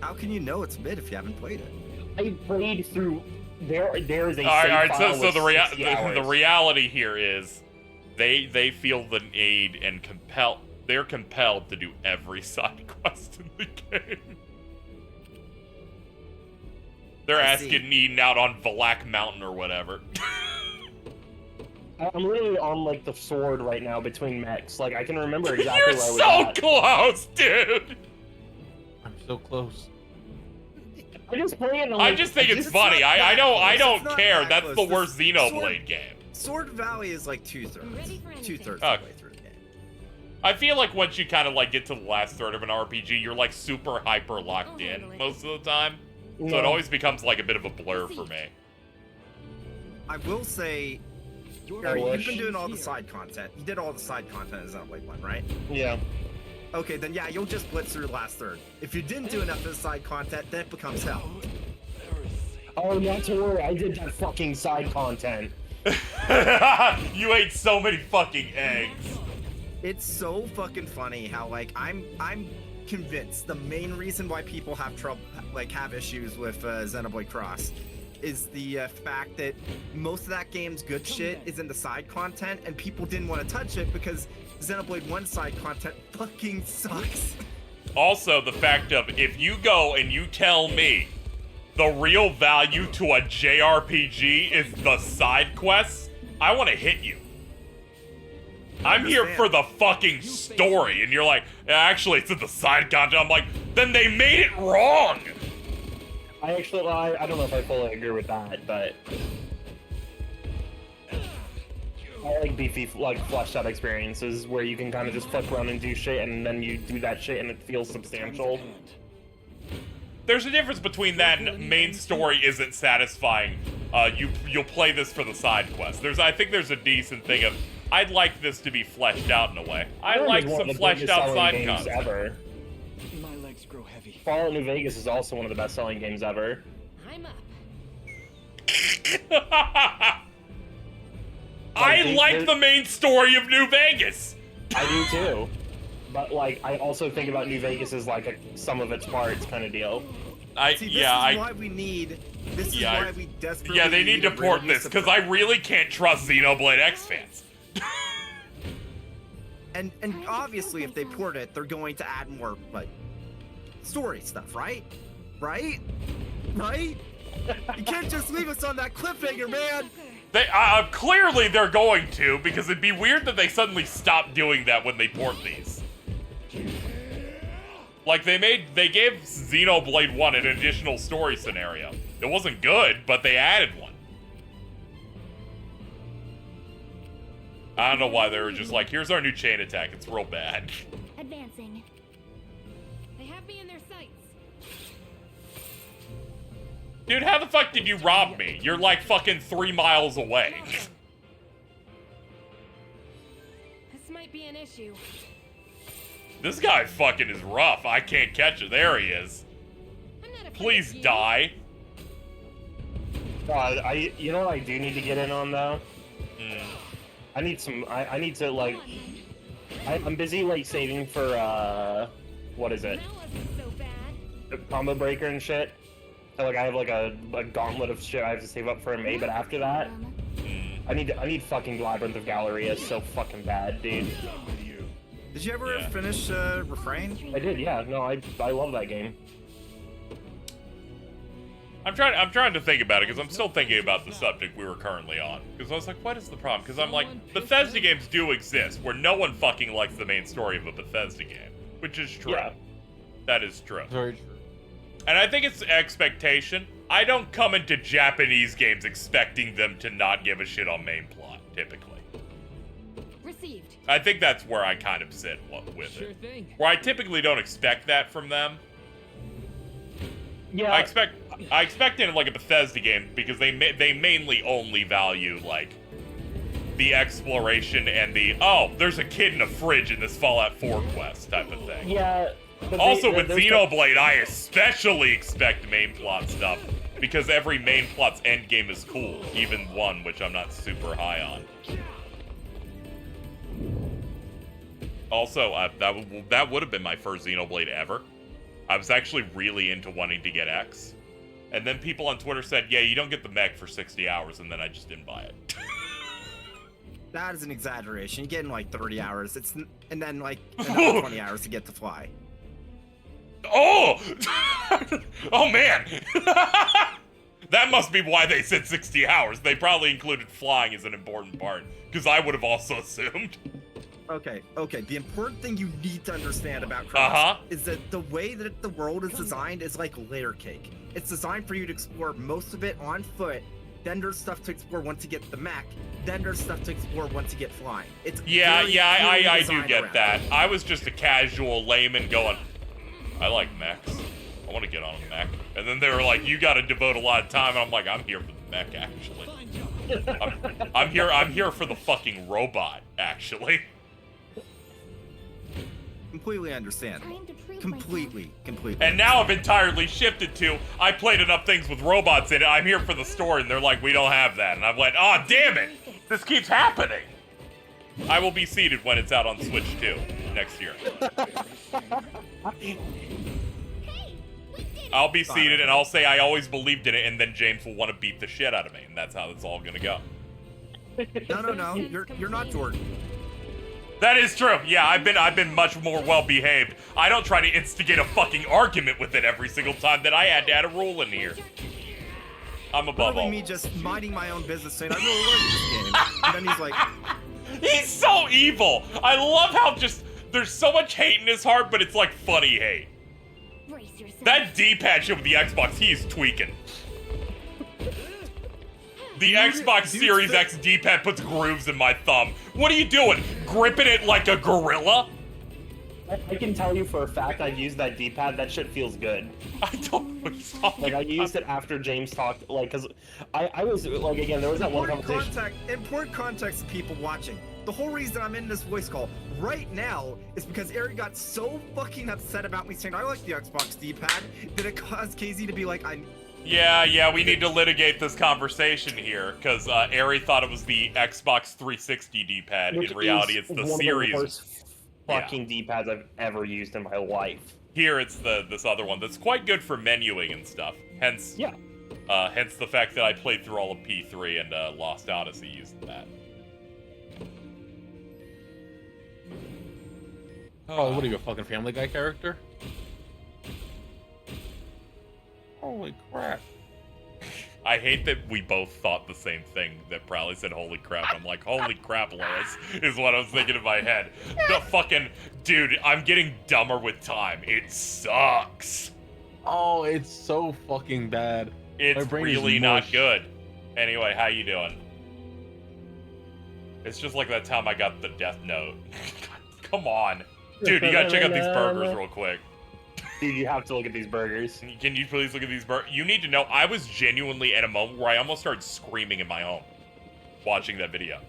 How can you know it's mid if you haven't played it? I played through. There's a All save right. file So with the 60 hours. reality here is, they feel the need and they're compelled to do every side quest in the game. Their ass getting eaten out on Valak Mountain or whatever. I'm literally on like the sword right now between mechs. Like I can remember exactly You're where I was so at. close, dude. I'm so close. I just play it. I just think it's funny. I don't care. That's the worst Xenoblade game. Sword Valley is like 2/3. 2/3 of the Okay. way through the game. I feel like once you kind of like get to the last third of an RPG, you're like super hyper locked in most of the time. So it No. always becomes like a bit of a blur for me. I will say, Gary, you've been doing all the side content. You did all the side content in Xenoblade 1, right? Yeah. Okay, then yeah, you'll just blitz through the last third. If you didn't do enough of the side content, then it becomes hell. Oh, not to worry. I did that fucking side content. You ate so many fucking eggs. It's so fucking funny how like I'm convinced the main reason why people have trouble, like have issues with Xenoblade Cross, is the fact that most of that game's good shit is in the side content, and people didn't want to touch it because Xenoblade 1 side content fucking sucks. Also, the fact of if you go and you tell me the real value to a JRPG is the side quests, I want to hit you. I'm here for the fucking story, and you're like, actually, it's in the side content. I'm like, then they made it wrong. I don't know if I fully agree with that, but I like beefy, like fleshed out experiences where you can kind of just flip around and do shit, and then you do that shit and it feels substantial. There's a difference between that and main story isn't satisfying. You'll play this for the side quest. I think there's a decent thing of, I'd like this to be fleshed out in a way. I like some fleshed out side content. Ever. My legs grow heavy. Fallout New Vegas is also one of the best-selling games ever. I'm up. I like the main story of New Vegas. I do too, but like I also think about New Vegas as like a sum of its parts kind of deal. This is why we need. This is why we desperately. Yeah, they need to port release this a because I really can't trust Xenoblade X fans. And obviously, if they port it, they're going to add more like story stuff, right? Right? Right? You can't just leave us on that cliffhanger, man. They clearly they're going to, because it'd be weird that they suddenly stop doing that when they port these. Like they gave Xenoblade 1 an additional story scenario. It wasn't good, but they added one. I don't know why they were just like, here's our new chain attack. It's real bad. Advancing. They have me in their sights. Dude, how the fuck did you rob me? You're like fucking 3 miles away. This might be an issue. This guy fucking is rough. I can't catch it. There he is. Please die. You know what I do need to get in on though? I need to like, I'm busy like saving for what is it? Combo breaker and shit. So like I have like a gauntlet of shit I have to save up for in May, but after that, I need fucking Labyrinth of Galleria so fucking bad, dude. Did you ever finish Refrain? I did, yeah. No, I love that game. I'm trying to think about it because I'm still thinking about the subject we were currently on. Because I was like, what is the problem? Because I'm like, Bethesda games do exist where no one fucking likes the main story of a Bethesda game, which is true. Yeah. That is true. Very true. And I think it's expectation. I don't come into Japanese games expecting them to not give a shit on main plot, typically. Received. I think that's where I kind of sit with Sure it. thing. Where I typically don't expect that from them. Yeah. I expect it in like a Bethesda game because they mainly only value like the exploration and the there's a kid in a fridge in this Fallout 4 quest type of thing. Yeah. Also with Xenoblade, I especially expect main plot stuff because every main plot's end game is cool, even one which I'm not super high on. Also, that would have been my first Xenoblade ever. I was actually really into wanting to get X. And then people on Twitter said, yeah, you don't get the mech for 60 hours, and then I just didn't buy it. That is an exaggeration. You get in like 30 hours. And then like another 20 hours to get to fly. Oh! Oh, man! That must be why they said 60 hours. They probably included flying as an important part, because I would have also assumed. Okay. The important thing you need to understand about Cross is that the way that the world is designed is like layer cake. It's designed for you to explore most of it on foot. Then there's stuff to explore once you get the mech. Then there's stuff to explore once you get flying. It's I do get that. I was just a casual layman going, I like mechs. I want to get on a mech. And then they were like, you got to devote a lot of time. And I'm like, I'm here for the mech, actually. I'm here for the fucking robot, actually. Completely understandable. Completely. And now I've entirely shifted to, I played enough things with robots in it, I'm here for the story, and they're like, we don't have that. And I'm like, oh, damn it! This keeps happening! I will be seated when it's out on Switch 2 next year. I'll be seated, and I'll say I always believed in it, and then James will want to beat the shit out of me, and that's how it's all gonna go. No. You're not Jordan. That is true. Yeah, I've been much more well behaved. I don't try to instigate a fucking argument with it every single time that I had to add a rule in here. I'm above all. Me just minding my own business, saying I really like this game, and then he's like, he's so evil. I love how just there's so much hate in his heart, but it's like funny hate. That D-pad shit with the Xbox, he's tweaking. The Xbox Series X D-pad puts grooves in my thumb. What are you doing? Gripping it like a gorilla? I can tell you for a fact I've used that D-pad. That shit feels good. I don't know what he's talking Like, I used it after James talked, like, because I was, like, again, there was that one conversation. Important context to people watching. The whole reason I'm in this voice call right now is because Ari got so fucking upset about me saying I like the Xbox D-pad that it caused KZ to be like, Yeah, we need to litigate this conversation here, because Ari thought it was the Xbox 360 D-pad. In reality, it's the Series. One of the worst fucking D-pads I've ever used in my life. Here, it's this other one that's quite good for menuing and stuff. Hence, hence the fact that I played through all of P3 and Lost Odyssey using that. Oh, what are you, a fucking Family Guy character? Holy crap. I hate that we both thought the same thing, that Prowley said holy crap. I'm like, holy crap, Lois, is what I was thinking in my head. The fucking, dude, I'm getting dumber with time. It sucks. Oh, it's so fucking bad. It's really not good. Anyway, how you doing? It's just like that time I got the Death Note. Come on. Dude, you gotta check out these burgers real quick. Dude, you have to look at these burgers. Can you please look at these burgers? You need to know, I was genuinely at a moment where I almost started screaming in my home watching that video.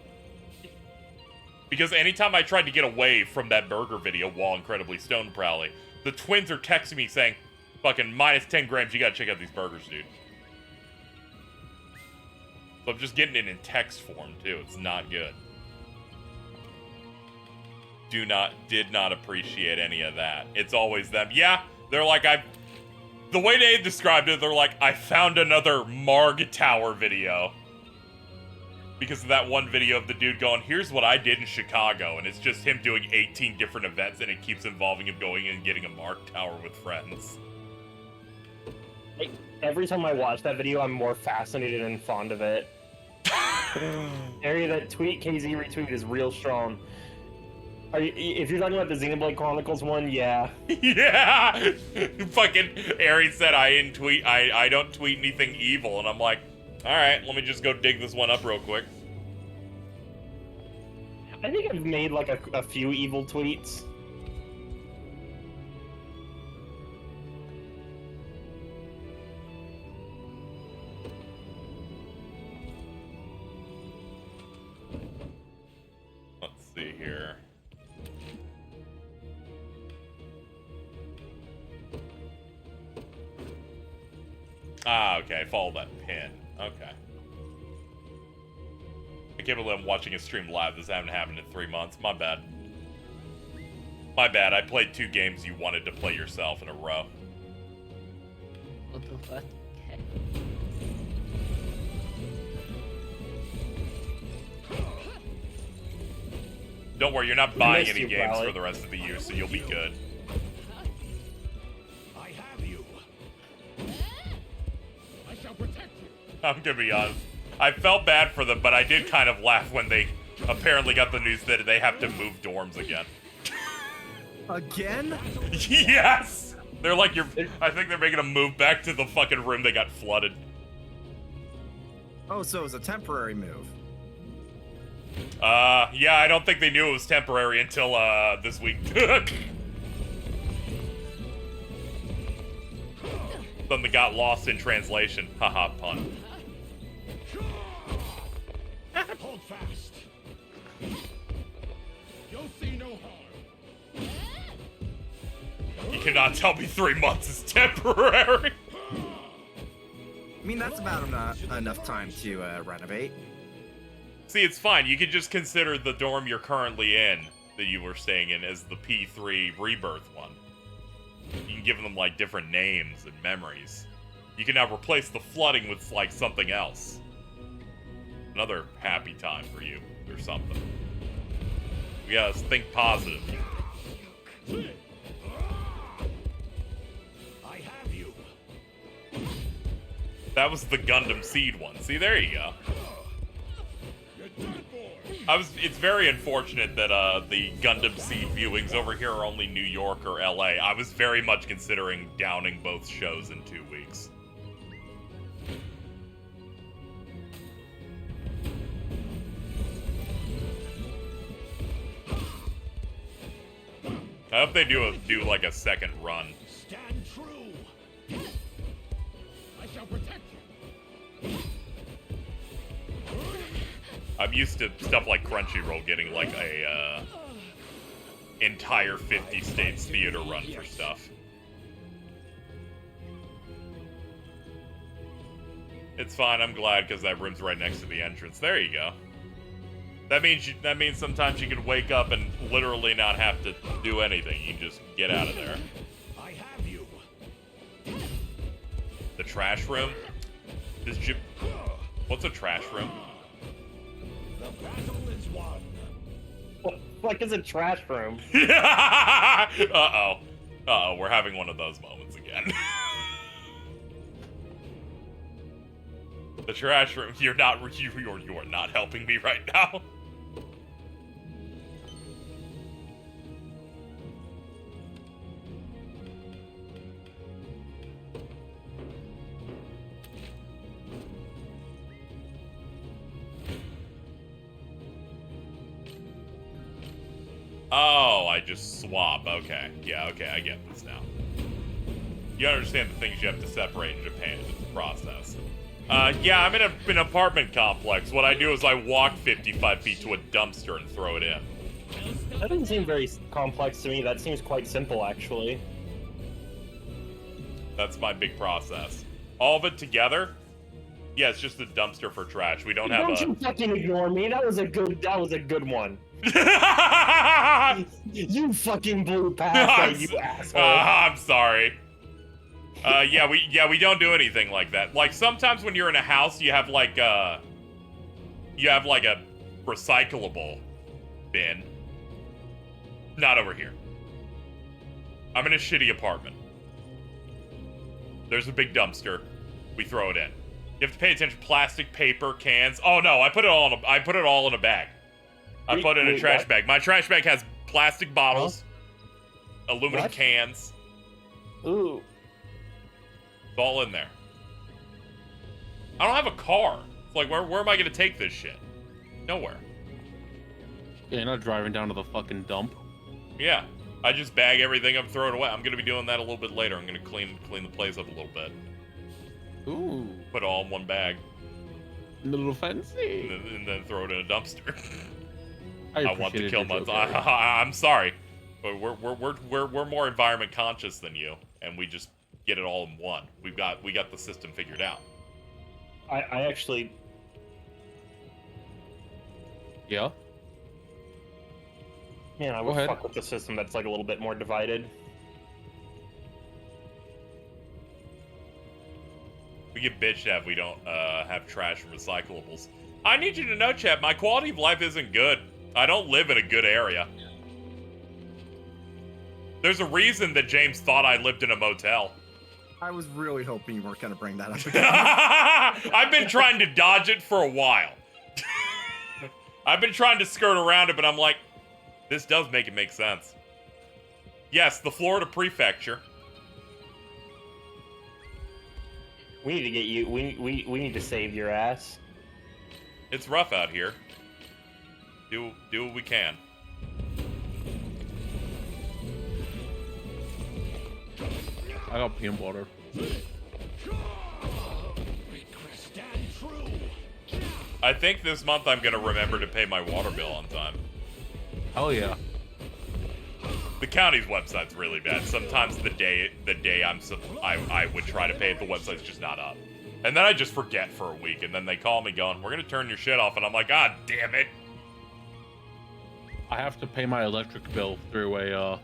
Because anytime I tried to get away from that burger video while incredibly stoned Prowley, the twins are texting me saying, fucking minus 10 grams, you gotta check out these burgers, dude. So I'm just getting it in text form, too. It's not good. Did not appreciate any of that. It's always them. Yeah, they're like, the way they described it, they're like, I found another Marg Tower video. Because of that one video of the dude going, here's what I did in Chicago, and it's just him doing 18 different events, and it keeps involving him going and getting a Marg Tower with friends. Every time I watch that video, I'm more fascinated and fond of it. Area that tweet, KZ retweet, is real strong. If you're talking about the Xenoblade Chronicles one, yeah. Yeah! Fucking Ari said I don't tweet anything evil, and I'm like, alright, let me just go dig this one up real quick. I think I've made like a few evil tweets. Let's see here. Ah, okay, follow that pin. Okay. I can't believe I'm watching a stream live. This hasn't happened in 3 months. My bad. My bad, I played 2 games you wanted to play yourself in a row. What the fuck? Don't worry, you're not buying missed any you, games Valley. for the rest of the year, so you'll be good. I have you. I shall protect you. I'm gonna be honest. I felt bad for them, but I did kind of laugh when they apparently got the news that they have to move dorms again. Again? Yes! They're like, I think they're making them move back to the fucking room they got flooded. Oh, so it was a temporary move. Yeah, I don't think they knew it was temporary until, this week. Something got lost in translation. Haha, pun. Hold fast. You'll see no harm. You cannot tell me 3 months is temporary. I mean, that's about enough time to renovate. See, it's fine. You could just consider the dorm you're currently in, that you were staying in, as the P3 Rebirth one. You can give them, like, different names and memories. You can now replace the flooding with, like, something else. Another happy time for you, or something. We gotta think positive. I have you. That was the Gundam Seed one. See, there you go. It's very unfortunate that the Gundam Seed viewings over here are only New York or LA. I was very much considering downing both shows in 2 weeks. I hope they do like a second run. Stand true. I shall protect you. I'm used to stuff like Crunchyroll getting like a entire 50 states theater run for stuff. It's fine. I'm glad because that room's right next to the entrance. There you go. That means sometimes you can wake up and literally not have to do anything. You can just get out of there. I have you. The trash room? What's a trash room? The battle is won. Like it's a trash room. Uh-oh. Uh-oh, we're having one of those moments again. The trash room. You are not helping me right now. Oh, I just swap. Okay. Yeah, okay, I get this now. You understand the things you have to separate in Japan. It's a process. Yeah, I'm in an apartment complex. What I do is I walk 55 feet to a dumpster and throw it in. That doesn't seem very complex to me. That seems quite simple, actually. That's my big process. All of it together? Yeah, it's just a dumpster for trash. We don't have Don't you fucking ignore me. That was a good one. You fucking blew past that, you asshole. I'm sorry. Yeah, we don't do anything like that. Like sometimes when you're in a house, you have like a recyclable bin. Not over here. I'm in a shitty apartment. There's a big dumpster. We throw it in. You have to pay attention. Plastic, paper, cans. Oh no, I put it all in a bag. I put it in a trash bag. My trash bag has plastic bottles, aluminum cans. Ooh. It's all in there. I don't have a car. It's like, where am I going to take this shit? Nowhere. Yeah, you're not driving down to the fucking dump. Yeah. I just bag everything up, throw it away. I'm going to be doing that a little bit later. I'm going to clean the place up a little bit. Ooh. Put it all in one bag. A little fancy. And then throw it in a dumpster. I want to kill my... I'm sorry. But we're more environment conscious than you. And we just get it all in one. We got the system figured out. I actually... Yeah? Man, I would fuck with the system that's like a little bit more divided. We get bitched at if we don't have trash and recyclables. I need you to know, chat, my quality of life isn't good. I don't live in a good area. There's a reason that James thought I lived in a motel. I was really hoping you weren't going to bring that up again. I've been trying to dodge it for a while. I've been trying to skirt around it, but I'm like, this does make it make sense. Yes, the Florida prefecture. We need to get you. We need to save your ass. It's rough out here. Do what we can. I got pee and water. I think this month I'm gonna remember to pay my water bill on time. Hell yeah. The county's website's really bad. Sometimes the day I would try to pay it, the website's just not up. And then I just forget for a week, and then they call me going, we're gonna turn your shit off, and I'm like, God damn it. I have to pay my electric bill through a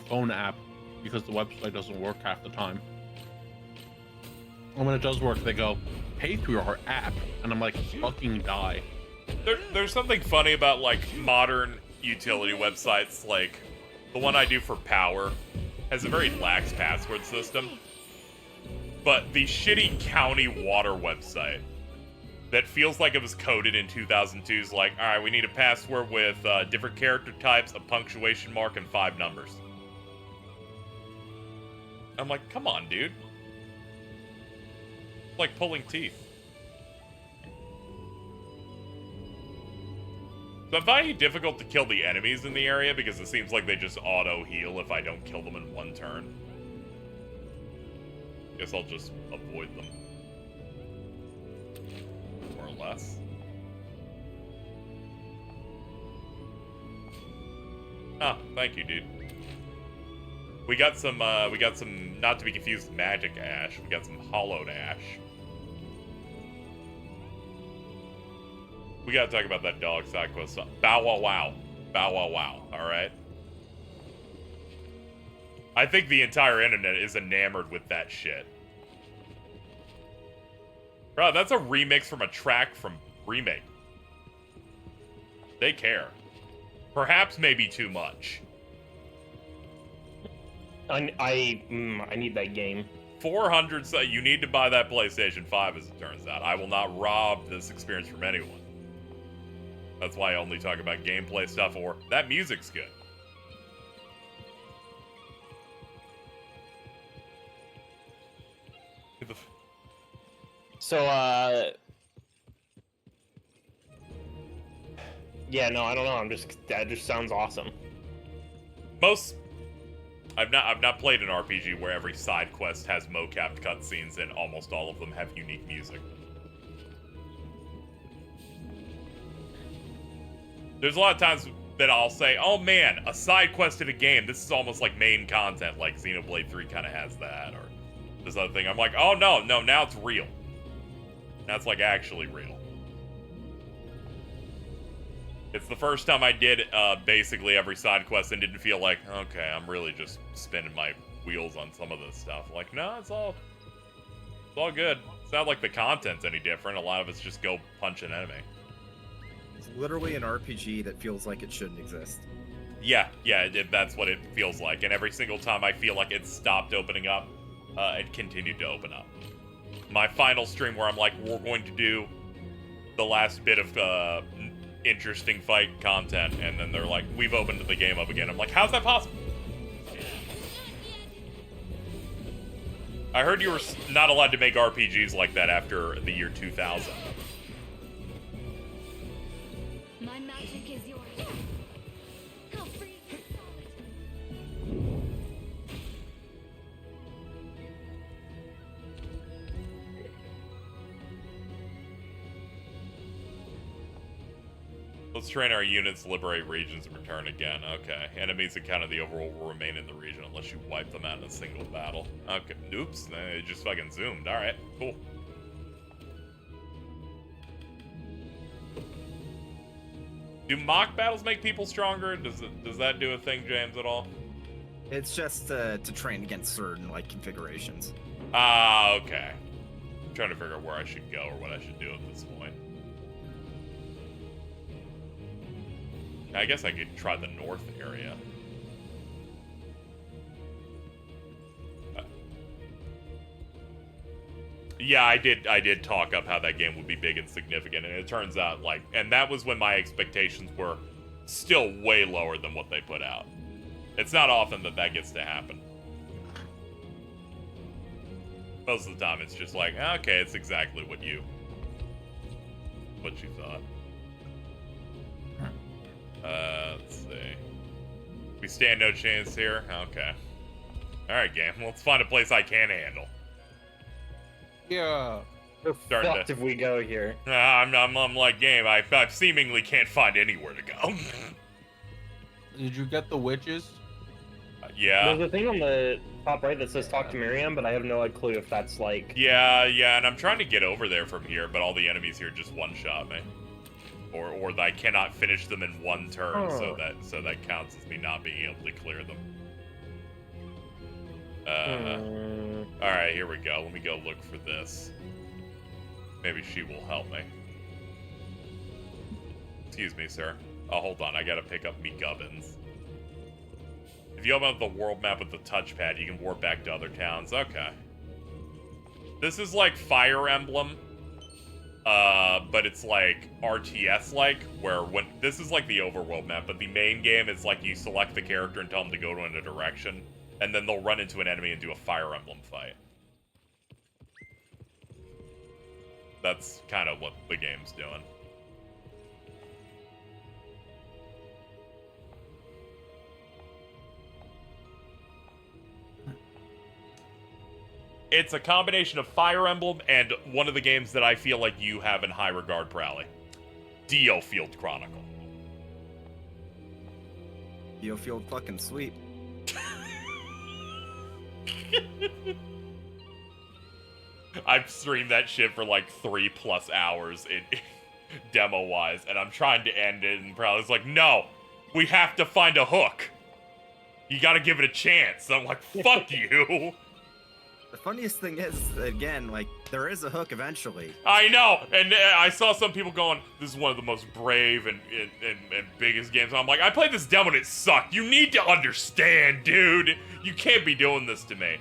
phone app because the website doesn't work half the time. And when it does work, they go, pay through our app, and I'm like, fucking die. There's something funny about, like, modern utility websites. Like, the one I do for power has a very lax password system. But the shitty county water website that feels like it was coded in 2002 is like, alright, we need a password with different character types, a punctuation mark, and 5 numbers. I'm like, come on, dude. It's like pulling teeth. So I'm finding it difficult to kill the enemies in the area because it seems like they just auto-heal if I don't kill them in one turn. Guess I'll just avoid them. More or less. Ah, thank you, dude. We got some, not to be confused with magic ash, we got some hollowed ash. We gotta talk about that dog side quest stuff. Bow wow wow. Bow wow wow, alright? I think the entire internet is enamored with that shit. Bro, that's a remix from a track from Remake. They care. Perhaps maybe too much. I need that game. 400, so you need to buy that PlayStation 5 as it turns out. I will not rob this experience from anyone. That's why I only talk about gameplay stuff or that music's good. So, yeah, no, I don't know. That just sounds awesome. I've not played an RPG where every side quest has mocapped cutscenes and almost all of them have unique music. There's a lot of times that I'll say, oh man, a side quest in a game, this is almost like main content, like Xenoblade 3 kind of has that, or this other thing. I'm like, oh no, now it's real. Now it's like actually real. It's the first time I did basically every side quest and didn't feel like, okay, I'm really just spinning my wheels on some of this stuff. Like, no, it's all good. It's not like the content's any different. A lot of it's just go punch an enemy. It's literally an RPG that feels like it shouldn't exist. Yeah, that's what it feels like. And every single time I feel like it stopped opening up, it continued to open up. My final stream where I'm like, we're going to do the last bit of interesting fight content, and then they're like, we've opened the game up again. I'm like, how's that possible? I heard you were not allowed to make RPGs like that after the year 2000. My magic is yours. How free is solid? Let's train our units, liberate regions, and return again. Okay. Enemies that count of the overworld will remain in the region unless you wipe them out in a single battle. Okay. Oops. It just fucking zoomed. Alright. Cool. Do mock battles make people stronger? Does that do a thing, James, at all? It's just to train against certain like configurations. Ah, okay. I'm trying to figure out where I should go or what I should do at this point. I guess I could try the north area. Yeah, I did talk up how that game would be big and significant, and it turns out, like, and that was when my expectations were still way lower than what they put out. It's not often that gets to happen. Most of the time, it's just like, okay, it's exactly what you thought. Let's see. We stand no chance here? Okay. Alright, game. Let's find a place I can handle. Yeah. Where the fuck if we go here? I'm like, game, I seemingly can't find anywhere to go. Did you get the witches? Yeah. There's a thing on the top right that says talk to Miriam, but I have no clue if that's like... Yeah, and I'm trying to get over there from here, but all the enemies here just one-shot me. Or I cannot finish them in one turn, so that counts as me not being able to clear them. Alright, here we go. Let me go look for this. Maybe she will help me. Excuse me, sir. Oh, hold on. I gotta pick up me gubbins. If you open up the world map with the touchpad, you can warp back to other towns. Okay. This is like Fire Emblem. But it's like RTS-like, where when this is like the overworld map, but the main game is like you select the character and tell them to go in a direction, and then they'll run into an enemy and do a Fire Emblem fight. That's kind of what the game's doing. It's a combination of Fire Emblem and one of the games that I feel like you have in high regard, Prowley. Diofield Chronicle. Diofield fucking sweet. I've streamed that shit for like 3+ hours demo-wise, and I'm trying to end it, and Prowley's like, no, we have to find a hook. You gotta give it a chance. And I'm like, fuck you. The funniest thing is, again, like, there is a hook eventually. I know, and I saw some people going, this is one of the most brave and biggest games. I'm like, I played this demo and it sucked. You need to understand, dude. You can't be doing this to me.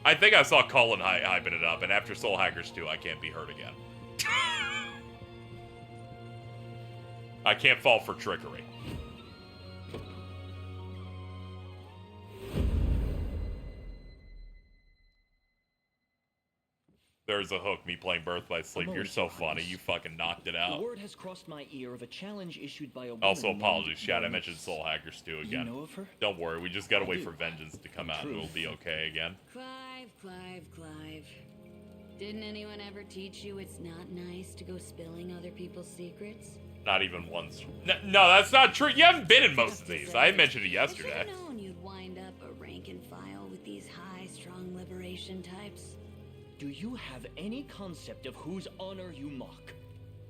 I think I saw Cullen hyping it up, and after Soul Hackers 2, I can't be hurt again. I can't fall for trickery. There's a hook, me playing Birth by Sleep. You're so funny. You fucking knocked it out. The word has crossed my ear of a challenge issued by a Also, woman apologies, Chad. I named mentioned Soul Hackers 2 again. You know of her? Don't worry, we just gotta wait for Vengeance to come out and it'll be okay again. Clive. Didn't anyone ever teach you it's not nice to go spilling other people's secrets? Not even once. No, that's not true. You haven't been in most of these. I mentioned it yesterday. I should've known you'd wind up a rank and file with these high-strung liberation types. Do you have any concept of whose honor you mock?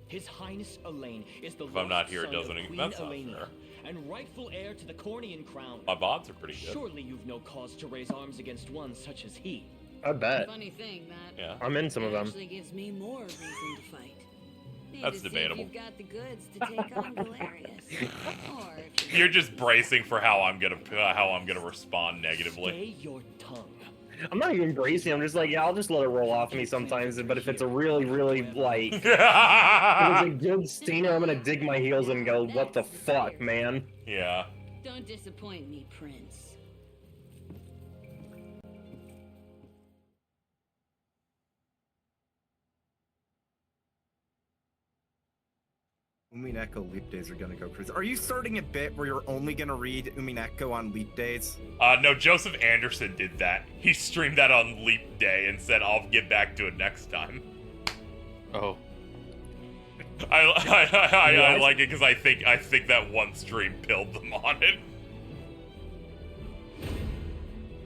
His Highness Elaine is the If I'm not here, it lost son doesn't of even. Queen That's not Elena, fair. and rightful heir to the Cornian crown. My VODs are pretty good. Surely you've no cause to raise arms against one such as he. I bet. Funny thing, that Yeah. I'm in some of them. actually gives me more reason to fight. Need That's to see debatable. If you've got the goods to take on Galerius. Or if You're just bracing for how I'm gonna respond negatively. Stay your tongue. I'm not even bracing. I'm just like, yeah, I'll just let it roll off me sometimes. But if it's a really, really, like, if it's a good stinger, I'm gonna dig my heels and go, what the fuck, man? Yeah. Don't disappoint me, Prince. Umineko leap days are gonna go crazy. Are you starting a bit where you're only gonna read Umineko on leap days? No, Joseph Anderson did that. He streamed that on Leap Day and said, I'll get back to it next time. Oh. I like it because I think that one stream pilled them on it.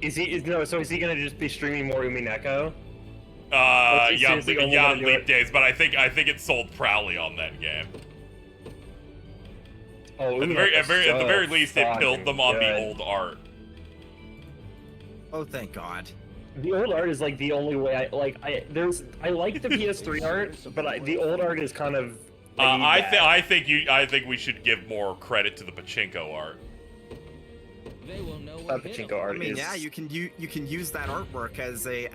Is he gonna just be streaming more Umineko? Yeah, seriously only on gonna do Leap it? Days, but I think it sold Prowley on that game. Oh, at the very least, it killed them on the old art. Oh, thank God. The old art is like the only way I like. I like the PS3 art, but the old art is kind of. I think we should give more credit to the pachinko art. They will know what Pachinko art I mean, is. yeah, you can use that artwork as a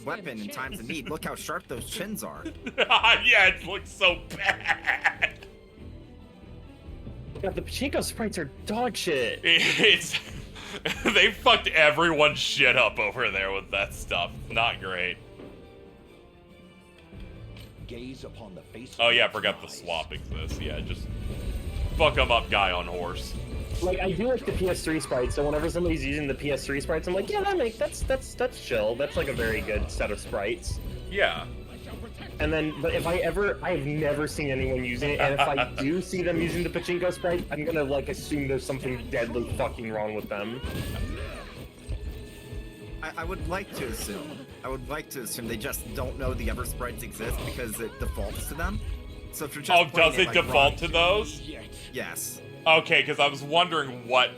weapon in times of need. Look how sharp those chins are. Yeah, it looks so bad. Yeah, the pachinko sprites are dog shit. They fucked everyone's shit up over there with that stuff. Not great. Gaze upon the face. Oh yeah, I forgot the swap exists. Yeah, just fuck them up, guy on horse. Like, I do like the PS3 sprites, so whenever somebody's using the PS3 sprites, I'm like, yeah, that's chill. That's like a very good set of sprites. Yeah. And then, but if I've never seen anyone using it, and if I do see them using the pachinko sprite, I'm gonna like assume there's something deadly fucking wrong with them. I would like to assume. They just don't know the other sprites exist because it defaults to them. So if you're just does it default to those? Yes. Okay, because I was wondering what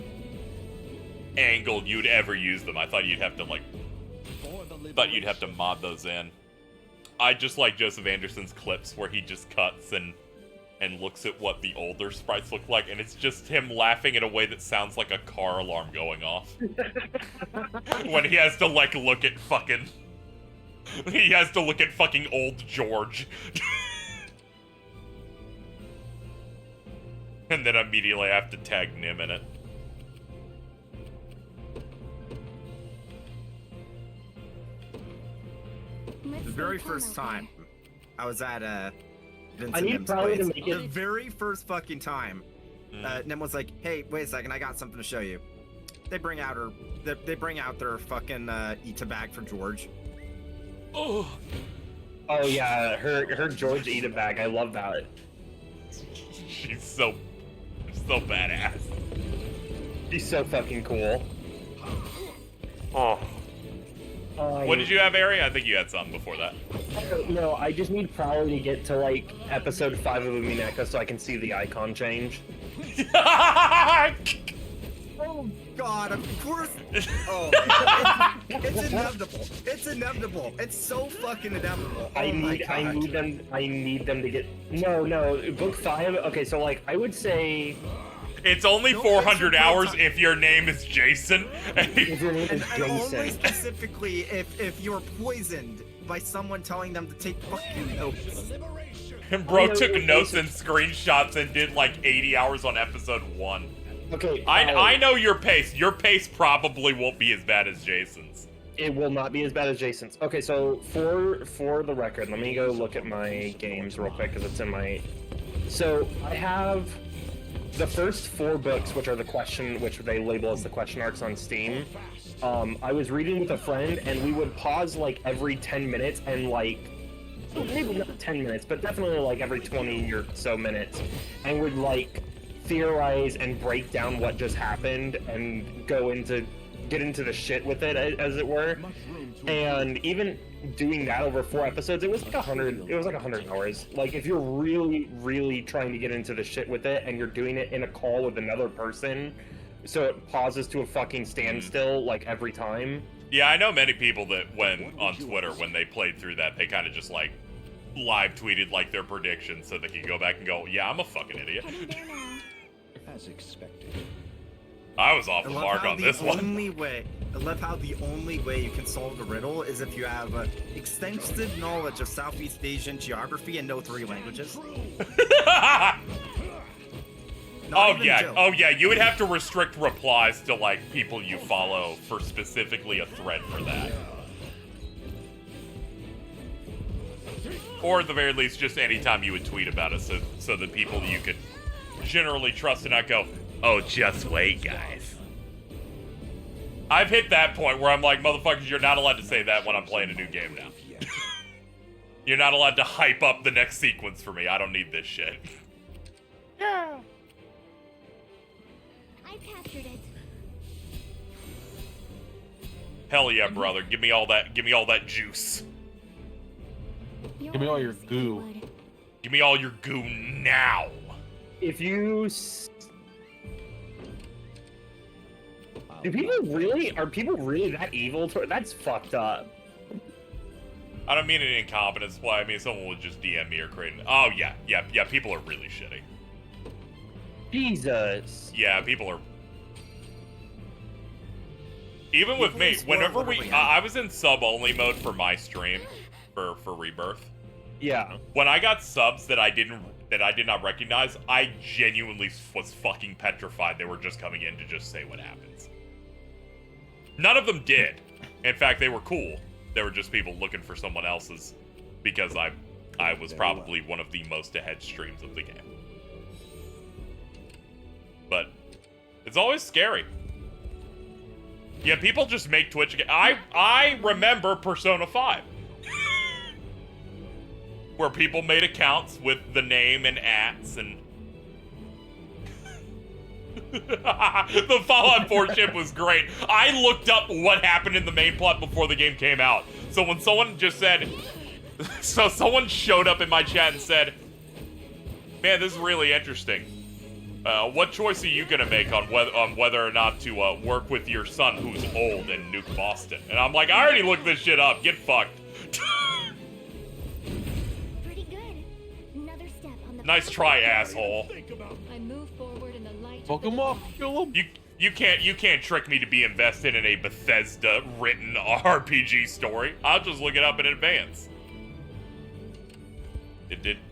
angle you'd ever use them. I thought you'd have to mod those in. I just like Joseph Anderson's clips where he just cuts and looks at what the older sprites look like, and it's just him laughing in a way that sounds like a car alarm going off. When he has to like look at fucking old George. And then immediately I have to tag Nim in it. The very first time I was at Vince I and need Nim's probably place, to make it- the very first fucking time, Nim was like, "Hey, wait a second, I got something to show you." They bring out their fucking Eat-a bag for George. Oh yeah, her George Eat-a bag. I love that. She's so badass. She's so fucking cool. Oh. What did you have, Ari? I think you had something before that. No, I just need Prowley to get to like episode 5 of Umineka so I can see the icon change. Oh God! Of course. Oh, it's inevitable. It's inevitable. It's so fucking inevitable. I need them to get. No. Book 5. Okay, so like I would say. It's only 400 hours if your name is Jason. If your name is And only Jason. specifically if you're poisoned by someone telling them to take fucking notes. And bro took notes and screenshots and did like 80 hours on episode 1. Okay. I know your pace. Your pace probably won't be as bad as Jason's. It will not be as bad as Jason's. Okay, so for the record, let me go look at my games real quick because it's in my. So I have the first 4 books, which are which they label as the question arcs on Steam. I was reading with a friend, and we would pause like every 10 minutes and like. Maybe not 10 minutes, but definitely like every 20 or so minutes, and would like theorize and break down what just happened and get into the shit with it, as it were. And even doing that over 4 episodes, it was like 100 hours. Like if you're really trying to get into the shit with it and you're doing it in a call with another person, so it pauses to a fucking standstill like every time. Yeah, I know many people that on Twitter, when they played through that, they kind of just like live tweeted like their predictions so they could go back and go, yeah, I'm a fucking idiot. As expected. I was off the mark on this one. I love how the only way you can solve the riddle is if you have extensive knowledge of Southeast Asian geography and know 3 languages. Oh yeah, you would have to restrict replies to like people you follow for specifically a thread for that. Or at the very least, just anytime you would tweet about it, so that people you could generally trust and not go, oh, just wait, guys. I've hit that point where I'm like, motherfuckers, you're not allowed to say that when I'm playing a new game now. You're not allowed to hype up the next sequence for me. I don't need this shit. Yeah. I captured it. Hell yeah, brother. Give me all that juice. Give me all your goo. Give me all your goo now. If you are people really that evil? That's fucked up. I don't mean an incompetence play. I mean someone would just DM me or create an... Oh, yeah. People are really shitty. Jesus. Yeah, people are... Even with me, whenever I was in sub-only mode for my stream, for Rebirth. Yeah. When I got subs that I did not recognize, I genuinely was fucking petrified they were just coming in to just say what happens. None of them did. In fact, they were cool. They were just people looking for someone else's, because I was probably one of the most ahead streams of the game. But it's always scary. Yeah, people just make Twitch again. I remember Persona 5. Where people made accounts with the name and ats and... The Fallout 4 ship was great. I looked up what happened in the main plot before the game came out. So when someone just said... So someone showed up in my chat and said, man, this is really interesting. What choice are you gonna make on whether or not to work with your son who's old and nuke Boston? And I'm like, I already looked this shit up. Get fucked. Pretty good. Another step on the Nice try, asshole. I move forward in the light. Fuck him up, kill him. You can't trick me to be invested in a Bethesda written RPG story. I'll just look it up in advance.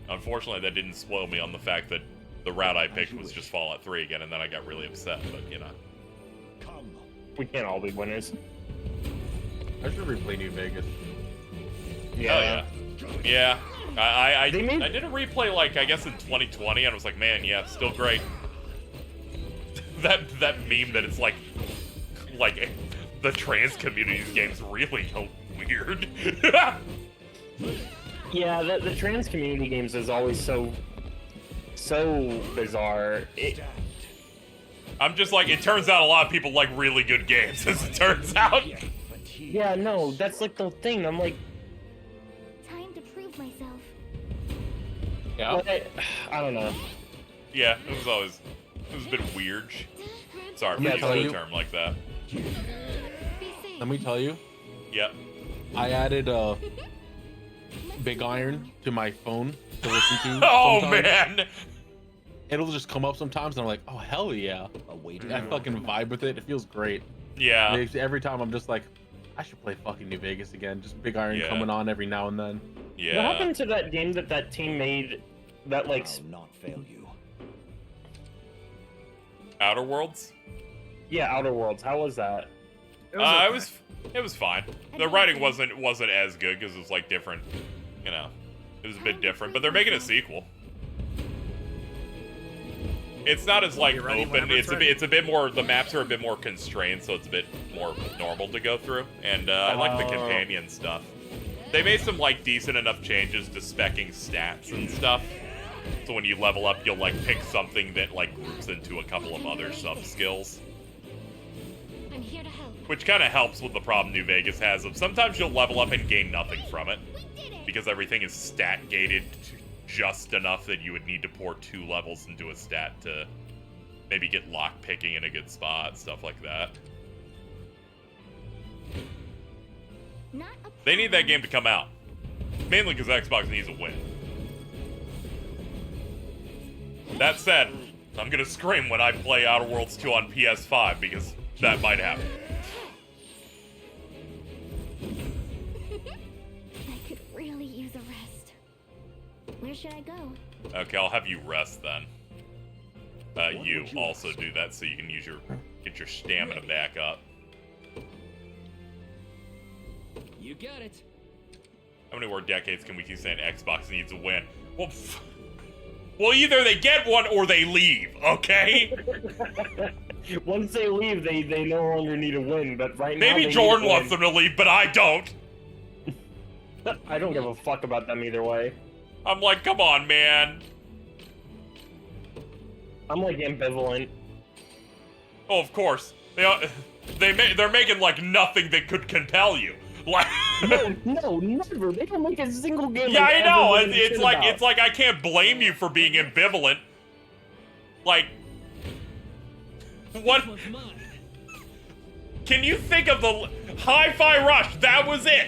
Unfortunately, that didn't spoil me on the fact that the route I picked was just Fallout 3 again, and then I got really upset, but, you know. We can't all be winners. I should replay New Vegas. Yeah. Yeah. I did a replay, like, I guess in 2020, and I was like, man, yeah, it's still great. that meme that it's like the trans community's game's really weird. Yeah, the trans community games is always so bizarre. I'm just like, it turns out a lot of people like really good games, as it turns out. Yeah, no, that's like the thing. I'm like, time to prove myself. Yeah. I don't know. Yeah, it was a bit weird. Sorry for using a term like that. Let me tell you. Yep. I added Big Iron to my phone to listen to. Oh sometimes. man! It'll just come up sometimes, and I'm like, oh hell yeah! I fucking vibe with it. It feels great. Yeah. Every time I'm just like, I should play fucking New Vegas again. Just Big Iron coming on every now and then. Yeah. What happened to that game that team made? That like not fail you. Outer Worlds? Yeah, Outer Worlds. How was that? It was fine. The writing wasn't as good because it was like different. You know, it was a bit different. But they're making a sequel. It's not as like open. It's a bit more. The maps are a bit more constrained, so it's a bit more normal to go through. And I like the companion stuff. They made some like decent enough changes to speccing stats and stuff. So when you level up, you'll like pick something that like groups into a couple of other sub skills. I'm here to help. Which kind of helps with the problem New Vegas has of sometimes you'll level up and gain nothing from it. Because everything is stat gated just enough that you would need to pour 2 levels into a stat to maybe get lock picking in a good spot, stuff like that. They need that game to come out. Mainly because Xbox needs a win. That said, I'm gonna scream when I play Outer Worlds 2 on PS5 because that might happen. I could really use a rest. Where should I go? Okay, I'll have you rest then. You also do that so you can get your stamina back up. You got it. How many more decades can we keep saying Xbox needs a win? Well, either they get one or they leave, okay? Once they leave, they no longer need a win, but right now Maybe Jordan wants them to leave, but I don't. I don't give a fuck about them either way. I'm like, come on, man. I'm like ambivalent. Oh, of course. They're making like nothing that could compel you. Like no, never. They don't make a single game. Yeah, I know. It's like I can't blame you for being ambivalent. Can you think of the Hi-Fi Rush? That was it.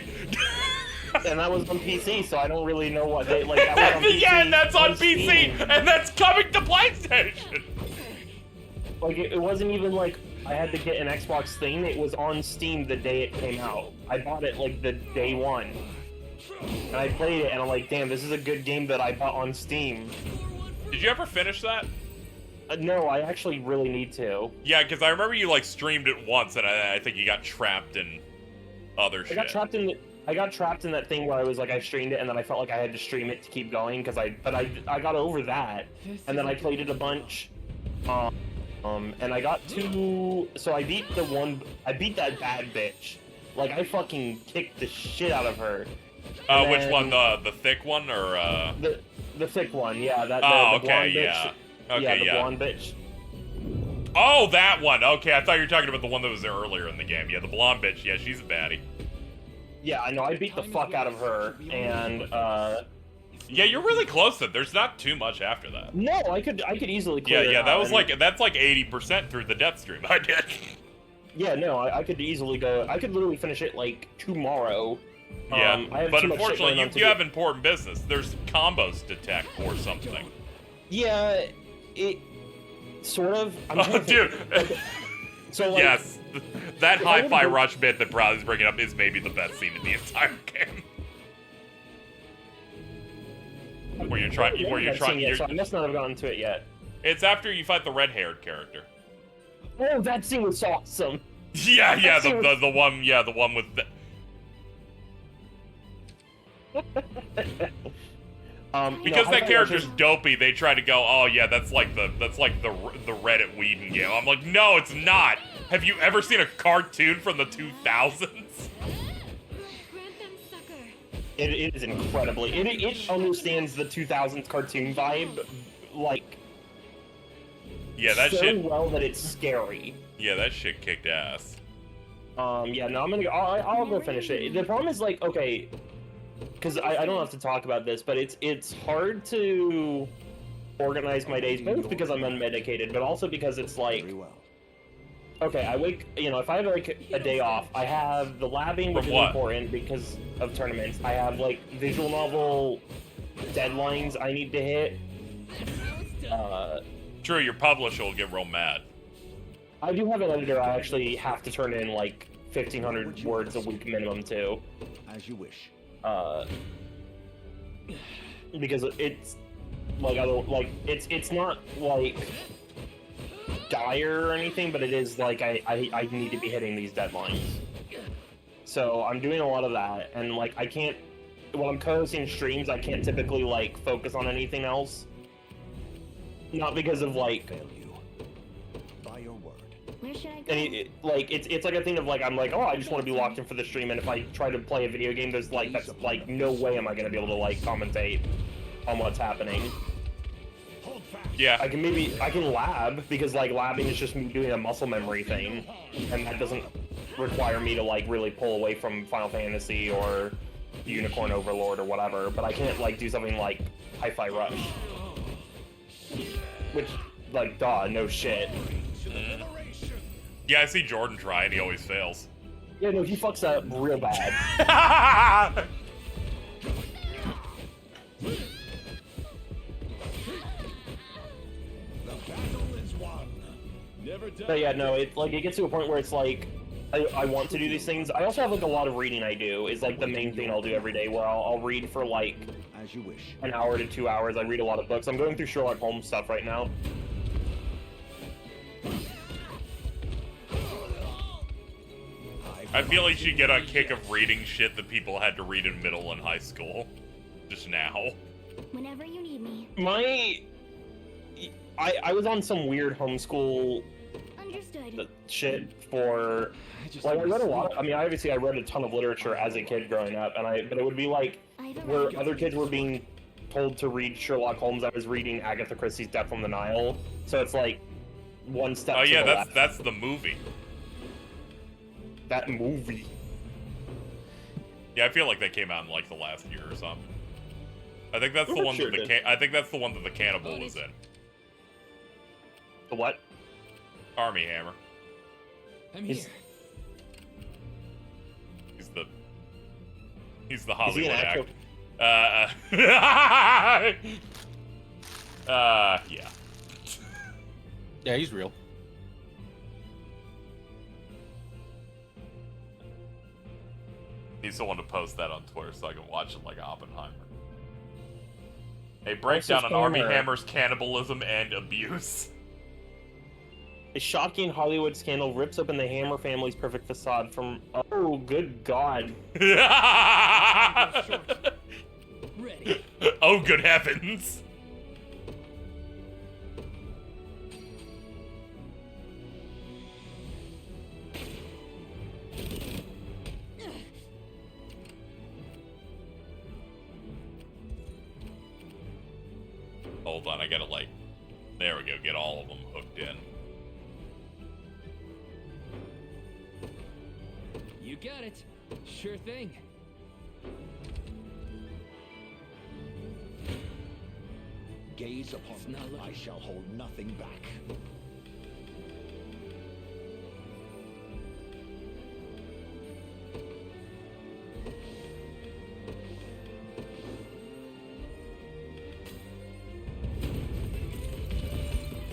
And that was on PC, so I don't really know what they like. That was on PC, yeah, and that's on PC, Steam. and that's coming to PlayStation. Like it wasn't even like I had to get an Xbox thing. It was on Steam the day it came out. I bought it like the day one, and I played it, and I'm like, damn, this is a good game that I bought on Steam. Did you ever finish that? No, I actually really need to. Yeah, because I remember you like streamed it once, and I think you got trapped in other shit. I got trapped in that thing where I was like, I streamed it, and then I felt like I had to stream it to keep going, because I got over that, and then I played it a bunch, and I got so I beat that bad bitch. Like, I fucking kicked the shit out of her. Which one, the thick one, or, The thick one, yeah, the okay, blonde yeah. bitch. Okay, the blonde bitch. Oh, that one, okay, I thought you were talking about the one that was there earlier in the game. Yeah, the blonde bitch, yeah, she's a baddie. Yeah, I know. I beat the fuck out of her, and yeah, you're really close. Then there's not too much after that. No, I could easily clear it that out, was that's like 80% through the death stream I did. Yeah, no, I could easily go. I could literally finish it like tomorrow. Yeah, I have but too much shit unfortunately, going on you have important business. There's combos to tech or something. Yeah, it sort of. Dude. So like, yes, that Hi-Fi Rush bit that Bradley's bringing up is maybe the best scene in the entire game. Where you're trying, so I must not have gotten to it yet. It's after you fight the red-haired character. Oh, that scene was awesome. Yeah, the one with the. Because that character's dopey, they try to go, oh yeah, that's like the Reddit Whedon game. I'm like, no, it's not. Have you ever seen a cartoon from the 2000s? It is incredibly. It understands the 2000s cartoon vibe, like. Yeah, that so shit. well that it's scary. Yeah, that shit kicked ass. Yeah, no, I'm gonna go. I'll go finish it. The problem is like, okay. Because I don't have to talk about this, but it's hard to organize my days, both because I'm unmedicated, but also because it's like, okay, I wake, if I have like a day off, I have the labbing, which is important because of tournaments. I have like visual novel deadlines I need to hit. True, your publisher will get real mad. I do have an editor I actually have to turn in like 1,500 words a week minimum to. As you wish. Because it's like it's not like dire or anything, but it is like I need to be hitting these deadlines. So I'm doing a lot of that, and like I can't, when I'm co-hosting streams, I can't typically like focus on anything else. Not because of like. Where should I go? And it's like a thing of like I'm like, oh, I just want to be locked in for the stream, and if I try to play a video game, that's like no way am I gonna be able to like commentate on what's happening. Yeah. I can lab, because like labbing is just me doing a muscle memory thing, and that doesn't require me to like really pull away from Final Fantasy or Unicorn Overlord or whatever. But I can't like do something like Hi-Fi Rush, which like no shit. Yeah, I see Jordan try and he always fails. Yeah, no, he fucks up real bad. But yeah, no, it gets to a point where it's like I want to do these things. I also have like a lot of reading I do is like the main thing I'll do every day, where I'll read for like as you wish, an hour to 2 hours. I read a lot of books. I'm going through Sherlock Holmes stuff right now. I feel like you get a kick of reading shit that people had to read in middle and high school. Just now. Whenever you need me. I was on some weird homeschool shit for, like, I read a lot. I mean, obviously I read a ton of literature as a kid growing up, but it would be like, where other kids were being told to read Sherlock Holmes, I was reading Agatha Christie's Death on the Nile. So it's like one step to the left. that's the movie. That movie. Yeah, I feel like that came out in like the last year or something. I think that's the one that I think that's the one that the cannibal was in. The what? Army Hammer. I'm here. He's the Is he Hollywood an act. Yeah. Yeah, he's real. He's the one to post that on Twitter so I can watch it like Oppenheimer. A breakdown on Armie Hammer's cannibalism and abuse. A shocking Hollywood scandal rips open the Hammer family's perfect facade from... Oh, good God. Ready. Oh, good heavens. Hold on, I gotta like... There we go, get all of them hooked in. You got it. Sure thing. Gaze upon me. I shall hold nothing back.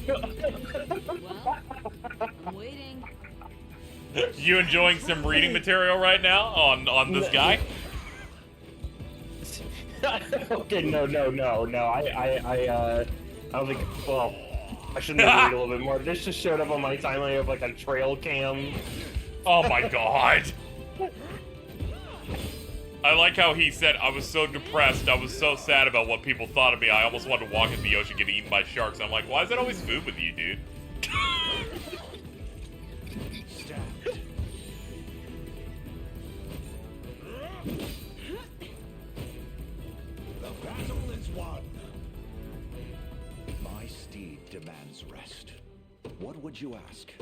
Well, I'm waiting. You enjoying some reading material right now on this guy? Okay, no. I don't think. Well, I shouldn't have read a little bit more. This just showed up on my timeline of like a trail cam. Oh my god. I like how he said, I was so depressed, I was so sad about what people thought of me, I almost wanted to walk in the ocean and get eaten by sharks. I'm like, why is that always food with you, dude? The battle is won. My steed demands rest. What would you ask?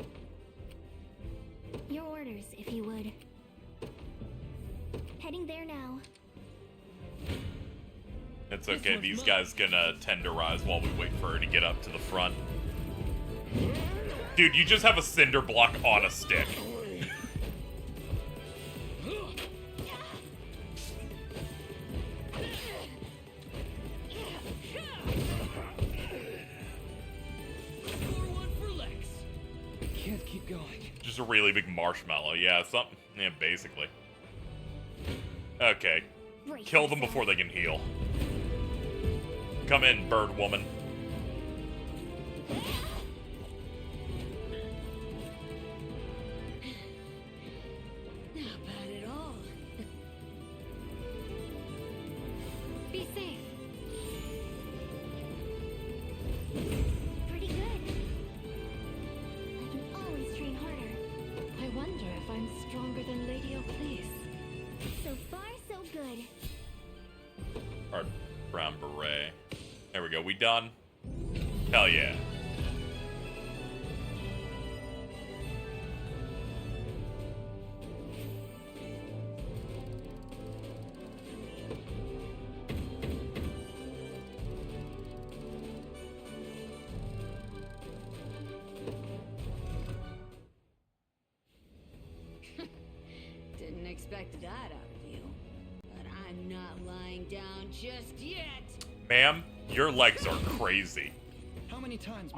Your orders, if you would. Heading there now. It's okay, these guys gonna tenderize while we wait for her to get up to the front. Dude, you just have a cinder block on a stick. Can't keep going. Just a really big marshmallow, yeah, something, yeah, basically. Okay, kill them before they can heal. Come in, bird woman. Not bad at all. Be safe. Pretty good. I can always train harder. I wonder if I'm stronger than Lady O'Cleese. So far, so good. Our brown beret. There we go, we done? Hell yeah. Didn't expect that out of you. But I'm not lying down just yet. Ma'am, your legs are crazy. How many times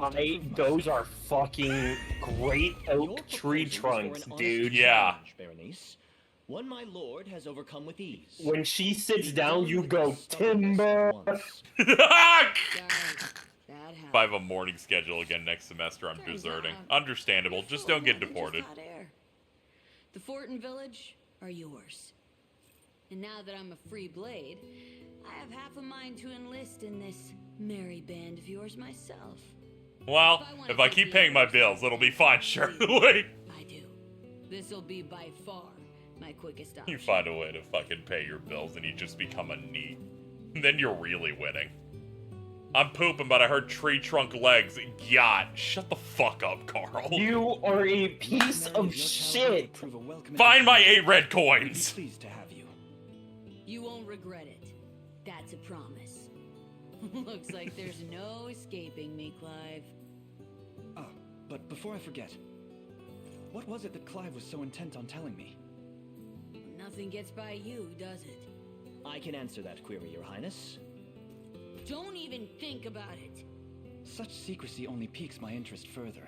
Those are fucking great oak tree trunks, dude. Yeah. Berenice. One my lord has overcome with ease. When she sits down, you go timber. If I have a morning schedule again next semester, I'm deserting. Understandable, just don't get deported. Hot air. The fort and village are yours. And now that I'm a free blade, I have half a mind to enlist in this merry band of yours myself. Well, if I keep paying my bills, it'll be fine, surely. I do. This'll be by far my quickest option. You find a way to fucking pay your bills and you just become a NEET. Then you're really winning. I'm pooping, but I heard tree trunk legs. Yacht. Shut the fuck up, Carl. You are a piece of shit. Find my 8 red coins. Pleased to have you. You won't regret it. That's a promise. Looks like there's no escaping me, Clive. Ah, but before I forget, what was it that Clive was so intent on telling me? Nothing gets by you, does it? I can answer that query, Your Highness. Don't even think about it. Such secrecy only piques my interest further.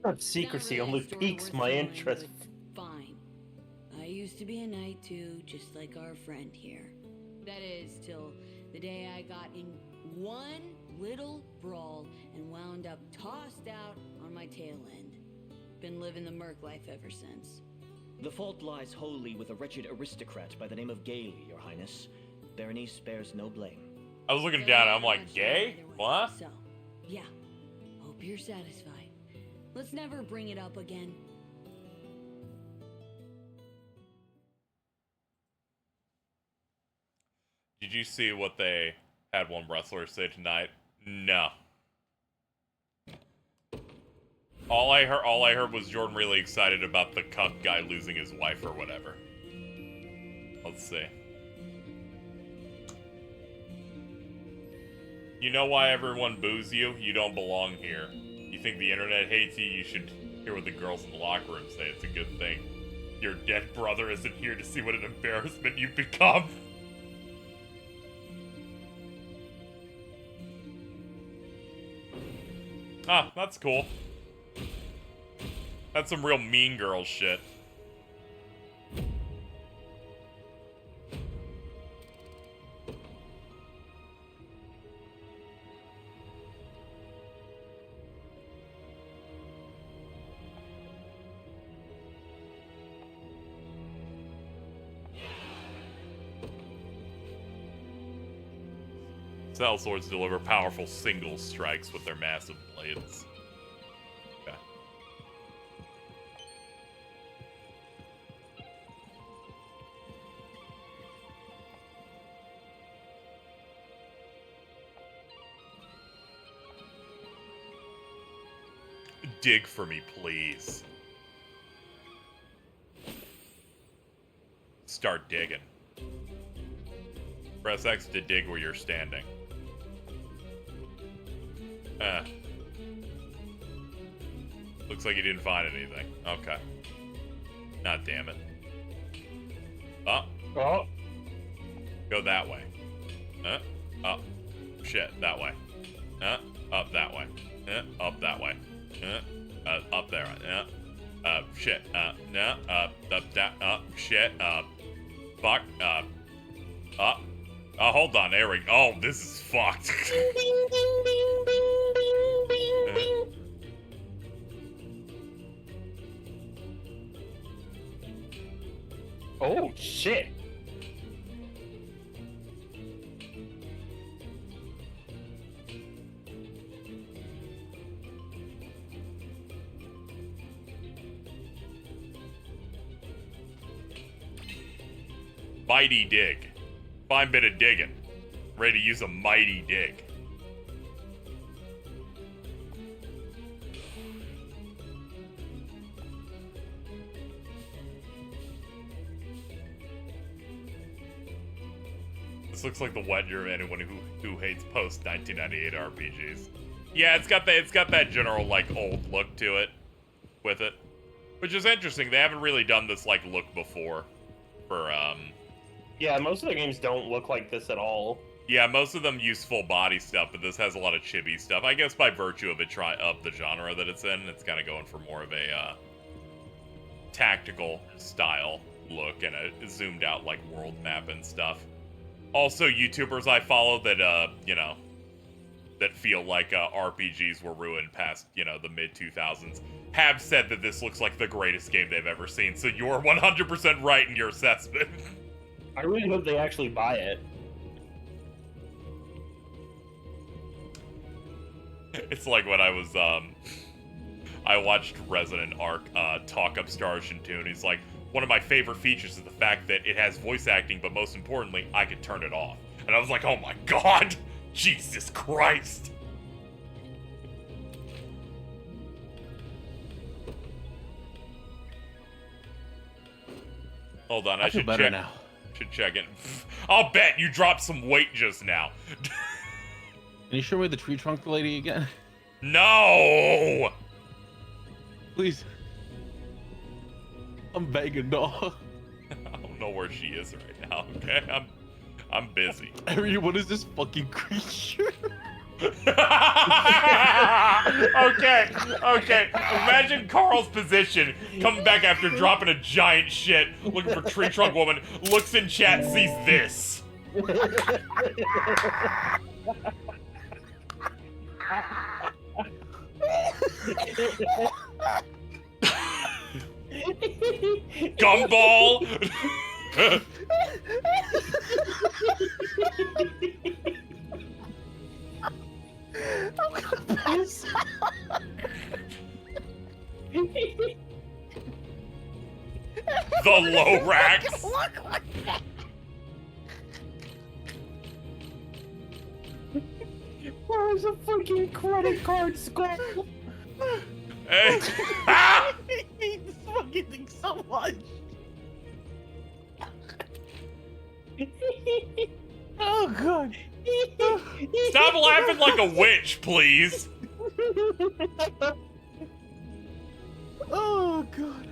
Such secrecy only piques my interest. Fine. I used to be a knight too, just like our friend here. That is, till the day I got in one little brawl and wound up tossed out on my tail end. Been living the merc life ever since. The fault lies wholly with a wretched aristocrat by the name of Gailey, Your Highness. Berenice bears no blame. I was looking down and I'm like, gay? What? So, yeah. Hope you're satisfied. Let's never bring it up again. Did you see what they had one wrestler say tonight? No. All I heard was Jordan really excited about the cuck guy losing his wife or whatever. Let's see. You know why everyone boos you? You don't belong here. You think the internet hates you? You should hear what the girls in the locker room say. It's a good thing. Your dead brother isn't here to see what an embarrassment you've become. Ah, that's cool. That's some real mean girl shit. Cell swords deliver powerful single strikes with their massive blades. Okay. Dig for me, please. Start digging. Press X to dig where you're standing. Looks like you didn't find anything. Okay. God damn it. Up. Oh. Go that way. Up. Shit, that way. Up that way. Up that way. Up there. Shit. No. Up that. Up. Shit. Fuck. Up. Oh, hold on. There we go. Oh, this is fucked. Oh, shit. Mighty dig. Fine bit of digging. Ready to use a mighty dig. This looks like the wet dream of anyone who hates post 1998 RPGs. Yeah, it's got that general like old look to it, with it, which is interesting. They haven't really done this like look before, for Yeah, most of the games don't look like this at all. Yeah, most of them use full body stuff, but this has a lot of chibi stuff. I guess by virtue of the genre that it's in, it's kind of going for more of a tactical style look and a zoomed out like world map and stuff. Also, YouTubers I follow that you know, that feel like RPGs were ruined past, you know, the mid 2000s have said that this looks like the greatest game they've ever seen. So you're 100% right in your assessment. I really hope they actually buy it. It's like when I was, I watched Resident Arc talk up Star Ocean 2, and he's like, one of my favorite features is the fact that it has voice acting, but most importantly, I could turn it off. And I was like, oh my god! Jesus Christ! Hold on, I feel should better check. now. Should check it. I'll bet you dropped some weight just now. Can you show me the tree trunk lady again? No! Please. I'm begging, dog. Oh don't know where she is right now. Okay, I'm busy. Harry, what is this fucking creature? Okay. Imagine Carl's position, coming back after dropping a giant shit, looking for Tree Trunk Woman, looks in chat, sees this. Gumball. I'm gonna pass out. The Lorax. Look like that. Where's a fucking credit card skull? Hey. I hate this fucking thing so much. Oh god. Stop laughing like a witch, please. Oh god.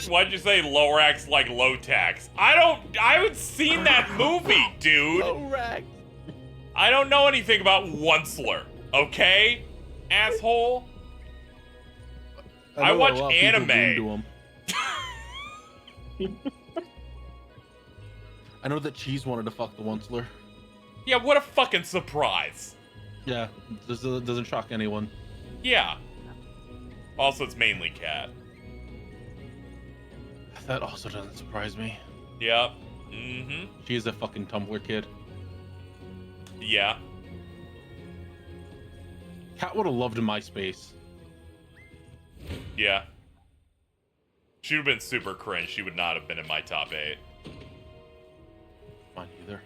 Why'd you say Lorax like low tax? I haven't seen that movie, dude. Lorax. I don't know anything about Onceler, okay? Asshole. I watch anime. I know that Cheese wanted to fuck the Onceler. Yeah, what a fucking surprise. Yeah, this doesn't shock anyone. Yeah. Also, it's mainly cat. That also doesn't surprise me. Yep. Mm-hmm. She is a fucking Tumblr kid. Yeah. Cat would have loved MySpace. Yeah. She would have been super cringe. She would not have been in my top 8. Mine either.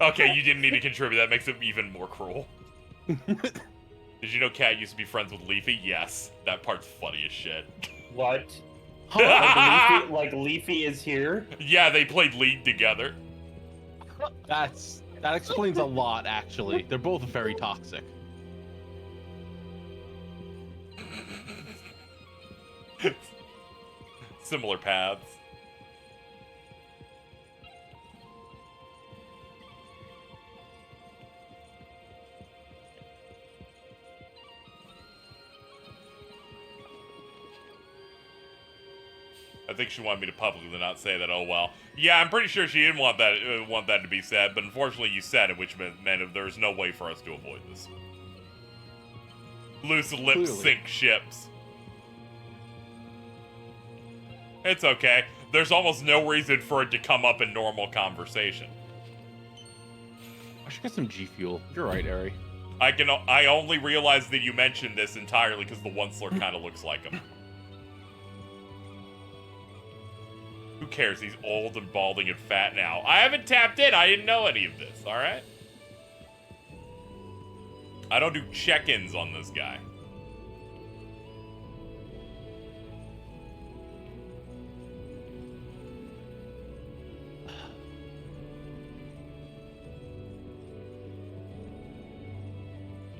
Okay, you didn't need to contribute. That makes it even more cruel. Did you know Cat used to be friends with Leafy? Yes. That part's funny as shit. What? Like Leafy is here? Yeah, they played League together. That explains a lot, actually. They're both very toxic. Similar paths. I think she wanted me to publicly not say that. Oh well. Yeah, I'm pretty sure she didn't want that to be said, but unfortunately you said it, which meant there's no way for us to avoid this. Loose lips sink ships. It's okay. There's almost no reason for it to come up in normal conversation. I should get some G Fuel. You're right, Ari. I only realized that you mentioned this entirely because the Onceler kind of looks like him. Who cares? He's old and balding and fat now. I haven't tapped in. I didn't know any of this, alright? I don't do check-ins on this guy.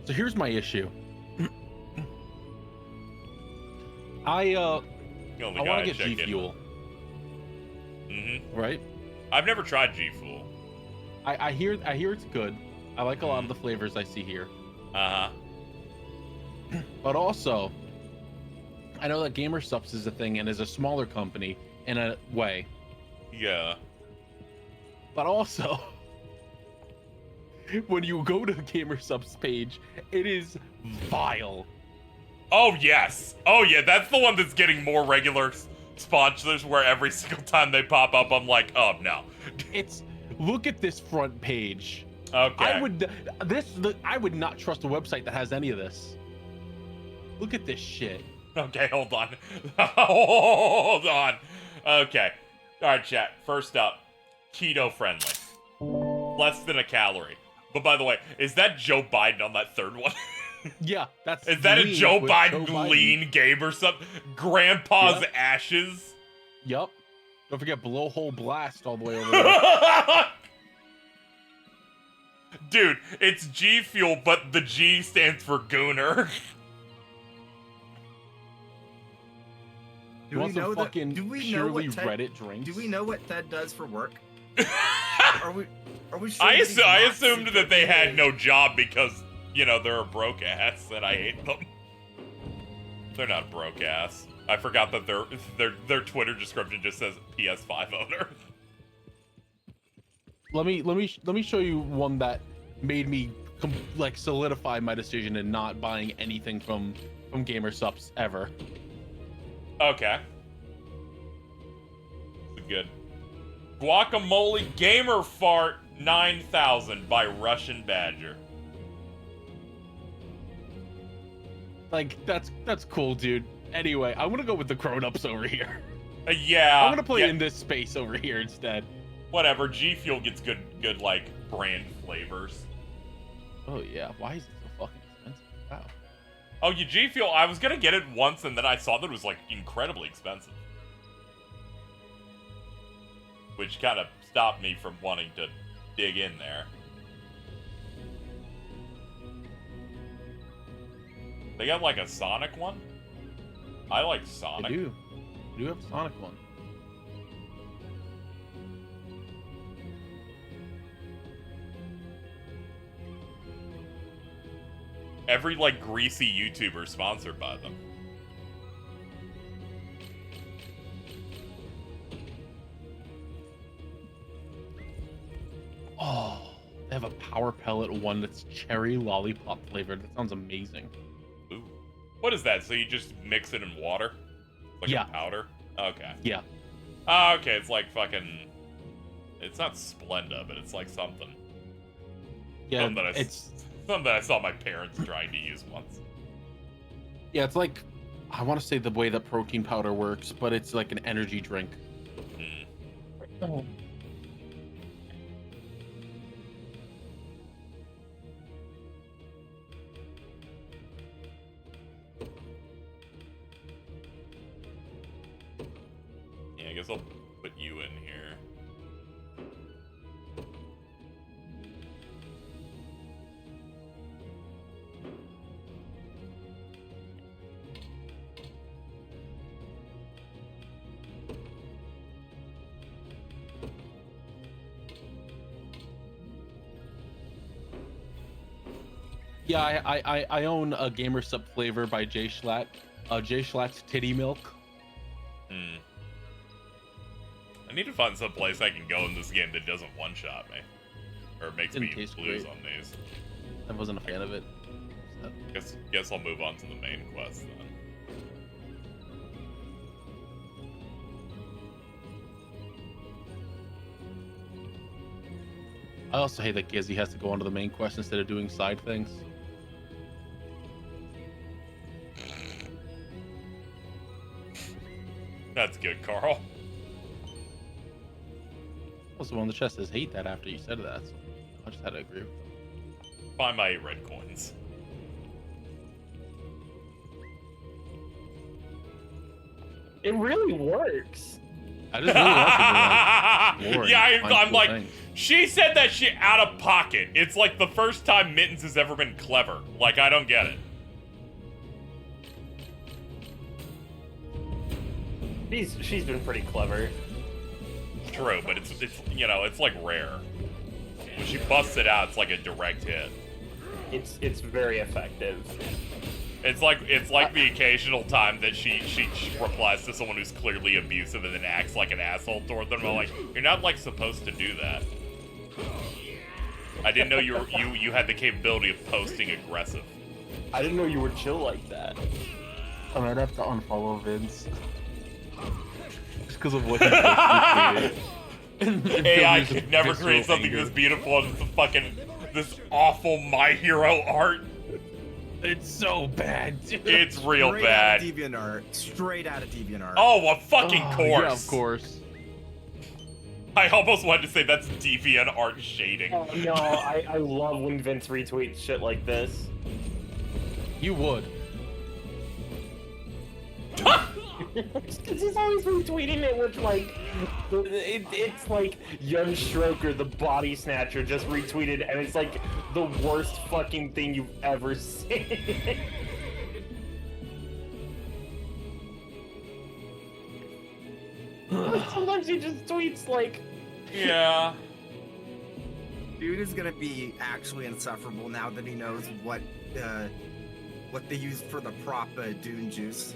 So here's my issue. I want to get G Fuel. Mm-hmm. Right? I've never tried G Fuel. I hear it's good. I like a lot of the flavors I see here. Uh-huh. But also, I know that Gamer Subs is a thing and is a smaller company in a way. Yeah. But also, when you go to the Gamer Subs page, it is vile. Oh, yes. Oh, yeah, that's the one that's getting more regular sponsors where every single time they pop up, I'm like, oh, no. Look at this front page. Okay. I would not trust a website that has any of this. Look at this shit. Okay, hold on. Hold on. Okay. All right, chat. First up, keto friendly. Less than a calorie. But by the way, is that Joe Biden on that third one? Yeah, that's. Is that a Joe Biden lean game or something? Grandpa's ashes? Yup. Don't forget Blowhole Blast all the way over there. Dude, it's G Fuel, but the G stands for Gooner. also fucking do we know purely what Ted, Reddit drinks. Do we know what Ted does for work? Are we sure I that he's I not assumed that they secretly had a- no job because, you know, they're a broke ass and I hate them. They're not broke ass. I forgot that their Twitter description just says PS5 owner. Let me show you one that made me like solidify my decision in not buying anything from GamerSupps ever. Okay. This is good. Guacamole Gamer Fart 9000 by Russian Badger. Like that's cool, dude. Anyway, I'm gonna go with the grown-ups over here. Yeah. I'm gonna play in this space over here instead. Whatever. G Fuel gets good like brand flavors. Oh yeah. Why is it so fucking expensive? Wow. Oh, you G Fuel. I was gonna get it once, and then I saw that it was like incredibly expensive, which kind of stopped me from wanting to dig in there. They got like a Sonic one. I like Sonic. They do. They do have a Sonic one. Every like greasy YouTuber sponsored by them. Oh, they have a Power Pellet one that's cherry lollipop flavored. That sounds amazing. Ooh. What is that? So you just mix it in water? Like Yeah. a powder? Okay. Yeah. Oh, okay. It's like fucking... It's not Splenda, but it's like something. Yeah, Something that I saw my parents trying to use once. Yeah, it's like, I want to say the way that protein powder works, but it's like an energy drink. Oh. Yeah, I guess I'll put you in here. Yeah, I own a GamerSup flavor by Jay Schlatt. Jay Schlatt's Titty Milk. Hmm. I need to find some place I can go in this game that doesn't one-shot me. Or makes Didn't me taste lose great. on these. I wasn't a fan of it. So. Guess I'll move on to the main quest then. I also hate that Gizzy has to go onto the main quest instead of doing side things. That's good, Carl. Also, on the chest says hate that after you said that, so I just had to agree with them. Find my 8 red coins. It really works. I just really want to Yeah, find I'm cool like, things. she said that shit out of pocket. It's like the first time Mittens has ever been clever. Like, I don't get it. She's been pretty clever. True, but it's you know, it's like rare. When she busts it out, it's like a direct hit. It's very effective. It's like the occasional time that she replies to someone who's clearly abusive and then acts like an asshole toward them. I'm like, you're not like supposed to do that. I didn't know you had the capability of posting aggressive. I didn't know you were chill like that. I might have to unfollow Vince. Just because of what he posted. AI could never create something this beautiful as this awful My Hero art. It's so bad, dude. It's real Straight bad. Out of DeviantArt. Straight out of DeviantArt. Oh, of fucking course. Yeah, of course. I almost wanted to say that's DeviantArt shading. Oh, no, I love when Vince retweets shit like this. You would. Because he's always retweeting it with like, it's like Young Stroker, the body snatcher, just retweeted, and it's like the worst fucking thing you've ever seen. Sometimes he just tweets like, yeah. Dude is gonna be actually insufferable now that he knows what they use for the prop Dune juice.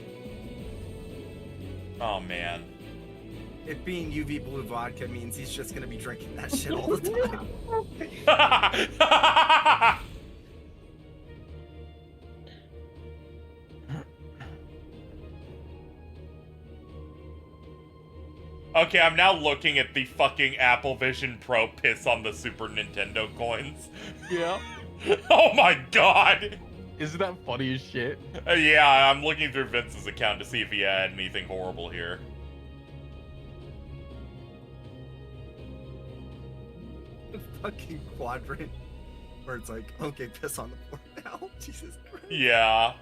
Oh man. It being UV blue vodka means he's just gonna be drinking that shit all the time. Okay, I'm now looking at the fucking Apple Vision Pro piss on the Super Nintendo coins. Yeah. Oh my god! Isn't that funny as shit? Yeah, I'm looking through Vince's account to see if he had anything horrible here. The fucking quadrant where it's like, okay, piss on the floor now. Jesus Christ. Yeah.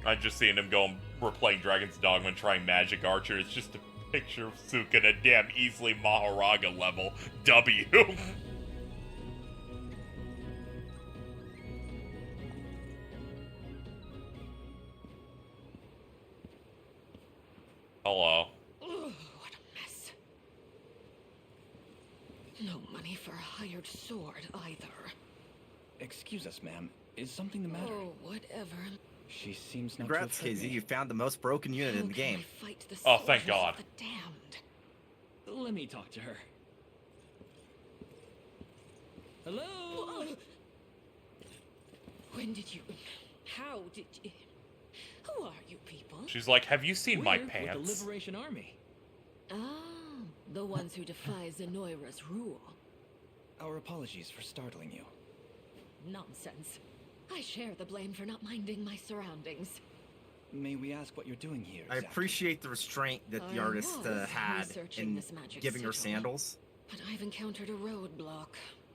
I'm just seeing him go. We're playing Dragon's Dogma and trying Magic Archer. It's just a picture of Suka in a damn easily Maharaga level W. Hello. Ugh, what a mess. No money for a hired sword either. Excuse us, ma'am. Is something the matter? Oh, whatever. She seems not Congrats, to have hurt KZ. me. You found the most broken unit in the game. Oh, thank God. Let me talk to her. Hello? When did you... How did you... Who are you people? She's like, have you seen my We're with pants? the Liberation Army. Ah, the ones who defy Zenoira's rule. Our apologies for startling you. Nonsense. I share the blame for not minding my surroundings. May we ask what you're doing here? I appreciate the restraint that the I artist was had researching in this magic giving her sigil, sandals. But I've encountered a roadblock.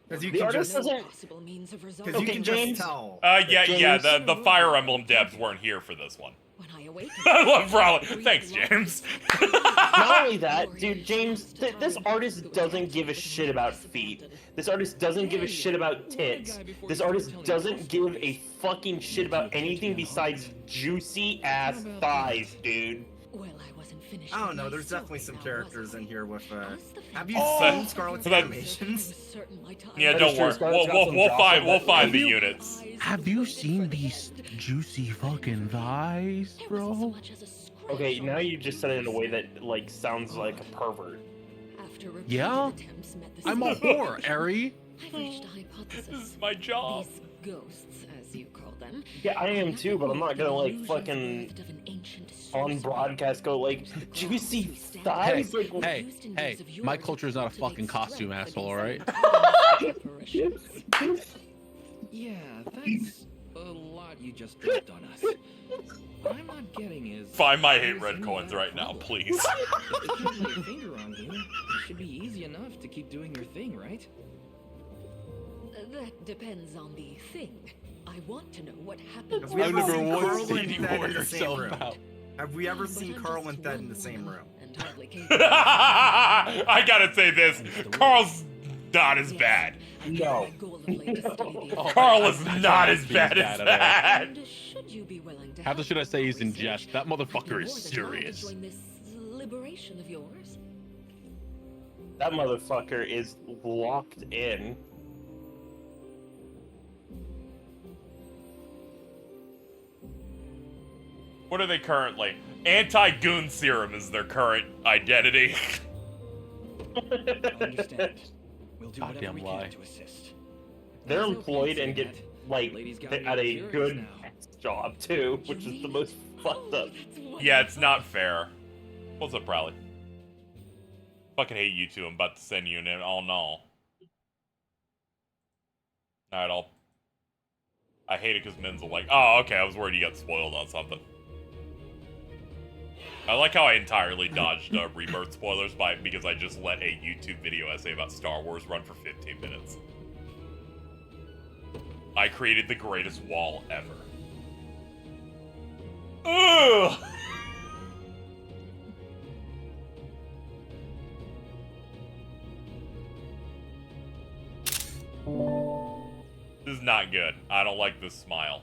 Because you The can artist just doesn't- Possible means of Because resolving. you can just tell. Yeah, James? the Fire Emblem devs weren't here for this one. When I awakened, I love Raleigh. Thanks, James. Not only that, dude, James, this artist doesn't give a shit about feet. This artist doesn't give a shit about tits. This artist doesn't give a fucking shit about anything besides juicy ass thighs, dude. Well, I wasn't finished. I don't with know. my There's story definitely some now, characters was in here with. Have you Oh, seen Scarlet's that- animations? Yeah, That don't is true. worry. Scarlett's got some We'll gossip find that- the units. Have you seen these juicy fucking thighs, bro? Okay, now you just said it in a way that like sounds like a pervert. After repeated Yeah? attempts met the I'm a same whore, Ari. I've reached a hypothesis. This is my job. These ghosts, as you call them. Yeah, I am too, but I'm not gonna like fucking Of an ancient on broadcast go like juicy Hey, thighs. Like, hey, my culture is not a fucking costume, asshole, alright? Yeah, that's a lot you just dropped on us. What I'm not getting is... Find my 8 red coins right now, please. If you can't lay a finger on you, it should be easy enough to keep doing your thing, right? That depends on the thing. I want to know what happened. Have we ever seen once Carl seen and you Thed whore in the same yourself room? out. Have we ever seen Carl and Thed in the same room? And hardly I gotta say this. Carl's not as bad. No. Carl is not as bad as that. And should you be willing to How should I say he's in jest? That motherfucker is serious. join this liberation of yours? that motherfucker is locked in. What are they currently? Anti-goon serum is their current identity. Understand. We'll do whatever Goddamn we lie. can to assist. They're employed and get like at a good job too, which is the most fucked up. Yeah, it's not fair. What's up, Riley? Fucking hate you two. I'm about to send you an oh no. Alright, I hate it because Men's like, oh, okay, I was worried you got spoiled on something. I like how I entirely dodged Rebirth spoilers because I just let a YouTube video essay about Star Wars run for 15 minutes. I created the greatest wall ever. Ugh! This is not good. I don't like this smile.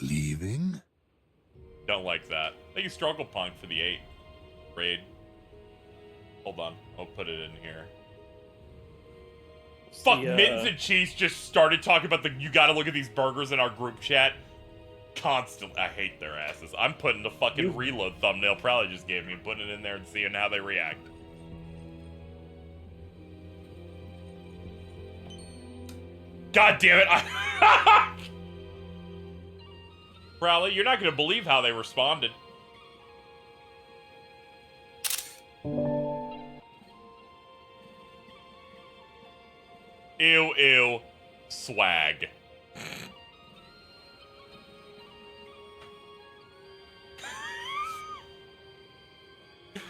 Leaving? Don't like that. Thank you, Struggle Punk, for the 8. raid. Hold on, I'll put it in here. Fuck, Mittens and Cheese just started talking about you gotta look at these burgers in our group chat. Constantly. I hate their asses. I'm putting the fucking reload thumbnail probably just gave me, putting it in there and seeing how they react. God damn it. Crowley, you're not gonna believe how they responded. Ew, ew. Swag.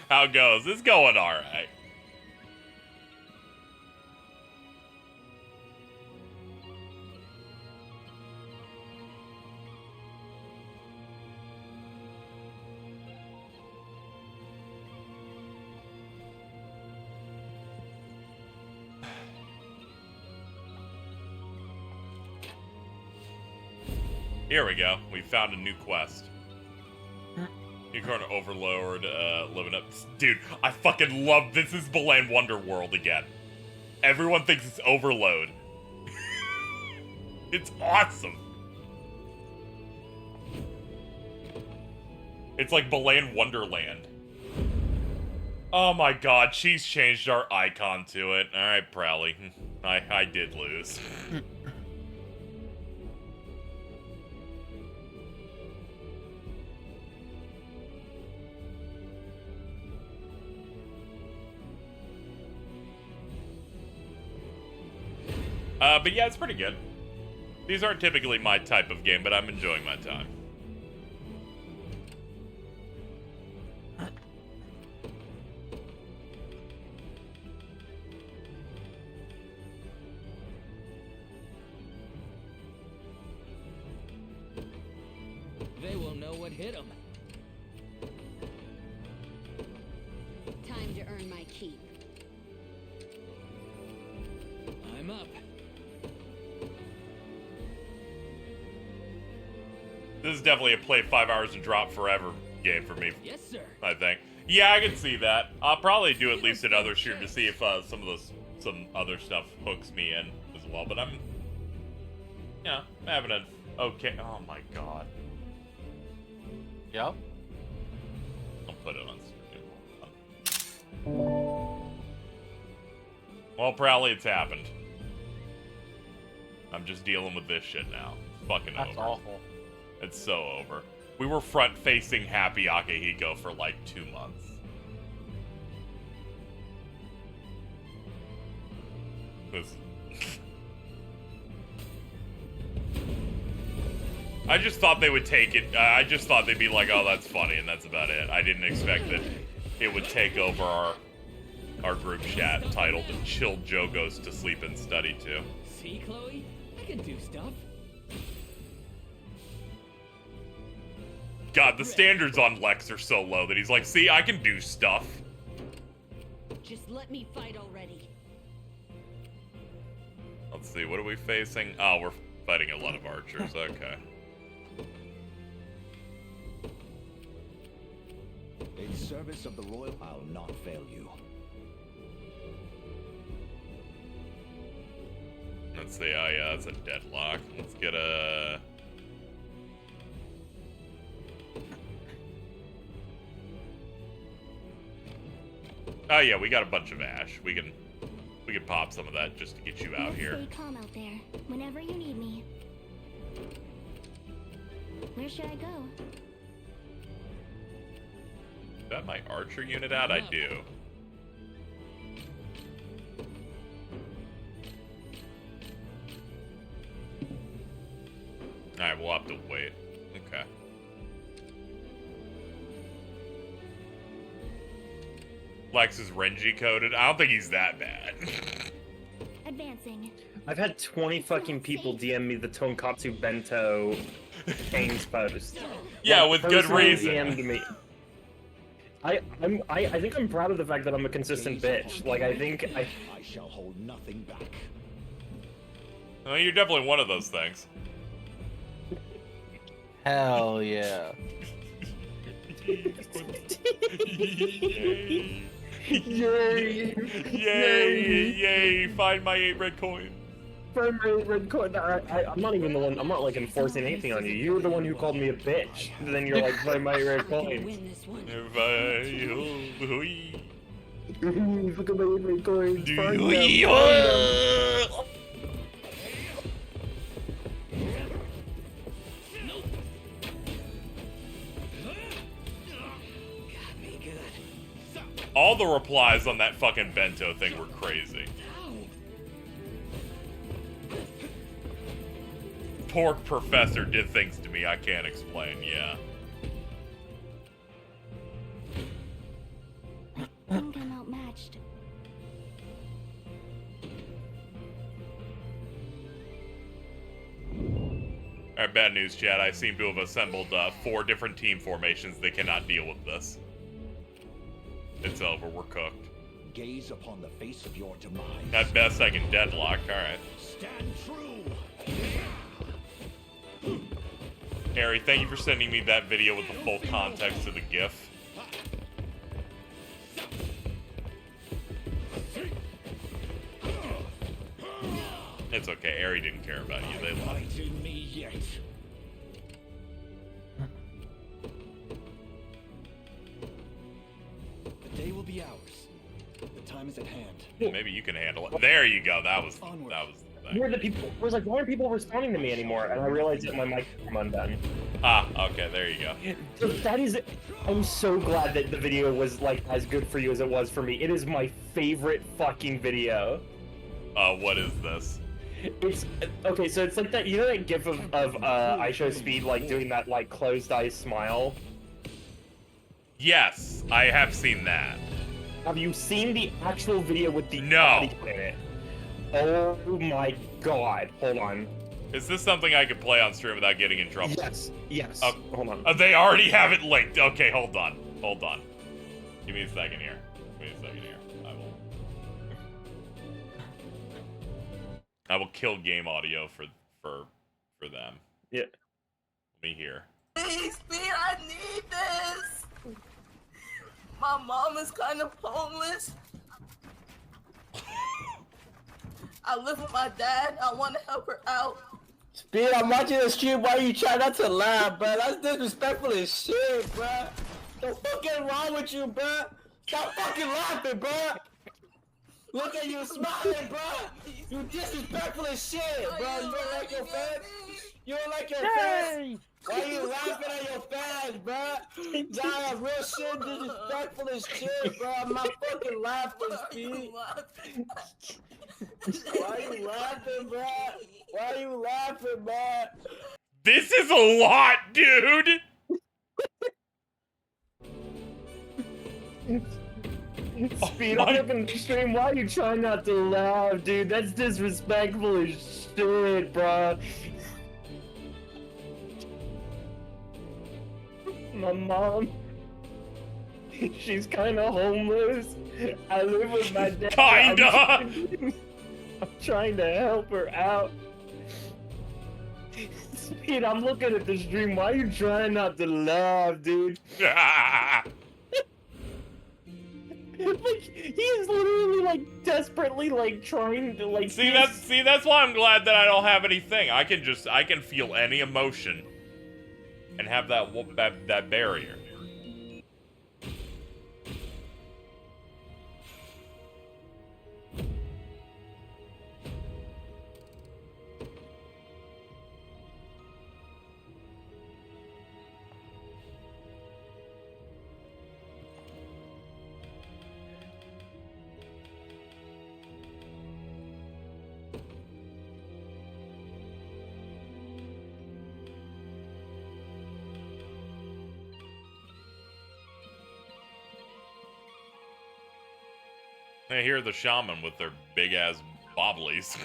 How it goes? It's going alright. Here we go. We found a new quest. Unicorn Overlord, living up. Dude, I fucking love this. Is Balan Wonder World again. Everyone thinks it's Overload. It's awesome. It's like Balan Wonderland. Oh my god, she's changed our icon to it. Alright, Prowley. I did lose. But yeah, it's pretty good. These aren't typically my type of game, but I'm enjoying my time. They will know what hit them. Time to earn my keep. I'm up. This is definitely a play 5 hours and drop forever game for me. Yes, sir. I think. Yeah, I can see that. I'll probably do at least another shoot to see if some other stuff hooks me in as well. But I'm having an okay. Oh my god. Yep. I'll put it on screen. Well, Prowley, it's happened. I'm just dealing with this shit now. It's fucking over. That's awful. It's so over. We were front-facing happy Akihiko for like 2 months. This. I just thought they would take it. I just thought they'd be like, "Oh, that's funny," and that's about it. I didn't expect that it would take over our group chat titled "Chill Joe Goes to Sleep and Study Too." See, Chloe? I can do stuff. God, the standards on Lex are so low that he's like, "See, I can do stuff." Just let me fight already. Let's see, what are we facing? Oh, we're fighting a lot of archers. Okay. In service of the royal, I'll not fail you. Let's see. Oh yeah, that's a deadlock. Let's get a. Oh yeah, we got a bunch of ash. We can pop some of that just to get you out here. Stay calm out there. Whenever you need me. Where should I go? Is that my archer unit out? I do. Alright, we'll have to wait. Okay. Lex is Renji coded. I don't think he's that bad. Advancing. I've had 20 fucking people DM me the Tonkatsu Bento Kane's post. Yeah, with good personally reason. DM'd me. I think I'm proud of the fact that I'm a consistent bitch. Like, I think I shall hold nothing back. Well, you're definitely one of those things. Hell yeah. Yay! Yay! Find my 8 red coins. Find my 8 red coin. I'm not even the one. I'm not like enforcing anything on you. You're the one who called me a bitch. And then you're like, find my 8 red coins. Look at my 8 red coins. Find them. All the replies on that fucking bento thing were crazy. Pork Professor did things to me I can't explain, yeah. I think I'm outmatched. Alright, bad news, chat. I seem to have assembled 4 different team formations. They cannot deal with this. It's over. We're cooked. Gaze upon the face of your demise. At best, I can deadlock. Alright. Stand true. Harry, thank you for sending me that video with the full context of the GIF. It's okay. Harry didn't care about you. They loved you. Me yet. The day will be ours. The time is at hand. Maybe you can handle it. There you go. That was the thing. Where the people? I was like, why aren't people responding to me anymore? And I realized that my mic was undone. Ah, okay. There you go. That is. I'm so glad that the video was like as good for you as it was for me. It is my favorite fucking video. What is this? It's okay. So it's like that. You know that gif of I Show Speed like doing that like closed eye smile. Yes, I have seen that. Have you seen the actual video with the No. audio in it? Oh my god. Hold on. Is this something I could play on stream without getting in trouble? Yes. Yes. Hold on. They already have it linked. Okay, hold on. Hold on. Give me a second here. I will kill game audio for them. Yeah. Let me hear. Please, Speed, I need this. My mom is kind of homeless. I live with my dad. I want to help her out. Speed, I'm watching the stream while you try not to laugh, bro. That's disrespectful as shit, bro. The fuck is wrong with you, bro? Stop fucking laughing, bro. Look at you smiling, bro. You disrespectful as shit, bro. You don't like your fans? You don't like your fans? Why you laughing at your fans, bro? Nah, real shit, disrespectful as shit, bro. I'm not fucking laughing, Speed. Why you laughing, bro? Why you laughing, bro? This is a lot, dude! Speed, I'm looking at the stream. Why are you trying not to laugh, dude? That's disrespectful as shit, bro. My mom, she's kind of homeless. I live with my dad. Kinda. I'm trying to help her out. Speed, I'm looking at the stream. Why are you trying not to laugh, dude? Like, he is literally like desperately like trying to like see that's why I'm glad that I don't have anything. I can feel any emotion and have that barrier. I hear the shaman with their big ass bobblies.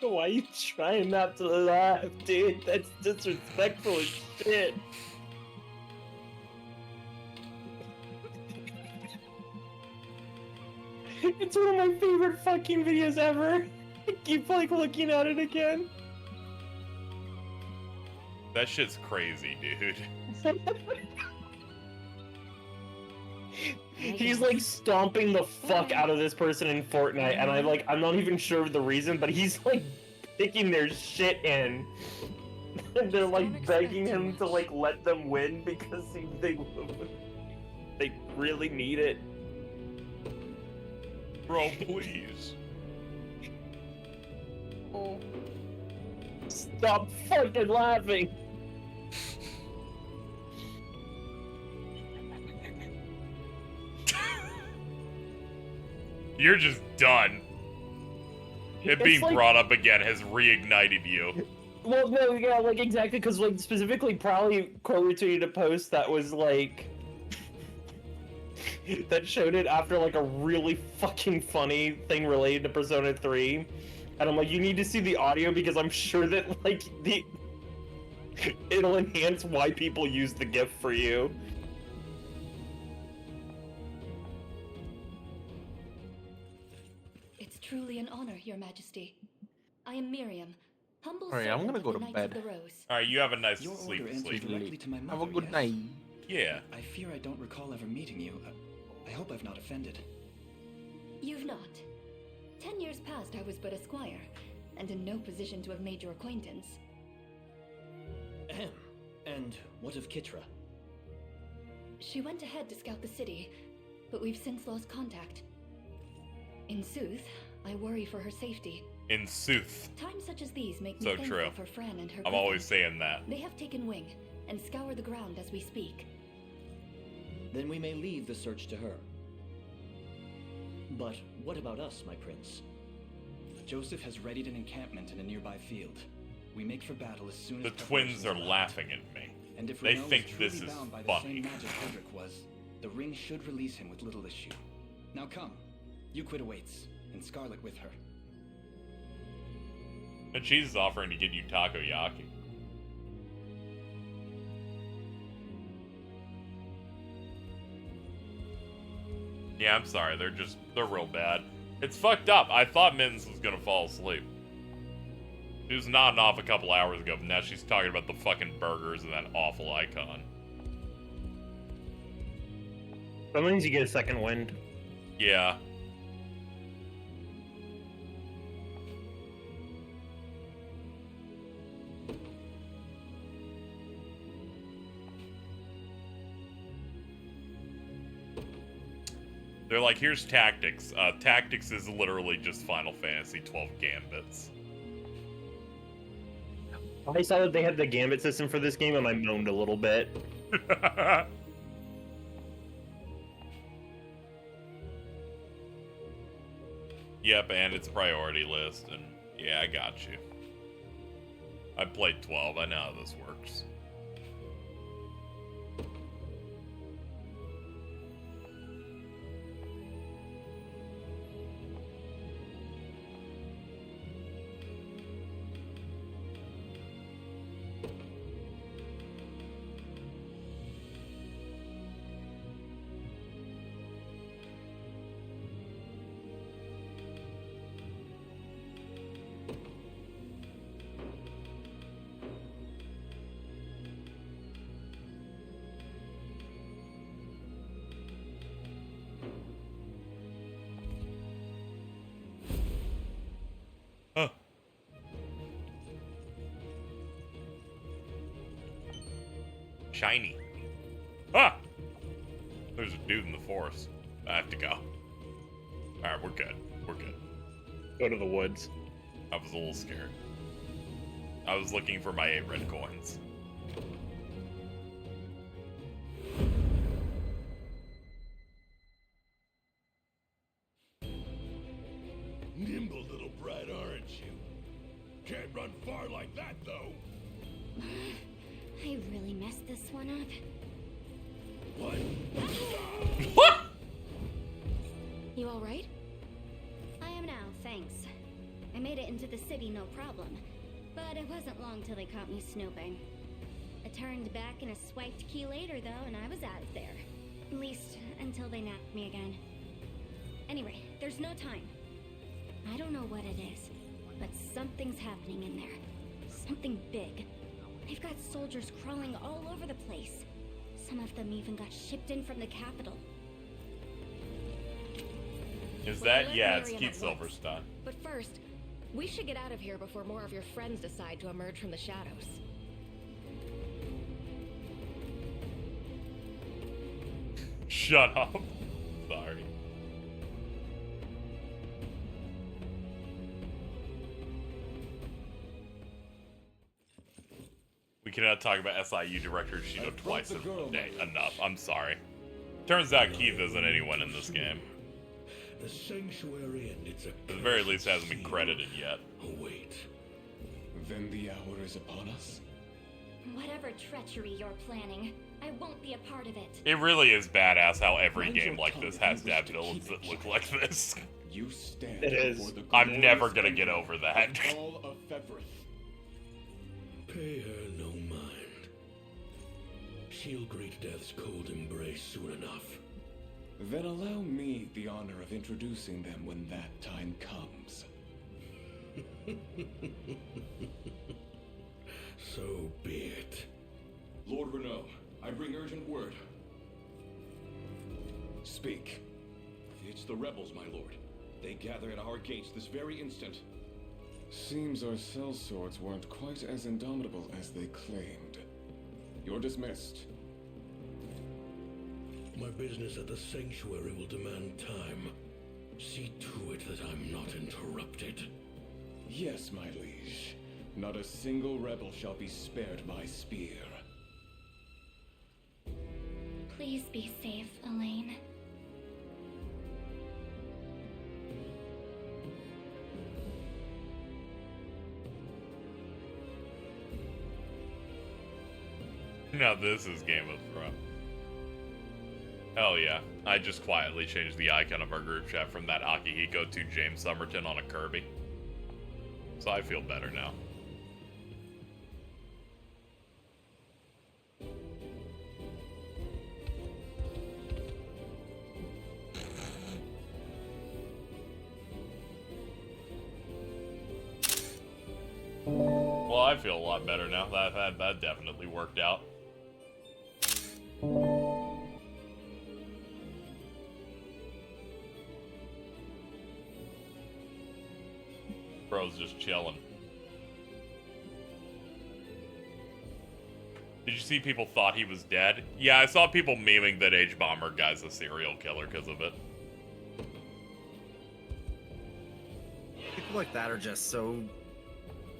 Why are you trying not to laugh, dude? That's disrespectful as shit. It's one of my favorite fucking videos ever. I keep like looking at it again. That shit's crazy, dude. He's like stomping the fuck out of this person in Fortnite, and I'm not even sure of the reason, but he's like picking their shit in. And they're like begging him to like let them win because they really need it. Bro, please. Oh. Stop fucking laughing. You're just done. It being like, brought up again has reignited you. Well, no, yeah, like exactly, because like specifically, probably retweeted a post that was like that showed it after like a really fucking funny thing related to Persona 3, and I'm like, you need to see the audio because I'm sure that like it'll enhance why people use the GIF for you. It's truly an honor, Your Majesty. I am Miriam, humble Alright, I'm gonna servant go of to the Knights bed. of the Rose. Alright, you have a nice Your sleep. order answers directly to my mother, Have a good yes? night. Yeah. I fear I don't recall ever meeting you. I hope I've not offended. You've not. 10 years past, I was but a squire, and in no position to have made your acquaintance. Ahem. And what of Kitra? She went ahead to scout the city, but we've since lost contact. In sooth, I worry for her safety. In sooth. Times such as these make me So thankful true. for Fran and her I'm always saying that. They have taken wing and scour the ground as we speak. Then we may leave the search to her. But what about us, my prince? Joseph has readied an encampment in a nearby field. We make for battle as soon as The twins are laughing at me. And if They Renaud think was this truly is bound by the funny. same magic Hedrick was, the ring should release him with little issue. Now come, Euclid awaits, and Scarlet with her. And she's offering to get you takoyaki. Yeah, I'm sorry. They're real bad. It's fucked up. I thought Mittens was gonna fall asleep. She was nodding off a couple hours ago, but now she's talking about the fucking burgers and that awful icon. That means you get a second wind. Yeah. They're like, here's Tactics. Tactics is literally just Final Fantasy 12 gambits. I saw that they had the gambit system for this game and I moaned a little bit. Yep, and it's priority list, and yeah, I got you. I played 12, I know how this works. Huh. Shiny. Ah! There's a dude in the forest. I have to go. Alright, we're good. We're good. Go to the woods. I was a little scared. I was looking for my 8 red coins. Nimble little brat, aren't you? Can't run far like that, though. I really messed this one up. What? What? You alright? I am now, thanks. I made it into the city no problem, but it wasn't long till they caught me snooping. I turned back and a swiped key later though, and I was out of there. At least, until they nabbed me again. Anyway, There's no time. I don't know what it is, but something's happening in there. Something big. They've got soldiers crawling all over the place. Some of them even got shipped in from the capital. Is that? Yeah, it's Keith Silverstein. But first, we should get out of here before more of your friends decide to emerge from the shadows. Shut up. Sorry. We cannot talk about SIU director Shido twice a day. Enough. I'm sorry. Turns out Keith isn't anyone in this game. The sanctuary and its At the very least, hasn't been credited yet. Await. Then the hour is upon us. Whatever treachery you're planning, I won't be a part of it. It really is badass how every game like this has to have villains that look like this. You stand It is. before the I'm never glorious gonna get over that. Hall of Fevrith. Pay her no mind. She'll greet death's cold embrace soon enough. Then allow me the honor of introducing them when that time comes. So be it. Lord Renault, I bring urgent word. Speak. It's the rebels, my lord. They gather at our gates this very instant. Seems our sellswords weren't quite as indomitable as they claimed. You're dismissed. My business at the sanctuary will demand time. See to it that I'm not interrupted. Yes, my liege. Not a single rebel shall be spared my spear. Please be safe, Elaine. Now this is Game of Thrones. Hell yeah. I just quietly changed the icon of our group chat from that Akihiko to James Somerton on a Kirby. So I feel better now. Well, I feel a lot better now. That definitely worked out. Bro's just chilling. Did you see people thought he was dead? Yeah, I saw people memeing that H-Bomber guy's a serial killer because of it. People like that are just so,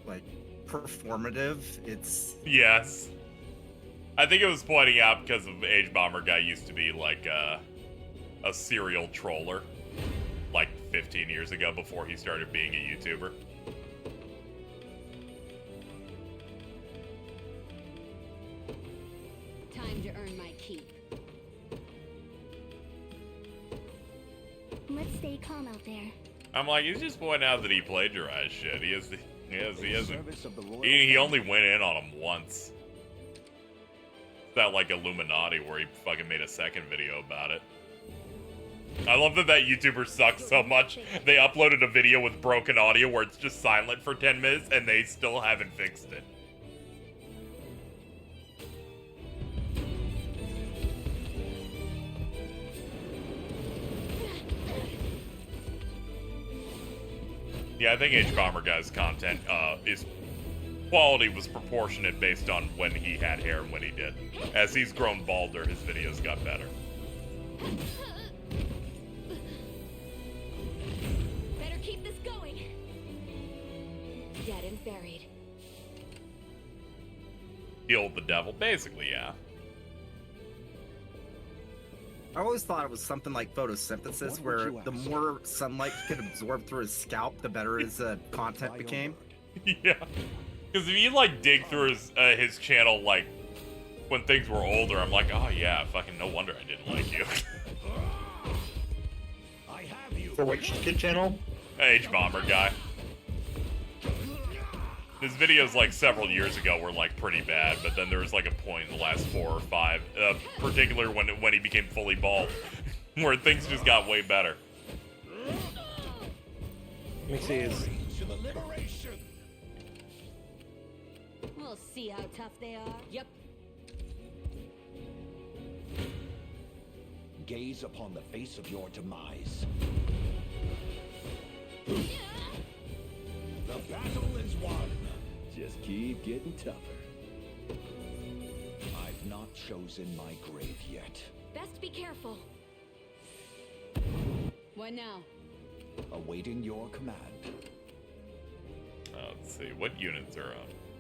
like, performative. It's... Yes. I think it was pointing out because of H-Bomber guy used to be, like, a serial troller. Like, 15 years ago before he started being a YouTuber. Time to earn my keep. Let's stay calm out there. I'm like, he's just pointing out that he plagiarized shit. He only went in on him once. That, like, Illuminati where he fucking made a second video about it. I love that YouTuber sucks so much. They uploaded a video with broken audio where it's just silent for 10 minutes and they still haven't fixed it. Yeah, I think H-Bomber guy's content, his quality was proportionate based on when he had hair and when he didn't. As he's grown balder, his videos got better. Better keep this going. Dead and buried. Killed the devil, basically, yeah. I always thought it was something like photosynthesis, where the more sunlight he could absorb through his scalp, the better his content became. Yeah. Because if you, like, dig through his channel, like, when things were older, I'm like, oh, yeah, fucking no wonder I didn't like you. For which kid channel? H-Bomber guy. His videos, like, several years ago were, like, pretty bad, but then there was, like, a point in the last 4 or 5, particularly when he became fully bald, where things just got way better. Let me see his. To the liberation. We'll see how tough they are. Yep. Gaze upon the face of your demise. The battle is won. Just keep getting tougher. I've not chosen my grave yet. Best be careful. What now? Awaiting your command. Let's see, what units are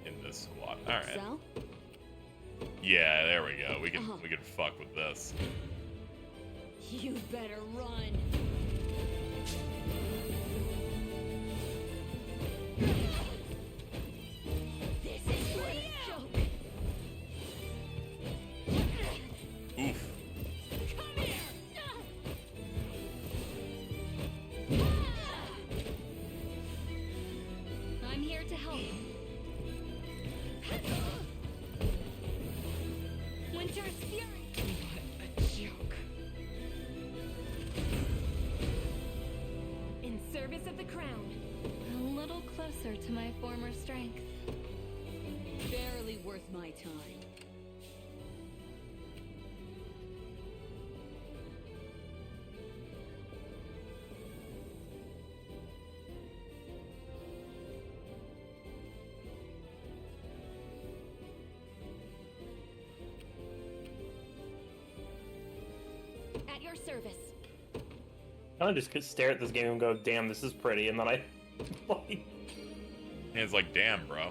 in this squad? All right. So? Yeah, there we go. We can fuck with this. You better run. This is what a joke. Oof. Come here. I'm here to help. Winter's Fury. What a joke. In service of the crown. A little closer to my former strength. Barely worth my time. At your service. I just could stare at this game and go, "Damn, this is pretty," and then I, like, And it's like, damn, bro.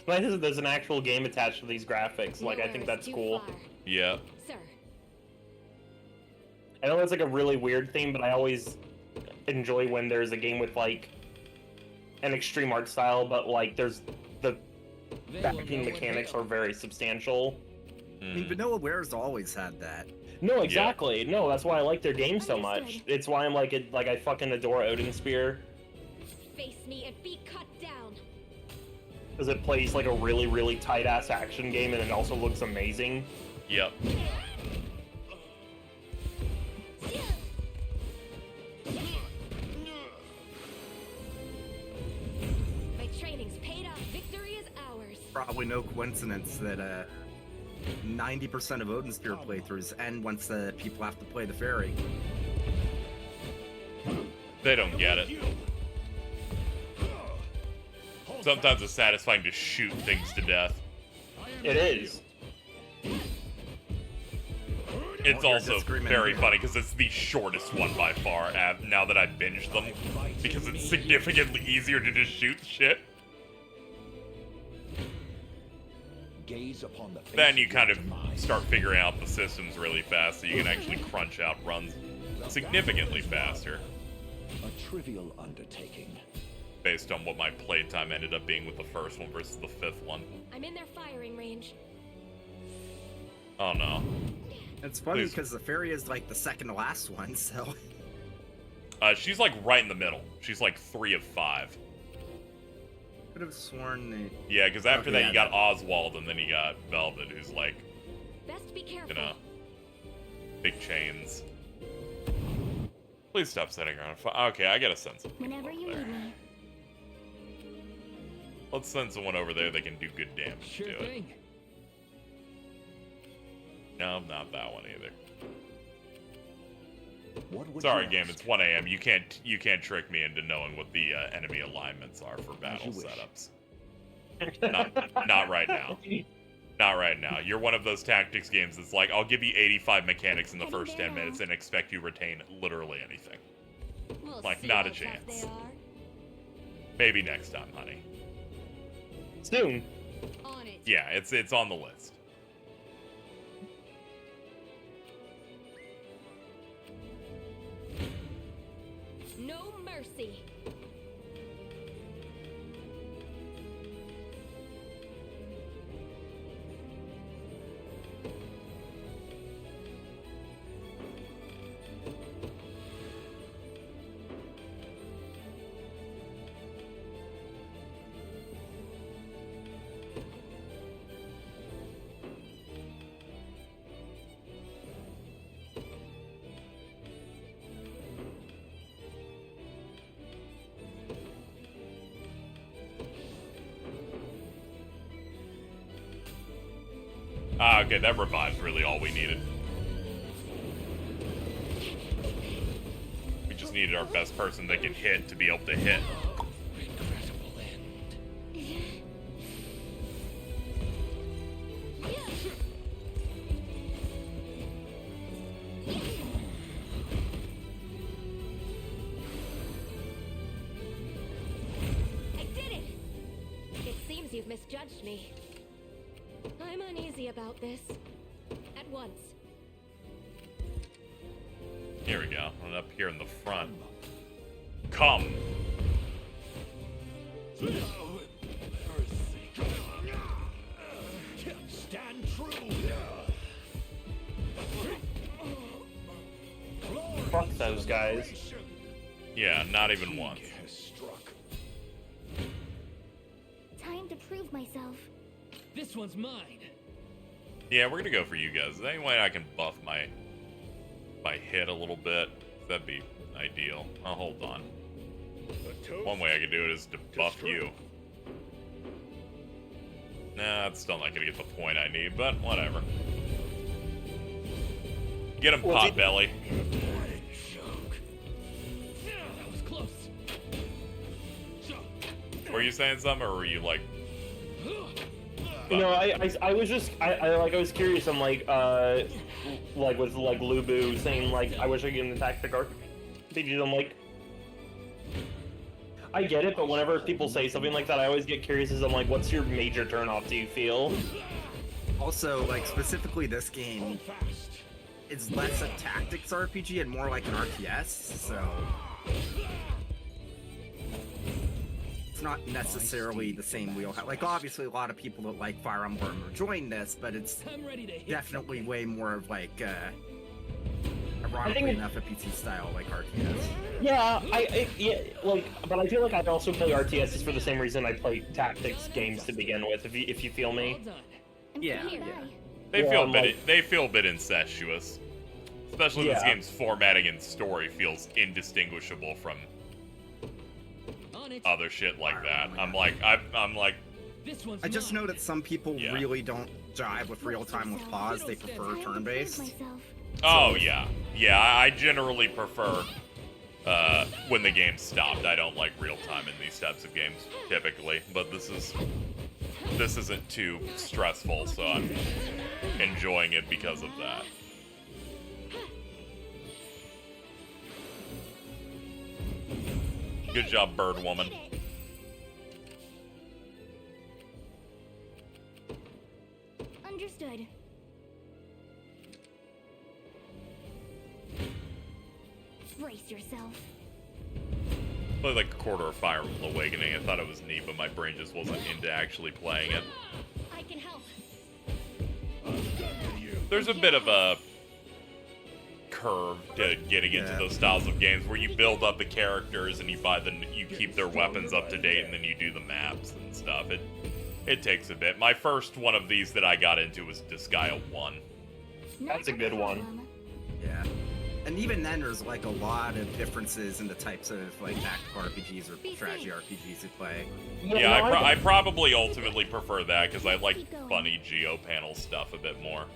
nice that there's an actual game attached to these graphics. Like, I think that's cool. Yeah. Sir. I know that's like a really weird thing, but I always enjoy when there's a game with like an extreme art style, but like there's the backing mechanics are very substantial. I mean, Vanillaware's always had that. No, exactly. No, that's why I like their game so much. It's why I'm like, I fucking adore Odin Spear. Face me and be cut down. Because it plays like a really, really tight-ass action game, and it also looks amazing. Yep. My training's paid off. Victory is ours. Probably no coincidence that 90% of Odin Spear playthroughs end once the people have to play the fairy. They don't get it. Sometimes it's satisfying to shoot things to death. It is. It's also very funny because it's the shortest one by far, now that I binged them, because it's significantly easier to just shoot shit. Gaze upon the face Then you of kind your of demise. start figuring out the systems really fast, so you can actually crunch out runs significantly faster, A trivial undertaking. based on what my playtime ended up being with the first one versus the fifth one. I'm in their firing range. Oh no. It's funny Please. because the fairy is like the second to last one, so. She's like right in the middle. She's like 3 of 5. Could have sworn that. Yeah, because after that yeah, you got Oswald, and then you got Velvet, who's like, Best be careful. you know, big chains. Please stop setting her on fire. Okay, I get a sense of Whenever you need me. Let's send someone over there that can do good damage Sure to it. thing. No, not that one either. What would Sorry, you game. ask? It's 1 a.m. You can't trick me into knowing what the enemy alignments are for battle you wish. setups. Not right now. Not right now. You're one of those tactics games that's like, I'll give you 85 mechanics in the first 10 minutes and expect you retain literally anything. We'll Like, see not how a tough chance. they are. Maybe next time, honey. Soon. On it. Yeah, it's on the list. No mercy. Ah, okay, that revive's really all we needed. We just needed our best person that can hit to be able to hit. I did it! It seems you've misjudged me. I'm uneasy about this. At once. Here we go. And up here in the front. Come. Stand true. Fuck those guys. Yeah, not even once. Time to prove myself. This one's mine. Yeah, we're gonna go for you guys. Is there any way I can buff my hit a little bit? That'd be ideal. Oh, hold on. One way I could do it is to buff you. Nah, it's still not gonna get the point I need, but whatever. Get him, Potbelly. That was close. Were you saying something, or were you like? You know, I was just I was curious. I'm like with like Lubu saying like I wish I could attack the RPGs. I'm like, I get it, but whenever people say something like that, I always get curious. As I'm like, what's your major turnoff? Do you feel? Also, like specifically this game, it's less a tactics RPG and more like an RTS. So it's not necessarily the same wheelhouse. Like, obviously, a lot of people that like Fire Emblem are enjoying this, but it's definitely way more of like, ironically enough, a PC style like RTS. Yeah, but I feel like I also play RTS for the same reason I play tactics games to begin with. If you feel me. Yeah. They feel a bit incestuous, especially this game's formatting and story feels indistinguishable from other shit like that. I'm like. I just know that some people really don't jive with real time with pause. They prefer turn-based. Oh yeah, I generally prefer when the game's stopped. I don't like real time in these types of games typically, but this isn't too stressful, so I'm enjoying it because of that. Good job, Bird Woman. Understood. Brace yourself. Played like a quarter of Fire Emblem Awakening. I thought it was neat, but my brain just wasn't into actually playing it. I can help. There's a bit of a curve to getting into those styles of games where you build up the characters and you keep their weapons up to date, and then you do the maps and stuff. It takes a bit. My first one of these that I got into was Disgaea 1. That's a good one. Yeah. And even then, there's like a lot of differences in the types of like tactical RPGs or strategy RPGs you play. Yeah, I probably ultimately prefer that because I like funny geo-panel stuff a bit more.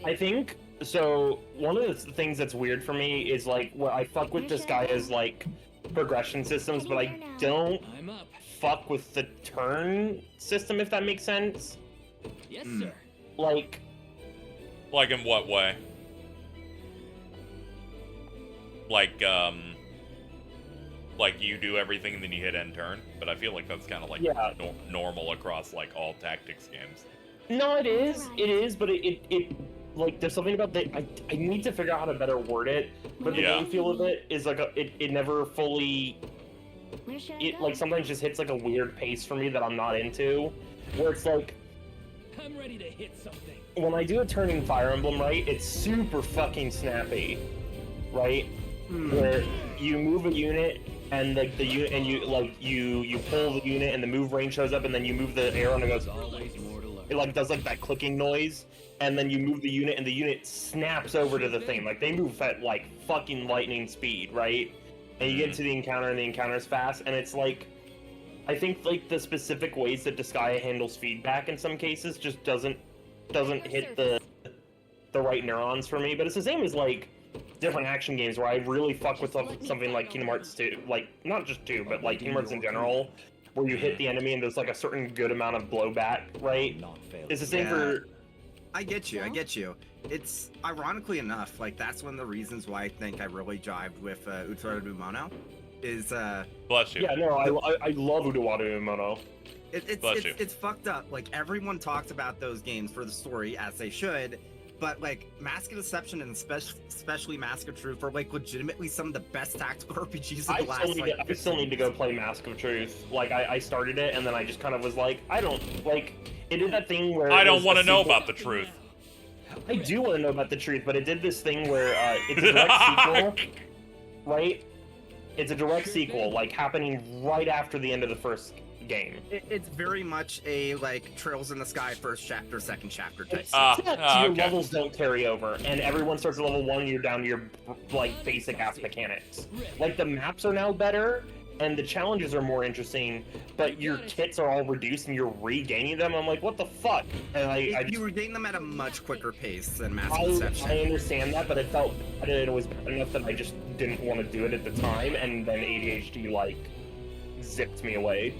I think so. One of the things that's weird for me is like, well, I fuck with Disgaea's like progression systems, but I don't fuck with the turn system, if that makes sense. Yes, sir. Like in what way? Like you do everything and then you hit end turn, but I feel like that's kind of like normal across like all tactics games. No, it is, but it like there's something about the I need to figure out how to better word it, but the game feel of it is like it never fully. It like sometimes just hits like a weird pace for me that I'm not into, where it's like. I'm ready to hit something. When I do a turn in Fire Emblem, right, it's super fucking snappy, right? Where you move a unit and like the unit and you pull the unit and the move range shows up and then you move the arrow and it goes. It like does like that clicking noise, and then you move the unit and the unit snaps over to the thing. Like they move at like fucking lightning speed, right? And you get to the encounter and the encounter's fast, and it's like I think like the specific ways that Disgaea handles feedback in some cases just doesn't hit the right neurons for me. But it's the same as like different action games where I really fuck with something like Kingdom Hearts 2, like not just 2, but like Kingdom Hearts in general, where you hit the enemy and there's like a certain good amount of blowback, right? It's the same for. I get you. It's ironically enough, like that's one of the reasons why I think I really jived with Utsuwaru Mono. Is bless you. Yeah, no, I love Utsuwaru Mono. It's fucked up. Like everyone talks about those games for the story, as they should, but like Mask of Deception and especially Mask of Truth are like legitimately some of the best tactical RPGs of the last. I still need to go play Mask of Truth. Like I started it and then I just kind of was like, I don't like. It did that thing where I don't want to know about the truth. I do want to know about the truth, but it did this thing where it's a direct sequel, right? It's a direct sequel, like happening right after the end of the first game. It's very much a like Trails in the Sky first chapter, second chapter type. Your levels don't carry over, and everyone starts at level 1, and you're down to your like basic ass mechanics. Like the maps are now better, and the challenges are more interesting, but your kits are all reduced and you're regaining them. I'm like, what the fuck? And you regain them at a much quicker pace than Mask of Deception. I understand that, but it felt that it was bad enough that I just didn't want to do it at the time, and then ADHD like zipped me away.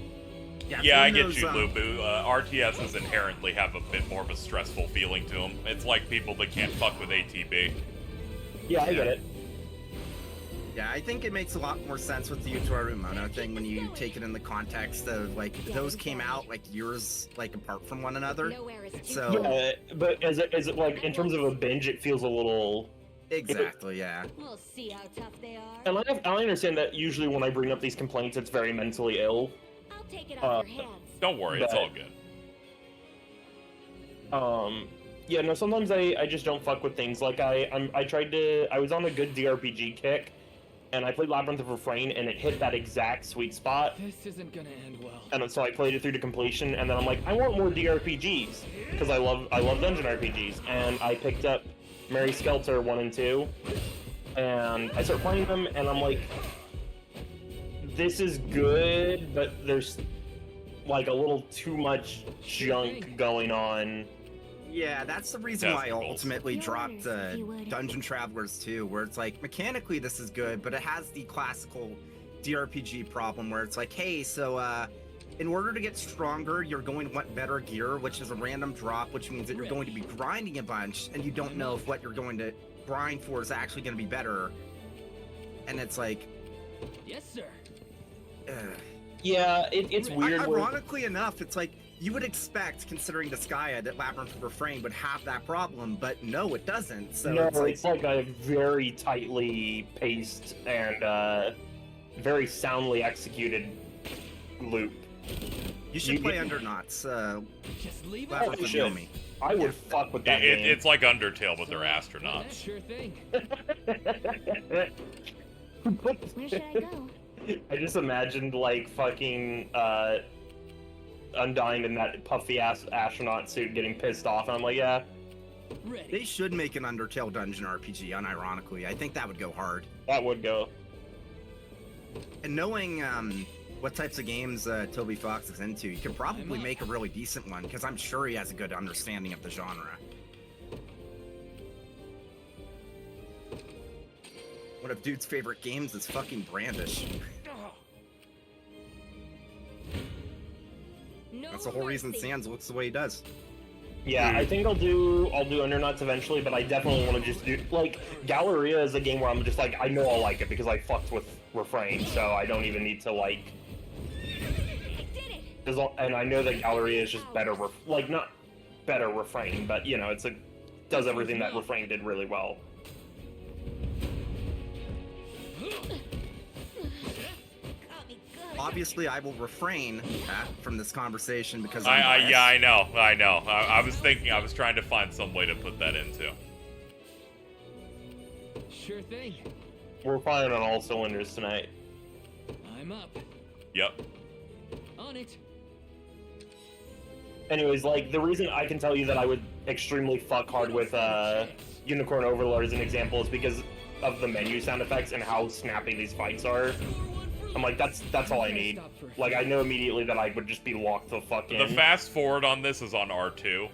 Yeah, I get you, Lubu. RTSs inherently have a bit more of a stressful feeling to them. It's like people that can't fuck with ATB. Yeah, I get it. Yeah, I think it makes a lot more sense with the Utsuwaru Mono thing when you take it in the context of like those came out like years like apart from one another. So yeah, but as it like in terms of a binge, it feels a little. Exactly. Yeah. We'll see how tough they are. And I understand that usually when I bring up these complaints, it's very mentally ill. I'll take it off your hands. Don't worry, it's all good. Yeah, no, sometimes I just don't fuck with things. Like I was on a good DRPG kick, and I played Labyrinth of Refrain, and it hit that exact sweet spot. This isn't gonna end well. And so I played it through to completion, and then I'm like, I want more DRPGs because I love dungeon RPGs, and I picked up Mary Skelter 1 and 2, and I started playing them, and I'm like, this is good, but there's like a little too much junk going on. Yeah, that's the reason why I ultimately dropped Dungeon Travelers 2, where it's like, mechanically this is good, but it has the classical DRPG problem where it's like, hey, so in order to get stronger, you're going to want better gear, which is a random drop, which means that you're going to be grinding a bunch, and you don't know if what you're going to grind for is actually going to be better. And it's like... Yes, sir. Yeah, it's weird. Ironically enough, it's like, you would expect, considering Disgaea, that Labyrinth of Refrain would have that problem, but no, it doesn't. So no, it's like a very tightly paced and very soundly executed loop. You should play Undernauts. Just leave Labyrinth of Yomi. I would fuck with that game. It's like Undertale, but they're astronauts. Sure thing. Where should I go? I just imagined like fucking Undyne in that puffy ass astronaut suit getting pissed off, and I'm like, yeah. They should make an Undertale dungeon RPG, unironically. I think that would go hard. That would go. And knowing what types of games Toby Fox is into, you could probably make a really decent one, because I'm sure he has a good understanding of the genre. One of dude's favorite games is fucking Brandish. That's the whole reason Sans looks the way he does. Yeah, I think I'll do Undernuts eventually, but I definitely want to just do like Galleria is a game where I'm just like, I know I'll like it because I fucked with Refrain, so I don't even need to like. And I know that Galleria is just better, like not better Refrain, but you know, does everything that Refrain did really well. Obviously, I will refrain from this conversation because I know. I was trying to find some way to put that into. Sure thing. We're firing on all cylinders tonight. I'm up. Yep. On it. Anyways, like the reason I can tell you that I would extremely fuck hard with Unicorn Overlord as an example is because of the menu sound effects and how snappy these fights are. I'm like, that's all I need. Like, I know immediately that I would just be locked the fuck in. The fast forward on this is on R2.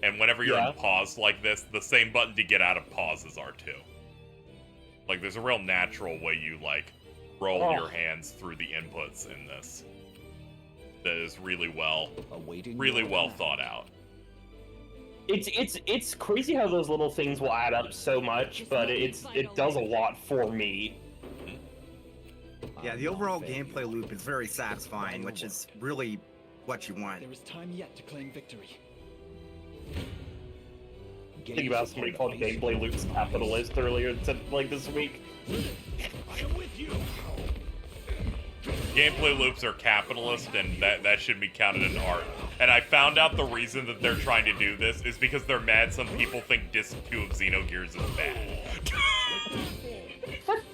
And whenever you're in pause like this, the same button to get out of pause is R2. Like, there's a real natural way you, like, roll your hands through the inputs in this. That is really well thought out. It's crazy how those little things will add up so much, but it does a lot for me. Yeah, the overall gameplay loop is very satisfying, which is really what you want. There is time yet to claim victory. Think about somebody called gameplay loops capitalist earlier like this week. Gameplay loops are capitalist, and that should be counted in art. And I found out the reason that they're trying to do this is because they're mad some people think Disc 2 of Xenogears is bad.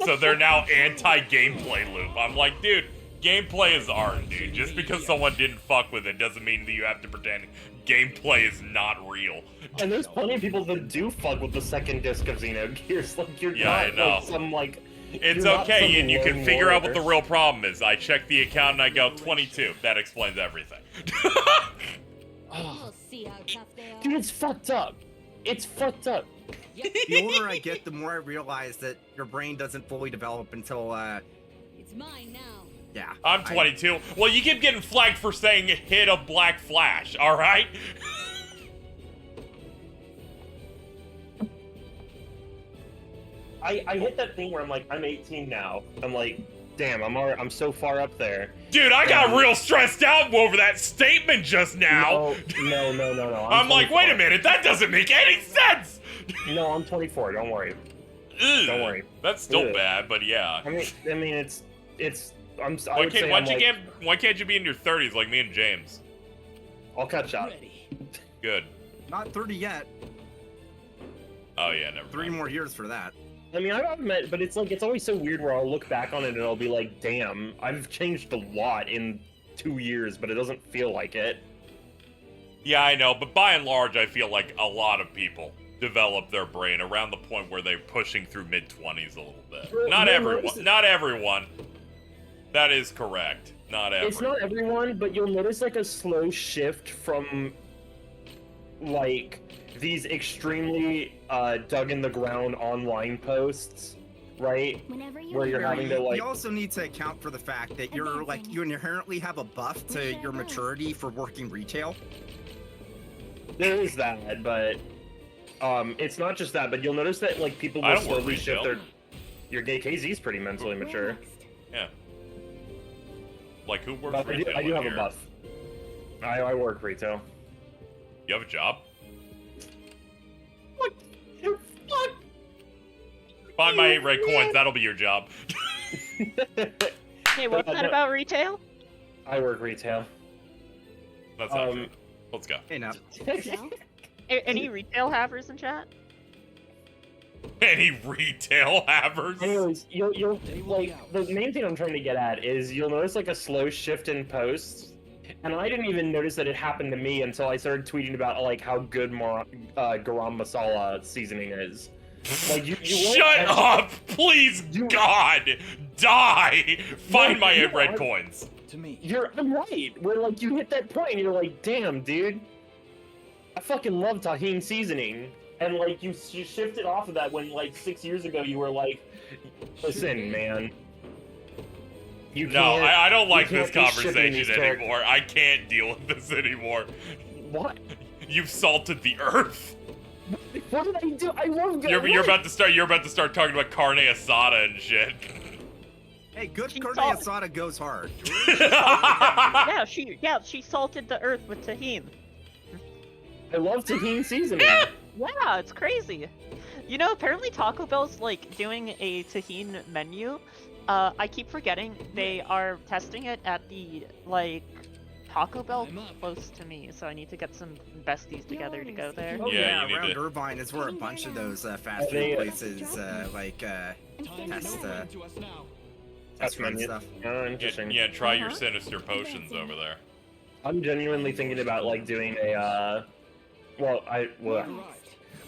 So they're now anti-gameplay loop. I'm like, dude, gameplay is art, dude. Just because someone didn't fuck with it doesn't mean that you have to pretend gameplay is not real. And there's plenty of people that do fuck with the second disc of Xenogears. Like, you're I not know. like some, like... It's okay, and you can figure out what the real problem is. I check the account and I go, 22. That explains everything. Dude, it's fucked up. It's fucked up. The older I get, the more I realize that your brain doesn't fully develop until, It's mine now. Yeah. I'm 22. Well, you keep getting flagged for saying hit a black flash, alright? I hit that thing where I'm like, I'm 18 now. I'm like, damn, I'm so far up there. Dude, I got real stressed out over that statement just now. No. I'm like, wait a minute, that doesn't make any sense. No, I'm 24. Don't worry. Ugh, don't worry. That's still bad, but yeah. I mean, it's. Why can't you be in your 30s like me and James? I'll catch up. Good. Not 30 yet. Oh yeah, never. 3 more years for that. I mean, I've met, but it's like, it's always so weird where I'll look back on it and I'll be like, damn, I've changed a lot in 2 years, but it doesn't feel like it. Yeah, I know, but by and large, I feel like a lot of people develop their brain around the point where they're pushing through mid-20s a little bit. Not everyone. Not everyone. That is correct. Not everyone. It's not everyone, but you'll notice like a slow shift from like these extremely dug in the ground online posts, right? Where you're having to like. You also need to account for the fact that you're like you inherently have a buff to your maturity for working retail. There is that, but it's not just that. But you'll notice that like people will slowly shift their. Your gay KZ's pretty mentally mature. Yeah. Like who works retail? I do have a buff. I work retail. You have a job? What? Fuck. Find my 8 red coins. That'll be your job. Hey, what's that about retail? I work retail. That's not true. Let's go. Hey, now. Any retail havers in chat? Any retail havers? Anyways, you'll like the main thing I'm trying to get at is you'll notice like a slow shift in posts, and I didn't even notice that it happened to me until I started tweeting about like how good garam masala seasoning is. Like you shut up, please, God, die! Find my 8 red coins. To me, I'm right. Where like you hit that point, and you're like, damn, dude, I fucking love tahini seasoning. And, like, you shifted off of that when, like, 6 years ago you were like, listen, man. I don't like this conversation anymore. I can't deal with this anymore. What? You've salted the earth. What did I do? I love You're about to start talking about carne asada and shit. Hey, good carne asada goes hard. she salted the earth with tahini. I love tahini seasoning. Yeah, it's crazy. You know, apparently Taco Bell's like doing a tahini menu. I keep forgetting they are testing it at the like Taco Bell close to me, so I need to get some besties together to go there. Oh, yeah, around Irvine is where a bunch of those fast food places test run stuff. Oh, interesting. Yeah, try your sinister potions over there. I'm genuinely thinking about like doing a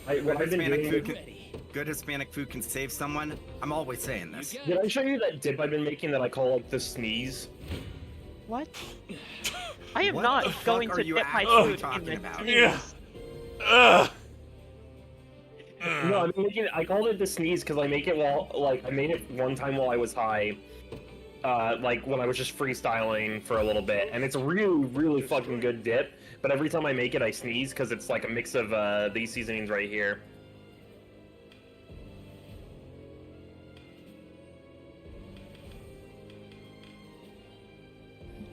What I've been doing. Good Hispanic food can save someone. I'm always saying this. Did I show you that dip I've been making that I call like the sneeze? What? I am What not the fuck going are to you dip my actually food in talking the about? sneeze. No, I've been making. I called it the sneeze because I make it I made it one time while I was high, like when I was just freestyling for a little bit, and it's a really, really fucking good dip. But every time I make it, I sneeze because it's like a mix of these seasonings right here.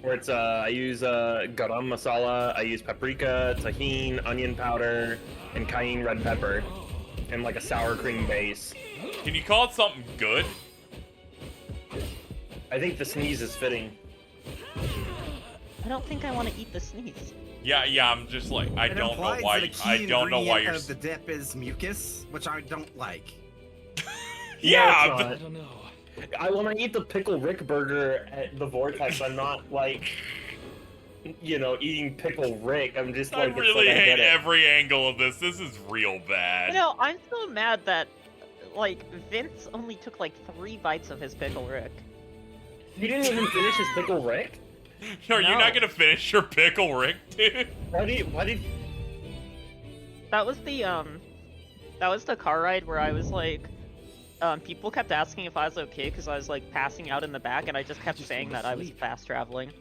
Where it's I use garam masala, I use paprika, tahini, onion powder, and cayenne red pepper, and like a sour cream base. Can you call it something good? I think the sneeze is fitting. I don't think I want to eat the sneeze. Yeah, I'm just like, I It don't know implies why. that a key I don't know why ingredient you're. of the dip is mucus, which I don't like. Yeah, No, it's not. When I eat the pickle Rick burger at the Vortex, I'm not like, eating pickle Rick. I'm just I like, really I hate get it. every angle of this. This is real bad. You know, I'm so mad that, like, Vince only took like 3 bites of his pickle Rick. You didn't even finish his pickle Rick? No, you're not gonna finish your pickle Rick, dude. Why did? That was the car ride where I was like, people kept asking if I was okay because I was like passing out in the back, and I just kept saying that I was fast traveling.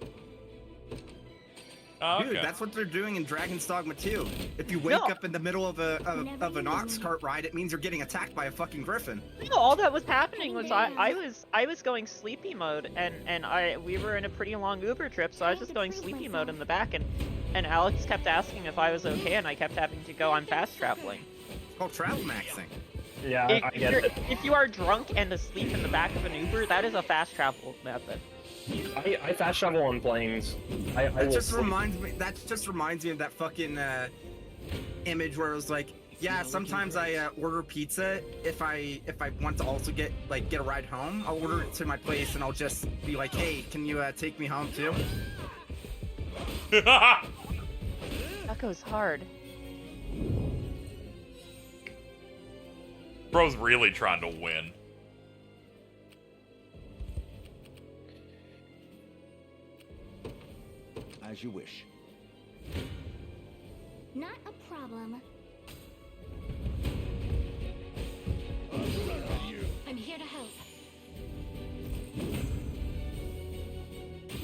Oh, Dude, that's what they're doing in Dragon's Dogma 2. If you wake up in the middle of an ox cart ride, it means you're getting attacked by a fucking griffin. No, all that was happening was I was going sleepy mode, and we were in a pretty long Uber trip, so I was just going sleepy mode in the back, and Alex kept asking if I was okay, and I kept having to go, I'm fast traveling. It's called travel maxing. Yeah, I get it. If you are drunk and asleep in the back of an Uber, that is a fast travel method. I fast travel on planes. That just reminds me of that fucking image where it was like, yeah, sometimes I order pizza if I want to also get a ride home. I'll order it to my place and I'll just be like, hey, can you take me home too? That goes hard. Bro's really trying to win. As you wish. Not a problem. I'm here to help.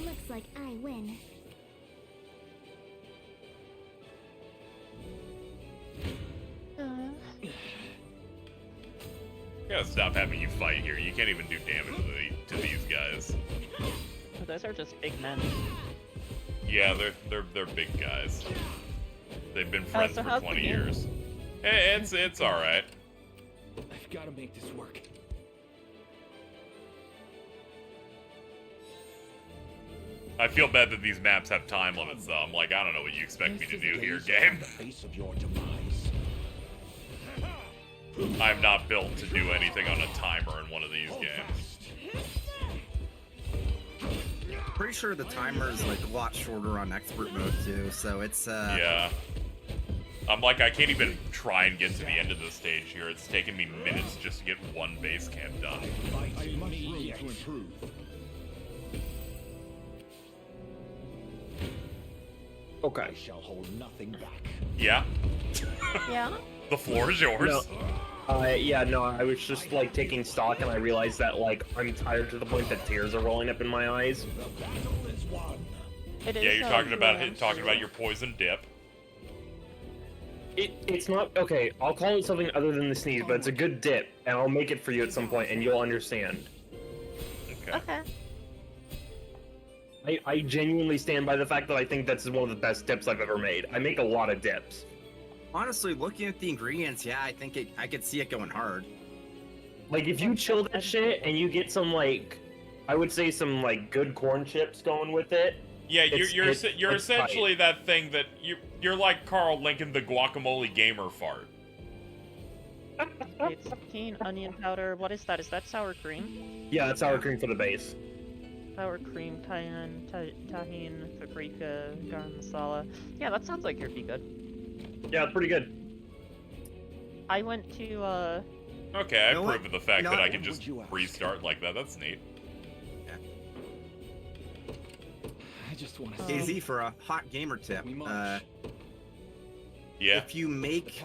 Looks like I win. Gotta stop having you fight here. You can't even do damage to these guys. Those are just big men. Yeah, they're big guys. They've been friends so for how's the 20 game? years. Hey, it's all right. I've got to make this work. I feel bad that these maps have time limits, though. I'm like, I don't know what you expect me to do here, game. I'm not built to do anything on a timer in one of these games. Pretty sure the timer is like a lot shorter on expert mode too, so it's Yeah. I'm like, I can't even try and get to the end of the stage here. It's taken me minutes just to get one base camp done. I must room to improve. Okay. I shall hold nothing back. Yeah? Yeah? The floor is yours. No, I was just like taking stock and I realized that like I'm tired to the point that tears are rolling up in my eyes. It is, Yeah, you're talking about your poison dip. It's not okay. I'll call it something other than the sneeze, but it's a good dip, and I'll make it for you at some point, and you'll understand. Okay. I genuinely stand by the fact that I think that's one of the best dips I've ever made. I make a lot of dips. honestly, looking at the ingredients, yeah, I think I could see it going hard. Like, if you chill that shit and you get some, like, I would say some, like, good corn chips going with it. Yeah, you're it's essentially tight. that thing that you're like Carl Lincoln, the guacamole gamer fart. It's tahini, onion powder. What is that? Is that sour cream? Yeah, that's sour cream for the base. Sour cream, tahini, paprika, garam masala. Yeah, that sounds like it'd be good. Yeah, it's pretty good. I went to Okay, I You know what? approve of the fact You know that I what? can just restart like that. That's neat. I just want to KZ, for a hot gamer tip, yeah. if you make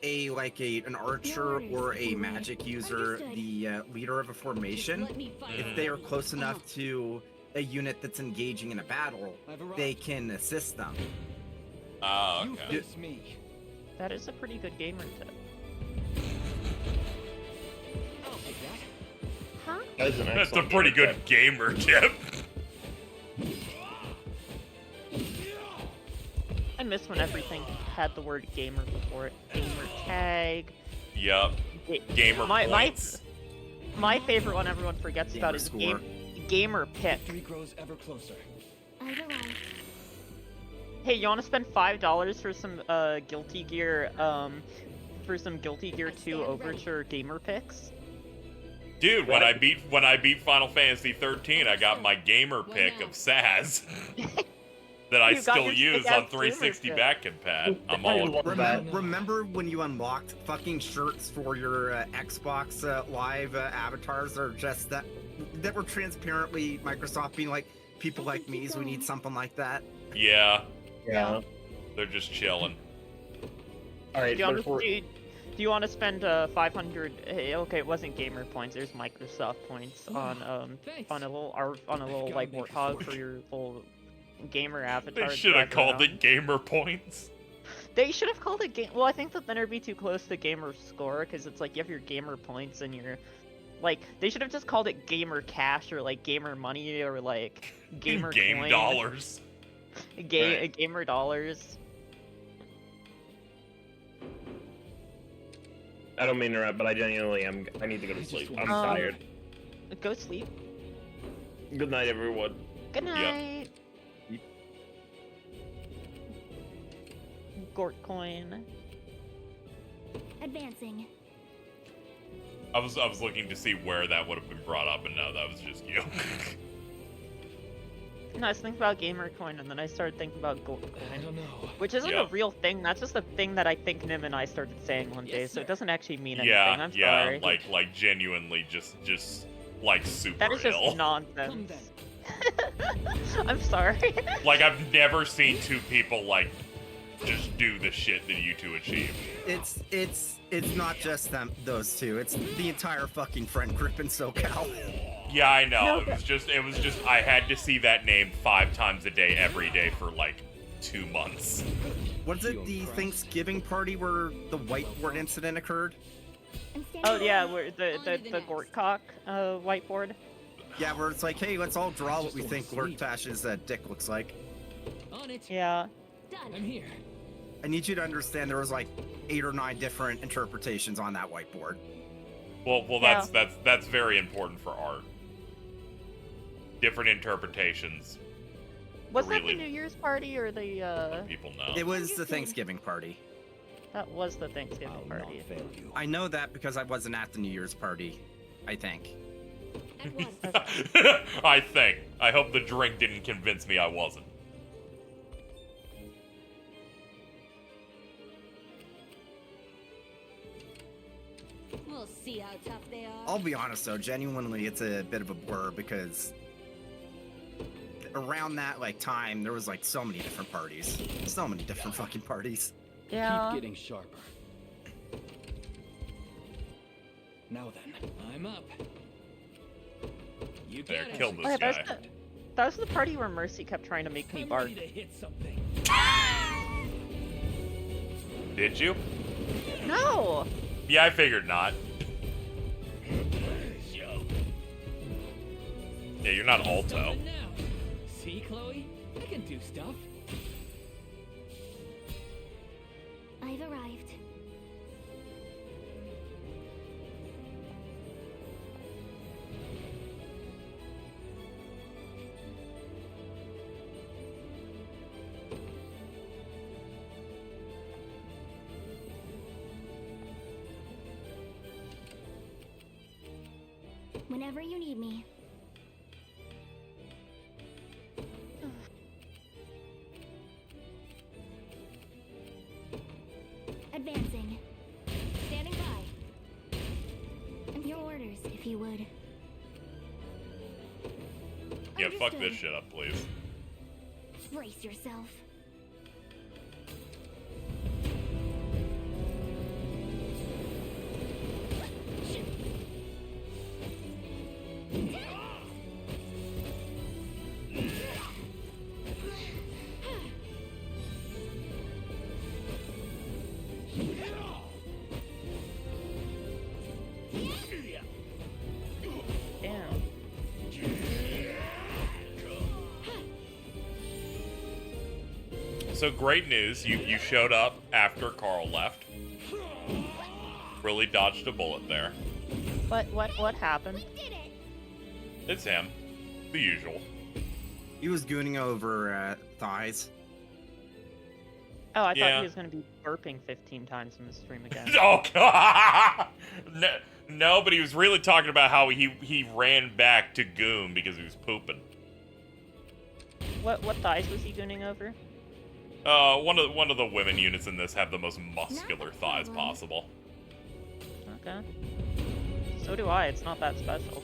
an archer or a magic user the leader of a formation, if they are close enough to a unit that's engaging in a battle, they can assist them. Oh, okay. That is a pretty good gamer tip. Huh? That's a pretty good gamer tip. I miss when everything had the word gamer before it. Gamer tag. Yup. Gamer points. My favorite one everyone forgets Gamer about is score. gamer pick. Victory grows ever closer. Hey, you want to spend $5 for some Guilty Gear 2 Overture gamer picks? Dude, when I beat Final Fantasy 13, I got my gamer pick of Saz that I still use on 360 back compad. I'm all Remember when you unlocked fucking shirts for your Xbox Live avatars, or just that were transparently Microsoft being like, people like me, so we need something like that. Yeah. Yeah. They're just chilling. All right. Do you want to spend 500? Okay, it wasn't gamer points. There's Microsoft points on a little like warthog for your little gamer avatar. They should have called it gamer points. They should have called it game. Well, I think that then it'd be too close to gamer score, because it's like you have your gamer points and your like. They should have just called it gamer cash or like gamer money or like gamer game coin. dollars. Gamer dollars. I don't mean to interrupt, but I genuinely am. I need to go to sleep. I'm tired. Go sleep. Good night, everyone. Good night. Gort coin. Advancing. I was looking to see where that would have been brought up, and no, that was just you. No, I was thinking about gamer coin, and then I started thinking about Gort coin. I don't know. Which isn't a real thing. That's just a thing that I think Nim and I started saying one day, so it doesn't actually mean anything. I'm sorry. like genuinely just like super That is just ill. nonsense. I'm sorry. Like, I've never seen two people like just do the shit that you two achieved. It's not just those two. It's the entire fucking friend group in SoCal. Yeah, I know. It was just I had to see that name 5 times a day every day for like 2 months. Was it the Thanksgiving party where the whiteboard incident occurred? Oh yeah, where the Gortcock whiteboard. Yeah, where it's like, hey, let's all draw what we think Gortash's dick looks like. On it. Yeah. I'm here. I need you to understand there was like 8 or 9 different interpretations on that whiteboard. Well, that's very important for art. Different interpretations. Was that the New Year's party or the people know. It was the Thanksgiving party. That was the Thanksgiving party. I know that because I wasn't at the New Year's party, I think. I think. I hope the drink didn't convince me I wasn't. We'll see how tough they are. I'll be honest though, genuinely it's a bit of a blur because around that like time there was like so many different parties. So many different fucking parties. Yeah. Keep getting sharper. Now then, I'm up. You There, got it. kill this Oh, yeah, guy. that was the party where Mercy kept trying to make me I'm bark. ready to hit something. Did you? No. Yeah, I figured not. Yeah, you're not Alto. Something now. See, Chloe? I can do stuff. I've arrived. Whenever you need me. Advancing. Yeah, fuck this shit up, please. Brace yourself. Damn. So great news, you showed up after Carl left. Really dodged a bullet there. What happened? It's him. The usual. He was gooning over thighs. Oh, I Yeah. thought he was gonna be burping 15 times in the stream again. Oh god! No, but he was really talking about how he ran back to Goon because he was pooping. What thighs was he gooning over? One of the women units in this have the most muscular thighs possible. Okay. So do I. It's not that special.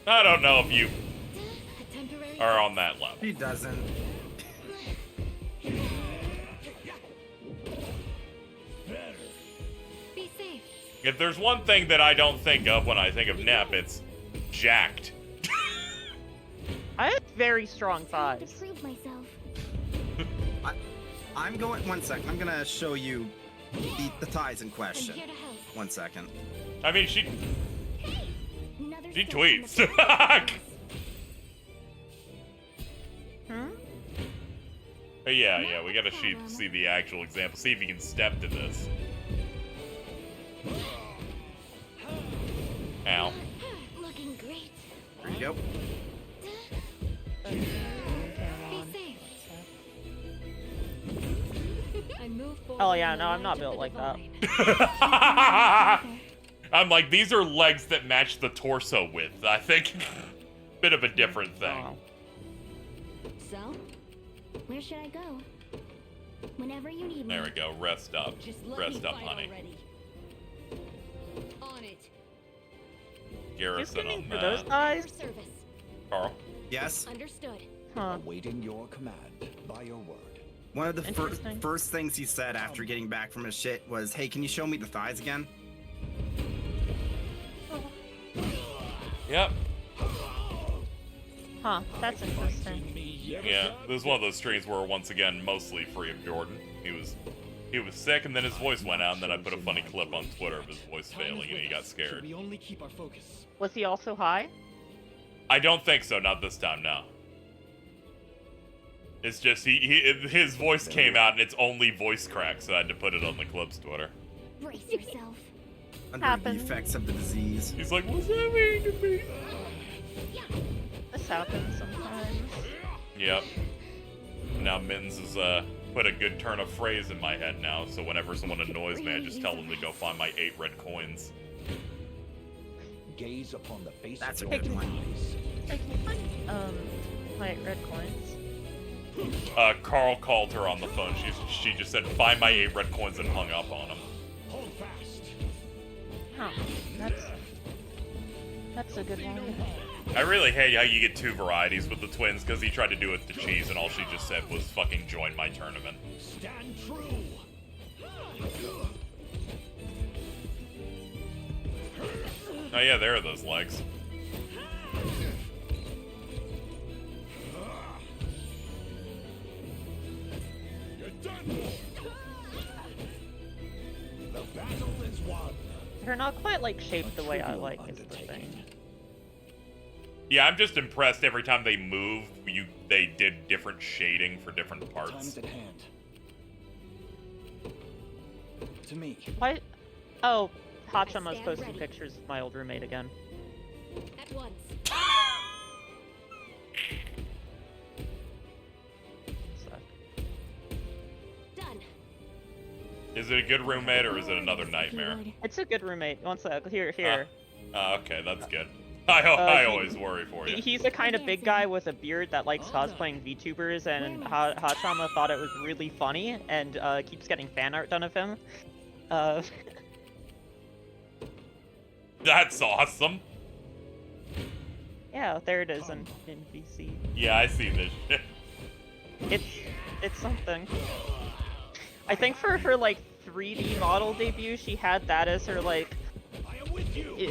I don't know if you are on that level. He doesn't. Be safe. If there's one thing that I don't think of when I think of Nep, it's jacked. I have very strong thighs. Prove myself. I'm going. 1 second. I'm gonna show you the thighs in question. 1 second. I mean, she tweets. But yeah, we gotta see the actual example. See if you can step to this. Ow. Looking great. There you go. Be safe. I move forward. Oh yeah, no, I'm not built like that. I'm like, these are legs that match the torso width. I think bit of a different thing. So, where should I go? Whenever you need me. There we go. Rest up. Rest up, honey. On it. Garrison on For that. those thighs? Carl? Yes. Understood. Awaiting your command by your word. One of the first things he said after getting back from his shit was, "Hey, can you show me the thighs again?" Yep. Huh, that's interesting. Yeah, this was one of those streams where once again mostly free of Jordan. He was sick and then his voice went out and then I put a funny clip on Twitter of his voice failing and he got scared. We only keep our focus. Was he also high? I don't think so, not this time, no. It's just his voice came out and it's only voice crack, so I had to put it on the clip's Twitter. Brace yourself. Under the effects of the disease. He's like, what's that mean to me? This happens sometimes. Yep. Now Mittens has put a good turn of phrase in my head now, so whenever someone annoys me, I just tell them to go find my 8 red coins. Gaze upon the face That's a of your good one. My red coins. Carl called her on the phone. She just said, find my 8 red coins and hung up on him. Hold fast. Huh. That's a good one. I really hate how you get 2 varieties with the twins, because he tried to do it to Cheese, and all she just said was, fucking join my tournament. Stand true. Oh yeah, there are those legs. You're done. The battle is won. They're not quite like shaped the way I like is the thing. Yeah, I'm just impressed every time they move, they did different shading for different parts. Time's at hand. To me. Why? Oh, Hachama's posting pictures of my old roommate again. At once. Done. Is it a good roommate or is it another nightmare? It's a good roommate. One sec. Here. Okay, that's good. I always worry for you. He's the kind of big guy with a beard that likes cosplaying VTubers, and Hachama thought it was really funny, and keeps getting fan art done of him. That's awesome. Yeah, there it is in VC. Yeah, I see this shit. It's something. I think for her like 3D model debut, she had that as her like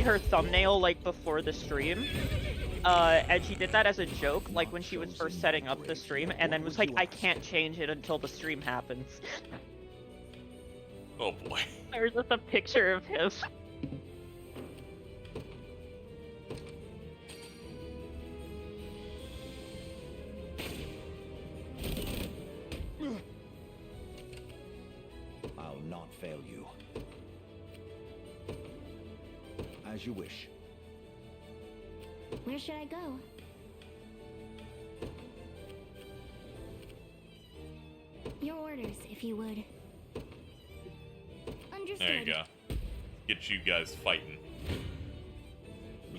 her thumbnail like before the stream. And she did that as a joke, like when she was first setting up the stream, and then was like, I can't change it until the stream happens. Oh boy. There's just a picture of him. I'll not fail you. As you wish. Where should I go? Your orders, if you would. Understood. There you go. Get you guys fighting.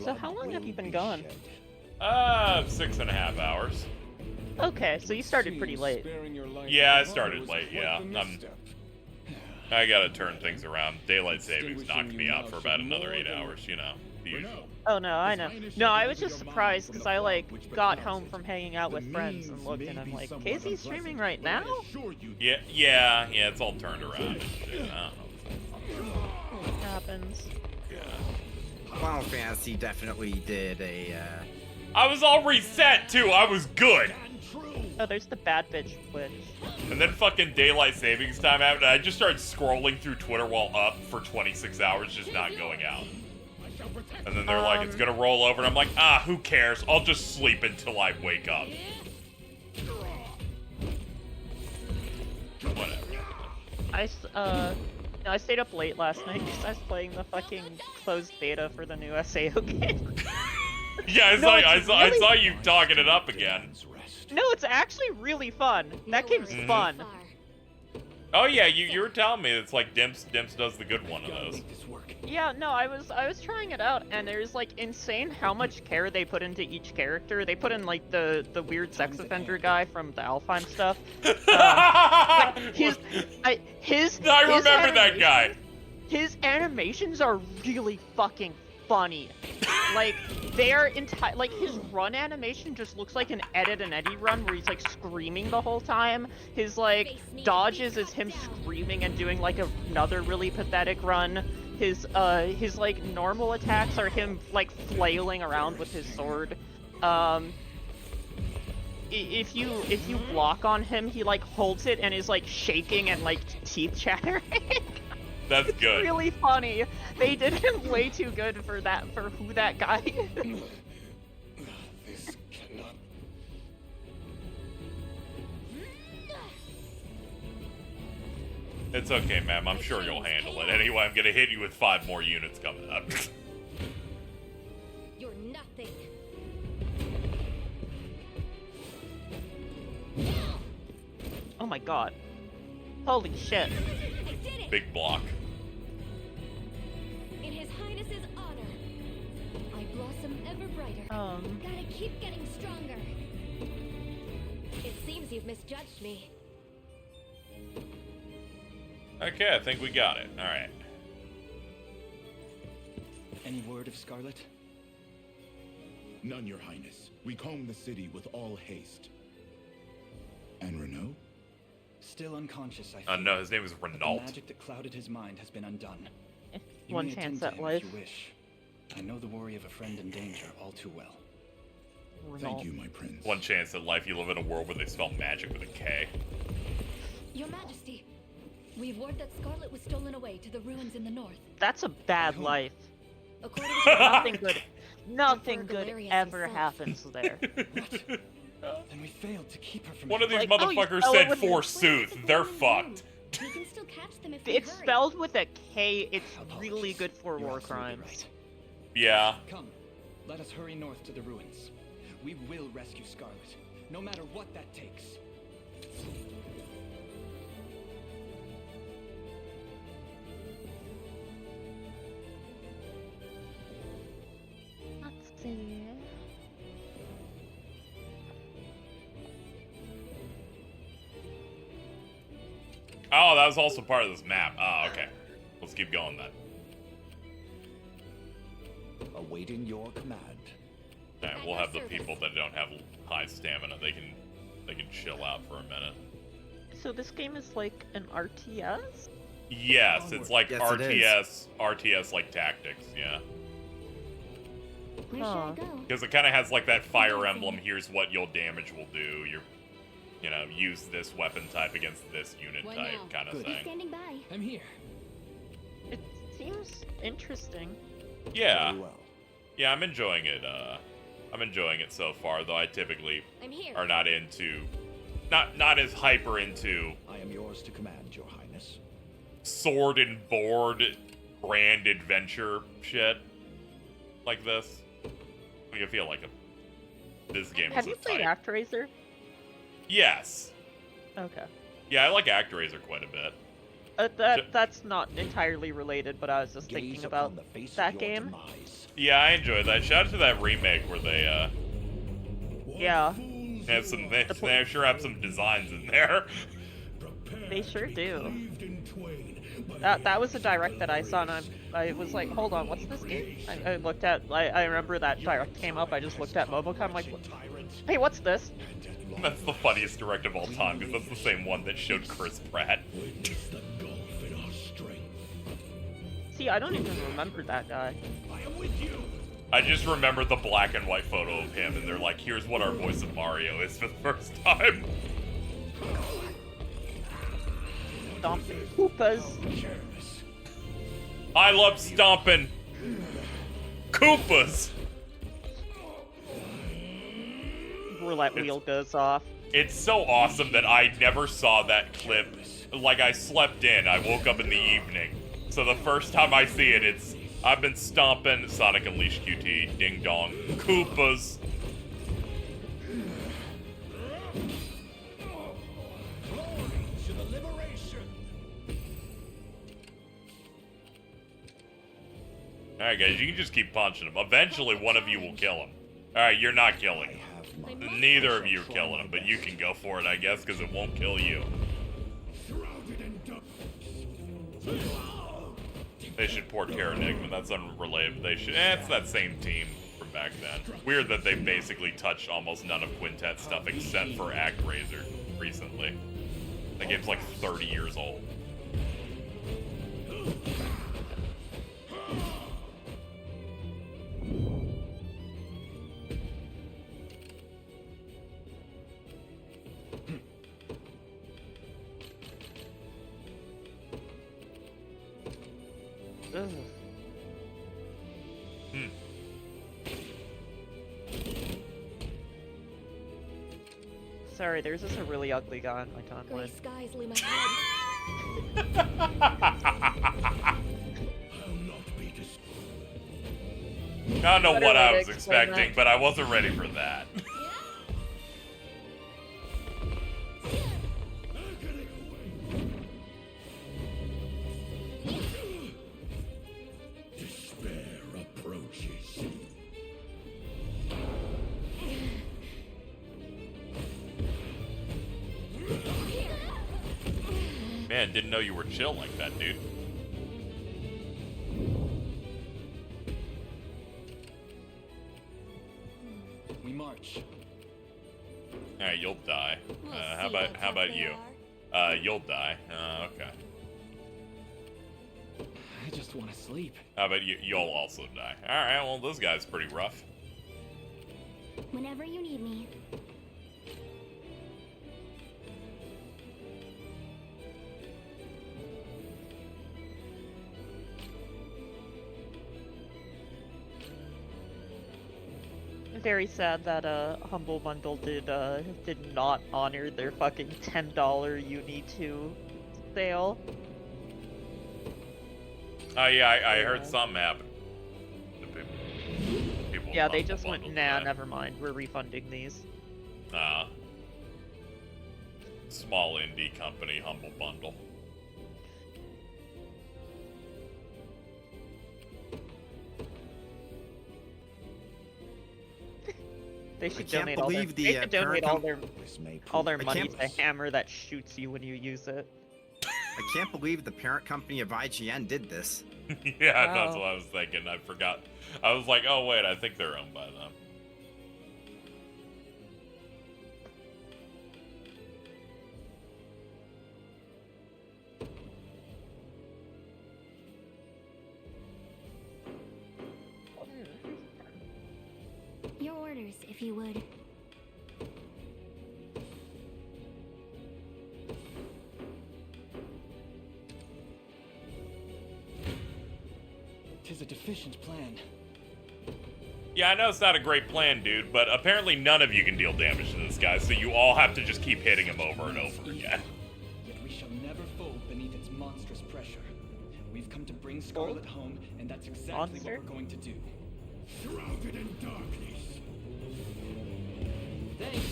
So how long have you been gone? 6.5 hours. Okay, so you started pretty late. Yeah, I started late, yeah. I gotta turn things around. Daylight savings knocked me out for about another 8 hours, you know, the usual. Oh no, I know. No, I was just surprised because I like got home from hanging out with friends and looked and I'm like, KZ's streaming right now? Yeah, it's all turned around and shit. I don't know. It happens. Yeah. Final Fantasy definitely did a, I was all reset too, I was good! Oh, there's the bad bitch witch. And then fucking daylight savings time happened, and I just started scrolling through Twitter while up for 26 hours, just not going out. And then they're like, it's gonna roll over, and I'm like, who cares? I'll just sleep until I wake up. Whatever. I stayed up late last night because I was playing the fucking closed beta for the new SAO game. Yeah, I saw you talking it up again. No, it's actually really fun. That game's fun. Oh yeah, you were telling me it's like Dimps does the good one of those. Yeah, no, I was trying it out, and there's like insane how much care they put into each character. They put in like the weird sex offender guy from the Alfheim stuff. I remember that guy. His animations are really fucking funny. Like they are like his run animation just looks like an Ed and Eddie run where he's like screaming the whole time. His like dodges is him screaming and doing like another really pathetic run. His like normal attacks are him like flailing around with his sword. If you block on him, he like holds it and is like shaking and like teeth chattering. That's good. It's really funny. They did him way too good for who that guy is. This cannot. It's okay, ma'am. I'm sure you'll handle it. Anyway, I'm gonna hit you with 5 more units coming up. You're nothing. Oh my god. Holy shit. Big block. In His Highness's honor, I blossom ever brighter. Gotta keep getting stronger. It seems you've misjudged me. Okay, I think we got it. Alright. Any word of Scarlet? None, Your Highness. We comb the city with all haste. And Renault? Still unconscious, I think. No, his name is Renault. The magic that clouded his mind has been undone. You One may chance attend to at him life. if you wish. I know the worry of a friend in danger all too well. Thank you, my prince. One chance in life, you live in a world where they spell magic with a K. Your Majesty, we've word that Scarlet was stolen away to the ruins in the north. That's a bad life. According to Nothing good ever happens there. Then we failed to keep her from. One of these Like, motherfuckers oh, said forsooth. They're fucked. We can still catch them if we It's hurry. spelled with a K. It's really good for war crimes. Yeah. Come, let us hurry north to the ruins. We will rescue Scarlet, no matter what that takes. Let's see. Oh, that was also part of this map. Oh, okay. Let's keep going then. Awaiting your command. Alright, we'll have the people that don't have high stamina. They can chill out for a minute. So this game is like an RTS? Yes, it's like Yes, it is. RTS like tactics, yeah. Where should I go? Because it kind of has like that Fire Emblem, here's what your damage will do. You know, use this weapon type against this unit What type now? kind of Good. thing. Standing by. I'm here. It seems interesting. Yeah. Yeah, I'm enjoying it. I'm enjoying it so far, though I typically I'm here. are not into, not as hyper into I am yours to command, Your Highness. sword and board grand adventure shit like this. Like, I feel like this game Have is you a played type. ActRaiser? Yes. Okay. Yeah, I like ActRaiser quite a bit. That's not entirely related, but I was just thinking about that game. Yeah, I enjoy that. Shout out to that remake where they Yeah, have some. They sure have some designs in there. they sure do. That was a direct that I saw, and I was like, hold on, what's this game? I looked at, I remember that direct came up, I just looked at Mobicom, I'm like, hey, what's this? That's the funniest direct of all time, because that's the same one that showed Chris Pratt. See, I don't even remember that guy. I just remember the black and white photo of him, and they're like, here's what our voice of Mario is for the first time. Stomping Koopas. I love stomping Koopas. Roulette wheel goes off. It's so awesome that I never saw that clip. Like, I slept in, I woke up in the evening. So the first time I see it, it's, I've been stomping Sonic Unleashed QT, ding dong, Koopas. Alright guys, you can just keep punching him. Eventually one of you will kill him. Alright, you're not killing him. Neither of you are killing him, but you can go for it, I guess, because it won't kill you. They should port Enigma, that's unrelated. They should, it's that same team from back then. Weird that they basically touched almost none of Quintet stuff except for ActRaiser recently. That game's like 30 years old. Ugh. Sorry, there's just a really ugly guy on my timeline. Gray skies lay my head. I don't know Better what way I to was explain expecting, that. but I wasn't ready for that. Despair approaches. Man, didn't know you were chill like that, dude. We march. Alright, you'll die. How about you? You'll die. Okay. I just want to sleep. How about you? You'll also die. Alright, well, this guy's pretty rough. Whenever you need me. Very sad that Humble Bundle did not honor their fucking $10 Uni 2 sale. Oh yeah, I heard something happen. People Yeah, they Humble just went, Bundled nah, that. never mind, we're refunding these. Small indie company, Humble Bundle. They should can't donate all their, believe the, they should donate parent all their I money can't- to Hammer that shoots you when you use it. I can't believe the parent company of IGN did this. Yeah, Wow. that's what I was thinking. I forgot. I was like, oh wait, I think they're owned by them. Your orders, if you would. Tis a deficient plan. Yeah, I know it's not a great plan, dude, but apparently none of you can deal damage to this guy, so you all have to just keep hitting him over and over again. Yet we shall never fold beneath its monstrous pressure. We've come to bring Scarlet home, and that's exactly what we're going to do. Shrouded in darkness. Thanks.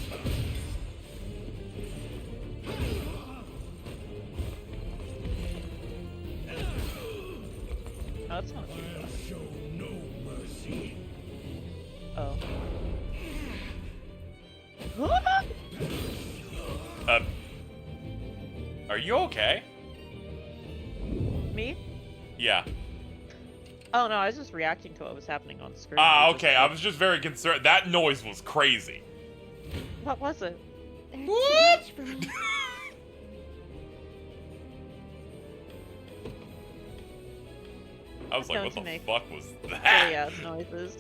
Oh, that's not too bad. Show no mercy. Oh. Are you okay? Me? Yeah. Oh no, I was just reacting to what was happening on screen. Ah, okay, I was just very concerned. That noise was crazy. What was it? There's too much for me. I was like, Don't what the make fuck was that? Silly ass noises.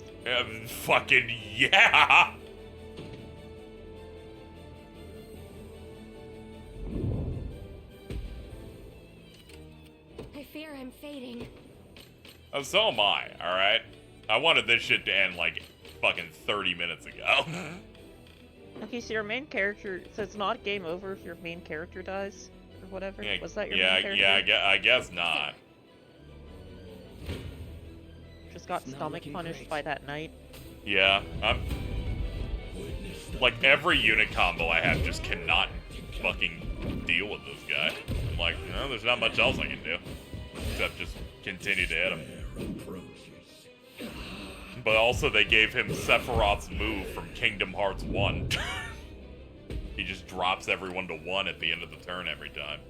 Fucking yeah! I fear I'm fading. Oh, so am I, alright? I wanted this shit to end like fucking 30 minutes ago. Okay, so your main character, so it's not game over if your main character dies? Or whatever? Yeah, Was that your yeah, main character? yeah, I guess not. Just got stomach punished by that knight. Yeah, I'm... Like, every unit combo I have just cannot fucking deal with this guy. I'm like, no, there's not much else I can do. Except just continue to hit him. But also they gave him Sephiroth's move from Kingdom Hearts 1. He just drops everyone to 1 at the end of the turn every time.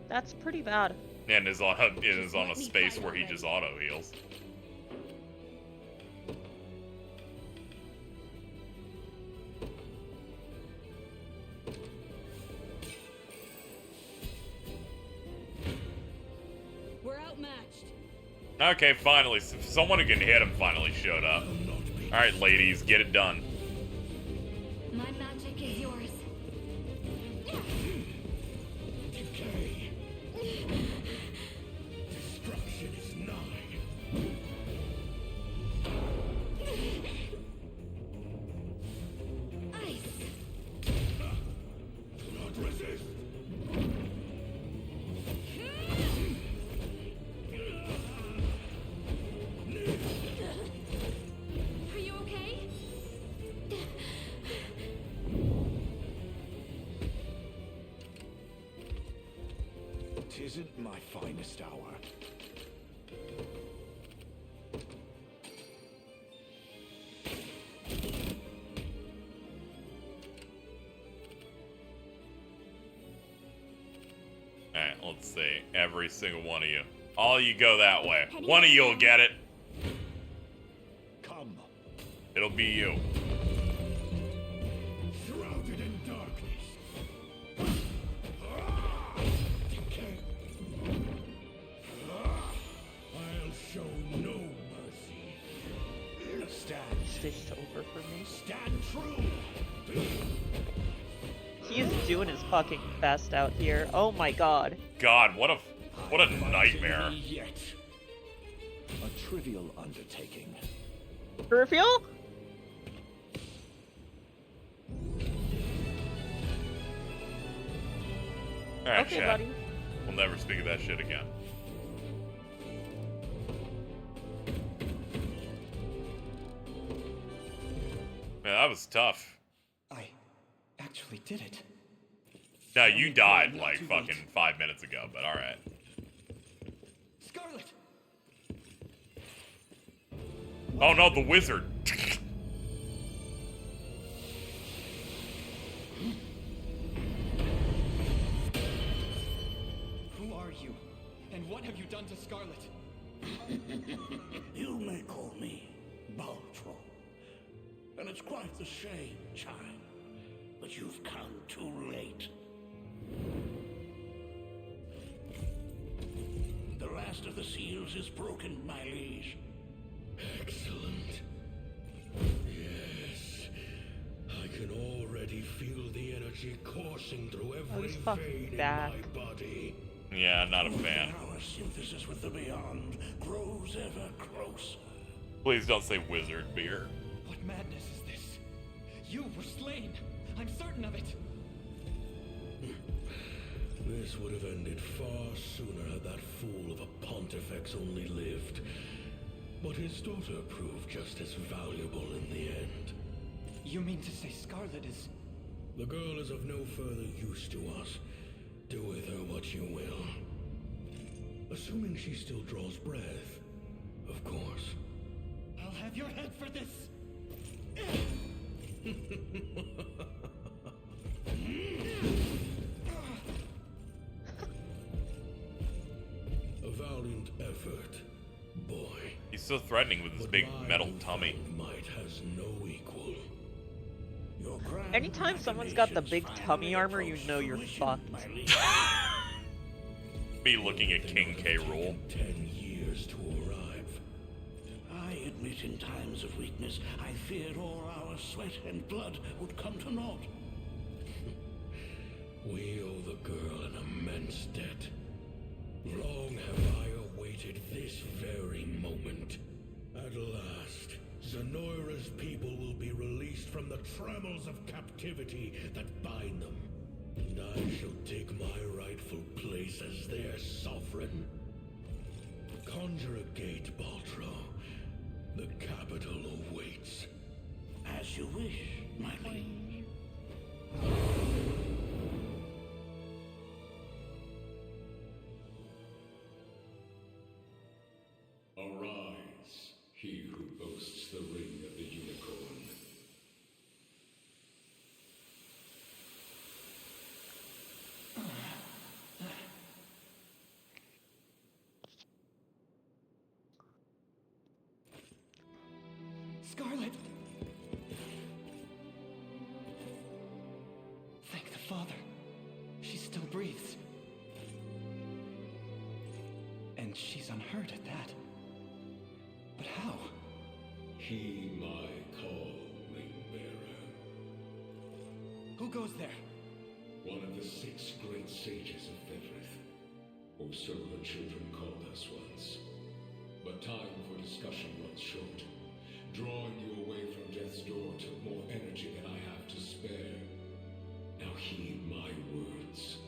That's pretty bad. And is on a space where he just auto heals. We're outmatched. Okay, finally, someone who can hit him finally showed up. Alright, ladies, get it done. My magic is yours. Decay. Destruction is nigh. Ice. Do not resist. Are you okay? Tisn't my finest hour. Alright, let's see. Every single one of you. All you go that way. One of you'll get it. Come. It'll be you. Shrouded in darkness. Decay. I'll show no mercy. Stand. Stitched over for me. Stand true. He is doing his fucking best out here. Oh my god. God, what a nightmare. Yet. A trivial undertaking. Reveal? Alright, Okay, chat. buddy. We'll never speak of that shit again. Man, that was tough. I actually did it. No, you died like fucking 5 minutes ago, but alright. Scarlet! Oh no, the wizard. Who are you? And what have you done to Scarlet? You may call me Baltro. And it's quite the shame, child. But you've come too late. The last of the seals is broken, my liege. Excellent. already feel the energy coursing through every this fucking vein in back. my body. Yeah, not a fan. Our synthesis with the beyond grows ever closer. Please don't say wizard beer. What madness is this? You were slain. I'm certain of it. This would have ended far sooner had that fool of a Pontifex only lived. But his daughter proved just as valuable in the end. You mean to say Scarlet is... The girl is of no further use to us. Do with her what you will. Assuming she still draws breath, of course. I'll have your head for this! A valiant effort, boy. He's so threatening with his big metal tummy. Might has no equal. Anytime someone's got the big tummy armor, you know you're fucked. Me looking at King K. Rool. 10 years to arrive. I admit in times of weakness, I feared all our sweat and blood would come to naught. We owe the girl an immense debt. Long have I awaited this very moment. At last, Zenoira's people will be released from the trammels of captivity that bind them. And I shall take my rightful place as their sovereign. Conjure a gate, Baltro. The capital awaits. As you wish, my liege. Arise, he who boasts the ring of the unicorn. Scarlet! Thank the Father. She still breathes. And she's unhurt at that. But how? He my call, ring bearer. Who goes there? One of the 6 great sages of Fedrith, or so the children called us once. But time for discussion runs short. Drawing you away from death's door took more energy than I have to spare. Now heed my words.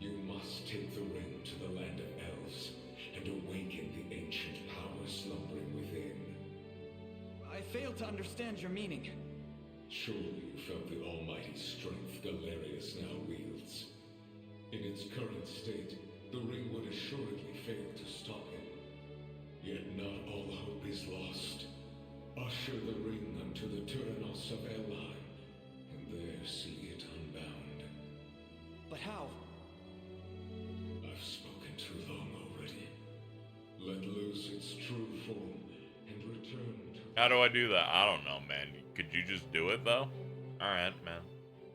You must take the ring to the land of elves and awaken the ancient power slumbering within. I fail to understand your meaning. Surely you felt the almighty strength Galerius now wields. In its current state, the ring would assuredly fail to stop him. Yet not all hope is lost. Usher the ring unto the Tyrannos of Elheim, and there see it unbound. But how? I've spoken too long already. Let loose its true form and return to... How do I do that? I don't know, man. Could you just do it, though? Alright, man.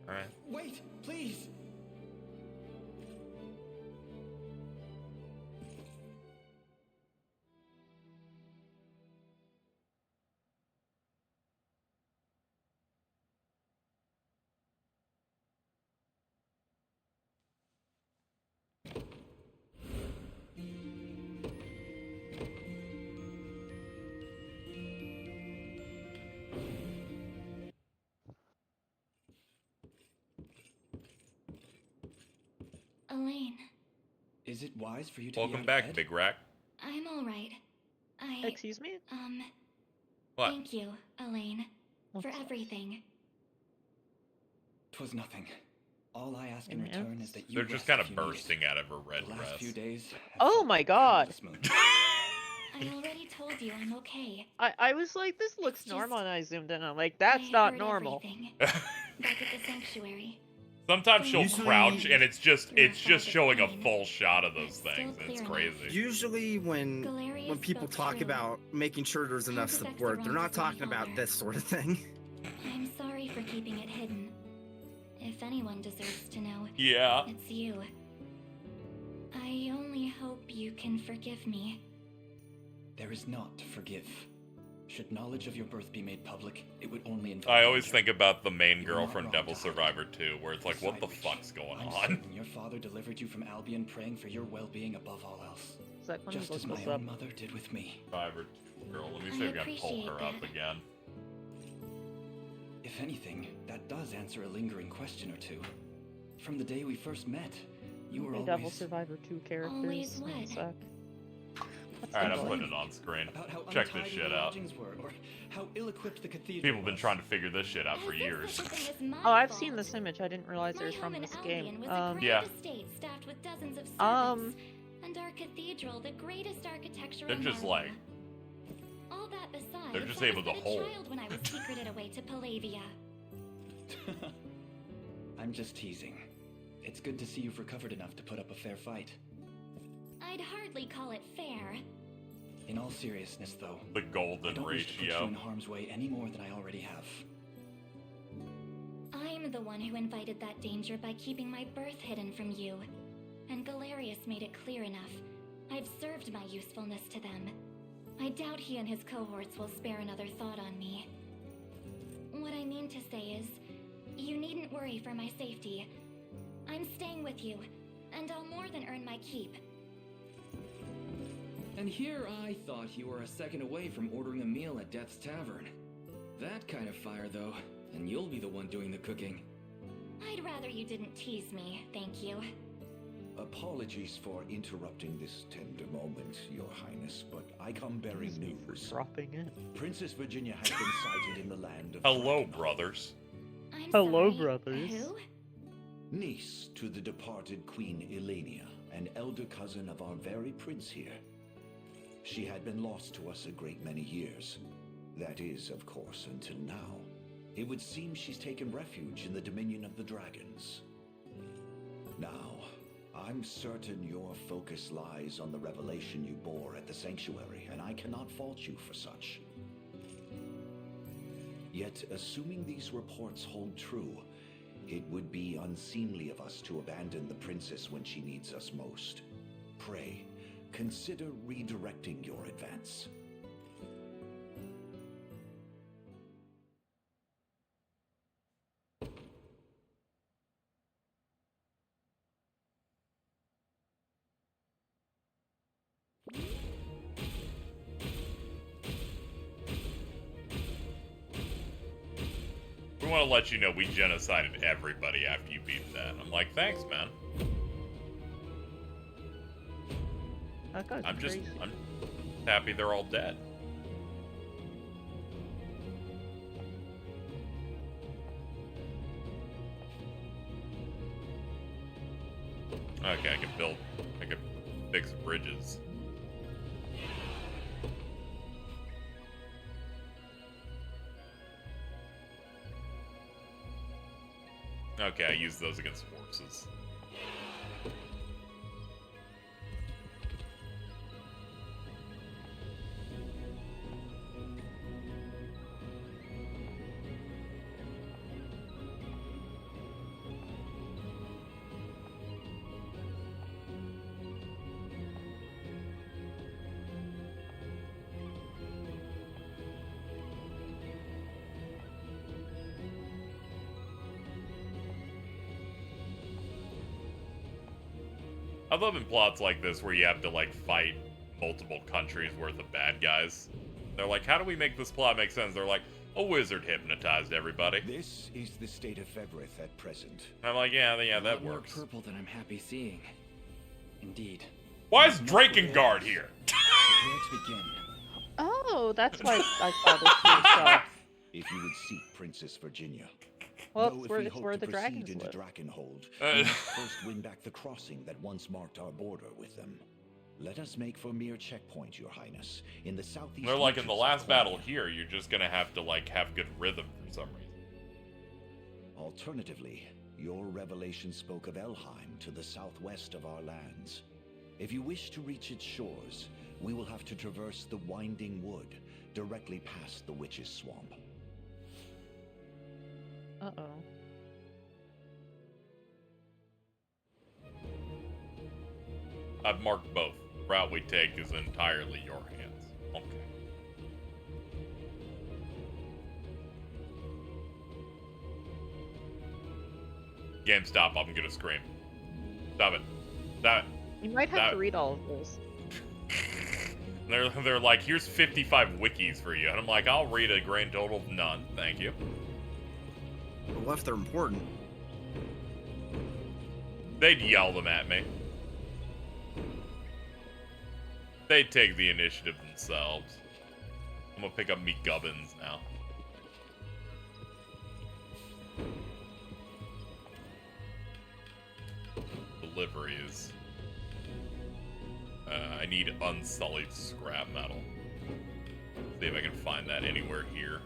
Alright. Wait, please! Elaine, Is it wise for you to Welcome be back, Big Rack. I'm alright. Excuse me? What? Thank you, Elaine, for everything. 'Twas nothing. All I ask in return is that you They're just rest kind if of you need it. bursting out of her red The last dress. few days. Oh my god! I already told you I'm okay. I was like, this looks normal, and I zoomed in, and I'm like, that's not heard normal. Back at the sanctuary. Sometimes she'll Usually- crouch and it's just showing a full shot of those things. It's crazy. Usually when people talk about making sure there's enough support, they're not talking about this sort of thing. I'm sorry for keeping it hidden. If anyone deserves to know, Yeah. it's you. I only hope you can forgive me. There is naught to forgive. Should knowledge of your birth be made public, it would only invite I always danger. think about the main You girl are not from wrong Devil to hide Survivor 2, where it's like, what the Beside fuck's going I'm on? certain your father delivered you from Albion praying for your well-being above all else. Is that when Just you as look my this own up? mother did with me. Survivor 2 girl. Let me see if I can pull her up again. If anything, that does answer a lingering question or two. From the day we first met, you were Devil always... Survivor 2 characters. Always One what? sec. Alright, I'm putting it on screen. About how Check this untidy shit the out. lodgings were, or how ill-equipped the cathedral People have been was. trying to figure this shit out for years. Oh, I've seen this image. I didn't realize it was from this game. Yeah. Estate staffed with dozens of servants, and our cathedral, the greatest architecture They're in just Marvel. like, All that besides, they're just I able was to but a hold. child when I was secreted away to Palavia. I'm just teasing. It's good to see you've recovered enough to put up a fair fight. I'd hardly call it fair. In all seriousness, though, the I golden don't wish to put you ratio. in harm's way any more than I already have. I'm the one who invited that danger by keeping my birth hidden from you. And Galerius made it clear enough. I've served my usefulness to them. I doubt he and his cohorts will spare another thought on me. What I mean to say is, you needn't worry for my safety. I'm staying with you, and I'll more than earn my keep. And here I thought you were a second away from ordering a meal at Death's Tavern. That kind of fire, though, and you'll be the one doing the cooking. I'd rather you didn't tease me, thank you. Apologies for interrupting this tender moment, Your Highness, but I come bearing news. Dropping in. Princess Virginia has been sighted in the land of Hello, brothers. Hello, brothers. Who? Niece to the departed Queen Elenia, an elder cousin of our very prince here. She had been lost to us a great many years. That is, of course, until now. It would seem she's taken refuge in the dominion of the dragons. Now, I'm certain your focus lies on the revelation you bore at the sanctuary, and I cannot fault you for such. Yet, assuming these reports hold true, it would be unseemly of us to abandon the princess when she needs us most. Pray, consider redirecting your advance. We want to let you know we genocided everybody after you beat that. I'm like, thanks, man. I'm happy they're all dead. Okay, I can fix bridges. Okay, I use those against horses. I love in plots like this where you have to, like, fight multiple countries worth of bad guys. They're like, how do we make this plot make sense? They're like, a wizard hypnotized everybody. This is the state of Fevrith at present. I'm like, yeah, that More works. purple than I'm happy seeing. Indeed. Why is Drakengard here? Where to begin? Oh, that's why I saw this too, so. If you would seek Princess Virginia. Well, Though it's if we where hope the to proceed dragons into live. Drakenhold, we must first win back the crossing that once marked our border with them. Let us make for Mere Checkpoint, Your Highness, in the southeast. They're like, in the reaches of last battle Quenya. here, you're just gonna have to, like, have good rhythm for some reason. Alternatively, your revelation spoke of Elheim to the southwest of our lands. If you wish to reach its shores, we will have to traverse the Winding Wood, directly past the Witch's Swamp. Uh-oh. I've marked both. Route we take is entirely your hands. Okay. Game, stop. I'm gonna scream. Stop it. Stop it. You might have Stop to it. read all of those. They're like, here's 55 wikis for you. And I'm like, I'll read a grand total of none. Thank you. Well, if they're important. They'd yell them at me. They'd take the initiative themselves. I'm gonna pick up me gubbins now. Deliveries. I need unsullied scrap metal. See if I can find that anywhere here.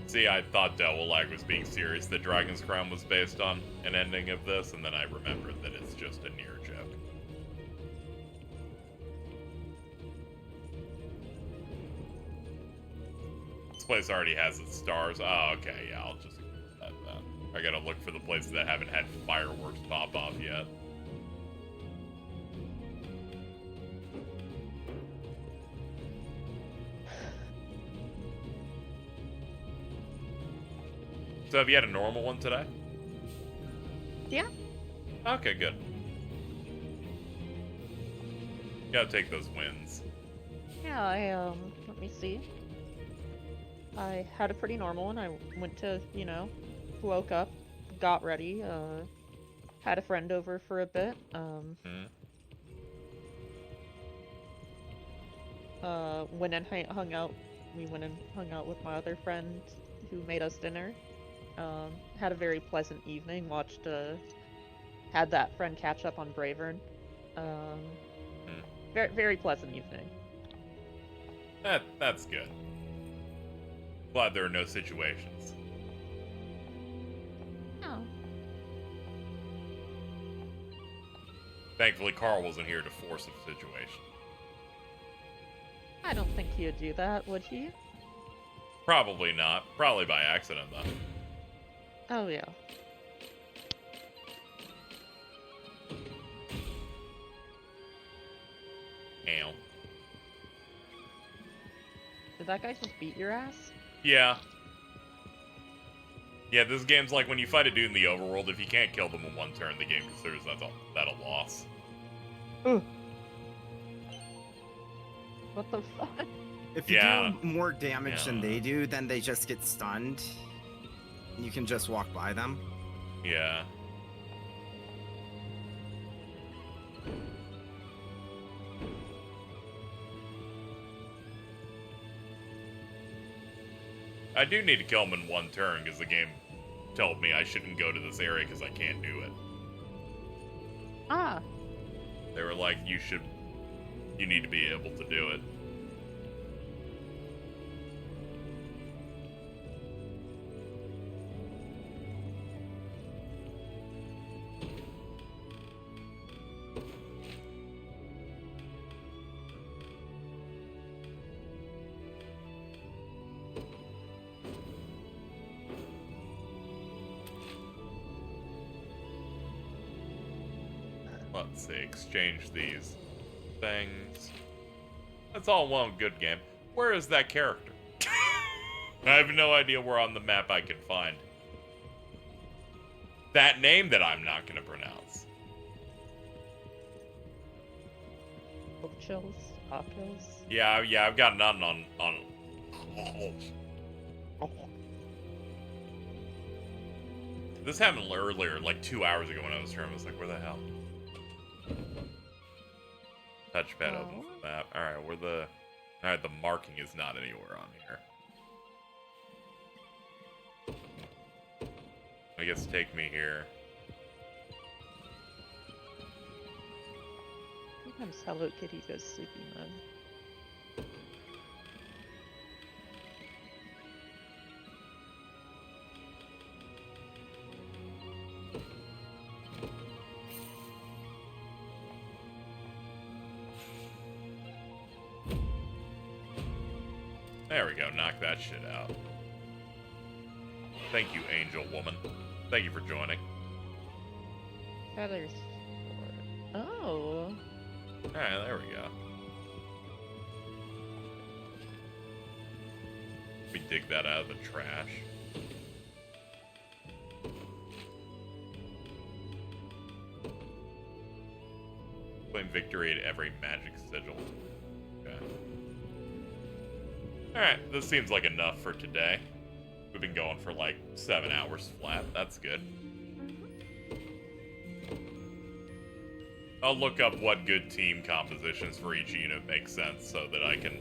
See, I thought Devil Lag was being serious that Dragon's Crown was based on an ending of this, and then I remembered that it's just a near joke. This place already has its stars. Oh, okay, yeah, I'll just that. I gotta look for the places that haven't had fireworks pop off yet. So have you had a normal one today? Yeah. Okay, good. Gotta take those wins. Yeah, I, let me see. I had a pretty normal one. I went to, you know, woke up, got ready, had a friend over for a bit, went and hung out. We went and hung out with my other friend who made us dinner. Had a very pleasant evening, watched, had that friend catch up on Bravern. Very, very pleasant evening. That's good. Glad there are no situations. Oh. Thankfully, Carl wasn't here to force a situation. I don't think he would do that, would he? Probably not. Probably by accident, though. Oh, yeah. Ow. Did that guy just beat your ass? Yeah. Yeah, this game's like when you fight a dude in the overworld, if you can't kill them in one turn, the game considers that a loss. Ugh. What the fuck? If you do more damage than they do, then they just get stunned. You can just walk by them. Yeah. I do need to kill him in one turn, because the game told me I shouldn't go to this area because I can't do it. Ah. They were like, you need to be able to do it. Let's see, exchange these things. That's all one good game. Where is that character? I have no idea where on the map I can find that name that I'm not going to pronounce. Ochils? Ochils? Yeah, I've got none on This happened earlier, like 2 hours ago when I was streaming. I was like, where the hell? Touchpad opens the map. Alright, the marking is not anywhere on here. I guess take me here. Sometimes Hello Kitty goes sleepy mode. There we go, knock that shit out. Thank you, Angel Woman. Thank you for joining. Feathers. Oh. Oh. Alright, there we go. We dig that out of the trash. Claim victory at every magic sigil. Okay. Alright, this seems like enough for today. We've been going for like 7 hours flat. That's good. I'll look up what good team compositions for each unit make sense so that I can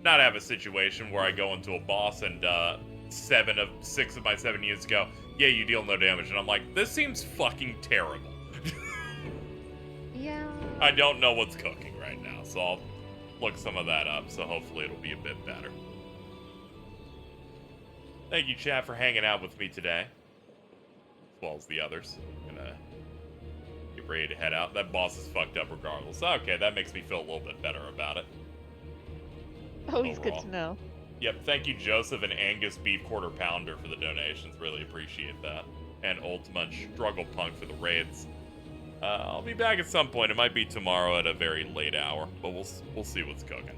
not have a situation where I go into a boss and 6 of my 7 units go, yeah, you deal no damage. And I'm like, this seems fucking terrible. Yeah. I don't know what's cooking right now, so I'll look some of that up, so hopefully it'll be a bit better. Thank you, chat, for hanging out with me today. As well as the others. I'm gonna get ready to head out. That boss is fucked up regardless. Okay, that makes me feel a little bit better about it. Always good to know. Yep, thank you, Joseph and Angus Beef Quarter Pounder for the donations. Really appreciate that. And Ultima Struggle Punk for the raids. I'll be back at some point. It might be tomorrow at a very late hour, but we'll see what's cooking.